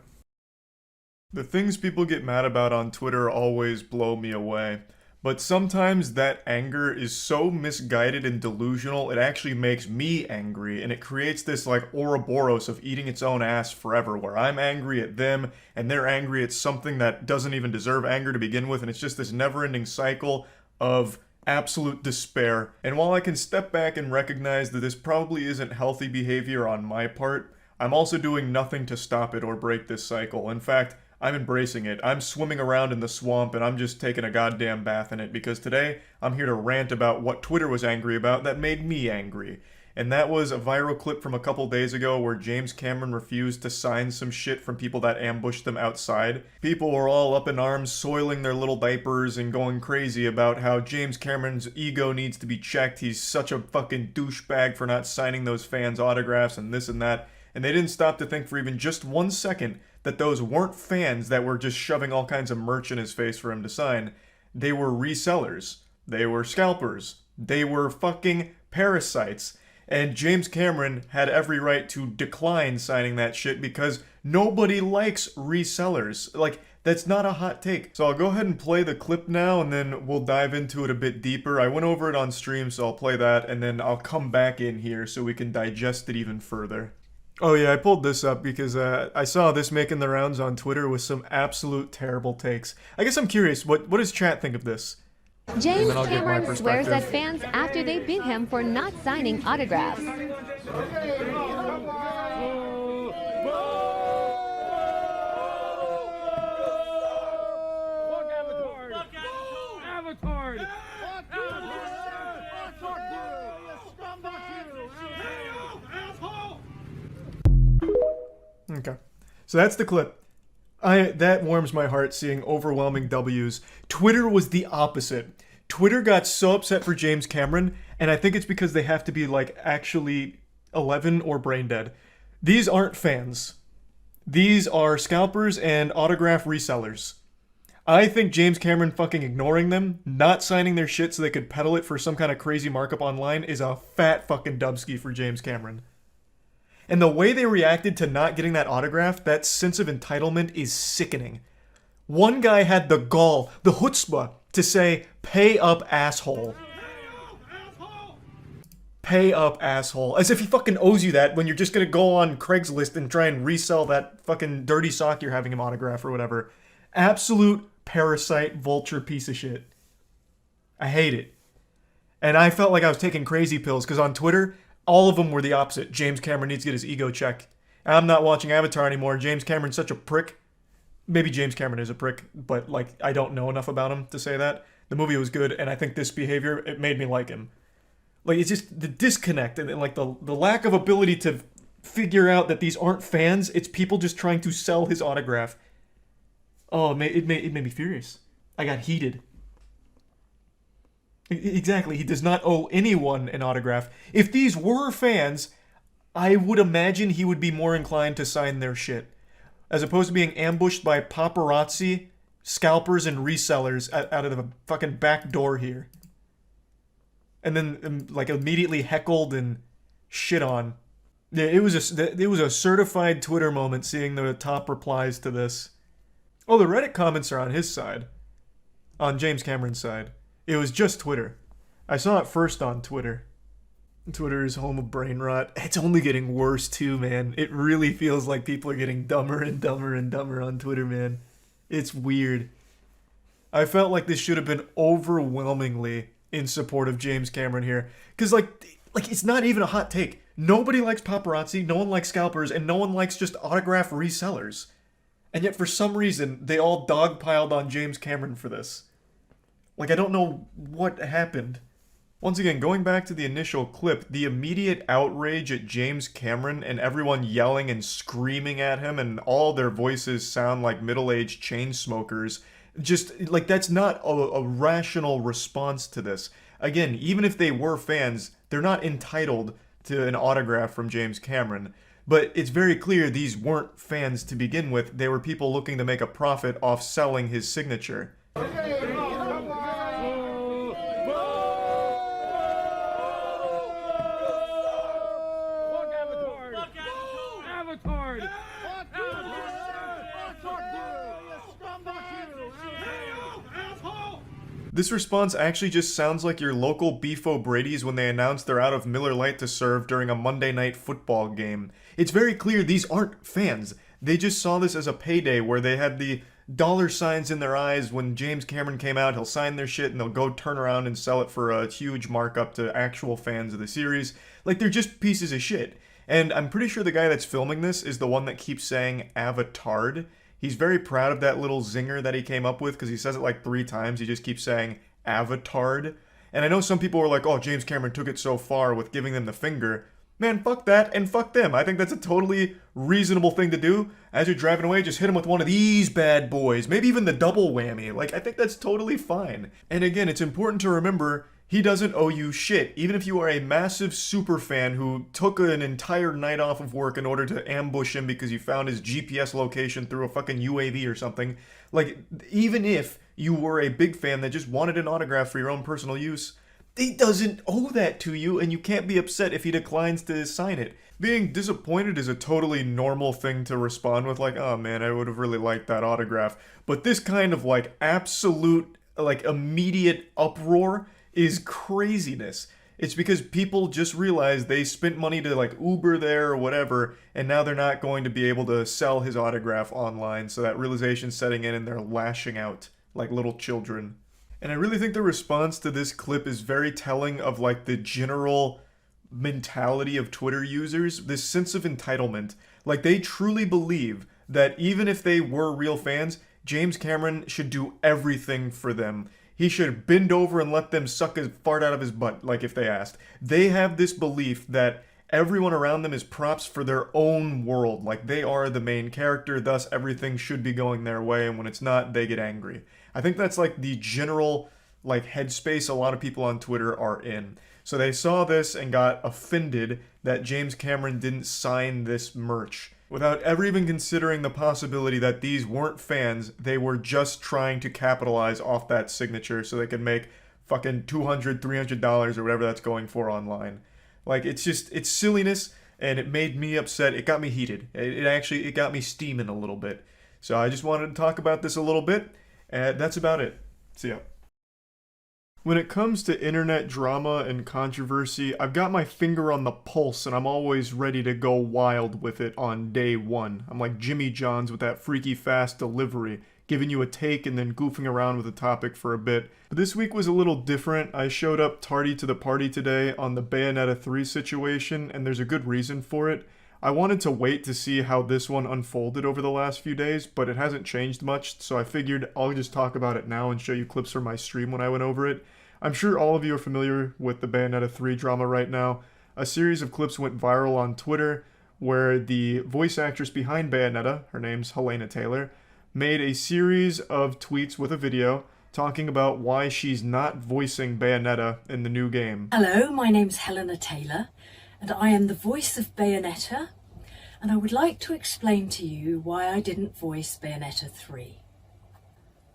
The things people get mad about on Twitter always blow me away. But sometimes that anger is so misguided and delusional, it actually makes me angry, and it creates this like Ouroboros of eating its own ass forever, where I'm angry at them, and they're angry at something that doesn't even deserve anger to begin with, and it's just this never-ending cycle of absolute despair. And while I can step back and recognize that this probably isn't healthy behavior on my part, I'm also doing nothing to stop it or break this cycle. In fact, I'm embracing it. I'm swimming around in the swamp and I'm just taking a goddamn bath in it, because today I'm here to rant about what Twitter was angry about that made me angry. And that was a viral clip from a couple days ago where James Cameron refused to sign some shit from people that ambushed them outside. People were all up in arms, soiling their little diapers and going crazy about how James Cameron's ego needs to be checked. He's such a fucking douchebag for not signing those fans' autographs and this and that. And they didn't stop to think for even just 1 second that those weren't fans that were just shoving all kinds of merch in his face for him to sign. They were resellers. They were scalpers. They were fucking parasites. And James Cameron had every right to decline signing that shit because nobody likes resellers. Like, that's not a hot take. So I'll go ahead and play the clip now, and then we'll dive into it a bit deeper. I went over it on stream, so I'll play that, and then I'll come back in here so we can digest it even further. Oh yeah, I pulled this up because I saw this making the rounds on Twitter with some absolute terrible takes. I guess I'm curious, what does chat think of this? James Cameron swears at fans after they beat him for not signing autographs. So that's the clip. That warms my heart seeing overwhelming W's. Twitter was the opposite. Twitter got so upset for James Cameron, and I think it's because they have to be like actually 11 or brain dead. These aren't fans. These are scalpers and autograph resellers. I think James Cameron fucking ignoring them, not signing their shit so they could peddle it for some kind of crazy markup online is a fat fucking dubski for James Cameron. And the way they reacted to not getting that autograph, that sense of entitlement is sickening. One guy had the gall, the chutzpah, to say, "Pay up, asshole." Pay up, asshole. As if he fucking owes you that when you're just gonna go on Craigslist and try and resell that fucking dirty sock you're having him autograph or whatever. Absolute parasite vulture piece of shit. I hate it. And I felt like I was taking crazy pills because on Twitter, all of them were the opposite. James Cameron needs to get his ego checked. I'm not watching Avatar anymore. James Cameron's such a prick. Maybe James Cameron is a prick, but like I don't know enough about him to say that. The movie was good, and I think this behavior, it made me like him. Like, it's just the disconnect and like the lack of ability to figure out that these aren't fans. It's people just trying to sell his autograph. Oh, it made me furious. I got heated. Exactly. He does not owe anyone an autograph. If these were fans, I would imagine he would be more inclined to sign their shit. As opposed to being ambushed by paparazzi, scalpers, and resellers out of the fucking back door here. And then, like, immediately heckled and shit on. Yeah, it was a certified Twitter moment seeing the top replies to this. Oh, the Reddit comments are on his side. On James Cameron's side. It was just Twitter. I saw it first on Twitter. Twitter is home of brain rot. It's only getting worse too, man. It really feels like people are getting dumber and dumber and dumber on Twitter, man. It's weird. I felt like this should have been overwhelmingly in support of James Cameron here. Because, like it's not even a hot take. Nobody likes paparazzi, no one likes scalpers, and no one likes just autograph resellers. And yet, for some reason, they all dogpiled on James Cameron for this. Like, I don't know what happened. Once again, going back to the initial clip, the immediate outrage at James Cameron and everyone yelling and screaming at him and all their voices sound like middle-aged chain smokers. Just, like, that's not a rational response to this. Again, even if they were fans, they're not entitled to an autograph from James Cameron. But it's very clear these weren't fans to begin with. They were people looking to make a profit off selling his signature. This response actually just sounds like your local Beef O'Brady's when they announce they're out of Miller Lite to serve during a Monday night football game. It's very clear these aren't fans. They just saw this as a payday where they had the dollar signs in their eyes. When James Cameron came out, he'll sign their shit and they'll go turn around and sell it for a huge markup to actual fans of the series. Like, they're just pieces of shit. And I'm pretty sure the guy that's filming this is the one that keeps saying Avatard. He's very proud of that little zinger that he came up with because he says it like 3 times. He just keeps saying Avatard. And I know some people were like, oh, James Cameron took it so far with giving them the finger. Man, fuck that and fuck them. I think that's a totally reasonable thing to do. As you're driving away, just hit him with one of these bad boys. Maybe even the double whammy. Like, I think that's totally fine. And again, it's important to remember he doesn't owe you shit. Even if you are a massive super fan who took an entire night off of work in order to ambush him because you found his GPS location through a fucking UAV or something. Like, even if you were a big fan that just wanted an autograph for your own personal use, he doesn't owe that to you, and you can't be upset if he declines to sign it. Being disappointed is a totally normal thing to respond with, like, oh man, I would have really liked that autograph. But this kind of, like, absolute, like, immediate uproar is craziness. It's because people just realized they spent money to, like, Uber there or whatever, and now they're not going to be able to sell his autograph online, so that realization's setting in and they're lashing out like little children. And I really think the response to this clip is very telling of, like, the general mentality of Twitter users, this sense of entitlement. Like, they truly believe that even if they were real fans, James Cameron should do everything for them. He should bend over and let them suck his fart out of his butt, like if they asked. They have this belief that everyone around them is props for their own world. Like, they are the main character, thus everything should be going their way, and when it's not, they get angry. I think that's like the general like headspace a lot of people on Twitter are in. So they saw this and got offended that James Cameron didn't sign this merch. Without ever even considering the possibility that these weren't fans, they were just trying to capitalize off that signature so they could make fucking $200, $300 or whatever that's going for online. Like, it's silliness, and it made me upset. It got me heated. It got me steaming a little bit. So I just wanted to talk about this a little bit, and that's about it. See ya. When it comes to internet drama and controversy, I've got my finger on the pulse and I'm always ready to go wild with it on day one. I'm like Jimmy John's with that freaky fast delivery, giving you a take and then goofing around with a topic for a bit. But this week was a little different. I showed up tardy to the party today on the Bayonetta 3 situation, and there's a good reason for it. I wanted to wait to see how this one unfolded over the last few days, but it hasn't changed much, so I figured I'll just talk about it now and show you clips from my stream when I went over it. I'm sure all of you are familiar with the Bayonetta 3 drama right now. A series of clips went viral on Twitter where the voice actress behind Bayonetta, her name's Helena Taylor, made a series of tweets with a video talking about why she's not voicing Bayonetta in the new game. Hello, my name's Helena Taylor, and I am the voice of Bayonetta, and I would like to explain to you why I didn't voice Bayonetta 3.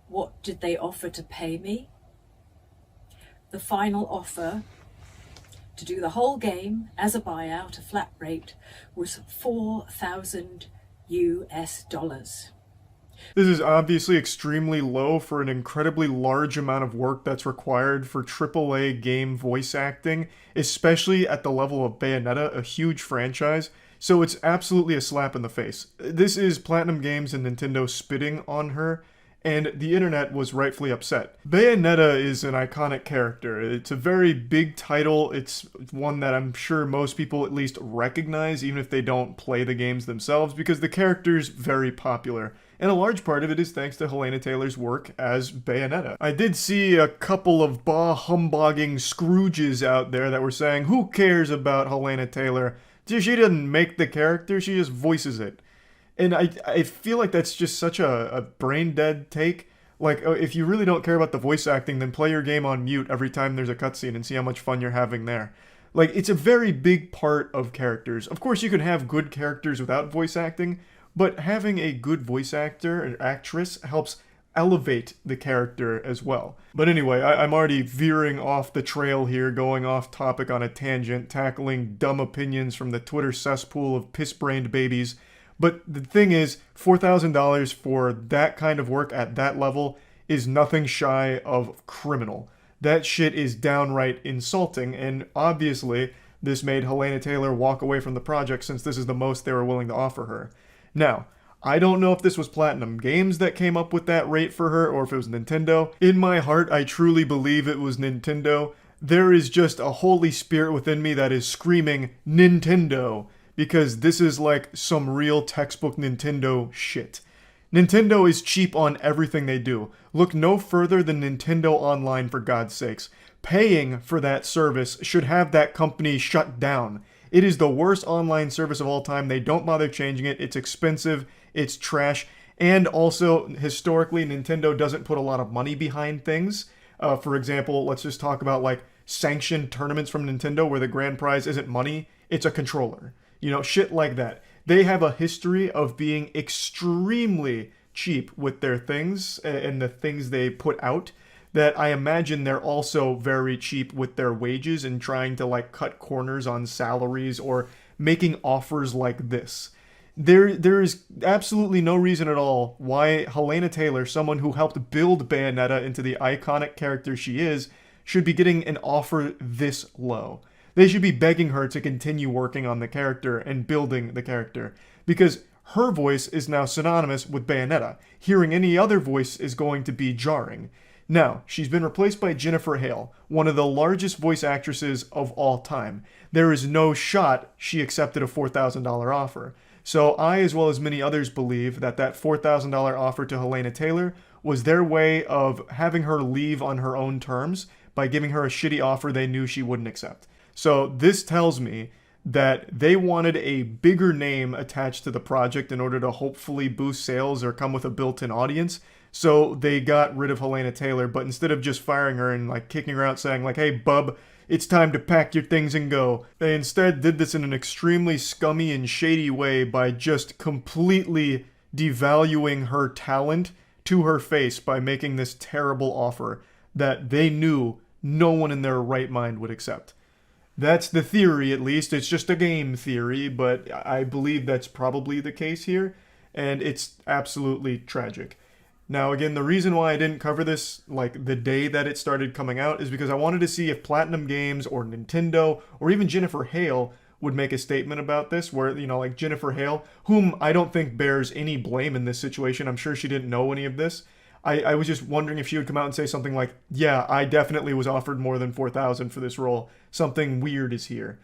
What did they offer to pay me? The final offer to do the whole game as a buyout, a flat rate, was $4,000 US. This is obviously extremely low for an incredibly large amount of work that's required for AAA game voice acting, especially at the level of Bayonetta, a huge franchise, so it's absolutely a slap in the face. This is Platinum Games and Nintendo spitting on her, and the internet was rightfully upset. Bayonetta is an iconic character. It's a very big title. It's one that I'm sure most people at least recognize, even if they don't play the games themselves, because the character's very popular. And a large part of it is thanks to Helena Taylor's work as Bayonetta. I did see a couple of bah-humbugging Scrooges out there that were saying, who cares about Helena Taylor? She doesn't make the character, she just voices it. And I feel like that's just such a brain-dead take. Like, if you really don't care about the voice acting, then play your game on mute every time there's a cutscene and see how much fun you're having there. Like, it's a very big part of characters. Of course, you can have good characters without voice acting, but having a good voice actor or actress helps elevate the character as well. But anyway, I'm already veering off the trail here, going off topic on a tangent, tackling dumb opinions from the Twitter cesspool of piss-brained babies. But the thing is, $4,000 for that kind of work at that level is nothing shy of criminal. That shit is downright insulting, and obviously, this made Helena Taylor walk away from the project since this is the most they were willing to offer her. Now, I don't know if this was Platinum Games that came up with that rate for her, or if it was Nintendo. In my heart, I truly believe it was Nintendo. There is just a holy spirit within me that is screaming, Nintendo! Because this is like some real textbook Nintendo shit. Nintendo is cheap on everything they do. Look no further than Nintendo Online, for God's sakes. Paying for that service should have that company shut down. It is the worst online service of all time. They don't bother changing it. It's expensive. It's trash. And also, historically, Nintendo doesn't put a lot of money behind things. For example, let's just talk about like sanctioned tournaments from Nintendo where the grand prize isn't money, it's a controller. You know, shit like that. They have a history of being extremely cheap with their things and the things they put out, that I imagine they're also very cheap with their wages and trying to like cut corners on salaries or making offers like this. There is absolutely no reason at all why Helena Taylor, someone who helped build Bayonetta into the iconic character she is, should be getting an offer this low. They should be begging her to continue working on the character and building the character, because her voice is now synonymous with Bayonetta. Hearing any other voice is going to be jarring. Now, she's been replaced by Jennifer Hale, one of the largest voice actresses of all time. There is no shot she accepted a $4,000 offer. So I, as well as many others, believe that that $4,000 offer to Helena Taylor was their way of having her leave on her own terms by giving her a shitty offer they knew she wouldn't accept. So this tells me that they wanted a bigger name attached to the project in order to hopefully boost sales or come with a built-in audience. So they got rid of Helena Taylor, but instead of just firing her and like kicking her out saying like, hey bub, it's time to pack your things and go, they instead did this in an extremely scummy and shady way by just completely devaluing her talent to her face by making this terrible offer that they knew no one in their right mind would accept. That's the theory, at least. It's just a game theory, but I believe that's probably the case here, and it's absolutely tragic. Now, again, the reason why I didn't cover this, like, the day that it started coming out is because I wanted to see if Platinum Games or Nintendo or even Jennifer Hale would make a statement about this, where, you know, like Jennifer Hale, whom I don't think bears any blame in this situation. I'm sure she didn't know any of this. I was just wondering if she would come out and say something like, yeah, I definitely was offered more than $4,000 for this role. Something weird is here.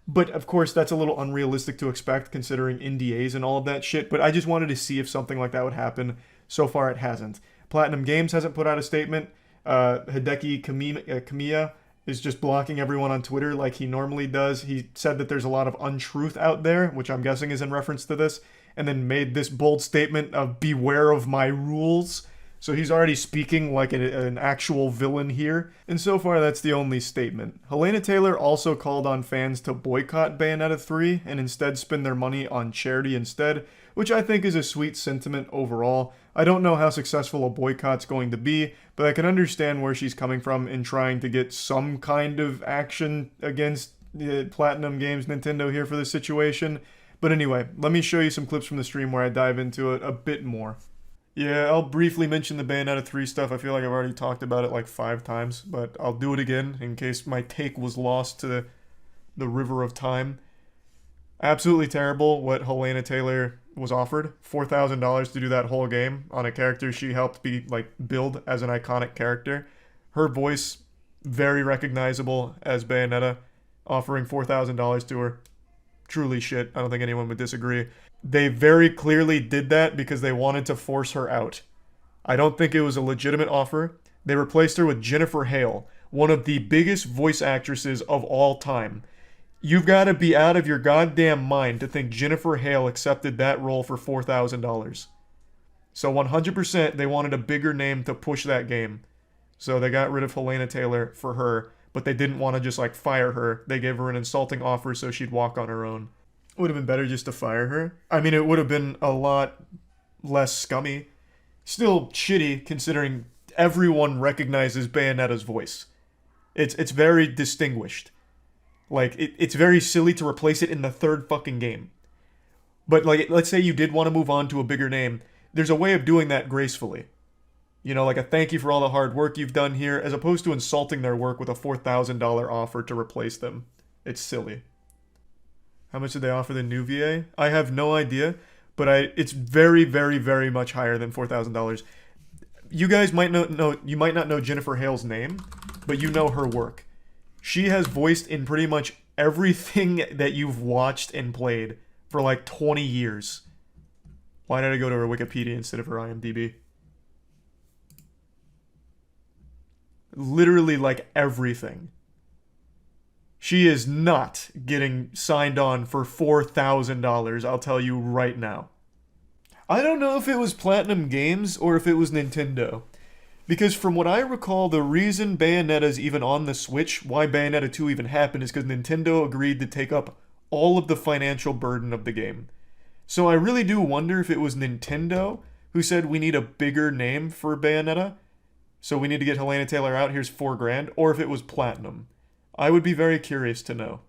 But, of course, that's a little unrealistic to expect considering NDAs and all of that shit, but I just wanted to see if something like that would happen. So far, it hasn't. Platinum Games hasn't put out a statement. Hideki Kamiya is just blocking everyone on Twitter like he normally does. He said that there's a lot of untruth out there, which I'm guessing is in reference to this, and then made this bold statement of beware of my rules. So he's already speaking like an actual villain here. And so far, that's the only statement. Helena Taylor also called on fans to boycott Bayonetta 3 and instead spend their money on charity instead, which I think is a sweet sentiment overall. I don't know how successful a boycott's going to be, but I can understand where she's coming from in trying to get some kind of action against Platinum Games Nintendo here for this situation. But anyway, let me show you some clips from the stream where I dive into it a bit more. Yeah, I'll briefly mention the Bayonetta 3 stuff. I feel like I've already talked about it like 5 times, but I'll do it again in case my take was lost to the river of time. Absolutely terrible what Helena Taylor was offered. $4,000 to do that whole game on a character she helped build as an iconic character. Her voice, very recognizable as Bayonetta. Offering $4,000 to her. Truly shit. I don't think anyone would disagree. They very clearly did that because they wanted to force her out. I don't think it was a legitimate offer. They replaced her with Jennifer Hale, one of the biggest voice actresses of all time. You've got to be out of your goddamn mind to think Jennifer Hale accepted that role for $4,000. So 100% they wanted a bigger name to push that game. So they got rid of Helena Taylor for her, but they didn't want to just like fire her. They gave her an insulting offer so she'd walk on her own. It would have been better just to fire her. I mean, it would have been a lot less scummy. Still shitty considering everyone recognizes Bayonetta's voice. It's very distinguished. Like, it's very silly to replace it in the third fucking game. But, like, let's say you did want to move on to a bigger name. There's a way of doing that gracefully. You know, like a thank you for all the hard work you've done here, as opposed to insulting their work with a $4,000 offer to replace them. It's silly. How much did they offer the new VA? I have no idea, but it's very, very, very much higher than $4,000. You guys might not know Jennifer Hale's name, but you know her work. She has voiced in pretty much everything that you've watched and played for like 20 years. Why did I go to her Wikipedia instead of her IMDb? Literally like everything. She is not getting signed on for $4,000, I'll tell you right now. I don't know if it was Platinum Games or if it was Nintendo. Because from what I recall, the reason Bayonetta's even on the Switch, why Bayonetta 2 even happened, is because Nintendo agreed to take up all of the financial burden of the game. So I really do wonder if it was Nintendo who said we need a bigger name for Bayonetta, so we need to get Helena Taylor out, here's $4,000, or if it was Platinum. I would be very curious to know,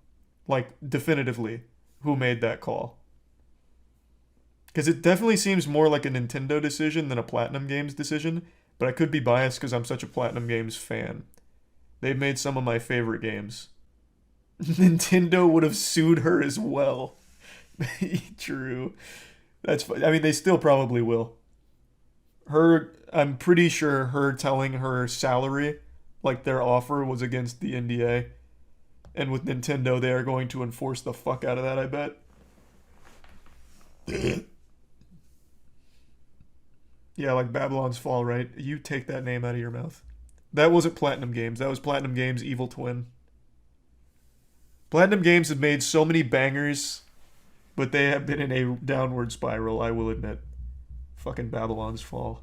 like, definitively, who made that call. Because it definitely seems more like a Nintendo decision than a Platinum Games decision, but I could be biased because I'm such a Platinum Games fan. They've made some of my favorite games. Nintendo would have sued her as well. True. I mean, they still probably will. I'm pretty sure her telling her salary, like their offer, was against the NDA. And with Nintendo, they are going to enforce the fuck out of that, I bet. Yeah, like Babylon's Fall, right? You take that name out of your mouth. That wasn't Platinum Games. That was Platinum Games' evil twin. Platinum Games have made so many bangers, but they have been in a downward spiral, I will admit. Fucking Babylon's Fall.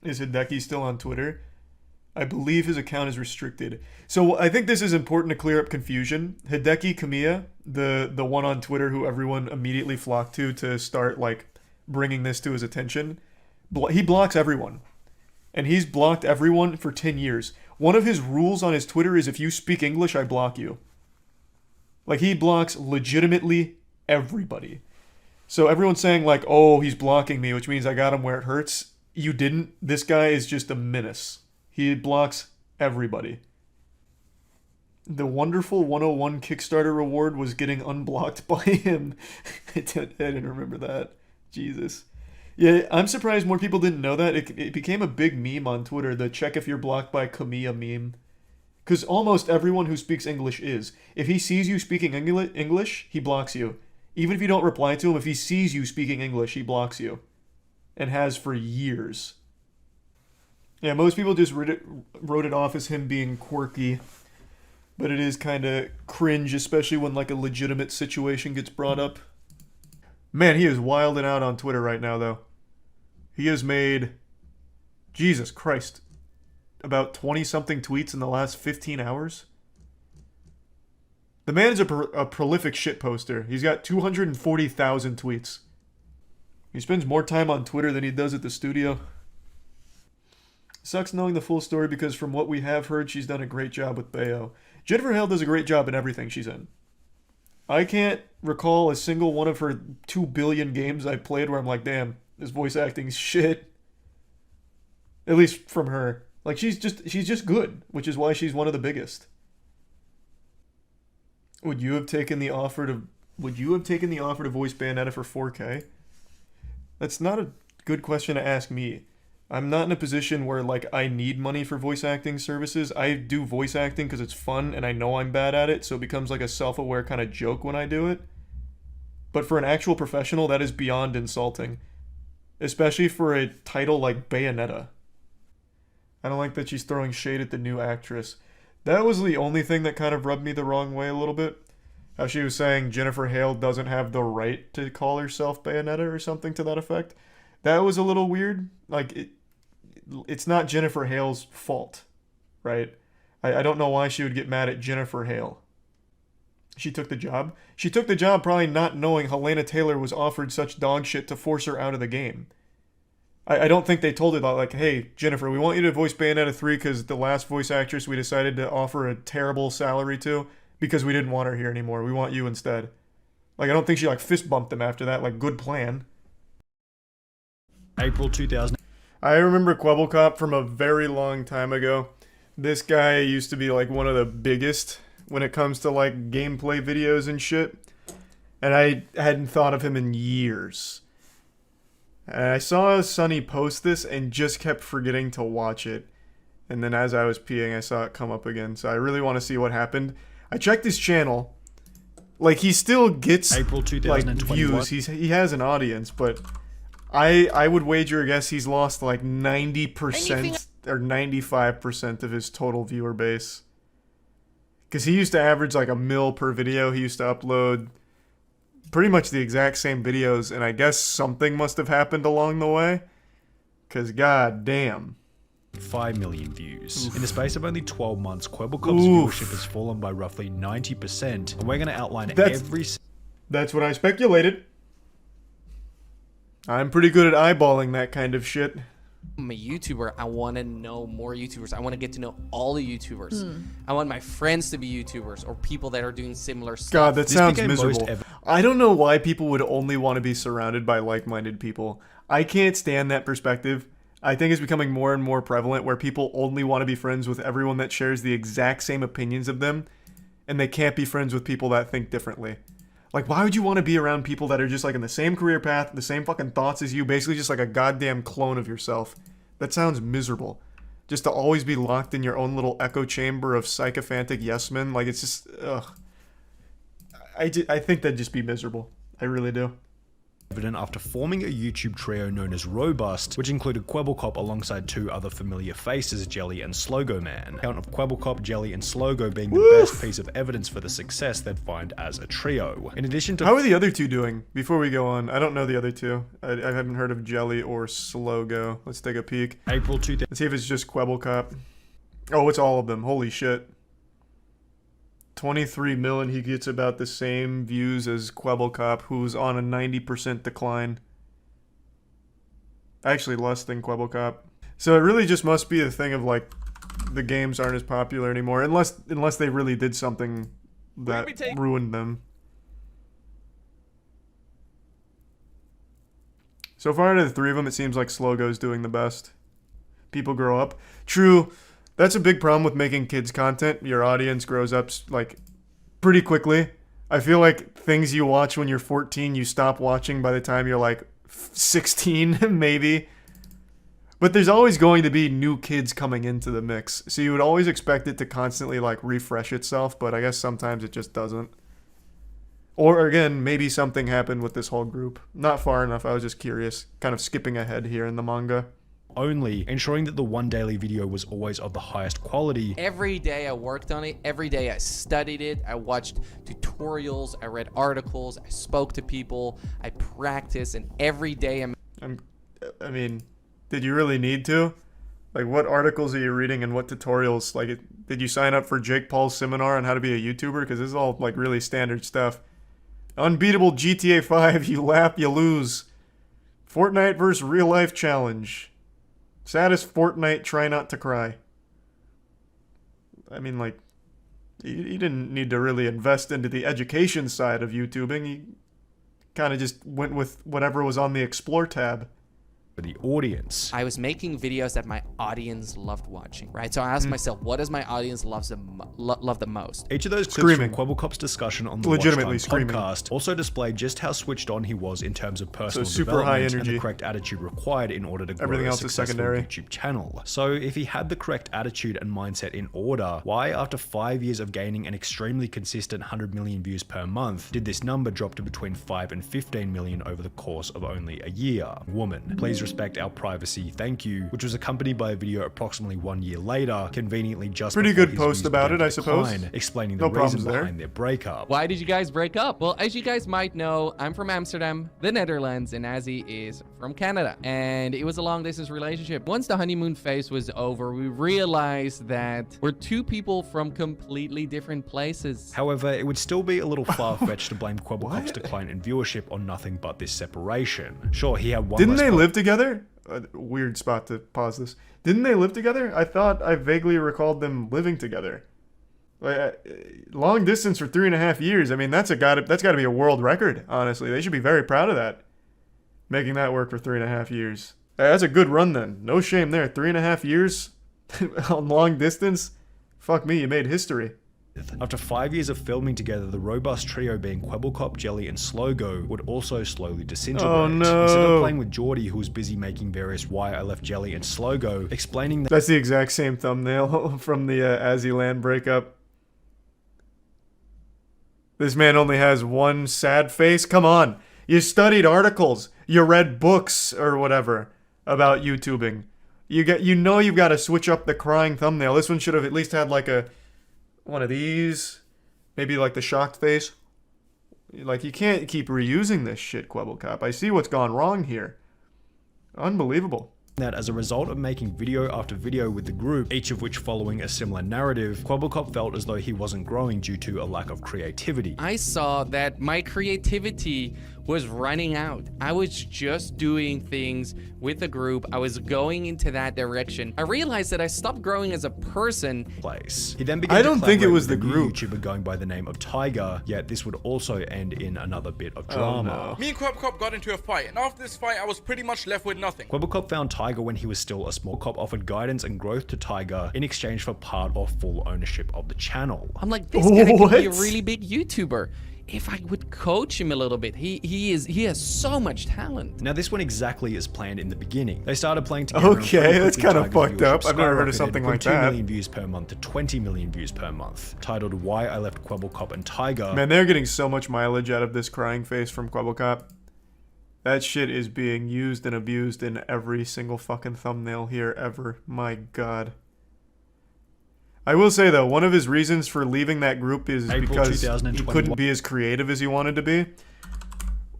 Is Hideki still on Twitter? I believe his account is restricted. So I think this is important to clear up confusion. Hideki Kamiya, the one on Twitter who everyone immediately flocked to start like bringing this to his attention, he blocks everyone. And he's blocked everyone for 10 years. One of his rules on his Twitter is if you speak English, I block you. Like, he blocks legitimately everybody. So everyone's saying, like, oh, he's blocking me, which means I got him where it hurts. You didn't. This guy is just a menace. He blocks everybody. The Wonderful 101 Kickstarter reward was getting unblocked by him. I didn't remember that. Jesus. Yeah, I'm surprised more people didn't know that. It became a big meme on Twitter, the check if you're blocked by Kamiya meme. Because almost everyone who speaks English is. If he sees you speaking English, he blocks you. Even if you don't reply to him, if he sees you speaking English, he blocks you. And has for years. Yeah, most people just wrote it off as him being quirky. But it is kind of cringe, especially when like a legitimate situation gets brought up. Man, he is wilding out on Twitter right now, though. He has made, Jesus Christ, about 20-something tweets in the last 15 hours. The man is a prolific shitposter. He's got 240,000 tweets. He spends more time on Twitter than he does at the studio. Sucks knowing the full story because from what we have heard, she's done a great job with Bayo. Jennifer Hale does a great job in everything she's in. I can't recall a single one of her 2 billion games I've played where I'm like, damn, this voice acting's shit. At least from her. Like, she's just good, which is why she's one of the biggest. Would you have taken the offer to voice Bayonetta for 4K? That's not a good question to ask me. I'm not in a position where, like, I need money for voice acting services. I do voice acting because it's fun and I know I'm bad at it, so it becomes like a self-aware kind of joke when I do it. But for an actual professional, that is beyond insulting. Especially for a title like Bayonetta. I don't like that she's throwing shade at the new actress. That was the only thing that kind of rubbed me the wrong way a little bit. How she was saying Jennifer Hale doesn't have the right to call herself Bayonetta or something to that effect. That was a little weird. Like, it's not Jennifer Hale's fault, right? I don't know why she would get mad at Jennifer Hale. She took the job. She took the job probably not knowing Helena Taylor was offered such dog shit to force her out of the game. I don't think they told her, like, hey, Jennifer, we want you to voice Bayonetta 3 because the last voice actress we decided to offer a terrible salary to because we didn't want her here anymore. We want you instead. Like, I don't think she, like, fist bumped them after that. Like, good plan. April 2000. I remember Quebblecop from a very long time ago. This guy used to be, like, one of the biggest when it comes to, like, gameplay videos and shit. And I hadn't thought of him in years. And I saw Sonny post this and just kept forgetting to watch it. And then as I was peeing, I saw it come up again. So I really want to see what happened. I checked his channel. Like, he still gets, April 2021. like, views. He has an audience, but I would wager a guess he's lost, like, 90% or 95% of his total viewer base. Because he used to average, like, 1 mil per video. He used to upload pretty much the exact same videos, and I guess something must have happened along the way. Because, god damn. 5 million views. Oof. In the space of only 12 months, Quebblecop's viewership has fallen by roughly 90%. And we're going to outline every... That's what I speculated. I'm pretty good at eyeballing that kind of shit. I'm a YouTuber. I want to know more YouTubers. I want to get to know all the YouTubers. I want my friends to be YouTubers or people that are doing similar stuff. God, that sounds miserable. I don't know why people would only want to be surrounded by like-minded people. I can't stand that perspective. I think it's becoming more and more prevalent where people only want to be friends with everyone that shares the exact same opinions of them, and they can't be friends with people that think differently. Like, why would you want to be around people that are just, like, in the same career path, the same fucking thoughts as you, basically just like a goddamn clone of yourself? That sounds miserable. Just to always be locked in your own little echo chamber of sycophantic yes men. Like, it's just, ugh. I think that'd just be miserable. I really do. evident after forming a YouTube trio known as Robust, which included Kwebbelkop alongside 2 other familiar faces, Jelly and Slogo Man. Account of Kwebbelkop, Jelly, and Slogo being the best piece of evidence for the success they'd find as a trio. In addition to— How are the other 2 doing? Before we go on, I don't know the other 2. I haven't heard of Jelly or Slogo. Let's take a peek. April 2000. Let's see if it's just Kwebbelkop. Oh, it's all of them. Holy shit. 23 million, he gets about the same views as Kwebbelkop, who's on a 90% decline. Actually, less than Kwebbelkop. So it really just must be a thing of, like, the games aren't as popular anymore, unless they really did something that ruined them. So far out of the 3 of them, it seems like Slogo's doing the best. People grow up. True. That's a big problem with making kids content. Your audience grows up, like, pretty quickly. I feel like things you watch when you're 14, you stop watching by the time you're, like, 16, maybe. But there's always going to be new kids coming into the mix. So you would always expect it to constantly, like, refresh itself, but I guess sometimes it just doesn't. Or, again, maybe something happened with this whole group. Not far enough, I was just curious. Kind of skipping ahead here in the manga. Only, ensuring that the one daily video was always of the highest quality. Every day I worked on it. Every day I studied it. I watched tutorials. I read articles. I spoke to people. I practiced, and every day I mean, did you really need to? Like, what articles are you reading and what tutorials? Like, did you sign up for Jake Paul's seminar on how to be a YouTuber? Because this is all, like, really standard stuff. Unbeatable GTA 5, you laugh, you lose. Fortnite vs. real life challenge. Saddest Fortnite, try not to cry. I mean, like, you didn't need to really invest into the education side of YouTubing. You kind of just went with whatever was on the Explore tab. For the audience. I was making videos that my audience loved watching, right? So I asked myself, what does my audience love the most? Each of those clips from Kwebbelkop's discussion on the Legitimately podcast also displayed just how switched on he was in terms of personal super high development energy. and the correct attitude required in order to grow Everything a else is successful secondary. YouTube channel. So if he had the correct attitude and mindset in order, why after 5 years of gaining an extremely consistent 100 million views per month, did this number drop to between 5 and 15 million over the course of only a year? Woman, please respect our privacy, thank you, which was accompanied by a video approximately 1 year later, conveniently just pretty before good his post views about began it, to I suppose. decline, explaining No the reason problems there. behind their breakup. Why did you guys break up? Well, as you guys might know, I'm from Amsterdam, the Netherlands, and Azzy is from Canada. And it was a long distance relationship. Once the honeymoon phase was over, we realized that we're 2 people from completely different places. However, it would still be a little far-fetched to blame Kwebbelkop's decline in viewership on nothing but this separation. Sure, he had one Didn't less they live together? Weird spot to pause this. Didn't they live together? I thought I vaguely recalled them living together. Long distance for 3.5 years. I mean, that's got to be a world record. Honestly, they should be very proud of that. Making that work for 3.5 years. That's a good run then. No shame there. 3.5 years on long distance. Fuck me, you made history. After 5 years of filming together, the robust trio being Kwebbelkop, Jelly, and Slogo would also slowly disintegrate. Oh no! Instead of playing with Geordie, who was busy making various Why I Left Jelly and Slogo, explaining that— That's the exact same thumbnail from the Azzyland breakup. This man only has one sad face? Come on! You studied articles, you read books or whatever about YouTubing. You've got to switch up the crying thumbnail. This one should have at least had like one of these, maybe like the shocked face. Like, you can't keep reusing this shit, Kwebbelkop. I see what's gone wrong here. Unbelievable. That as a result of making video after video with the group, each of which following a similar narrative, Kwebbelkop felt as though he wasn't growing due to a lack of creativity. I saw that my creativity was running out. I was just doing things with the group. I was going into that direction. I realized that I stopped growing as a person. He then began I don't think it was with the a new group. YouTuber going by the name of Tiger, yet this would also end in another bit of drama. Me and Kwebbelkop got into a fight, and after this fight, I was pretty much left with nothing. Kwebbelkop found Tiger when he was still a small cop, offered guidance and growth to Tiger in exchange for part or full ownership of the channel. I'm like, this guy could be a really big YouTuber. If I would coach him a little bit, he has so much talent. Now this went exactly as planned in the beginning. They started playing together. Okay, that's kind of fucked up. I've never heard of something like that. 2 million views per month to 20 million views per month. Titled Why I Left Kwebbelkop and Tiger. Man, they're getting so much mileage out of this crying face from Kwebbelkop. That shit is being used and abused in every single fucking thumbnail here ever. My god. I will say though, one of his reasons for leaving that group is because he couldn't be as creative as he wanted to be.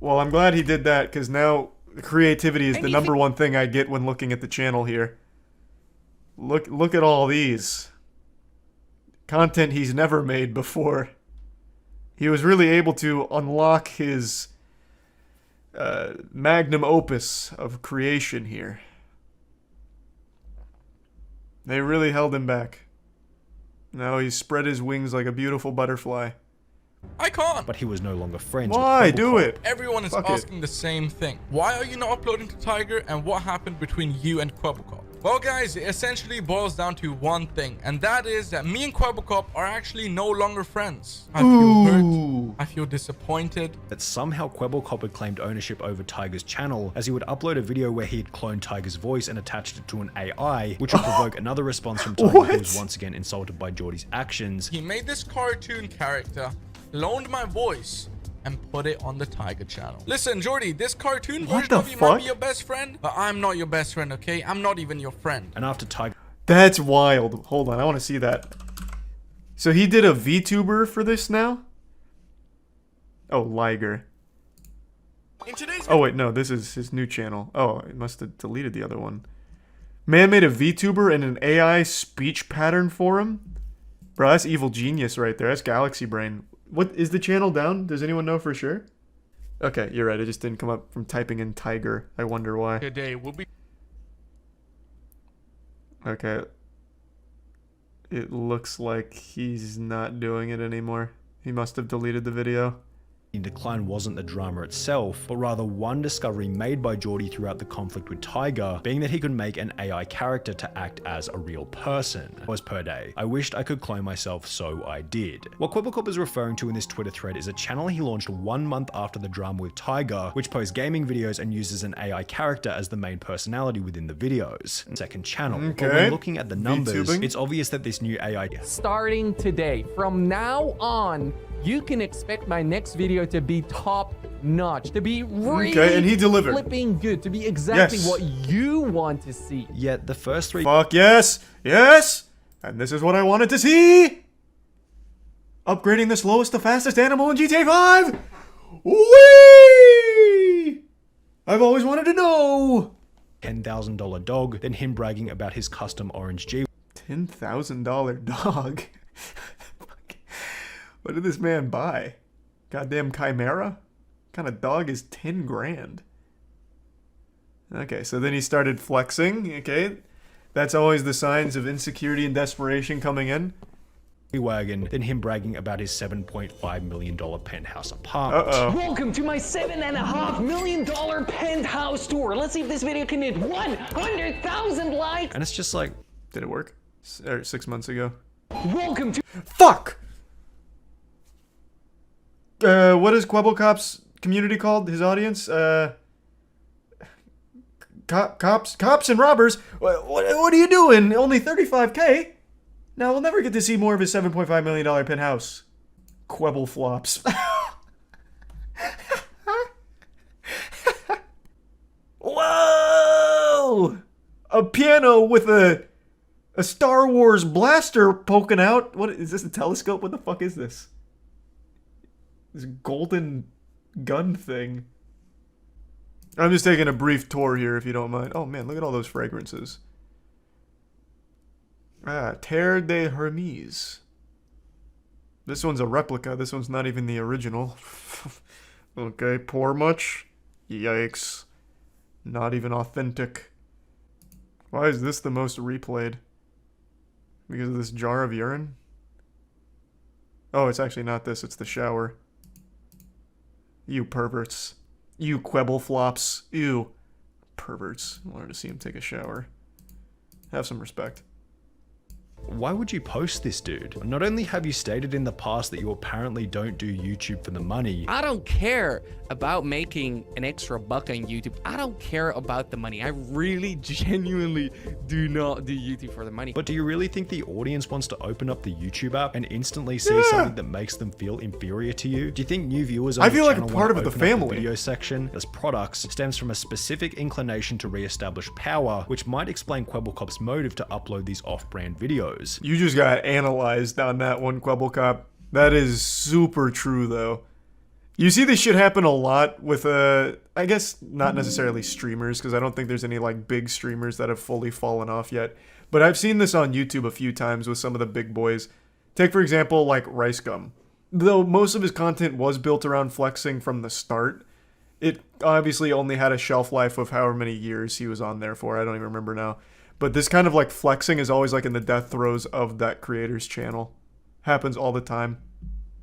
Well, I'm glad he did that, because now creativity is the number one thing I get when looking at the channel here. Look at all these. Content he's never made before. He was really able to unlock his magnum opus of creation here. They really held him back. Now he's spread his wings like a beautiful butterfly. I can't. But he was no longer friends Why? with Do it. Everyone is asking the same thing. Why are you not uploading to Tiger, and what happened between you and Quebblecop? Well guys, it essentially boils down to one thing, and that is that me and Quebblecop are actually no longer friends. I feel hurt. I feel disappointed. That somehow Quebblecop had claimed ownership over Tiger's channel, as he would upload a video where he had cloned Tiger's voice and attached it to an AI, which would provoke another response from Tiger, who was once again insulted by Geordie's actions. He made this cartoon character, loaned my voice, and put it on the Tiger channel. Listen, Geordie, this cartoon version of you might be your best friend, but I'm not your best friend, okay? I'm not even your friend. And after Tiger... That's wild. Hold on, I want to see that. So he did a VTuber for this now? Oh, Liger. Oh wait, no, this is his new channel. Oh, he must have deleted the other one. Man made a VTuber and an AI speech pattern for him? Bro, that's evil genius right there. That's Galaxy Brain. What is the channel down? Does anyone know for sure? Okay, you're right. It just didn't come up from typing in Tiger. I wonder why. Today will be. Okay. It looks like he's not doing it anymore. He must have deleted the video. Decline wasn't the drama itself, but rather one discovery made by Geordie throughout the conflict with Tiger, being that he could make an AI character to act as a real person. Was per day. I wished I could clone myself, so I did. What Quebblecop is referring to in this Twitter thread is a channel he launched 1 month after the drama with Tiger, which posts gaming videos and uses an AI character as the main personality within the videos. Second channel. Okay. But when looking at the numbers, VTubing. it's obvious that this new AI... Starting today, from now on, you can expect my next video to be top notch, to be really and he delivered. flipping good, to be exactly Yes. what you want to see. Yet the first 3... Fuck yes! Yes! And this is what I wanted to see! Upgrading the slowest to fastest animal in GTA 5! Whee! I've always wanted to know! $10,000 dog, then him bragging about his custom orange G. $10,000 dog? What did this man buy? Goddamn Chimera? What kind of dog is 10 grand? Okay, so then he started flexing, okay? That's always the signs of insecurity and desperation coming in. Wagon, then him bragging about his $7.5 million penthouse apartment. Welcome to my $7.5 million penthouse tour. Let's see if this video can hit 100,000 likes. And it's just like... Did it work? 6 months ago. Welcome to... Fuck! What is Quebblecop's community called? His audience? Cops and robbers? What are you doing? Only 35K? Now we'll never get to see more of his $7.5 million penthouse. Quebble flops. Whoa! A piano with a Star Wars blaster poking out. What is this? A telescope? What the fuck is this? This golden gun thing. I'm just taking a brief tour here, if you don't mind. Oh man, look at all those fragrances. Ah, Terre de Hermes. This one's a replica. This one's not even the original. Okay, pour much? Yikes. Not even authentic. Why is this the most replayed? Because of this jar of urine? Oh, it's actually not this. It's the shower. You perverts. You Quebble flops. Ew. Perverts. I wanted to see him take a shower. Have some respect. Why would you post this, dude? Not only have you stated in the past that you apparently don't do YouTube for the money. I don't care about making an extra buck on YouTube. I don't care about the money. I really genuinely do not do YouTube for the money. But do you really think the audience wants to open up the YouTube app and instantly see something that makes them feel inferior to you? Do you think new viewers on I feel your like a channel part want of to the open up family. video section as products stems from a specific inclination to re-establish power, which might explain Kwebbelkop's motive to upload these off-brand videos. You just got analyzed on that one, Kwebbelkop. That is super true, though. You see this shit happen a lot with, I guess not necessarily streamers, because I don't think there's any, like, big streamers that have fully fallen off yet. But I've seen this on YouTube a few times with some of the big boys. Take, for example, like, Rice Gum. Though most of his content was built around flexing from the start, it obviously only had a shelf life of however many years he was on there for. I don't even remember now. But this kind of like flexing is always like in the death throes of that creator's channel. Happens all the time.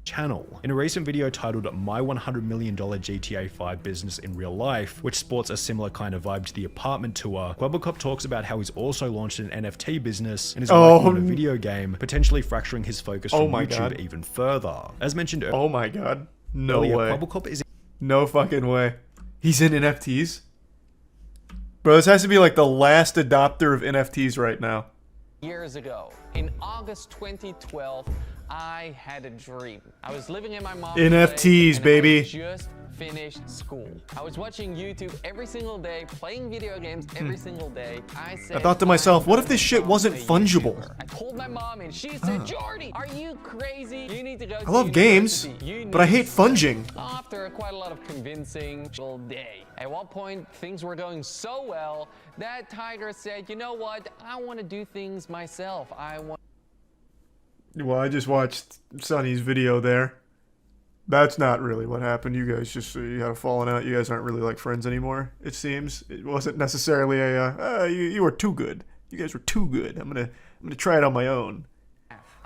Channel. In a recent video titled My $100 Million GTA 5 Business in Real Life, which sports a similar kind of vibe to the apartment tour, Kwebbelkop talks about how he's also launched an NFT business and is working on a video game, potentially fracturing his focus from YouTube even further. As mentioned earlier. Oh my god. No earlier, way. Kwebbelkop is no fucking way. He's in NFTs? Bro, this has to be like the last adopter of NFTs right now. Years ago, in August 2012, I had a dream. I was living in my mom's NFTs, baby. I just finished school. I was watching YouTube every single day, playing video games every single day. I thought to myself, what if this shit wasn't fungible? I told my mom and she said, Jordy, are you crazy? You need to go I love games, but I hate funging. After quite a lot of convincing all day. At one point, things were going so well that Tiger said, you know what? I want to do things myself. Well, I just watched Sonny's video there. That's not really what happened. You guys just you had a falling out. You guys aren't really like friends anymore, it seems. It wasn't necessarily a you were too good. You guys were too good. I'm gonna try it on my own.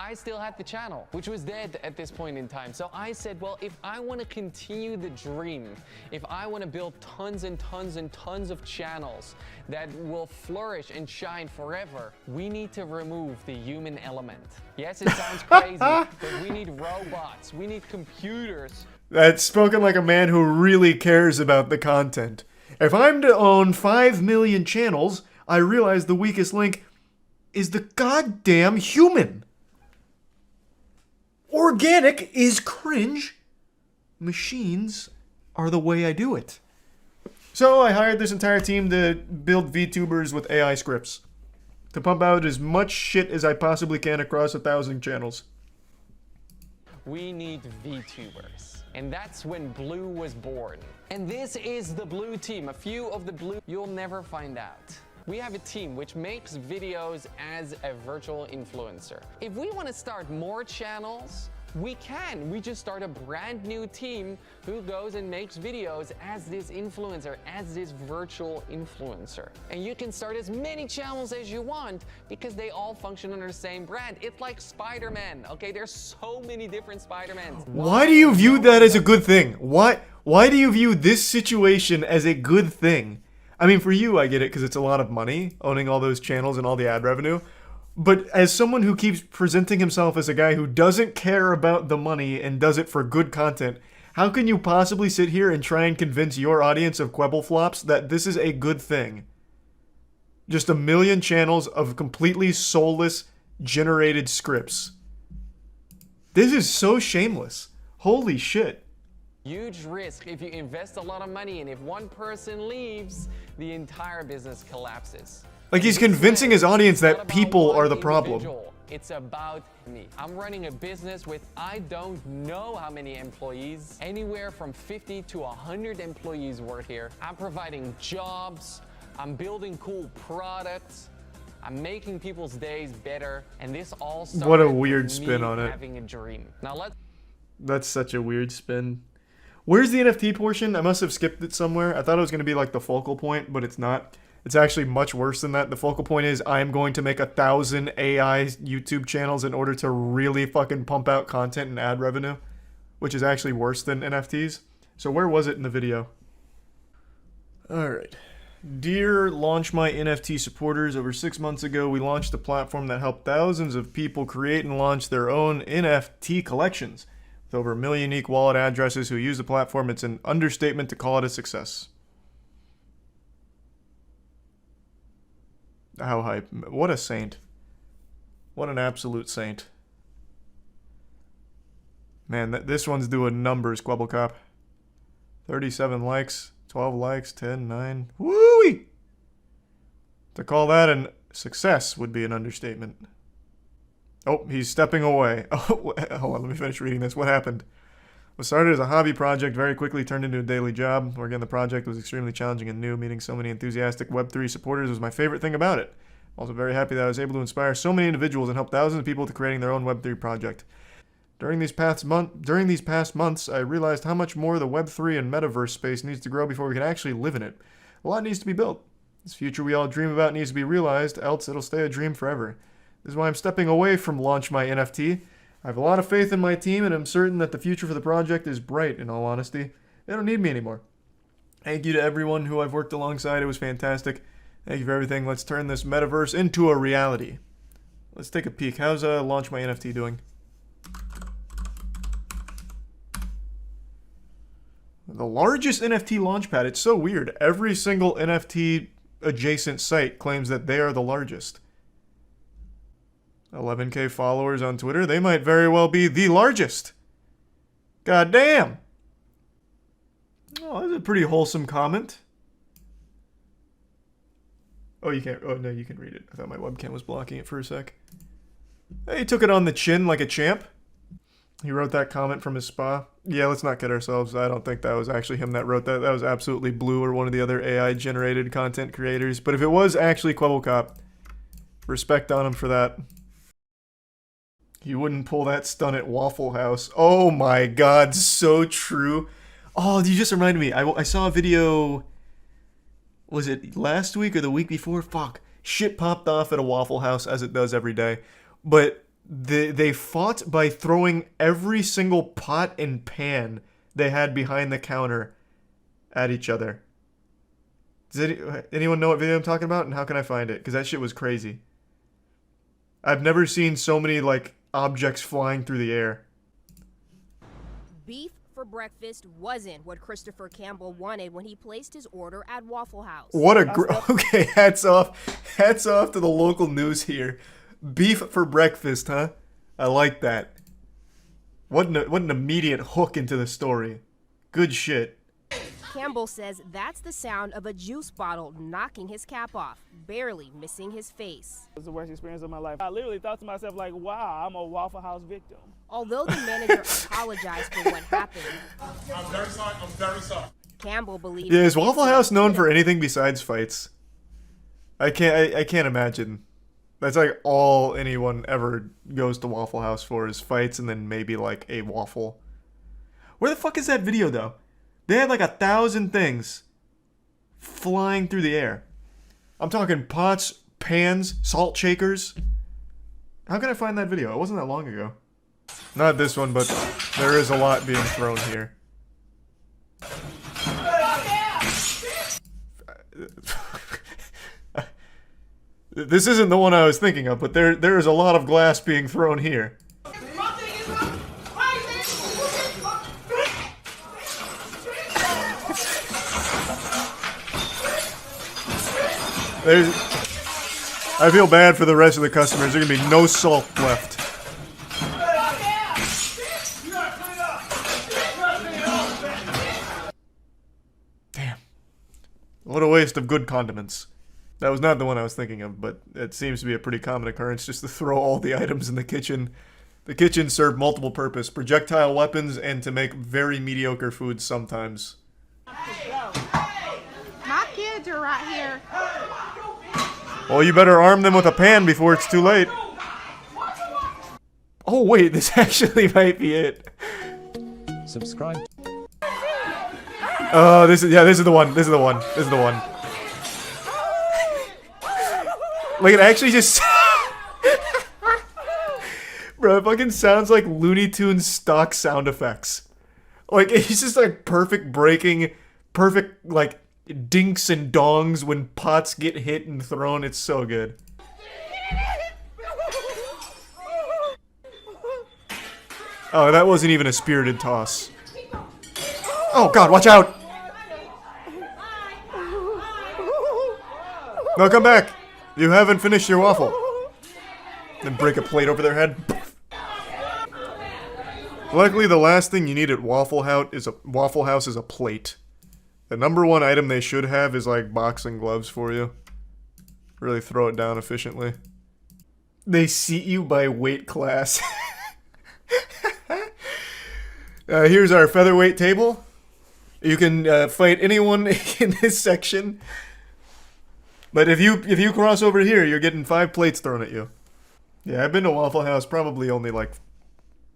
I still had the channel, which was dead at this point in time. So I said, well, if I want to continue the dream, if I want to build tons and tons and tons of channels that will flourish and shine forever, we need to remove the human element. Yes, it sounds crazy, but we need robots, we need computers. That's spoken like a man who really cares about the content. If I'm to own 5 million channels, I realize the weakest link is the goddamn human. Organic is cringe. Machines are the way I do it. So I hired this entire team to build VTubers with AI scripts. To pump out as much shit as I possibly can across 1,000 channels. We need VTubers. And that's when Blue was born. And this is the Blue team. A few of the Blue you'll never find out. We have a team which makes videos as a virtual influencer. If we want to start more channels, we can. We just start a brand new team who goes and makes videos as this influencer, as this virtual influencer. And you can start as many channels as you want because they all function under the same brand. It's like Spider-Man, okay? There's so many different Spider-Mans. Why do you view that as a good thing? Why do you view this situation as a good thing? I mean, for you, I get it because it's a lot of money, owning all those channels and all the ad revenue. But as someone who keeps presenting himself as a guy who doesn't care about the money and does it for good content, how can you possibly sit here and try and convince your audience of Kwebbelflops that this is a good thing? Just 1 million channels of completely soulless, generated scripts. This is so shameless. Holy shit. Huge risk if you invest a lot of money, and if one person leaves, the entire business collapses. Like he's convincing his audience that people are the problem. It's about me. I'm running a business with I don't know how many employees. Anywhere from 50 to 100 employees work here. I'm providing jobs. I'm building cool products. I'm making people's days better. And this all started what a weird with spin me on it. having a dream. Now That's such a weird spin. Where's the NFT portion? I must have skipped it somewhere. I thought it was going to be like the focal point, but it's not. It's actually much worse than that. The focal point is I'm going to make 1,000 AI YouTube channels in order to really fucking pump out content and ad revenue, which is actually worse than NFTs. So where was it in the video? All right. Dear Launch My NFT supporters, over 6 months ago we launched a platform that helped thousands of people create and launch their own NFT collections. With over 1 million unique wallet addresses who use the platform, it's an understatement to call it a success. How hype. What a saint. What an absolute saint. Man, this one's doing numbers, Quebblecop. 37 likes, 12 likes, 10, 9. Woo-wee! To call that a success would be an understatement. Oh, he's stepping away. Oh, hold on, let me finish reading this. What happened? What started as a hobby project very quickly turned into a daily job. Working on the project was extremely challenging and new. Meeting so many enthusiastic Web3 supporters was my favorite thing about it. I'm also very happy that I was able to inspire so many individuals and help thousands of people to creating their own Web3 project. During these past months, I realized how much more the Web3 and metaverse space needs to grow before we can actually live in it. A lot needs to be built. This future we all dream about needs to be realized, else it'll stay a dream forever. This is why I'm stepping away from Launch My NFT. I have a lot of faith in my team, and I'm certain that the future for the project is bright, in all honesty. They don't need me anymore. Thank you to everyone who I've worked alongside. It was fantastic. Thank you for everything. Let's turn this metaverse into a reality. Let's take a peek. How's Launch My NFT doing? The largest NFT launchpad. It's so weird. Every single NFT adjacent site claims that they are the largest. 11K followers on Twitter. They might very well be the largest. God damn. Oh, that's a pretty wholesome comment. Oh, you can't. Oh, no, you can read it. I thought my webcam was blocking it for a sec. He took it on the chin like a champ. He wrote that comment from his spa. Yeah, let's not kid ourselves. I don't think that was actually him that wrote that. That was absolutely Blue or one of the other AI-generated content creators. But if it was actually Quebblecop, respect on him for that. He wouldn't pull that stunt at Waffle House. Oh my god, so true. Oh, you just reminded me. I saw a video... Was it last week or the week before? Fuck. Shit popped off at a Waffle House, as it does every day. But... They fought by throwing every single pot and pan they had behind the counter at each other. Does anyone know what video I'm talking about, and how can I find it? Because that shit was crazy. I've never seen so many, like, objects flying through the air. Beef for breakfast wasn't what Christopher Campbell wanted when he placed his order at Waffle House. What a okay, hats off to the local news here. Beef for breakfast, huh? I like that. What an immediate hook into the story. Good shit. Campbell says that's the sound of a juice bottle knocking his cap off, barely missing his face. It was the worst experience of my life. I literally thought to myself, like, wow, I'm a Waffle House victim. Although the manager apologized for what happened. I'm very sorry. I'm very sorry. Campbell believes... Yeah, is Waffle House known for anything besides fights? I can't imagine. That's like all anyone ever goes to Waffle House for is fights and then maybe like a waffle. Where the fuck is that video though? They had like 1,000 things flying through the air. I'm talking pots, pans, salt shakers. How can I find that video? It wasn't that long ago. Not this one, but there is a lot being thrown here. This isn't the one I was thinking of, but there is a lot of glass being thrown here. I feel bad for the rest of the customers. There's gonna be no salt left. Damn. What a waste of good condiments. That was not the one I was thinking of, but it seems to be a pretty common occurrence just to throw all the items in the kitchen. The kitchen served multiple purpose, projectile weapons, and to make very mediocre food sometimes. My kids are right here. Well, you better arm them with a pan before it's too late. Oh wait, this actually might be it. Subscribe. Oh, this is the one. This is the one. This is the one. Like, it actually just... Bro, it fucking sounds like Looney Tunes stock sound effects. Like, it's just like perfect breaking, perfect, like, dinks and dongs when pots get hit and thrown. It's so good. Oh, that wasn't even a spirited toss. Oh god, watch out! No, come back! You haven't finished your waffle. Then break a plate over their head. Luckily, the last thing you need at Waffle House is a plate. The #1 item they should have is like boxing gloves for you. Really throw it down efficiently. They seat you by weight class. Here's our featherweight table. You can fight anyone in this section. But if you cross over here, you're getting 5 plates thrown at you. Yeah, I've been to Waffle House probably only like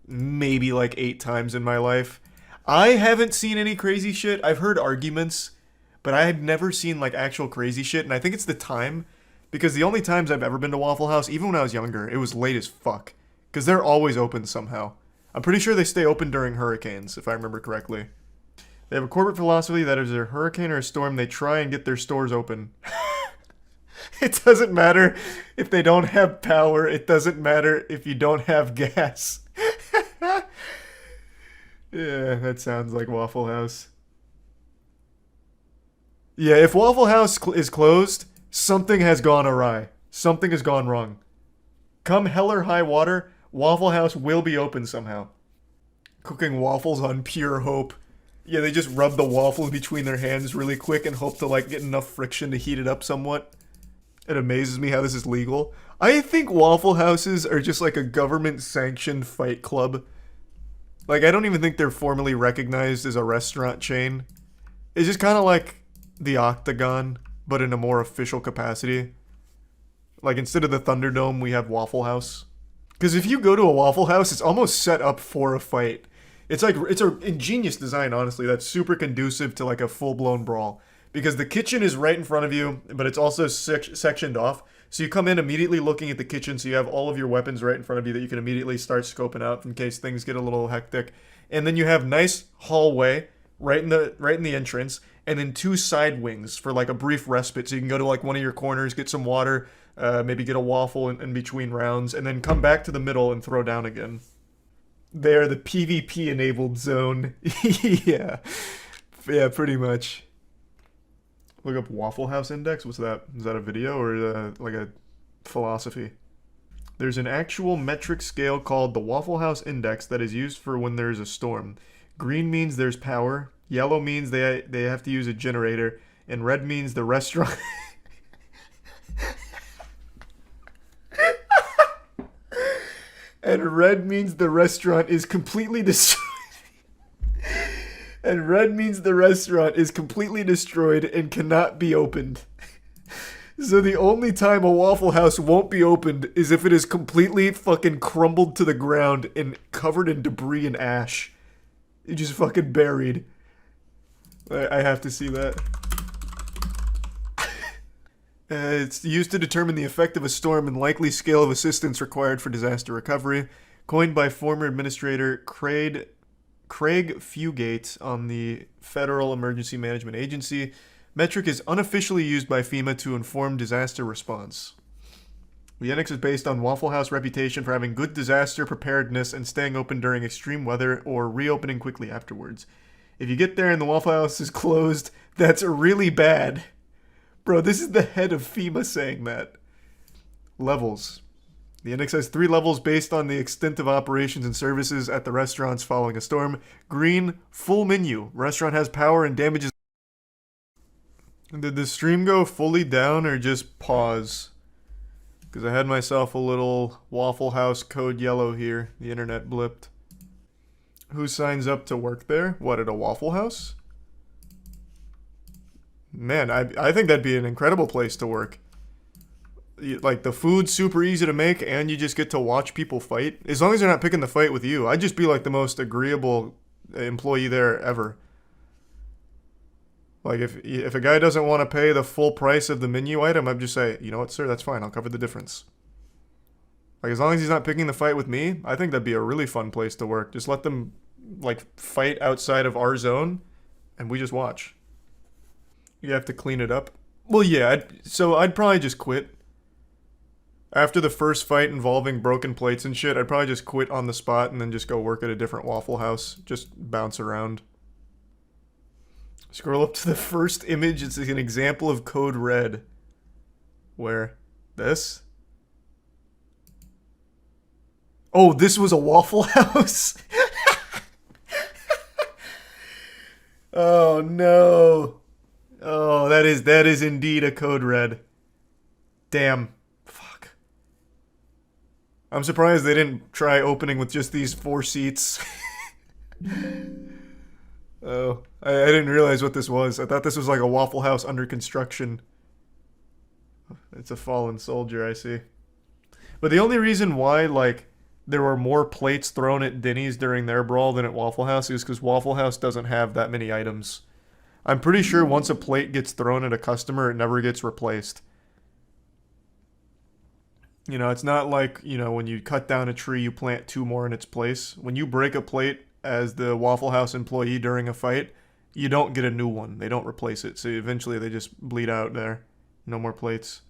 maybe like 8 times in my life. I haven't seen any crazy shit. I've heard arguments, but I had never seen like actual crazy shit, and I think it's the time, because the only times I've ever been to Waffle House, even when I was younger, it was late as fuck, because they're always open somehow. I'm pretty sure they stay open during hurricanes, if I remember correctly. They have a corporate philosophy that if there's a hurricane or a storm, they try and get their stores open. It doesn't matter if they don't have power. It doesn't matter if you don't have gas. Yeah, that sounds like Waffle House. Yeah, if Waffle House is closed, something has gone awry. Something has gone wrong. Come hell or high water, Waffle House will be open somehow. Cooking waffles on pure hope. Yeah, they just rub the waffle between their hands really quick and hope to like get enough friction to heat it up somewhat. It amazes me how this is legal. I think Waffle Houses are just like a government-sanctioned fight club. Like, I don't even think they're formally recognized as a restaurant chain. It's just kind of like the Octagon, but in a more official capacity. Like, instead of the Thunderdome, we have Waffle House. Because if you go to a Waffle House, it's almost set up for a fight. It's like, it's an ingenious design, honestly, that's super conducive to like a full-blown brawl. Because the kitchen is right in front of you, but it's also sectioned off. So you come in immediately looking at the kitchen, so you have all of your weapons right in front of you that you can immediately start scoping out in case things get a little hectic. And then you have nice hallway right in the entrance, and then 2 side wings for like a brief respite, so you can go to like one of your corners, get some water, maybe get a waffle in between rounds, and then come back to the middle and throw down again. They're the PvP enabled zone. Yeah, pretty much. Look up Waffle House Index. What's that? Is that a video or like a philosophy? There's an actual metric scale called the Waffle House Index that is used for when there's a storm. Green means there's power. Yellow means they have to use a generator. And red means the restaurant... And red means the restaurant is completely destroyed. And red means the restaurant is completely destroyed and cannot be opened. So the only time a Waffle House won't be opened is if it is completely fucking crumbled to the ground and covered in debris and ash. It just fucking buried. I have to see that. It's used to determine the effect of a storm and likely scale of assistance required for disaster recovery. Coined by former administrator Craig Fugate on the Federal Emergency Management Agency, metric is unofficially used by FEMA to inform disaster response. The index is based on Waffle House reputation for having good disaster preparedness and staying open during extreme weather or reopening quickly afterwards. If you get there and the Waffle House is closed, that's really bad. Bro, this is the head of FEMA saying that. Levels. The index has 3 levels based on the extent of operations and services at the restaurants following a storm. Green, full menu. Restaurant has power and damages. Did the stream go fully down or just pause? Because I had myself a little Waffle House code yellow here. The internet blipped. Who signs up to work there? What, at a Waffle House? Man, I think that'd be an incredible place to work. Like, the food's super easy to make, and you just get to watch people fight. As long as they're not picking the fight with you, I'd just be, like, the most agreeable employee there ever. Like, if a guy doesn't want to pay the full price of the menu item, I'd just say, you know what, sir, that's fine, I'll cover the difference. Like, as long as he's not picking the fight with me, I think that'd be a really fun place to work. Just let them, like, fight outside of our zone, and we just watch. You have to clean it up. Well, yeah, so I'd probably just quit. After the first fight involving broken plates and shit, I'd probably just quit on the spot and then just go work at a different Waffle House. Just bounce around. Scroll up to the first image. It's an example of Code Red. Where? This? Oh, this was a Waffle House? Oh, no. Oh, that is indeed a Code Red. Damn. Fuck. I'm surprised they didn't try opening with just these 4 seats. Oh, I didn't realize what this was. I thought this was like a Waffle House under construction. It's a fallen soldier, I see. But the only reason why, like, there were more plates thrown at Denny's during their brawl than at Waffle House is because Waffle House doesn't have that many items. I'm pretty sure once a plate gets thrown at a customer, it never gets replaced. You know, it's not like, you know, when you cut down a tree, you plant 2 more in its place. When you break a plate as the Waffle House employee during a fight, you don't get a new one. They don't replace it. So eventually they just bleed out there. No more plates.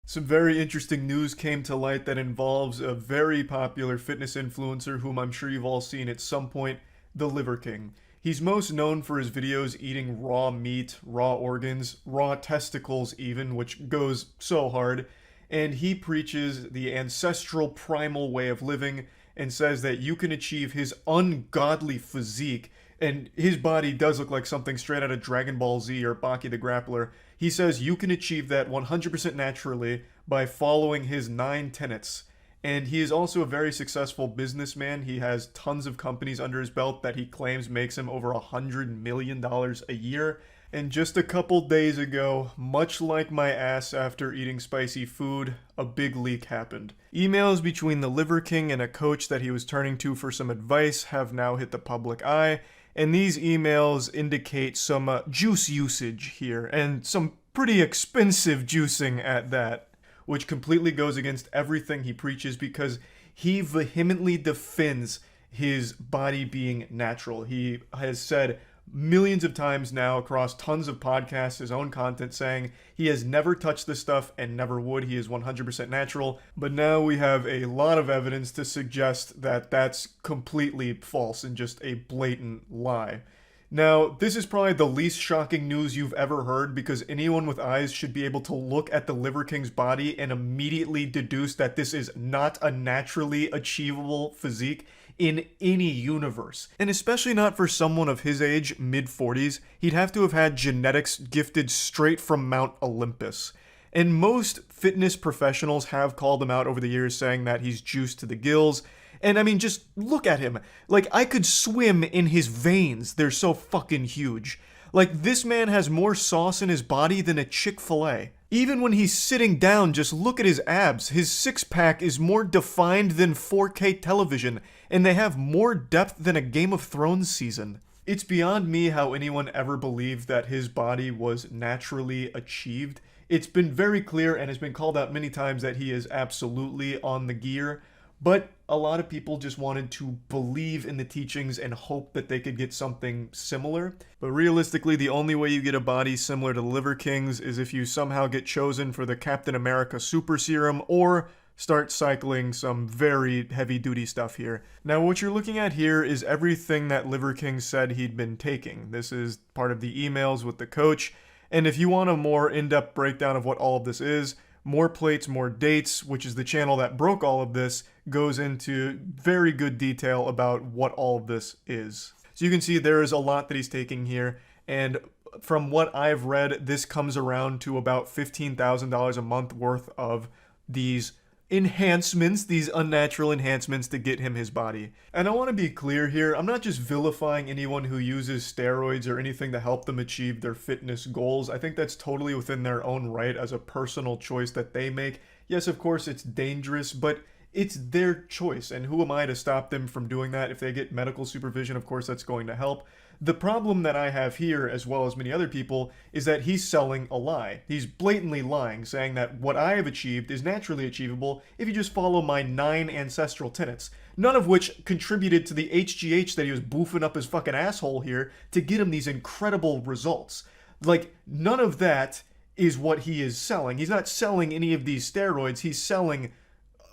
Some very interesting news came to light that involves a very popular fitness influencer whom I'm sure you've all seen at some point, the Liver King. He's most known for his videos eating raw meat, raw organs, raw testicles even, which goes so hard. And he preaches the ancestral primal way of living and says that you can achieve his ungodly physique, and his body does look like something straight out of Dragon Ball Z or Baki the Grappler. He says you can achieve that 100% naturally by following his 9 tenets. And he is also a very successful businessman. He has tons of companies under his belt that he claims makes him over $100 million a year. And just a couple days ago, much like my ass after eating spicy food, a big leak happened. Emails between the Liver King and a coach that he was turning to for some advice have now hit the public eye. And these emails indicate some juice usage here, and some pretty expensive juicing at that, which completely goes against everything he preaches because he vehemently defends his body being natural. He has said millions of times now across tons of podcasts, his own content, saying he has never touched this stuff and never would. He is 100% natural. But now we have a lot of evidence to suggest that that's completely false and just a blatant lie. Now, this is probably the least shocking news you've ever heard because anyone with eyes should be able to look at the Liver King's body and immediately deduce that this is not a naturally achievable physique in any universe. And especially not for someone of his age, mid-40s, he'd have to have had genetics gifted straight from Mount Olympus. And most fitness professionals have called him out over the years saying that he's juiced to the gills. And I mean, just look at him. Like, I could swim in his veins. They're so fucking huge. Like, this man has more sauce in his body than a Chick-fil-A. Even when he's sitting down, just look at his abs. His six-pack is more defined than 4K television, and they have more depth than a Game of Thrones season. It's beyond me how anyone ever believed that his body was naturally achieved. It's been very clear and has been called out many times that he is absolutely on the gear, but a lot of people just wanted to believe in the teachings and hope that they could get something similar. But realistically, the only way you get a body similar to the Liver King's is if you somehow get chosen for the Captain America Super Serum or start cycling some very heavy-duty stuff here. Now, what you're looking at here is everything that Liver King said he'd been taking. This is part of the emails with the coach. And if you want a more in-depth breakdown of what all of this is, More Plates, More Dates, which is the channel that broke all of this, goes into very good detail about what all of this is. So you can see there is a lot that he's taking here, and from what I've read, this comes around to about $15,000 a month worth of these enhancements, these unnatural enhancements to get him his body. And I want to be clear here, I'm not just vilifying anyone who uses steroids or anything to help them achieve their fitness goals. I think that's totally within their own right as a personal choice that they make. Yes, of course, it's dangerous, but it's their choice, and who am I to stop them from doing that? If they get medical supervision, of course, that's going to help. The problem that I have here, as well as many other people, is that he's selling a lie. He's blatantly lying, saying that what I have achieved is naturally achievable if you just follow my 9 ancestral tenets, none of which contributed to the HGH that he was boofing up his fucking asshole here to get him these incredible results. Like, none of that is what he is selling. He's not selling any of these steroids. He's selling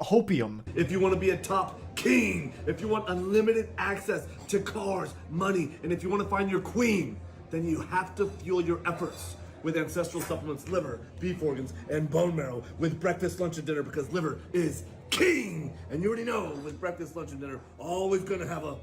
hopium. If you want to be a top king, if you want unlimited access to cars, money, and if you want to find your queen, then you have to fuel your efforts with ancestral supplements, liver, beef organs, and bone marrow with breakfast, lunch, and dinner, because liver is king. And you already know, with breakfast, lunch, and dinner, always gonna have a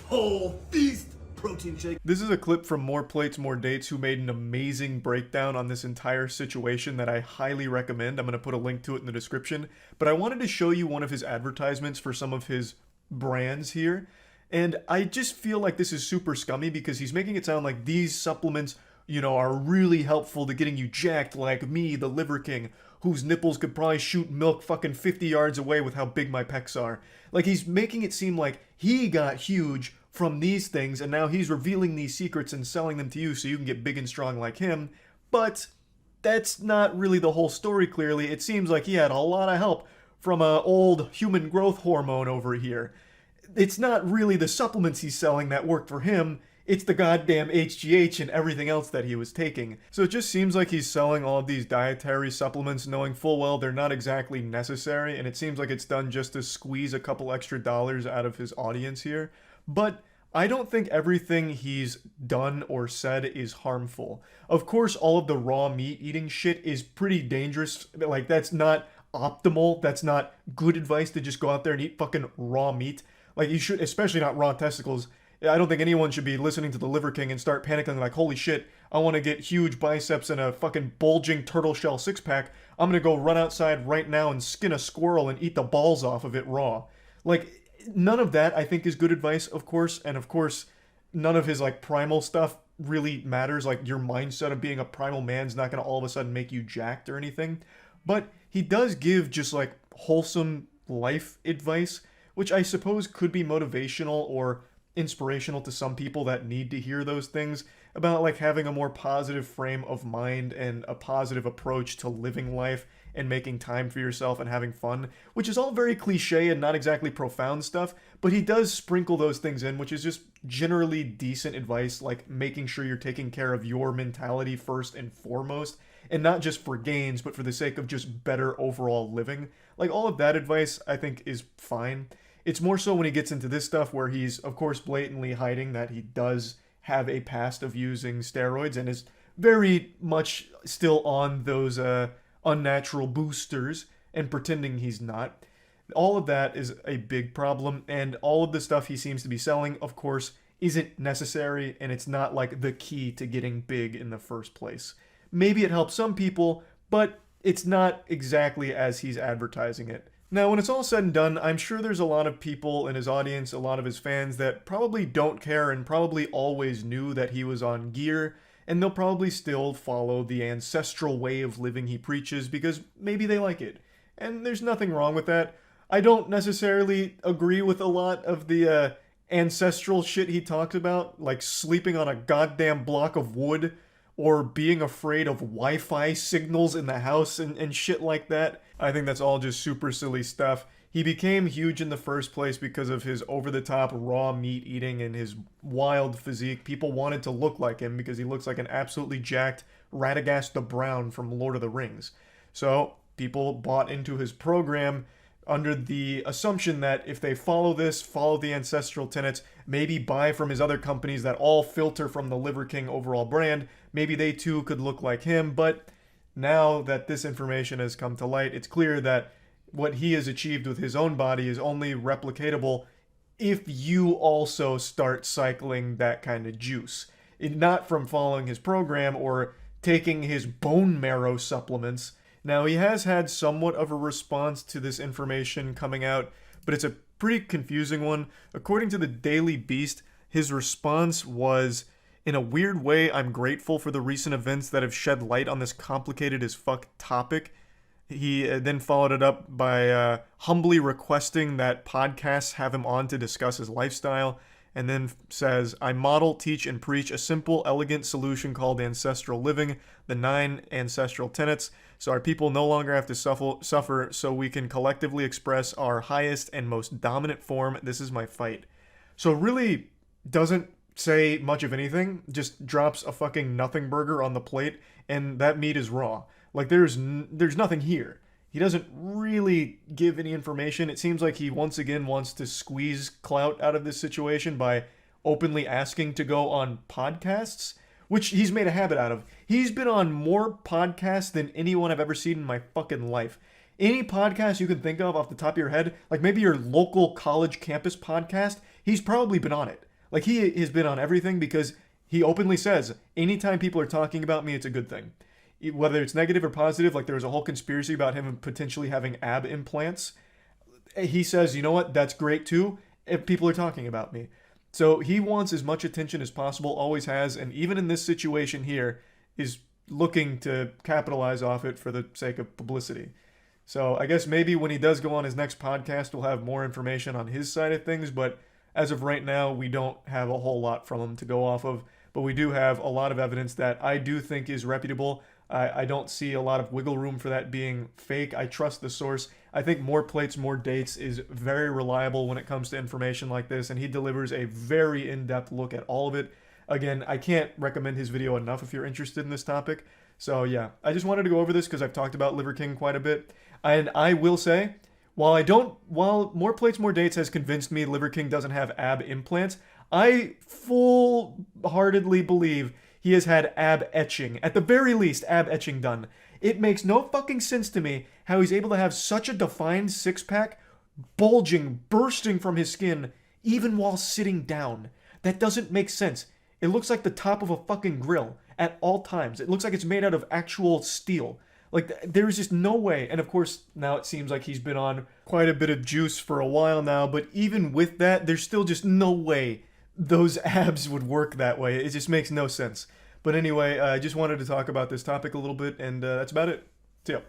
whole feast protein shake. This is a clip from More Plates, More Dates, who made an amazing breakdown on this entire situation that I highly recommend. I'm going to put a link to it in the description. But I wanted to show you one of his advertisements for some of his brands here. And I just feel like this is super scummy because he's making it sound like these supplements, you know, are really helpful to getting you jacked like me, the Liver King, whose nipples could probably shoot milk fucking 50 yards away with how big my pecs are. Like, he's making it seem like he got huge from these things, and now he's revealing these secrets and selling them to you so you can get big and strong like him. But that's not really the whole story, clearly. It seems like he had a lot of help from a old human growth hormone over here. It's not really the supplements he's selling that worked for him. It's the goddamn HGH and everything else that he was taking. So it just seems like he's selling all of these dietary supplements knowing full well they're not exactly necessary, and it seems like it's done just to squeeze a couple extra dollars out of his audience here. But I don't think everything he's done or said is harmful. Of course, all of the raw meat eating shit is pretty dangerous. Like, that's not optimal. That's not good advice to just go out there and eat fucking raw meat. Like, you should, especially not raw testicles. I don't think anyone should be listening to the Liver King and start panicking like, holy shit, I want to get huge biceps and a fucking bulging turtle shell six-pack. I'm going to go run outside right now and skin a squirrel and eat the balls off of it raw. Like, none of that, I think, is good advice, of course. And, of course, none of his, like, primal stuff really matters. Like, your mindset of being a primal man's not going to all of a sudden make you jacked or anything. But he does give just, like, wholesome life advice, which I suppose could be motivational or inspirational to some people that need to hear those things about, like, having a more positive frame of mind and a positive approach to living life and making time for yourself and having fun, which is all very cliche and not exactly profound stuff, but he does sprinkle those things in, which is just generally decent advice, like making sure you're taking care of your mentality first and foremost, and not just for gains, but for the sake of just better overall living. Like, all of that advice, I think, is fine. It's more so when he gets into this stuff where he's, of course, blatantly hiding that he does have a past of using steroids and is very much still on those unnatural boosters and pretending he's not. All of that is a big problem, and all of the stuff he seems to be selling, of course, isn't necessary, and it's not like the key to getting big in the first place. Maybe it helps some people, but it's not exactly as he's advertising it. Now, when it's all said and done, I'm sure there's a lot of people in his audience, a lot of his fans, that probably don't care and probably always knew that he was on gear, and they'll probably still follow the ancestral way of living he preaches because maybe they like it. And there's nothing wrong with that. I don't necessarily agree with a lot of the ancestral shit he talks about, like sleeping on a goddamn block of wood or being afraid of Wi-Fi signals in the house and shit like that. I think that's all just super silly stuff. He became huge in the first place because of his over-the-top raw meat eating and his wild physique. People wanted to look like him because he looks like an absolutely jacked Radagast the Brown from Lord of the Rings. So people bought into his program under the assumption that if they follow this, follow the ancestral tenets, maybe buy from his other companies that all filter from the Liver King overall brand, maybe they too could look like him. But now that this information has come to light, it's clear that what he has achieved with his own body is only replicatable if you also start cycling that kind of juice. Not from following his program or taking his bone marrow supplements. Now, he has had somewhat of a response to this information coming out, but it's a pretty confusing one. According to the Daily Beast, his response was, "In a weird way, I'm grateful for the recent events that have shed light on this complicated as fuck topic." He then followed it up by humbly requesting that podcasts have him on to discuss his lifestyle, and then says, "I model, teach, and preach a simple, elegant solution called ancestral living, the 9 ancestral tenets, so our people no longer have to suffer so we can collectively express our highest and most dominant form. This is my fight." So it really doesn't say much of anything, just drops a fucking nothing burger on the plate, and that meat is raw. Like, there's nothing here. He doesn't really give any information. It seems like he once again wants to squeeze clout out of this situation by openly asking to go on podcasts, which he's made a habit out of. He's been on more podcasts than anyone I've ever seen in my fucking life. Any podcast you can think of off the top of your head, like maybe your local college campus podcast, he's probably been on it. Like, he has been on everything because he openly says, anytime people are talking about me, it's a good thing. Whether it's negative or positive, like there was a whole conspiracy about him potentially having ab implants. He says, you know what, that's great too, if people are talking about me. So he wants as much attention as possible, always has, and even in this situation here, is looking to capitalize off it for the sake of publicity. So I guess maybe when he does go on his next podcast, we'll have more information on his side of things, but as of right now, we don't have a whole lot from him to go off of. But we do have a lot of evidence that I do think is reputable. I don't see a lot of wiggle room for that being fake. I trust the source. I think More Plates, More Dates is very reliable when it comes to information like this, and he delivers a very in-depth look at all of it. Again, I can't recommend his video enough if you're interested in this topic. So yeah, I just wanted to go over this because I've talked about Liver King quite a bit. And I will say, while More Plates, More Dates has convinced me Liver King doesn't have ab implants, I full-heartedly believe he has had ab etching, at the very least ab etching done. It makes no fucking sense to me how he's able to have such a defined six-pack bulging, bursting from his skin, even while sitting down. That doesn't make sense. It looks like the top of a fucking grill at all times. It looks like it's made out of actual steel. Like, there's just no way. And of course, now it seems like he's been on quite a bit of juice for a while now, but even with that, there's still just no way those abs would work that way. It just makes no sense. But anyway, I just wanted to talk about this topic a little bit, and that's about it. See ya.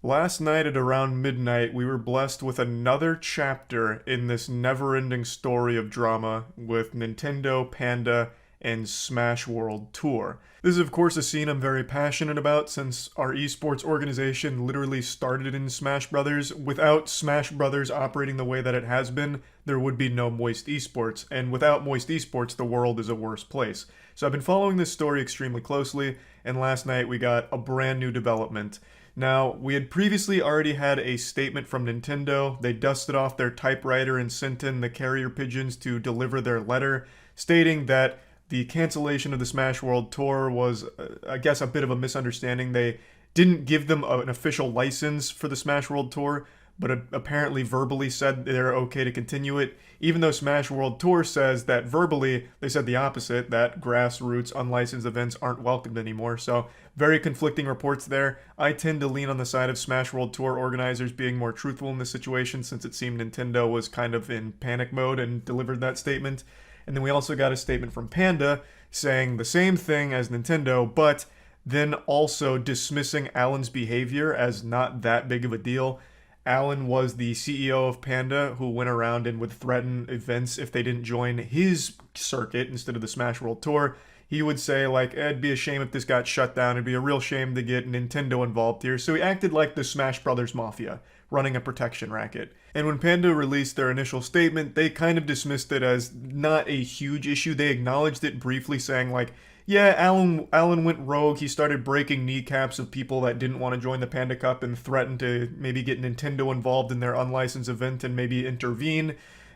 Last night at around midnight, we were blessed with another chapter in this never-ending story of drama with Nintendo, Panda, and Smash World Tour. This is of course a scene I'm very passionate about since our esports organization literally started in Smash Brothers. Without Smash Brothers operating the way that it has been, there would be no Moist Esports, and without Moist Esports, the world is a worse place. So I've been following this story extremely closely, and last night we got a brand new development. Now, we had previously already had a statement from Nintendo. They dusted off their typewriter and sent in the carrier pigeons to deliver their letter, stating that the cancellation of the Smash World Tour was, I guess, a bit of a misunderstanding. They didn't give them an official license for the Smash World Tour, but apparently verbally said they're okay to continue it, even though Smash World Tour says that verbally they said the opposite, that grassroots unlicensed events aren't welcomed anymore. So very conflicting reports there. I tend to lean on the side of Smash World Tour organizers being more truthful in this situation, since it seemed Nintendo was kind of in panic mode and delivered that statement. And then we also got a statement from Panda saying the same thing as Nintendo, but then also dismissing Alan's behavior as not that big of a deal. Alan was the CEO of Panda who went around and would threaten events if they didn't join his circuit instead of the Smash World Tour. He would say, like, it'd be a shame if this got shut down. It'd be a real shame to get Nintendo involved here. So he acted like the Smash Brothers Mafia, running a protection racket. And when Panda released their initial statement, they kind of dismissed it as not a huge issue. They acknowledged it briefly, saying, like, yeah, Alan went rogue. He started breaking kneecaps of people that didn't want to join the Panda Cup and threatened to maybe get Nintendo involved in their unlicensed event and maybe intervene.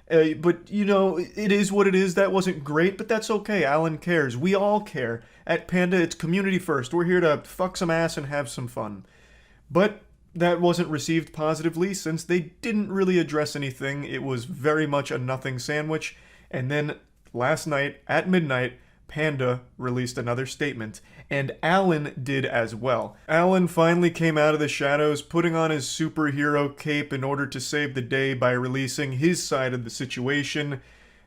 But, you know, it is what it is. That wasn't great, but that's okay. Alan cares. We all care. At Panda, it's community first. We're here to fuck some ass and have some fun. But that wasn't received positively since they didn't really address anything. It was very much a nothing sandwich. And then last night at midnight, Panda released another statement, and Alan did as well. Alan finally came out of the shadows, putting on his superhero cape in order to save the day by releasing his side of the situation,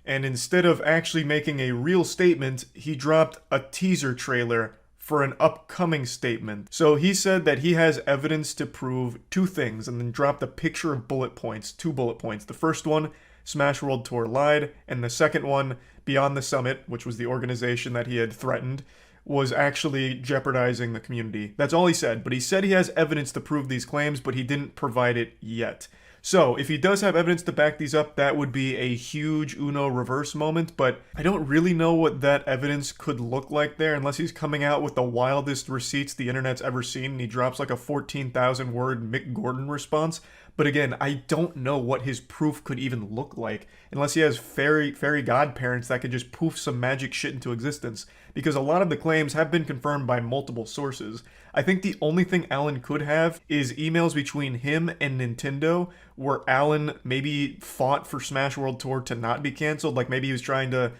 and instead of actually making a real statement, he dropped a teaser trailer for an upcoming statement. So he said that he has evidence to prove two things, and then dropped a picture of bullet points, 2 bullet points. The first one, Smash World Tour lied, and the second one, Beyond the Summit, which was the organization that he had threatened, was actually jeopardizing the community. That's all he said, but he said he has evidence to prove these claims, but he didn't provide it yet. So, if he does have evidence to back these up, that would be a huge Uno reverse moment, but I don't really know what that evidence could look like there unless he's coming out with the wildest receipts the internet's ever seen and he drops like a 14,000 word Mick Gordon response. But again, I don't know what his proof could even look like unless he has fairy godparents that could just poof some magic shit into existence, because a lot of the claims have been confirmed by multiple sources. I think the only thing Alan could have is emails between him and Nintendo where Alan maybe fought for Smash World Tour to not be canceled. Like maybe he was trying to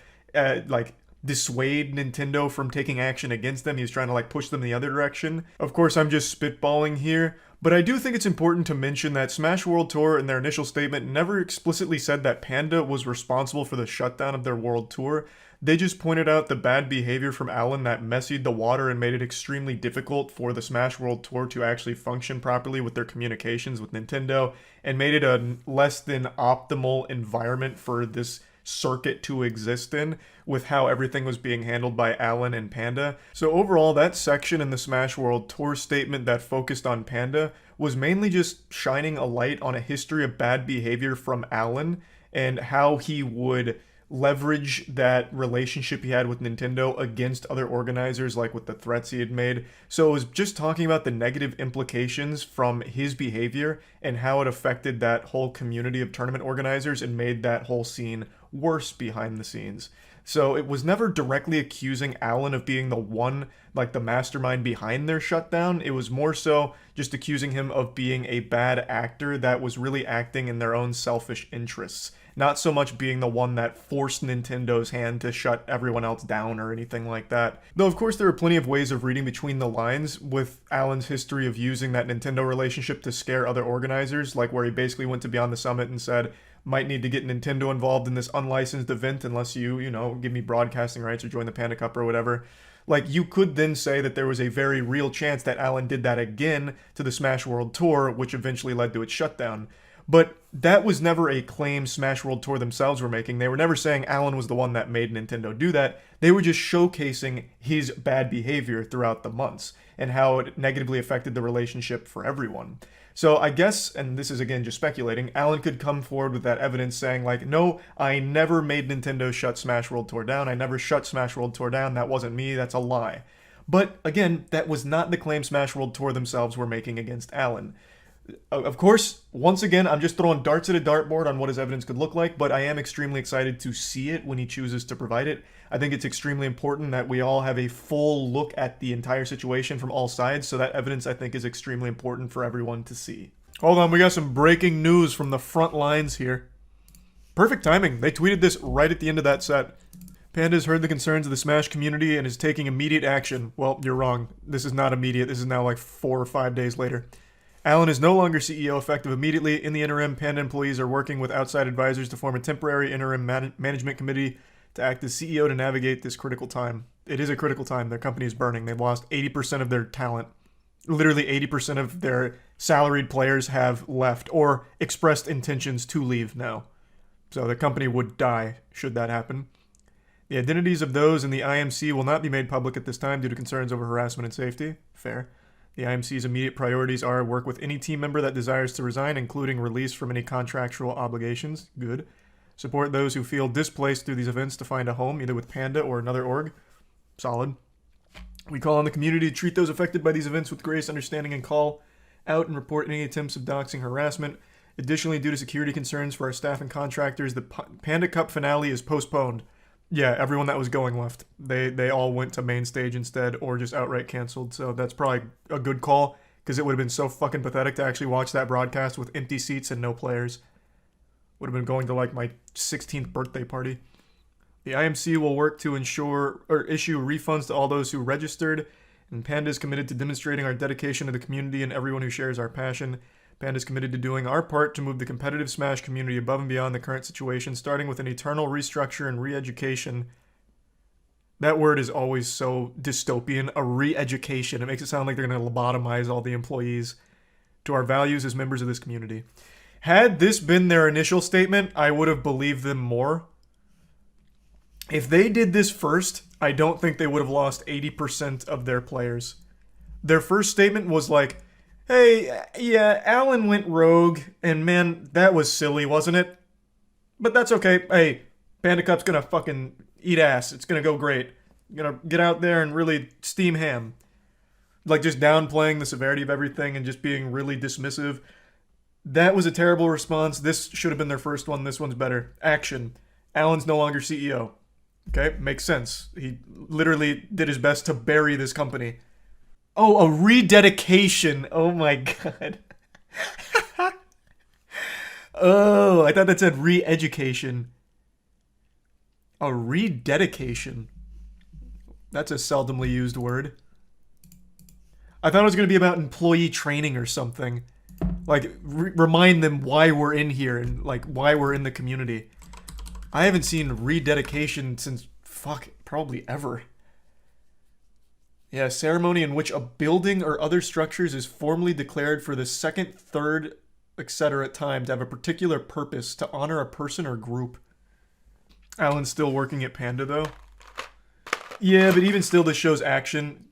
dissuade Nintendo from taking action against them. He was trying to push them in the other direction. Of course, I'm just spitballing here, but I do think it's important to mention that Smash World Tour in their initial statement never explicitly said that Panda was responsible for the shutdown of their world tour. They just pointed out the bad behavior from Alan that messied the water and made it extremely difficult for the Smash World Tour to actually function properly with their communications with Nintendo, and made it a less than optimal environment for this circuit to exist in with how everything was being handled by Alan and Panda. So overall, that section in the Smash World Tour statement that focused on Panda was mainly just shining a light on a history of bad behavior from Alan and how he would leverage that relationship he had with Nintendo against other organizers, like with the threats he had made. So it was just talking about the negative implications from his behavior and how it affected that whole community of tournament organizers and made that whole scene worse behind the scenes. So it was never directly accusing Alan of being the one, the mastermind behind their shutdown. It was more so just accusing him of being a bad actor that was really acting in their own selfish interests. Not so much being the one that forced Nintendo's hand to shut everyone else down or anything like that. Though of course there are plenty of ways of reading between the lines with Alan's history of using that Nintendo relationship to scare other organizers, like where he basically went to Beyond the Summit and said, might need to get Nintendo involved in this unlicensed event unless you give me broadcasting rights or join the Panda Cup or whatever. You could then say that there was a very real chance that Alan did that again to the Smash World Tour, which eventually led to its shutdown. But that was never a claim Smash World Tour themselves were making. They were never saying Alan was the one that made Nintendo do that. They were just showcasing his bad behavior throughout the months and how it negatively affected the relationship for everyone. So I guess, and this is again just speculating, Alan could come forward with that evidence saying no, I never made Nintendo shut Smash World Tour down. I never shut Smash World Tour down. That wasn't me. That's a lie. But again, that was not the claim Smash World Tour themselves were making against Alan. Of course, once again, I'm just throwing darts at a dartboard on what his evidence could look like, but I am extremely excited to see it when he chooses to provide it. I think it's extremely important that we all have a full look at the entire situation from all sides, so that evidence, I think, is extremely important for everyone to see. Hold on, we got some breaking news from the front lines here. Perfect timing. They tweeted this right at the end of that set. Panda's heard the concerns of the Smash community and is taking immediate action. Well, you're wrong. This is not immediate. This is now 4 or 5 days later. Alan is no longer CEO effective immediately. In the interim, Panda employees are working with outside advisors to form a temporary interim management committee to act as CEO to navigate this critical time. It is a critical time. Their company is burning. They've lost 80% of their talent. Literally 80% of their salaried players have left or expressed intentions to leave now. So the company would die should that happen. The identities of those in the IMC will not be made public at this time due to concerns over harassment and safety. Fair. The IMC's immediate priorities are work with any team member that desires to resign, including release from any contractual obligations. Good. Support those who feel displaced through these events to find a home, either with Panda or another org. Solid. We call on the community to treat those affected by these events with grace, understanding, and call out and report any attempts of doxing harassment. Additionally, due to security concerns for our staff and contractors, the Panda Cup finale is postponed. Yeah, everyone that was going left. They all went to main stage instead or just outright canceled. So that's probably a good call because it would have been so fucking pathetic to actually watch that broadcast with empty seats and no players. Would have been going to my 16th birthday party. The IMC will work to ensure or issue refunds to all those who registered, and Panda is committed to demonstrating our dedication to the community and everyone who shares our passion. Panda is committed to doing our part to move the competitive Smash community above and beyond the current situation, starting with an eternal restructure and re-education. That word is always so dystopian, a re-education. It makes it sound like they're going to lobotomize all the employees. To our values as members of this community. Had this been their initial statement, I would have believed them more. If they did this first, I don't think they would have lost 80% of their players. Their first statement was Hey, yeah, Alan went rogue, and man, that was silly, wasn't it? But that's okay. Hey, Panda Cup's gonna fucking eat ass. It's gonna go great. Gonna get out there and really steam ham. Like, just downplaying the severity of everything and just being really dismissive. That was a terrible response. This should have been their first one. This one's better. Action. Alan's no longer CEO. Okay, makes sense. He literally did his best to bury this company. Oh, a rededication. Oh my god. Oh, I thought that said re-education. A rededication. That's a seldomly used word. I thought it was going to be about employee training or something. Like, remind them why we're in here and, like, why we're in the community. I haven't seen rededication since, fuck, probably ever. Yeah, ceremony in which a building or other structures is formally declared for the second, third, etc. time to have a particular purpose to honor a person or group. Alan's still working at Panda, though. Yeah, but even still, this shows action.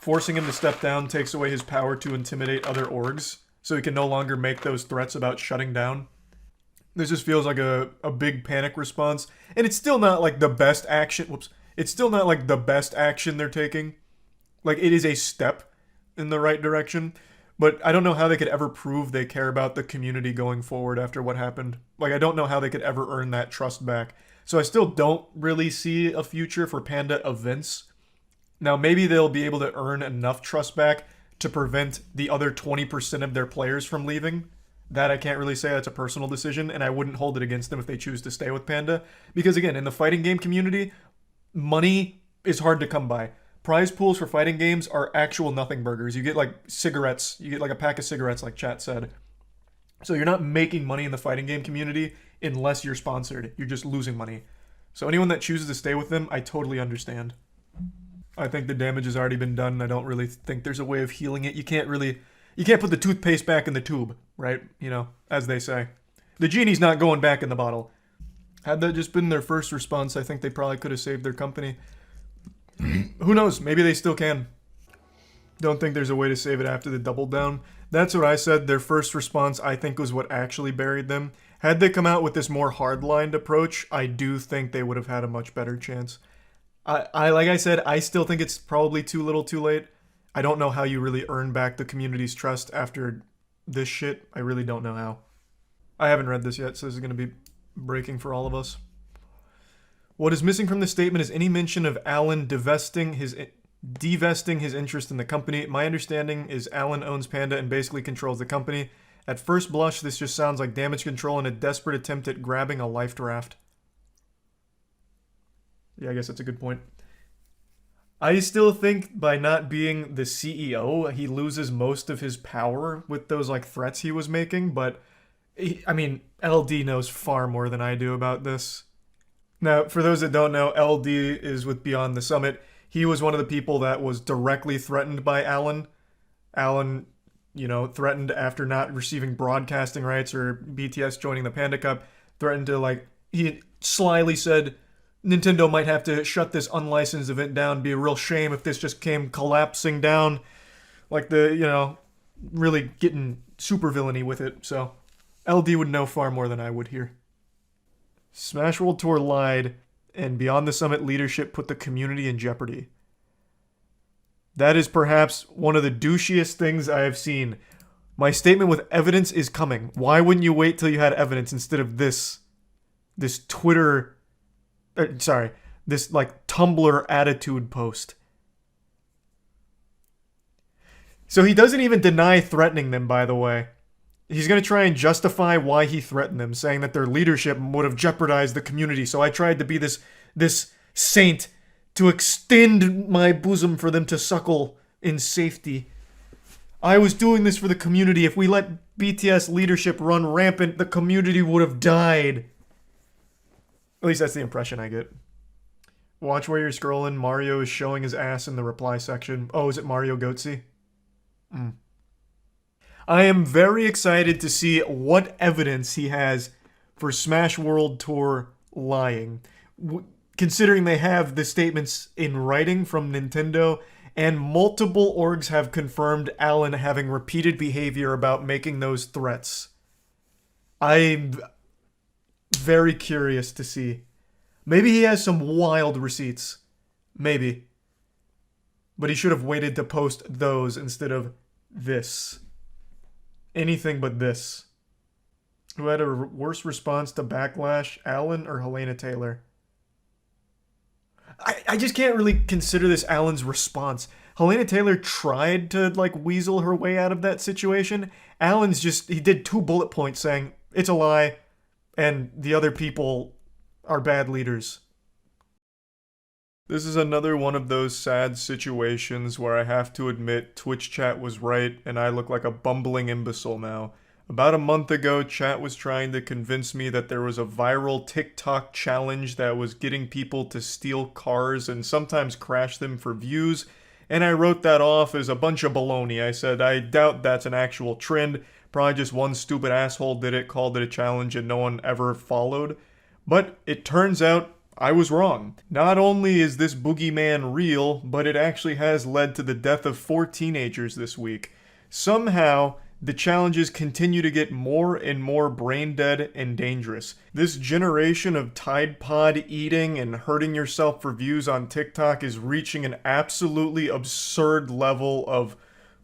Forcing him to step down takes away his power to intimidate other orgs, so he can no longer make those threats about shutting down. This just feels like a big panic response, and it's still not like the best action. Whoops. It's still not like the best action they're taking. Like, it is a step in the right direction, but I don't know how they could ever prove they care about the community going forward after what happened. Like, I don't know how they could ever earn that trust back. So I still don't really see a future for Panda events. Now, maybe they'll be able to earn enough trust back to prevent the other 20% of their players from leaving. That I can't really say. That's a personal decision, and I wouldn't hold it against them if they choose to stay with Panda. Because again, in the fighting game community, money is hard to come by. Prize pools for fighting games are actual nothing burgers. You get like cigarettes. You get like a pack of cigarettes, like chat said. So you're not making money in the fighting game community unless you're sponsored. You're just losing money. So anyone that chooses to stay with them, I totally understand. I think the damage has already been done. I don't really think there's a way of healing it. You can't put the toothpaste back in the tube, right? You know, as they say. The genie's not going back in the bottle. Had that just been their first response, I think they probably could have saved their company. Who knows? Maybe they still can. Don't think there's a way to save it after the double down. That's what I said. Their first response, I think, was what actually buried them. Had they come out with this more hard-lined approach, I do think they would have had a much better chance. Like I said, I still think it's probably too little too late. I don't know how you really earn back the community's trust after this shit. I really don't know how. I haven't read this yet, so this is going to be breaking for all of us. What is missing from this statement is any mention of Alan divesting his interest in the company. My understanding is Alan owns Panda and basically controls the company. At first blush, this just sounds like damage control and a desperate attempt at grabbing a life draft. Yeah, I guess that's a good point. I still think by not being the CEO, he loses most of his power with those like threats he was making, but I mean, LD knows far more than I do about this. Now, for those that don't know, LD is with Beyond the Summit. He was one of the people that was directly threatened by Alan. Alan, you know, threatened after not receiving broadcasting rights or BTS joining the Panda Cup, threatened to, like, he slyly said, Nintendo might have to shut this unlicensed event down. Be a real shame if this just came collapsing down. Like the, you know, really getting super villainy with it. So, LD would know far more than I would here. Smash World Tour lied, and Beyond the Summit leadership put the community in jeopardy. That is perhaps one of the douchiest things I have seen. My statement with evidence is coming. Why wouldn't you wait till you had evidence instead of this Twitter, this like Tumblr attitude post? So he doesn't even deny threatening them, by the way. He's going to try and justify why he threatened them, saying that their leadership would have jeopardized the community. So I tried to be this saint to extend my bosom for them to suckle in safety. I was doing this for the community. If we let BTS leadership run rampant, the community would have died. At least that's the impression I get. Watch where you're scrolling. Mario is showing his ass in the reply section. Oh, is it Mario Goatsy? I am very excited to see what evidence he has for Smash World Tour lying. Considering they have the statements in writing from Nintendo and multiple orgs have confirmed Alan having repeated behavior about making those threats. I'm very curious to see. Maybe he has some wild receipts. Maybe. But he should have waited to post those instead of this. Anything but this. Who had a worse response to backlash, Alan or Helena Taylor? I just can't really consider this Alan's response. Helena Taylor tried to, like, weasel her way out of that situation. Alan's just, he did 2 bullet points saying, it's a lie, and the other people are bad leaders. This is another one of those sad situations where I have to admit Twitch chat was right, and I look like a bumbling imbecile now. About a month ago, chat was trying to convince me that there was a viral TikTok challenge that was getting people to steal cars and sometimes crash them for views, and I wrote that off as a bunch of baloney. I said, I doubt that's an actual trend, probably just one stupid asshole did it, called it a challenge, and no one ever followed. But it turns out I was wrong. Not only is this boogeyman real, but it actually has led to the death of 4 teenagers this week. Somehow, the challenges continue to get more and more brain dead and dangerous. This generation of Tide Pod eating and hurting yourself for views on TikTok is reaching an absolutely absurd level of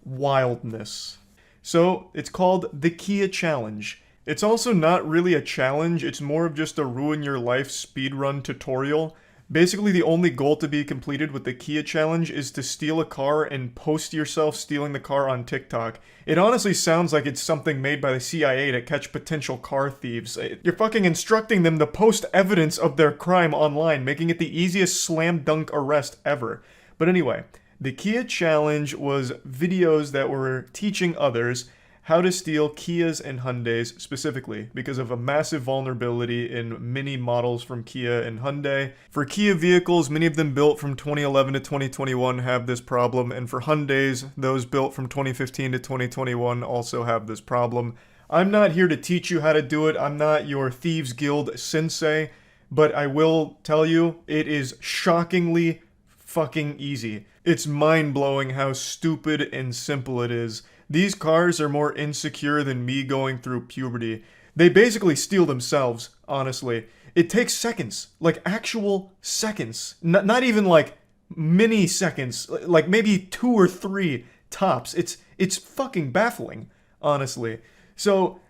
wildness. So, it's called the Kia Challenge. It's also not really a challenge, it's more of just a ruin your life speedrun tutorial. Basically, the only goal to be completed with the Kia Challenge is to steal a car and post yourself stealing the car on TikTok. It honestly sounds like it's something made by the CIA to catch potential car thieves. You're fucking instructing them to post evidence of their crime online, making it the easiest slam dunk arrest ever. But anyway, the Kia Challenge was videos that were teaching others how to steal Kias and Hyundais specifically, because of a massive vulnerability in many models from Kia and Hyundai. For Kia vehicles, many of them built from 2011 to 2021 have this problem, and for Hyundais, those built from 2015 to 2021 also have this problem. I'm not here to teach you how to do it, I'm not your Thieves Guild sensei, but I will tell you, it is shockingly fucking easy. It's mind-blowing how stupid and simple it is. These cars are more insecure than me going through puberty. They basically steal themselves, honestly. It takes seconds, like actual seconds. Not even like mini seconds, like maybe 2 or 3 tops. It's fucking baffling, honestly. So,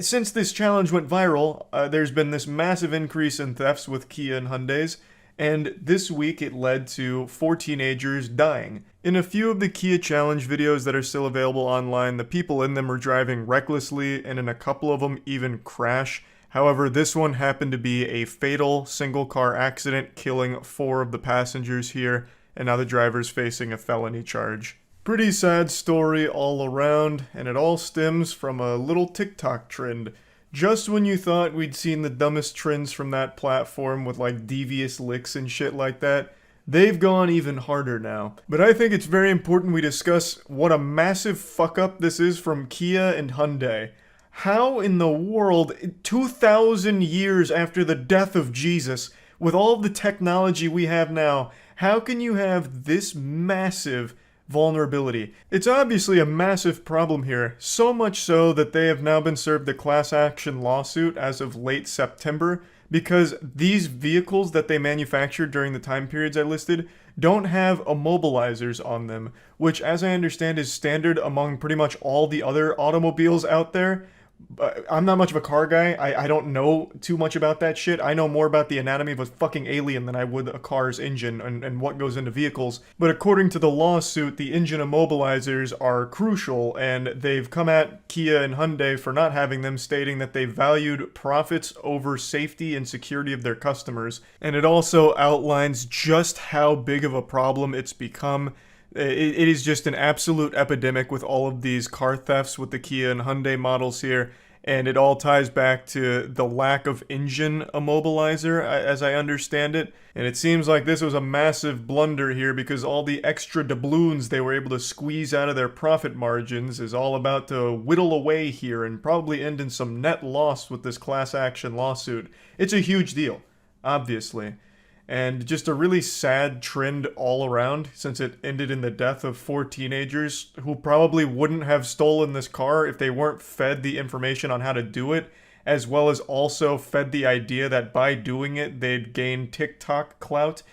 since this challenge went viral, there's been this massive increase in thefts with Kia and Hyundais, and this week it led to 4 teenagers dying. In a few of the Kia Challenge videos that are still available online, the people in them are driving recklessly, and in a couple of them even crash. However, this one happened to be a fatal single-car accident, killing 4 of the passengers here, and now the driver's facing a felony charge. Pretty sad story all around, and it all stems from a little TikTok trend. Just when you thought we'd seen the dumbest trends from that platform with like devious licks and shit like that, they've gone even harder now. But I think it's very important we discuss what a massive fuck up this is from Kia and Hyundai. How in the world, 2,000 years after the death of Jesus, with all the technology we have now, how can you have this massive vulnerability? It's obviously a massive problem here, so much so that they have now been served a class action lawsuit as of late September, because these vehicles that they manufactured during the time periods I listed don't have immobilizers on them, which as I understand is standard among pretty much all the other automobiles out there. I'm not much of a car guy. I don't know too much about that shit. I know more about the anatomy of a fucking alien than I would a car's engine and what goes into vehicles. But according to the lawsuit, the engine immobilizers are crucial, and they've come at Kia and Hyundai for not having them, stating that they valued profits over safety and security of their customers. And it also outlines just how big of a problem it's become. It is just an absolute epidemic with all of these car thefts with the Kia and Hyundai models here, and it all ties back to the lack of engine immobilizer, as I understand it. And it seems like this was a massive blunder here, because all the extra doubloons they were able to squeeze out of their profit margins is all about to whittle away here and probably end in some net loss with this class action lawsuit. It's a huge deal, obviously. And just a really sad trend all around, since it ended in the death of 4 teenagers who probably wouldn't have stolen this car if they weren't fed the information on how to do it, as well as also fed the idea that by doing it, they'd gain TikTok clout.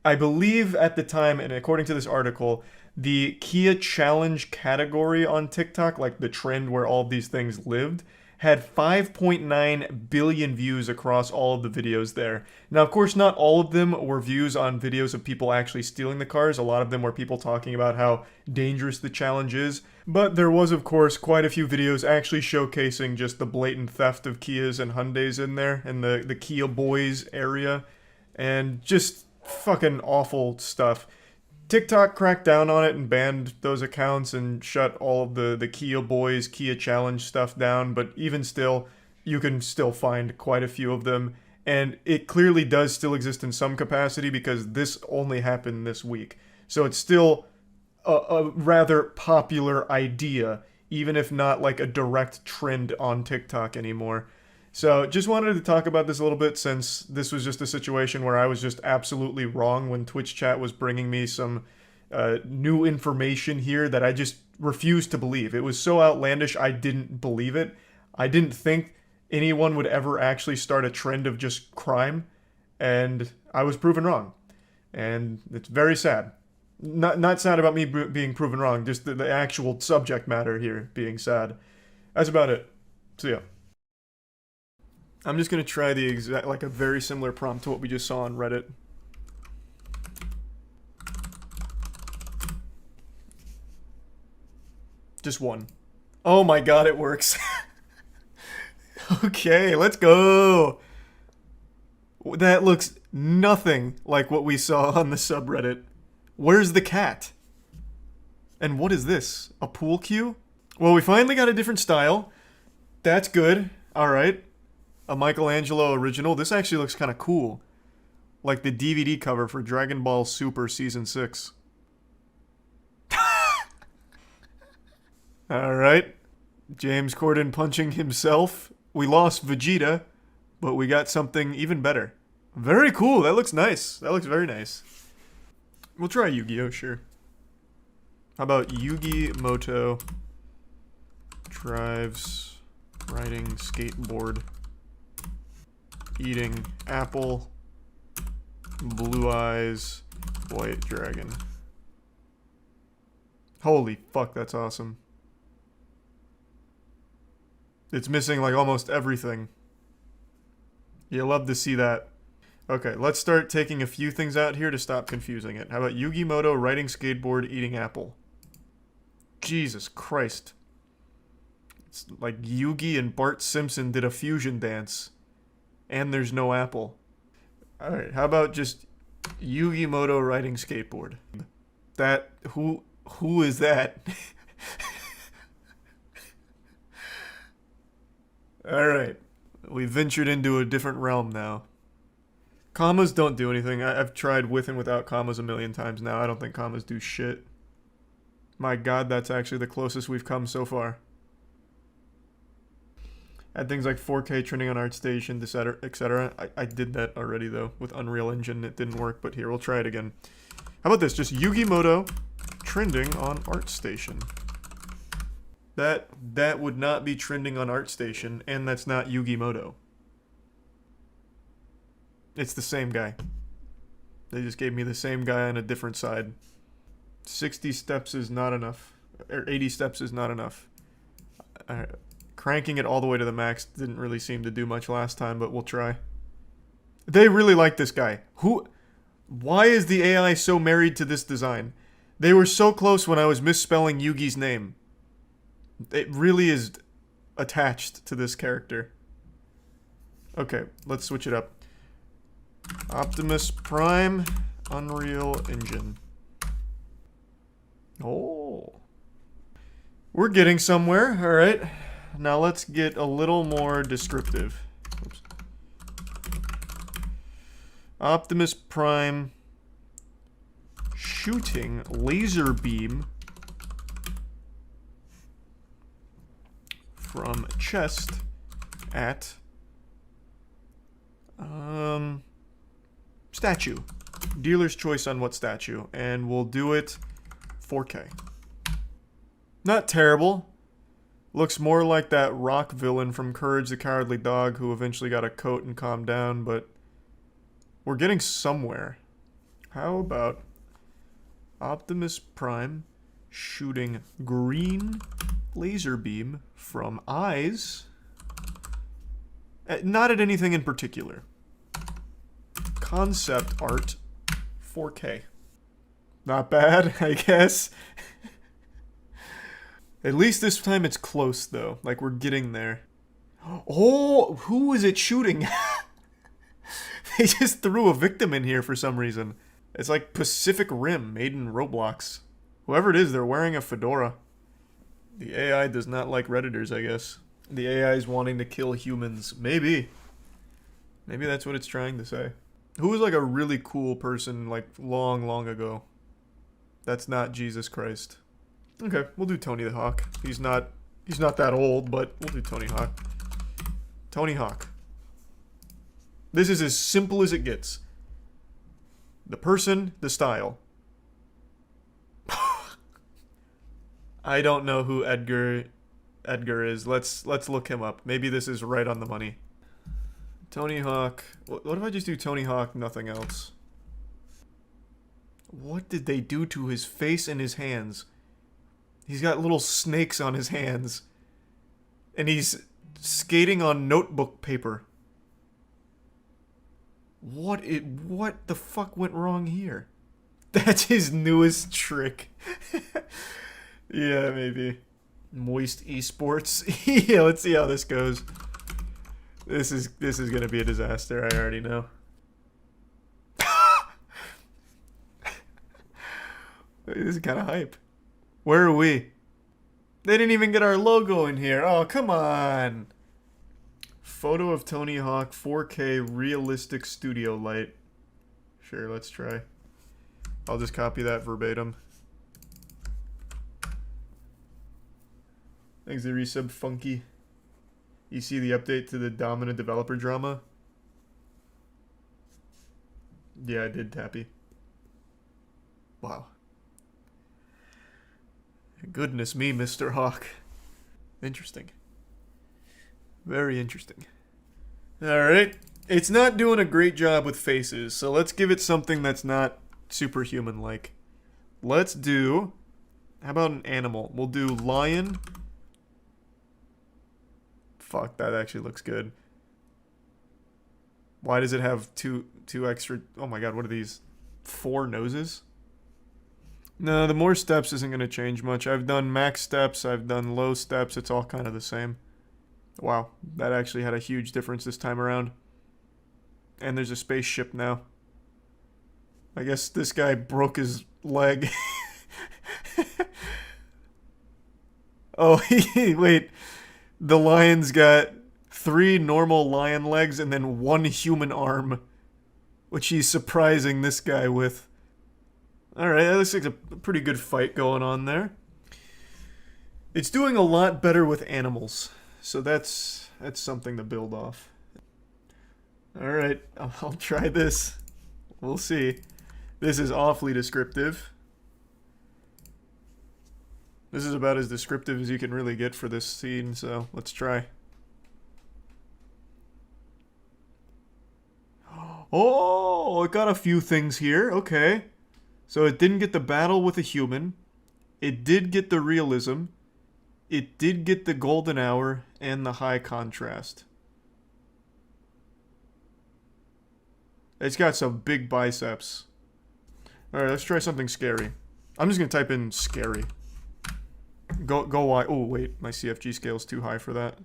I believe at the time, and according to this article, the Kia Challenge category on TikTok, like the trend where all of these things lived, had 5.9 billion views across all of the videos there. Now, of course, not all of them were views on videos of people actually stealing the cars. A lot of them were people talking about how dangerous the challenge is. But there was, of course, quite a few videos actually showcasing just the blatant theft of Kias and Hyundais in there, in the Kia Boys area. And just fucking awful stuff. TikTok cracked down on it and banned those accounts and shut all of the Kia Boys, Kia Challenge stuff down, but even still, you can still find quite a few of them, and it clearly does still exist in some capacity because this only happened this week. So it's still a rather popular idea, even if not like a direct trend on TikTok anymore. So just wanted to talk about this a little bit, since this was just a situation where I was just absolutely wrong when Twitch chat was bringing me some new information here that I just refused to believe. It was so outlandish, I didn't believe it. I didn't think anyone would ever actually start a trend of just crime, and I was proven wrong. And it's very sad. Not sad about me being proven wrong, just the actual subject matter here being sad. That's about it. See ya. I'm just going to try the exact, like a very similar prompt to what we just saw on Reddit. Just one. Oh my god, it works. Okay, let's go. That looks nothing like what we saw on the subreddit. Where's the cat? And what is this? A pool cue? Well, we finally got a different style. That's good. Alright. A Michelangelo original. This actually looks kind of cool. Like the DVD cover for Dragon Ball Super Season 6. Alright. James Corden punching himself. We lost Vegeta, but we got something even better. Very cool. That looks nice. That looks very nice. We'll try Yu-Gi-Oh, sure. How about Yugi Moto drives riding skateboard, eating apple, blue eyes, white dragon. Holy fuck, that's awesome. It's missing like almost everything. You love to see that. Okay, let's start taking a few things out here to stop confusing it. How about Yugi Moto riding skateboard, eating apple? Jesus Christ. It's like Yugi and Bart Simpson did a fusion dance. And there's no apple. Alright, how about just Yugi Moto riding skateboard? That, who is that? Alright, we ventured into a different realm now. Commas don't do anything. I've tried with and without commas a million times now. I don't think commas do shit. My god, that's actually the closest we've come so far. Add things like 4K trending on ArtStation, etc. I did that already though with Unreal Engine. It didn't work, but here, we'll try it again. How about this? Just Yugi Moto trending on ArtStation. That would not be trending on ArtStation, and that's not Yugi Moto. It's the same guy. They just gave me the same guy on a different side. 60 steps is not enough. Or 80 steps is not enough. Cranking it all the way to the max didn't really seem to do much last time, but we'll try. They really like this guy. Why is the AI so married to this design? They were so close when I was misspelling Yugi's name. It really is attached to this character. Okay, let's switch it up. Optimus Prime, Unreal Engine. Oh. We're getting somewhere, alright. Now let's get a little more descriptive. Oops. Optimus Prime shooting laser beam from chest at statue. Dealer's choice on what statue. And we'll do it 4K. Not terrible. Looks more like that rock villain from Courage the Cowardly Dog who eventually got a coat and calmed down, but we're getting somewhere. How about Optimus Prime shooting green laser beam from eyes? Not at anything in particular. Concept art 4K. Not bad, I guess. At least this time it's close, though. Like, we're getting there. Oh, who is it shooting? They just threw a victim in here for some reason. It's like Pacific Rim, made in Roblox. Whoever it is, they're wearing a fedora. The AI does not like Redditors, I guess. The AI is wanting to kill humans. Maybe. Maybe that's what it's trying to say. Who was like a really cool person, like, long, long ago? That's not Jesus Christ. Okay, we'll do Tony the Hawk. He's not that old, but we'll do Tony Hawk. Tony Hawk. This is as simple as it gets. The person, the style. I don't know who Edgar is. Let's look him up. Maybe this is right on the money. Tony Hawk. What if I just do Tony Hawk, nothing else? What did they do to his face and his hands? He's got little snakes on his hands. And he's skating on notebook paper. What the fuck went wrong here? That's his newest trick. Yeah, maybe. Moist esports. Yeah, let's see how this goes. This is gonna be a disaster, I already know. This is kind of hype. Where are we? They didn't even get our logo in here. Oh, come on. Photo of Tony Hawk, 4K realistic studio light. Sure, let's try. I'll just copy that verbatim. Thanks to resub Funky. You see the update to the dominant developer drama? Yeah, I did, Tappy. Wow. Goodness me, Mr. Hawk. Interesting. Very interesting. Alright. It's not doing a great job with faces, so let's give it something that's not superhuman-like. Let's do... How about an animal? We'll do lion. Fuck, that actually looks good. Why does it have two extra... Oh my god, what are these? 4 noses? No, the more steps isn't going to change much. I've done max steps, I've done low steps, it's all kind of the same. Wow, that actually had a huge difference this time around. And there's a spaceship now. I guess this guy broke his leg. Oh, wait. The lion's got 3 normal lion legs and then 1 human arm. Which he's surprising this guy with. Alright, that looks like a pretty good fight going on there. It's doing a lot better with animals. So that's something to build off. Alright, I'll try this. We'll see. This is awfully descriptive. This is about as descriptive as you can really get for this scene, so let's try. Oh, it got a few things here. Okay. So it didn't get the battle with a human. It did get the realism. It did get the golden hour and the high contrast. It's got some big biceps. Alright, let's try something scary. I'm just gonna type in scary. Go wide. Oh, wait. My CFG scale's too high for that.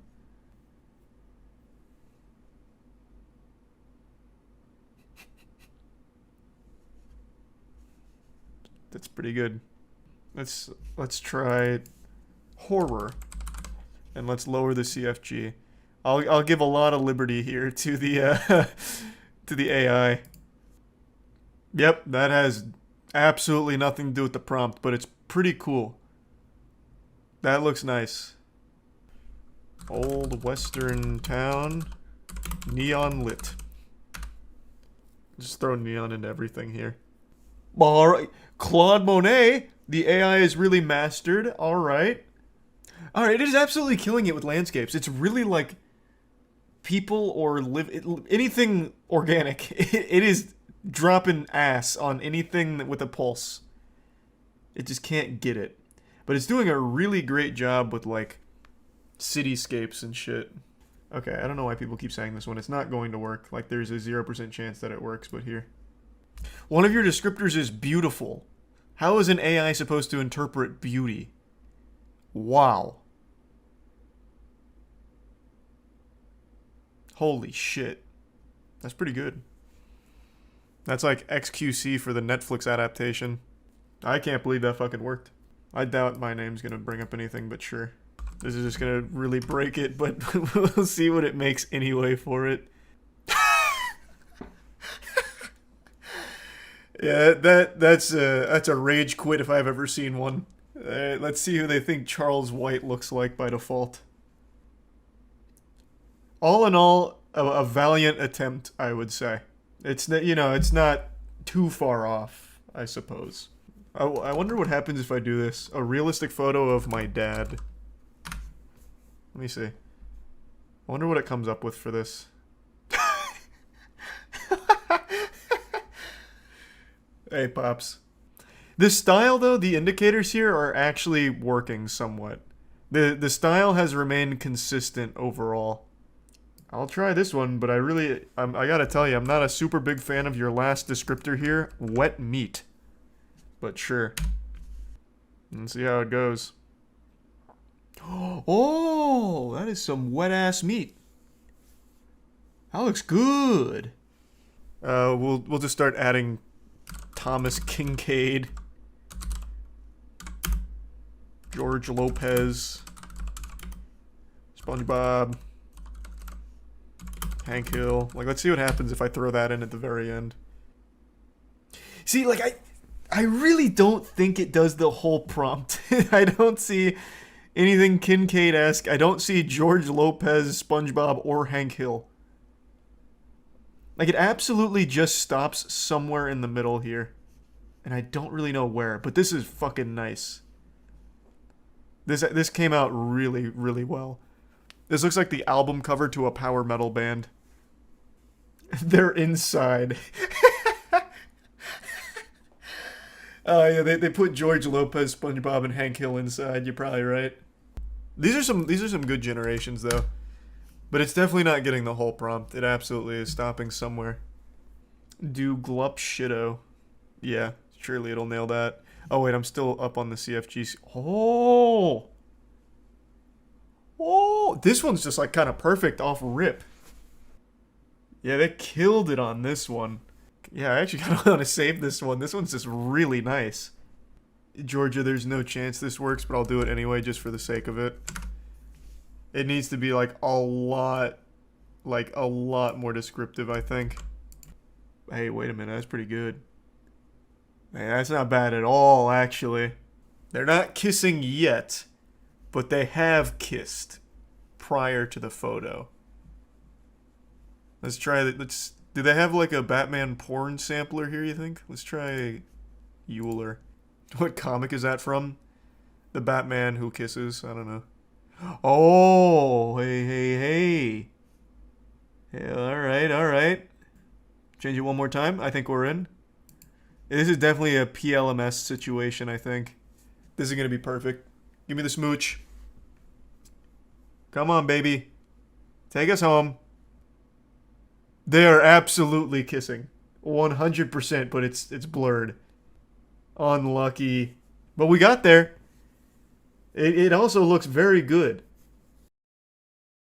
That's pretty good. Let's try horror. And let's lower the CFG. I'll give a lot of liberty here to the to the AI. Yep, that has absolutely nothing to do with the prompt, but it's pretty cool. That looks nice. Old western town, neon lit. Just throw neon into everything here. Alright. Claude Monet. The AI is really mastered. Alright. Alright, it is absolutely killing it with landscapes. It's really like people or anything organic. It is dropping ass on anything with a pulse. It just can't get it. But it's doing a really great job with like cityscapes and shit. Okay, I don't know why people keep saying this one. It's not going to work. Like there's a 0% chance that it works, but here. One of your descriptors is beautiful. How is an AI supposed to interpret beauty? Wow. Holy shit. That's pretty good. That's like XQC for the Netflix adaptation. I can't believe that fucking worked. I doubt my name's gonna bring up anything, but sure. This is just gonna really break it, but we'll see what it makes anyway for it. Yeah, that's a rage quit if I've ever seen one. Let's see who they think Charles White looks like by default. All in all, a valiant attempt, I would say. It's not too far off, I suppose. I wonder what happens if I do this. A realistic photo of my dad. Let me see. I wonder what it comes up with for this. Hey, Pops. The style, though, the indicators here are actually working somewhat. The style has remained consistent overall. I'll try this one, but I gotta tell you, I'm not a super big fan of your last descriptor here, wet meat. But sure. Let's see how it goes. Oh, that is some wet-ass meat. That looks good. We'll just start adding Thomas Kincaid, George Lopez, SpongeBob, Hank Hill. Like, let's see what happens if I throw that in at the very end. See, like, I really don't think it does the whole prompt. I don't see anything Kincaid-esque. I don't see George Lopez, SpongeBob, or Hank Hill. Like, it absolutely just stops somewhere in the middle here. And I don't really know where, but this is fucking nice. This came out really, really well. This looks like the album cover to a power metal band. They're inside. Oh yeah, they put George Lopez, SpongeBob, and Hank Hill inside. You're probably right. These are some good generations though. But it's definitely not getting the whole prompt. It absolutely is stopping somewhere. Do glup shitto. Yeah, surely it'll nail that. Oh wait, I'm still up on the CFG. Oh! Oh! This one's just like kind of perfect off rip. Yeah, they killed it on this one. Yeah, I actually kind of want to save this one. This one's just really nice. Georgia, there's no chance this works, but I'll do it anyway just for the sake of it. It needs to be like a lot more descriptive, I think. Hey, wait a minute, that's pretty good. Man, that's not bad at all, actually. They're not kissing yet, but they have kissed prior to the photo. Let's try that. Do they have like a Batman porn sampler here, you think? Let's try Euler. What comic is that from? The Batman who kisses? I don't know. Oh, hey. Yeah, alright. Change it one more time. I think we're in. This is definitely a PLMS situation, I think. This is going to be perfect. Give me the smooch. Come on, baby. Take us home. They are absolutely kissing. 100%, but it's blurred. Unlucky. But we got there. It also looks very good.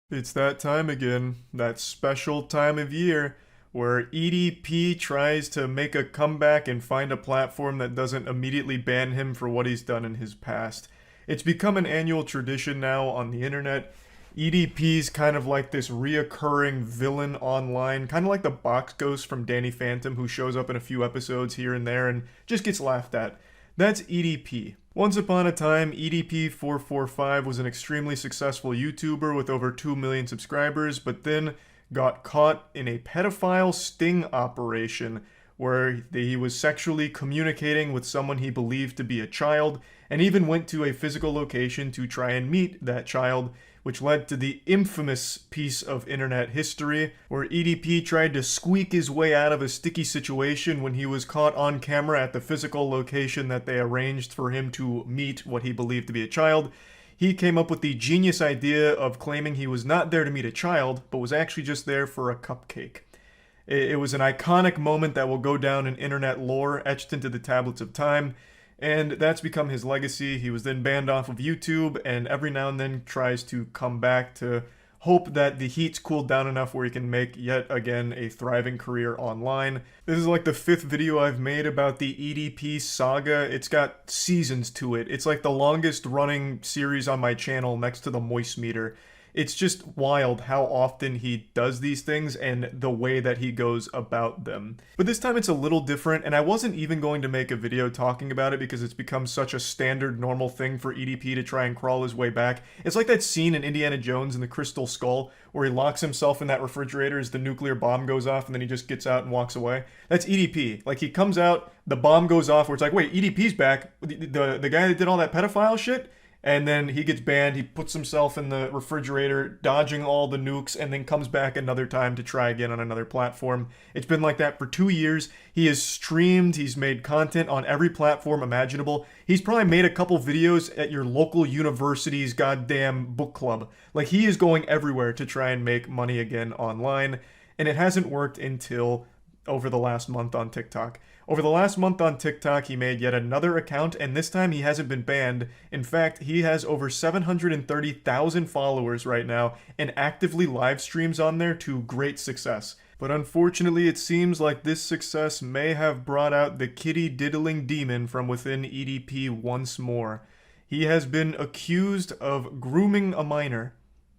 It's that time again. That special time of year where EDP tries to make a comeback and find a platform that doesn't immediately ban him for what he's done in his past. It's become an annual tradition now on the internet. EDP's kind of like this reoccurring villain online, kind of like the box ghost from Danny Phantom who shows up in a few episodes here and there and just gets laughed at. That's EDP. Once upon a time, EDP445 was an extremely successful YouTuber with over 2 million subscribers, but then got caught in a pedophile sting operation where he was sexually communicating with someone he believed to be a child, and even went to a physical location to try and meet that child, which led to the infamous piece of internet history where EDP tried to squeak his way out of a sticky situation when he was caught on camera at the physical location that they arranged for him to meet what he believed to be a child. He came up with the genius idea of claiming he was not there to meet a child, but was actually just there for a cupcake. It was an iconic moment that will go down in internet lore, etched into the tablets of time, and that's become his legacy. He was then banned off of YouTube, and every now and then tries to come back to hope that the heat's cooled down enough where he can make yet again a thriving career online. This is like the 5th video I've made about the EDP saga. It's got seasons to it. It's like the longest running series on my channel next to the moist meter. It's just wild how often he does these things and the way that he goes about them. But this time it's a little different, and I wasn't even going to make a video talking about it because it's become such a standard normal thing for EDP to try and crawl his way back. It's like that scene in Indiana Jones and the Crystal Skull where he locks himself in that refrigerator as the nuclear bomb goes off and then he just gets out and walks away. That's EDP. Like, he comes out, the bomb goes off, where it's like, wait, EDP's back? The guy that did all that pedophile shit? And then he gets banned, he puts himself in the refrigerator, dodging all the nukes, and then comes back another time to try again on another platform. It's been like that for 2 years. He has streamed, he's made content on every platform imaginable. He's probably made a couple videos at your local university's goddamn book club. Like, he is going everywhere to try and make money again online, and it hasn't worked until over the last month on TikTok. Over the last month on TikTok, he made yet another account, and this time he hasn't been banned. In fact, he has over 730,000 followers right now and actively live streams on there to great success. But unfortunately, it seems like this success may have brought out the kitty-diddling demon from within EDP once more. He has been accused of grooming a minor.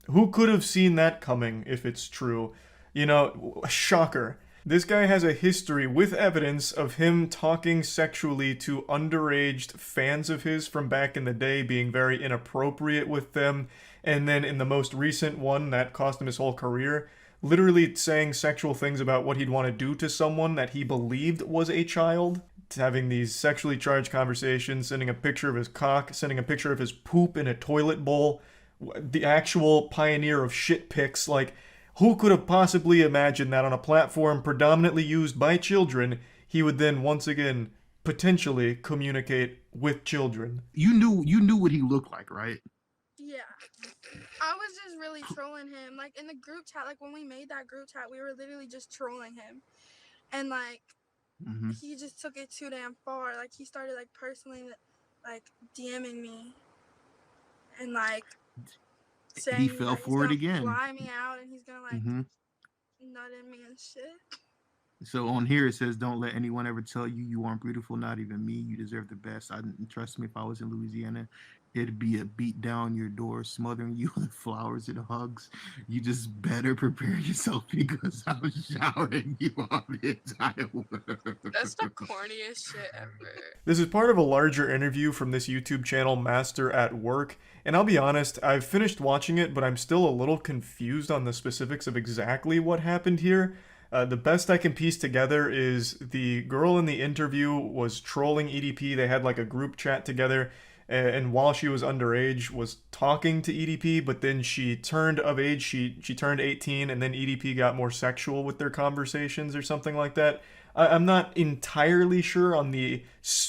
Who could have seen that coming, if it's true? You know, shocker. This guy has a history with evidence of him talking sexually to underage fans of his from back in the day, being very inappropriate with them, and then in the most recent one that cost him his whole career, literally saying sexual things about what he'd want to do to someone that he believed was a child, having these sexually charged conversations, sending a picture of his cock, sending a picture of his poop in a toilet bowl, the actual pioneer of shit pics. Like, who could have possibly imagined that on a platform predominantly used by children, he would then once again potentially communicate with children? You knew what he looked like, right? Yeah. I was just really trolling him. Like, in the group chat, like when we made that group chat, we were literally just trolling him. And like he just took it too damn far. Like, he started like personally like DMing me and like saying he fell for it again. Fly me out, and he's gonna like nut in me and shit. So on here it says, "Don't let anyone ever tell you you aren't beautiful, not even me. You deserve the best. Trust me, if I was in Louisiana, it'd be a beat down your door, smothering you with flowers and hugs. You just better prepare yourself because I'm showering you on the entire world." That's the corniest shit ever. This is part of a larger interview from this YouTube channel, Master at Work. And I'll be honest, I've finished watching it, but I'm still a little confused on the specifics of exactly what happened here. The best I can piece together is the girl in the interview was trolling EDP. They had like a group chat together, and while she was underage was talking to EDP, but then she turned of age, she turned 18, and then EDP got more sexual with their conversations or something like that. I'm not entirely sure on the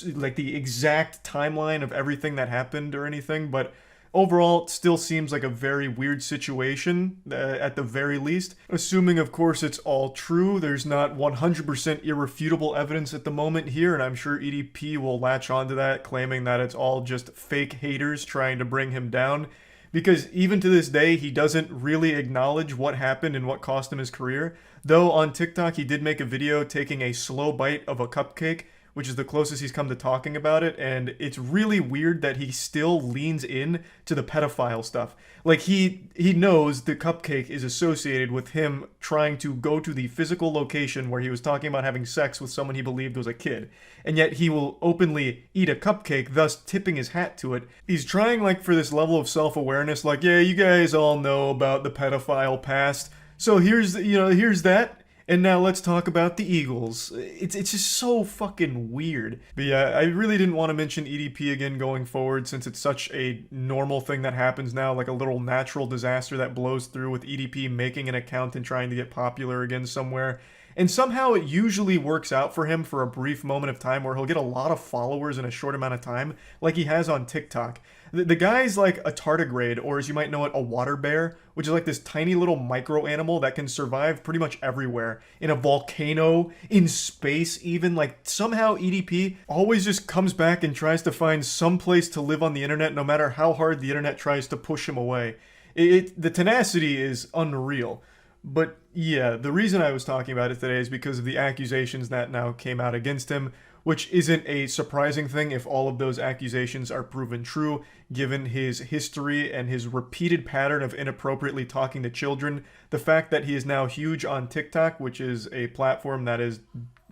exact timeline of everything that happened or anything, but overall, it still seems like a very weird situation, at the very least. Assuming, of course, it's all true. There's not 100% irrefutable evidence at the moment here, and I'm sure EDP will latch onto that, claiming that it's all just fake haters trying to bring him down. Because even to this day, he doesn't really acknowledge what happened and what cost him his career. Though on TikTok, he did make a video taking a slow bite of a cupcake, which is the closest he's come to talking about it, and it's really weird that he still leans in to the pedophile stuff. Like, he knows the cupcake is associated with him trying to go to the physical location where he was talking about having sex with someone he believed was a kid, and yet he will openly eat a cupcake, thus tipping his hat to it. He's trying, like, for this level of self-awareness, like, yeah, you guys all know about the pedophile past, So here's that. And now let's talk about the Eagles. It's just so fucking weird. But yeah, I really didn't want to mention EDP again going forward since it's such a normal thing that happens now, like a little natural disaster that blows through with EDP making an account and trying to get popular again somewhere. And somehow it usually works out for him for a brief moment of time where he'll get a lot of followers in a short amount of time, like he has on TikTok. The guy's like a tardigrade, or as you might know it, a water bear, which is like this tiny little micro animal that can survive pretty much everywhere. In a volcano, in space even. Like somehow EDP always just comes back and tries to find some place to live on the internet no matter how hard the internet tries to push him away. The tenacity is unreal. But yeah, the reason I was talking about it today is because of the accusations that now came out against him, which isn't a surprising thing if all of those accusations are proven true, given his history and his repeated pattern of inappropriately talking to children. The fact that he is now huge on TikTok, which is a platform that is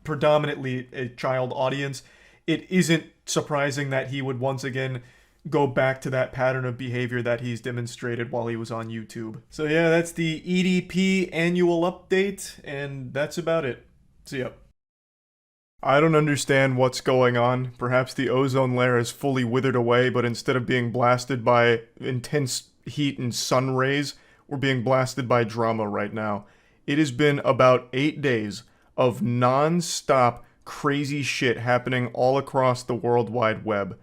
predominantly a child audience, it isn't surprising that he would once again go back to that pattern of behavior that he's demonstrated while he was on YouTube. So yeah, that's the EDP annual update, and that's about it. See ya. I don't understand what's going on. Perhaps the ozone layer is fully withered away, but instead of being blasted by intense heat and sun rays, we're being blasted by drama right now. It has been about 8 days of non-stop crazy shit happening all across the World Wide Web.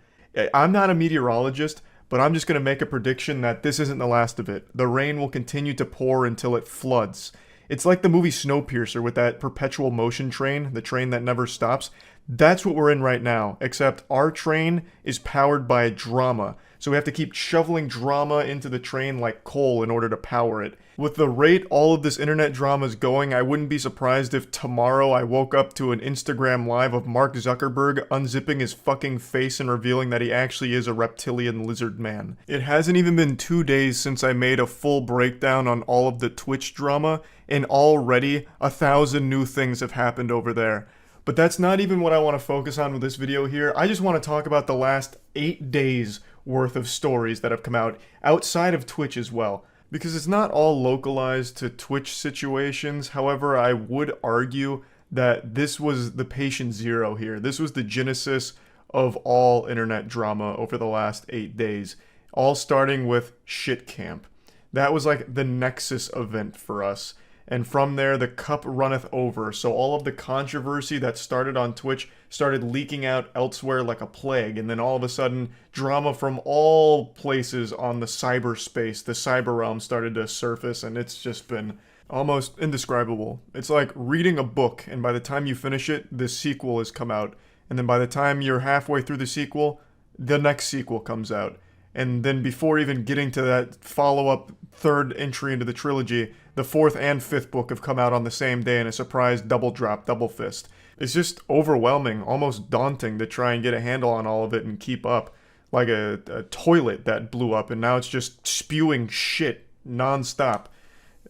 I'm not a meteorologist, but I'm just going to make a prediction that this isn't the last of it. The rain will continue to pour until it floods. It's like the movie Snowpiercer with that perpetual motion train, the train that never stops. That's what we're in right now, except our train is powered by drama. So we have to keep shoveling drama into the train like coal in order to power it. With the rate all of this internet drama is going, I wouldn't be surprised if tomorrow I woke up to an Instagram live of Mark Zuckerberg unzipping his fucking face and revealing that he actually is a reptilian lizard man. It hasn't even been 2 days since I made a full breakdown on all of the Twitch drama, and already 1,000 new things have happened over there. But that's not even what I want to focus on with this video here. I just want to talk about the last 8 days worth of stories that have come out outside of Twitch as well. Because it's not all localized to Twitch situations. However, I would argue that this was the patient zero here. This was the genesis of all internet drama over the last 8 days. All starting with Shit Camp. That was like the nexus event for us. And from there, the cup runneth over. So all of the controversy that started on Twitch started leaking out elsewhere like a plague. And then all of a sudden, drama from all places on the cyberspace, the cyber realm started to surface. And it's just been almost indescribable. It's like reading a book, and by the time you finish it, the sequel has come out. And then by the time you're halfway through the sequel, the next sequel comes out. And then before even getting to that follow-up third entry into the trilogy, the fourth and fifth book have come out on the same day in a surprise double drop, double fist. It's just overwhelming, almost daunting to try and get a handle on all of it and keep up. Like a toilet that blew up and now it's just spewing shit non-stop.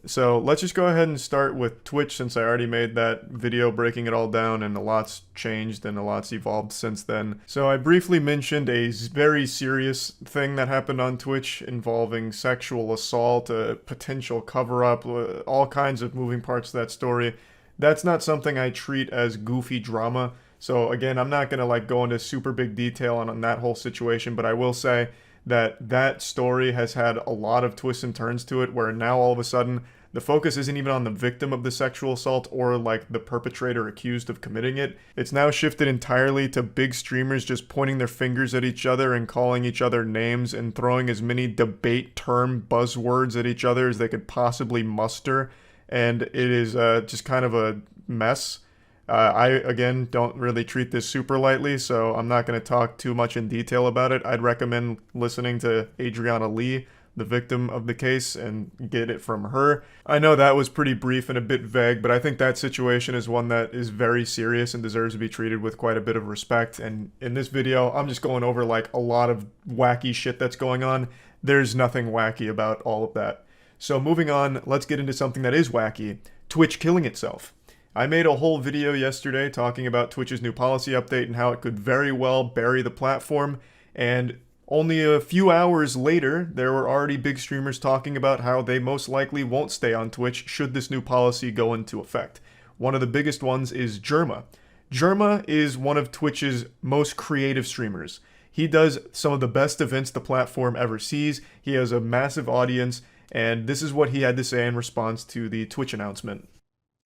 So let's just go ahead and start with Twitch, since I already made that video breaking it all down and a lot's changed and a lot's evolved since then. So I briefly mentioned a very serious thing that happened on Twitch involving sexual assault, a potential cover-up, all kinds of moving parts to that story. That's not something I treat as goofy drama. So again, I'm not going to go into super big detail on that whole situation, but I will say that story has had a lot of twists and turns to it, where now all of a sudden the focus isn't even on the victim of the sexual assault or the perpetrator accused of committing it. It's now shifted entirely to big streamers just pointing their fingers at each other and calling each other names and throwing as many debate term buzzwords at each other as they could possibly muster. And it is just kind of a mess. I, again, don't really treat this super lightly, so I'm not going to talk too much in detail about it. I'd recommend listening to Adriana Lee, the victim of the case, and get it from her. I know that was pretty brief and a bit vague, but I think that situation is one that is very serious and deserves to be treated with quite a bit of respect. And in this video, I'm just going over a lot of wacky shit that's going on. There's nothing wacky about all of that. So moving on, let's get into something that is wacky. Twitch killing itself. I made a whole video yesterday talking about Twitch's new policy update and how it could very well bury the platform, and Only a few hours later, there were already big streamers talking about how they most likely won't stay on Twitch should this new policy go into effect. One of the biggest ones is Jerma. Jerma is one of Twitch's most creative streamers. He does some of the best events the platform ever sees. He has a massive audience, and this is what he had to say in response to the Twitch announcement.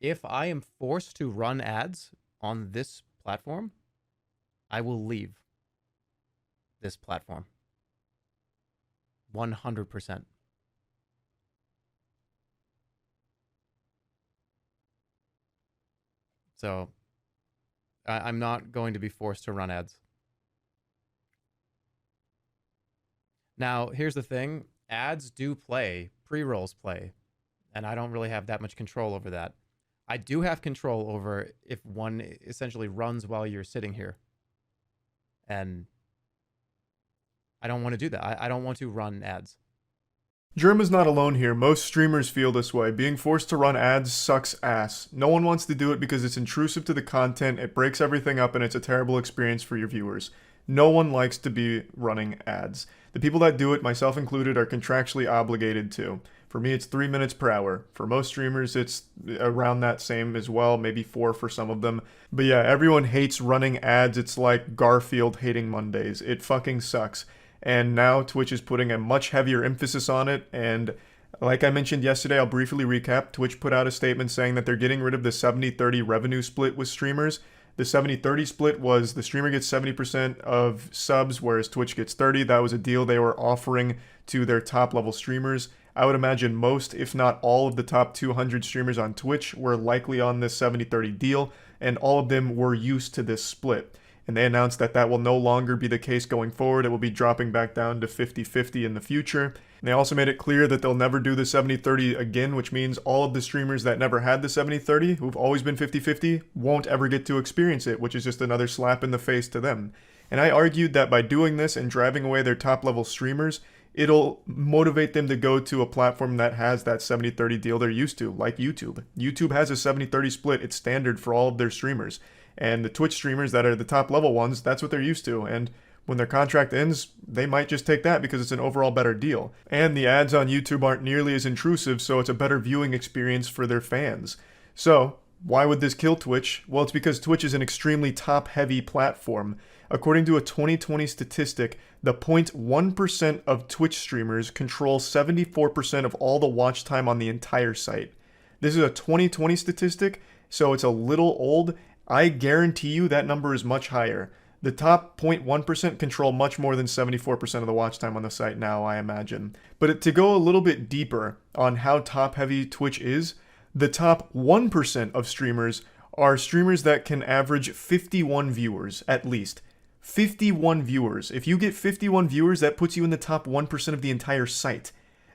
If I am forced to run ads on this platform, I will leave this platform. 100%. So, I'm not going to be forced to run ads. Now, here's the thing. Ads do play. Pre-rolls play. And I don't really have that much control over that. I do have control over if one essentially runs while you're sitting here. And I don't want to do that. I don't want to run ads. Jerma's not alone here. Most streamers feel this way. Being forced to run ads sucks ass. No one wants to do it because it's intrusive to the content, it breaks everything up, and it's a terrible experience for your viewers. No one likes to be running ads. The people that do it, myself included, are contractually obligated to. For me, it's 3 minutes per hour. For most streamers, it's around that same as well, maybe 4 for some of them. But yeah, everyone hates running ads. It's like Garfield hating Mondays. It fucking sucks. And now Twitch is putting a much heavier emphasis on it, and like I mentioned yesterday, I'll briefly recap. Twitch put out a statement saying that they're getting rid of the 70-30 revenue split with streamers. The 70-30 split was the streamer gets 70% of subs, whereas Twitch gets 30%. That was a deal they were offering to their top-level streamers. I would imagine most, if not all, of the top 200 streamers on Twitch were likely on this 70-30 deal, and all of them were used to this split. And they announced that that will no longer be the case going forward. It will be dropping back down to 50-50 in the future. And they also made it clear that they'll never do the 70-30 again, which means all of the streamers that never had the 70-30, who've always been 50-50, won't ever get to experience it, which is just another slap in the face to them. And I argued that by doing this and driving away their top-level streamers, it'll motivate them to go to a platform that has that 70-30 deal they're used to, like YouTube. YouTube has a 70-30 split. It's standard for all of their streamers. And the Twitch streamers that are the top level ones, that's what they're used to. And when their contract ends, they might just take that because it's an overall better deal. And the ads on YouTube aren't nearly as intrusive, so it's a better viewing experience for their fans. So, why would this kill Twitch? Well, it's because Twitch is an extremely top-heavy platform. According to a 2020 statistic, the 0.1% of Twitch streamers control 74% of all the watch time on the entire site. This is a 2020 statistic, so it's a little old. I guarantee you that number is much higher. The top 0.1% control much more than 74% of the watch time on the site now, I imagine. But to go a little bit deeper on how top-heavy Twitch is, the top 1% of streamers are streamers that can average 51 viewers, at least. 51 viewers. If you get 51 viewers, that puts you in the top 1% of the entire site.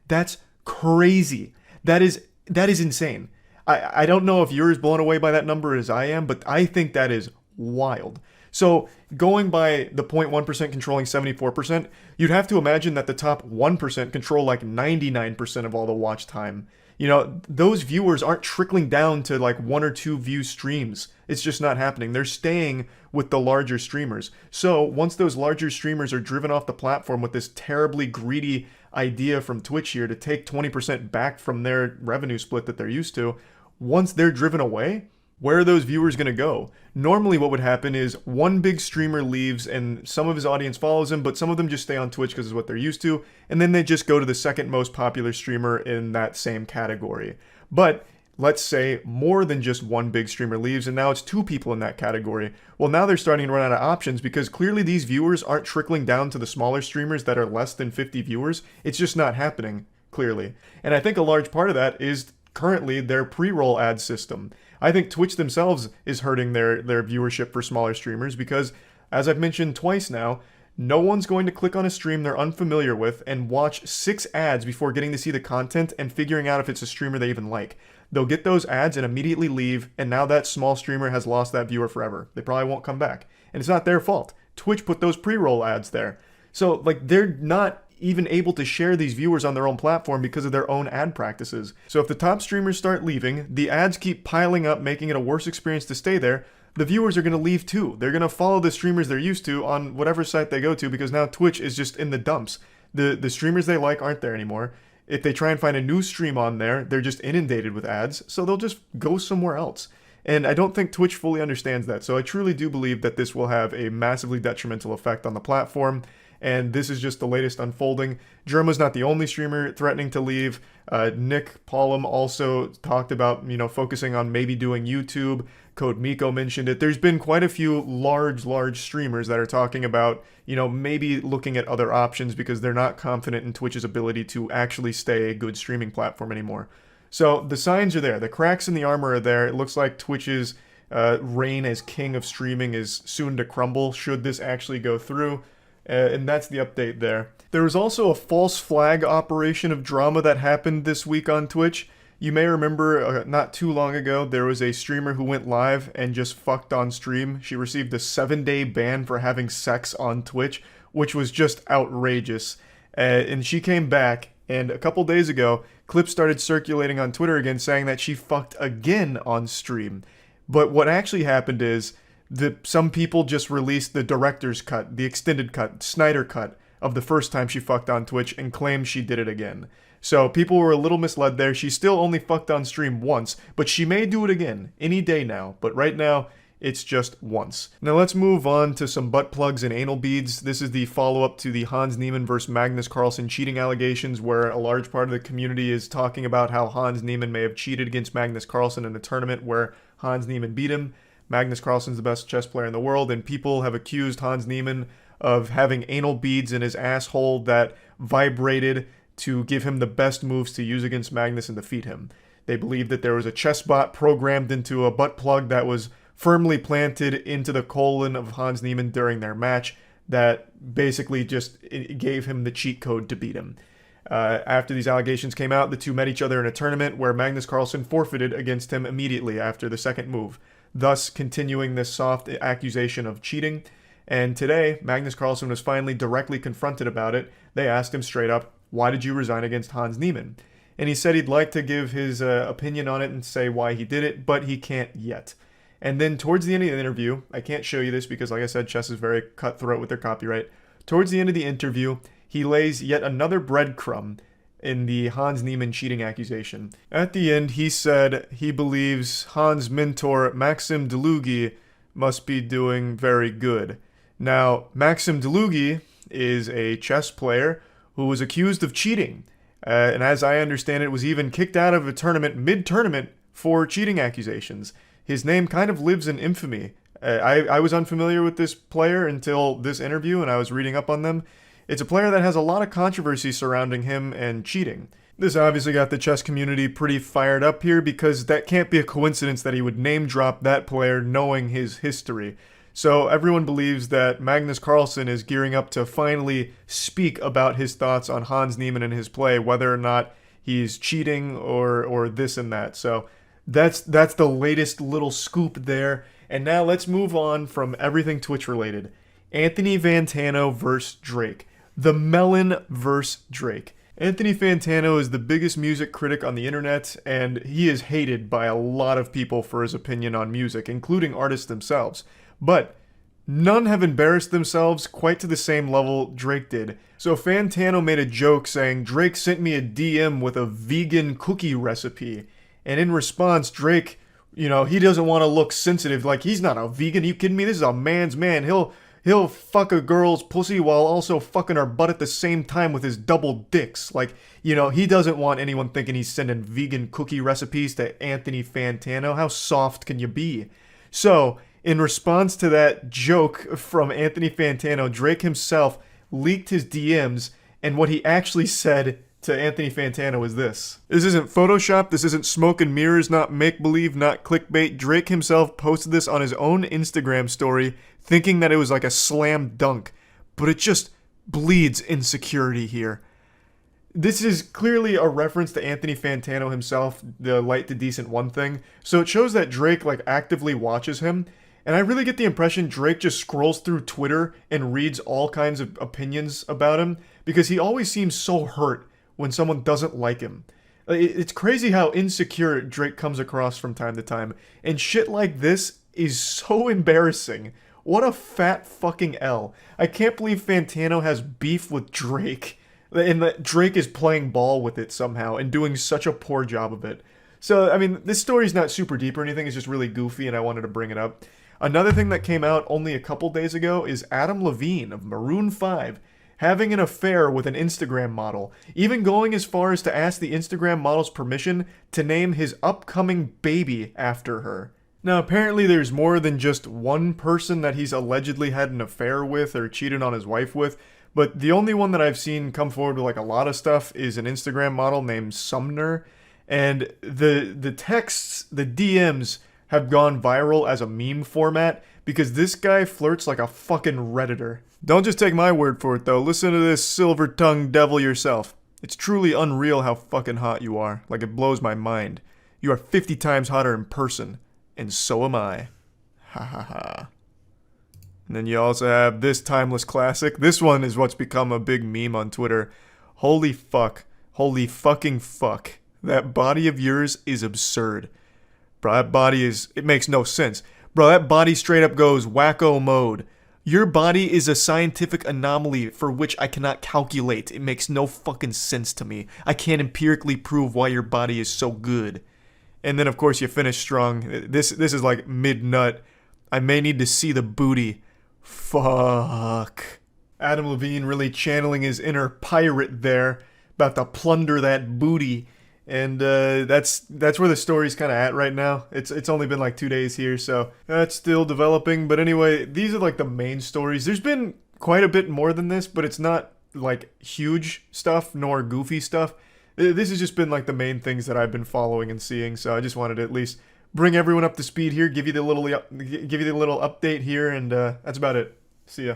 That's crazy. That is insane. I don't know if you're as blown away by that number as I am, but I think that is wild. So going by the 0.1% controlling 74%, you'd have to imagine that the top 1% control like 99% of all the watch time. You know, those viewers aren't trickling down to like 1 or 2 view streams. It's just not happening. They're staying with the larger streamers. So once those larger streamers are driven off the platform with this terribly greedy idea from Twitch here to take 20% back from their revenue split that they're used to, once they're driven away, where are those viewers going to go? Normally what would happen is one big streamer leaves and some of his audience follows him, but some of them just stay on Twitch because it's what they're used to, and then they just go to the second most popular streamer in that same category. But let's say more than just one big streamer leaves and now it's 2 people in that category. Well, now they're starting to run out of options because clearly these viewers aren't trickling down to the smaller streamers that are less than 50 viewers. It's just not happening, clearly. And I think a large part of that is currently their pre-roll ad system. I think Twitch themselves is hurting their viewership for smaller streamers because, as I've mentioned twice now, no one's going to click on a stream they're unfamiliar with and watch 6 ads before getting to see the content and figuring out if it's a streamer they even like. They'll get those ads and immediately leave, and now that small streamer has lost that viewer forever. They probably won't come back. And it's not their fault. Twitch put those pre-roll ads there. So, like, they're not even able to share these viewers on their own platform because of their own ad practices. So if the top streamers start leaving, the ads keep piling up, making it a worse experience to stay there, the viewers are going to leave too. They're going to follow the streamers they're used to on whatever site they go to, because now Twitch is just in the dumps. The streamers they like aren't there anymore. If they try and find a new stream on there, they're just inundated with ads, so they'll just go somewhere else. And I don't think Twitch fully understands that, so I truly do believe that this will have a massively detrimental effect on the platform, and this is just the latest unfolding. Germa's not the only streamer threatening to leave. Nick Paulum also talked about, focusing on maybe doing YouTube. Code Miko mentioned it. There's been quite a few large streamers that are talking about, maybe looking at other options because they're not confident in Twitch's ability to actually stay a good streaming platform anymore. So the signs are there. The cracks in the armor are there. It looks like Twitch's reign as king of streaming is soon to crumble should this actually go through. And that's the update there. There was also a false flag operation of drama that happened this week on Twitch. You may remember not too long ago, there was a streamer who went live and just fucked on stream. She received a 7-day ban for having sex on Twitch, which was just outrageous. And she came back, and a couple days ago, clips started circulating on Twitter again saying that she fucked again on stream. But what actually happened is some people just released the director's cut, the extended cut, Snyder cut of the first time she fucked on Twitch and claimed she did it again. So people were a little misled there. She still only fucked on stream once, but she may do it again any day now. But right now, it's just once. Now let's move on to some butt plugs and anal beads. This is the follow-up to the Hans Niemann versus Magnus Carlsen cheating allegations, where a large part of the community is talking about how Hans Niemann may have cheated against Magnus Carlsen in a tournament where Hans Niemann beat him. Magnus Carlsen's the best chess player in the world, and people have accused Hans Niemann of having anal beads in his asshole that vibrated to give him the best moves to use against Magnus and defeat him. They believe that there was a chess bot programmed into a butt plug that was firmly planted into the colon of Hans Niemann during their match that basically just gave him the cheat code to beat him. After these allegations came out, the two met each other in a tournament where Magnus Carlsen forfeited against him immediately after the second move, thus continuing this soft accusation of cheating. And today, Magnus Carlsen was finally directly confronted about it. They asked him straight up, "Why did you resign against Hans Niemann?" And he said he'd like to give his opinion on it and say why he did it, but he can't yet. And then towards the end of the interview, I can't show you this because, like I said, chess is very cutthroat with their copyright. Towards the end of the interview, he lays yet another breadcrumb in the Hans Niemann cheating accusation. At the end, he said he believes Hans' mentor, Maxim Delugi, must be doing very good. Now, Maxim Delugi is a chess player who was accused of cheating. And as I understand it, was even kicked out of a tournament mid-tournament for cheating accusations. His name kind of lives in infamy. I was unfamiliar with this player until this interview, and I was reading up on them. It's a player that has a lot of controversy surrounding him and cheating. This obviously got the chess community pretty fired up here, because that can't be a coincidence that he would name drop that player knowing his history. So everyone believes that Magnus Carlsen is gearing up to finally speak about his thoughts on Hans Niemann and his play, whether or not he's cheating or this and that. So that's the latest little scoop there. And now let's move on from everything Twitch related. Anthony Fantano versus Drake. The Melon versus Drake. Anthony Fantano is the biggest music critic on the internet, and he is hated by a lot of people for his opinion on music, including artists themselves. But none have embarrassed themselves quite to the same level Drake did. So Fantano made a joke saying, "Drake sent me a DM with a vegan cookie recipe." And in response, Drake, he doesn't want to look sensitive. Like, he's not a vegan. Are you kidding me? This is a man's man. He'll fuck a girl's pussy while also fucking her butt at the same time with his double dicks. Like, he doesn't want anyone thinking he's sending vegan cookie recipes to Anthony Fantano. How soft can you be? So, in response to that joke from Anthony Fantano, Drake himself leaked his DMs, and what he actually said to Anthony Fantano is this. This isn't Photoshop, this isn't smoke and mirrors, not make-believe, not clickbait. Drake himself posted this on his own Instagram story, thinking that it was like a slam dunk, but it just bleeds insecurity here. This is clearly a reference to Anthony Fantano himself, the light to decent one thing, so it shows that Drake actively watches him. And I really get the impression Drake just scrolls through Twitter and reads all kinds of opinions about him, because he always seems so hurt when someone doesn't like him. It's crazy how insecure Drake comes across from time to time, and shit like this is so embarrassing. What a fat fucking L. I can't believe Fantano has beef with Drake, and that Drake is playing ball with it somehow and doing such a poor job of it. So, I mean, this story's not super deep or anything, it's just really goofy and I wanted to bring it up. Another thing that came out only a couple days ago is Adam Levine of Maroon 5 having an affair with an Instagram model, even going as far as to ask the Instagram model's permission to name his upcoming baby after her. Now, apparently there's more than just one person that he's allegedly had an affair with or cheated on his wife with, but the only one that I've seen come forward with like a lot of stuff is an Instagram model named Sumner, and the texts, the DMs, have gone viral as a meme format because this guy flirts like a fucking Redditor. Don't just take my word for it though, listen to this silver-tongued devil yourself. It's truly unreal how fucking hot you are, like it blows my mind. You are 50 times hotter in person, and so am I. Ha ha ha. And then you also have this timeless classic. This one is what's become a big meme on Twitter. Holy fuck. Holy fucking fuck. That body of yours is absurd. Bro, that body it makes no sense. Bro, that body straight up goes wacko mode. Your body is a scientific anomaly for which I cannot calculate. It makes no fucking sense to me. I can't empirically prove why your body is so good. And then of course you finish strong. This is like mid-nut. I may need to see the booty. Fuck. Adam Levine really channeling his inner pirate there. About to plunder that booty. And that's where the story's kind of at right now. It's only been like 2 days here, so that's still developing. But anyway, these are like the main stories. There's been quite a bit more than this, but it's not like huge stuff nor goofy stuff. This has just been like the main things that I've been following and seeing. So I just wanted to at least bring everyone up to speed here, give you the little update here, and that's about it. See ya.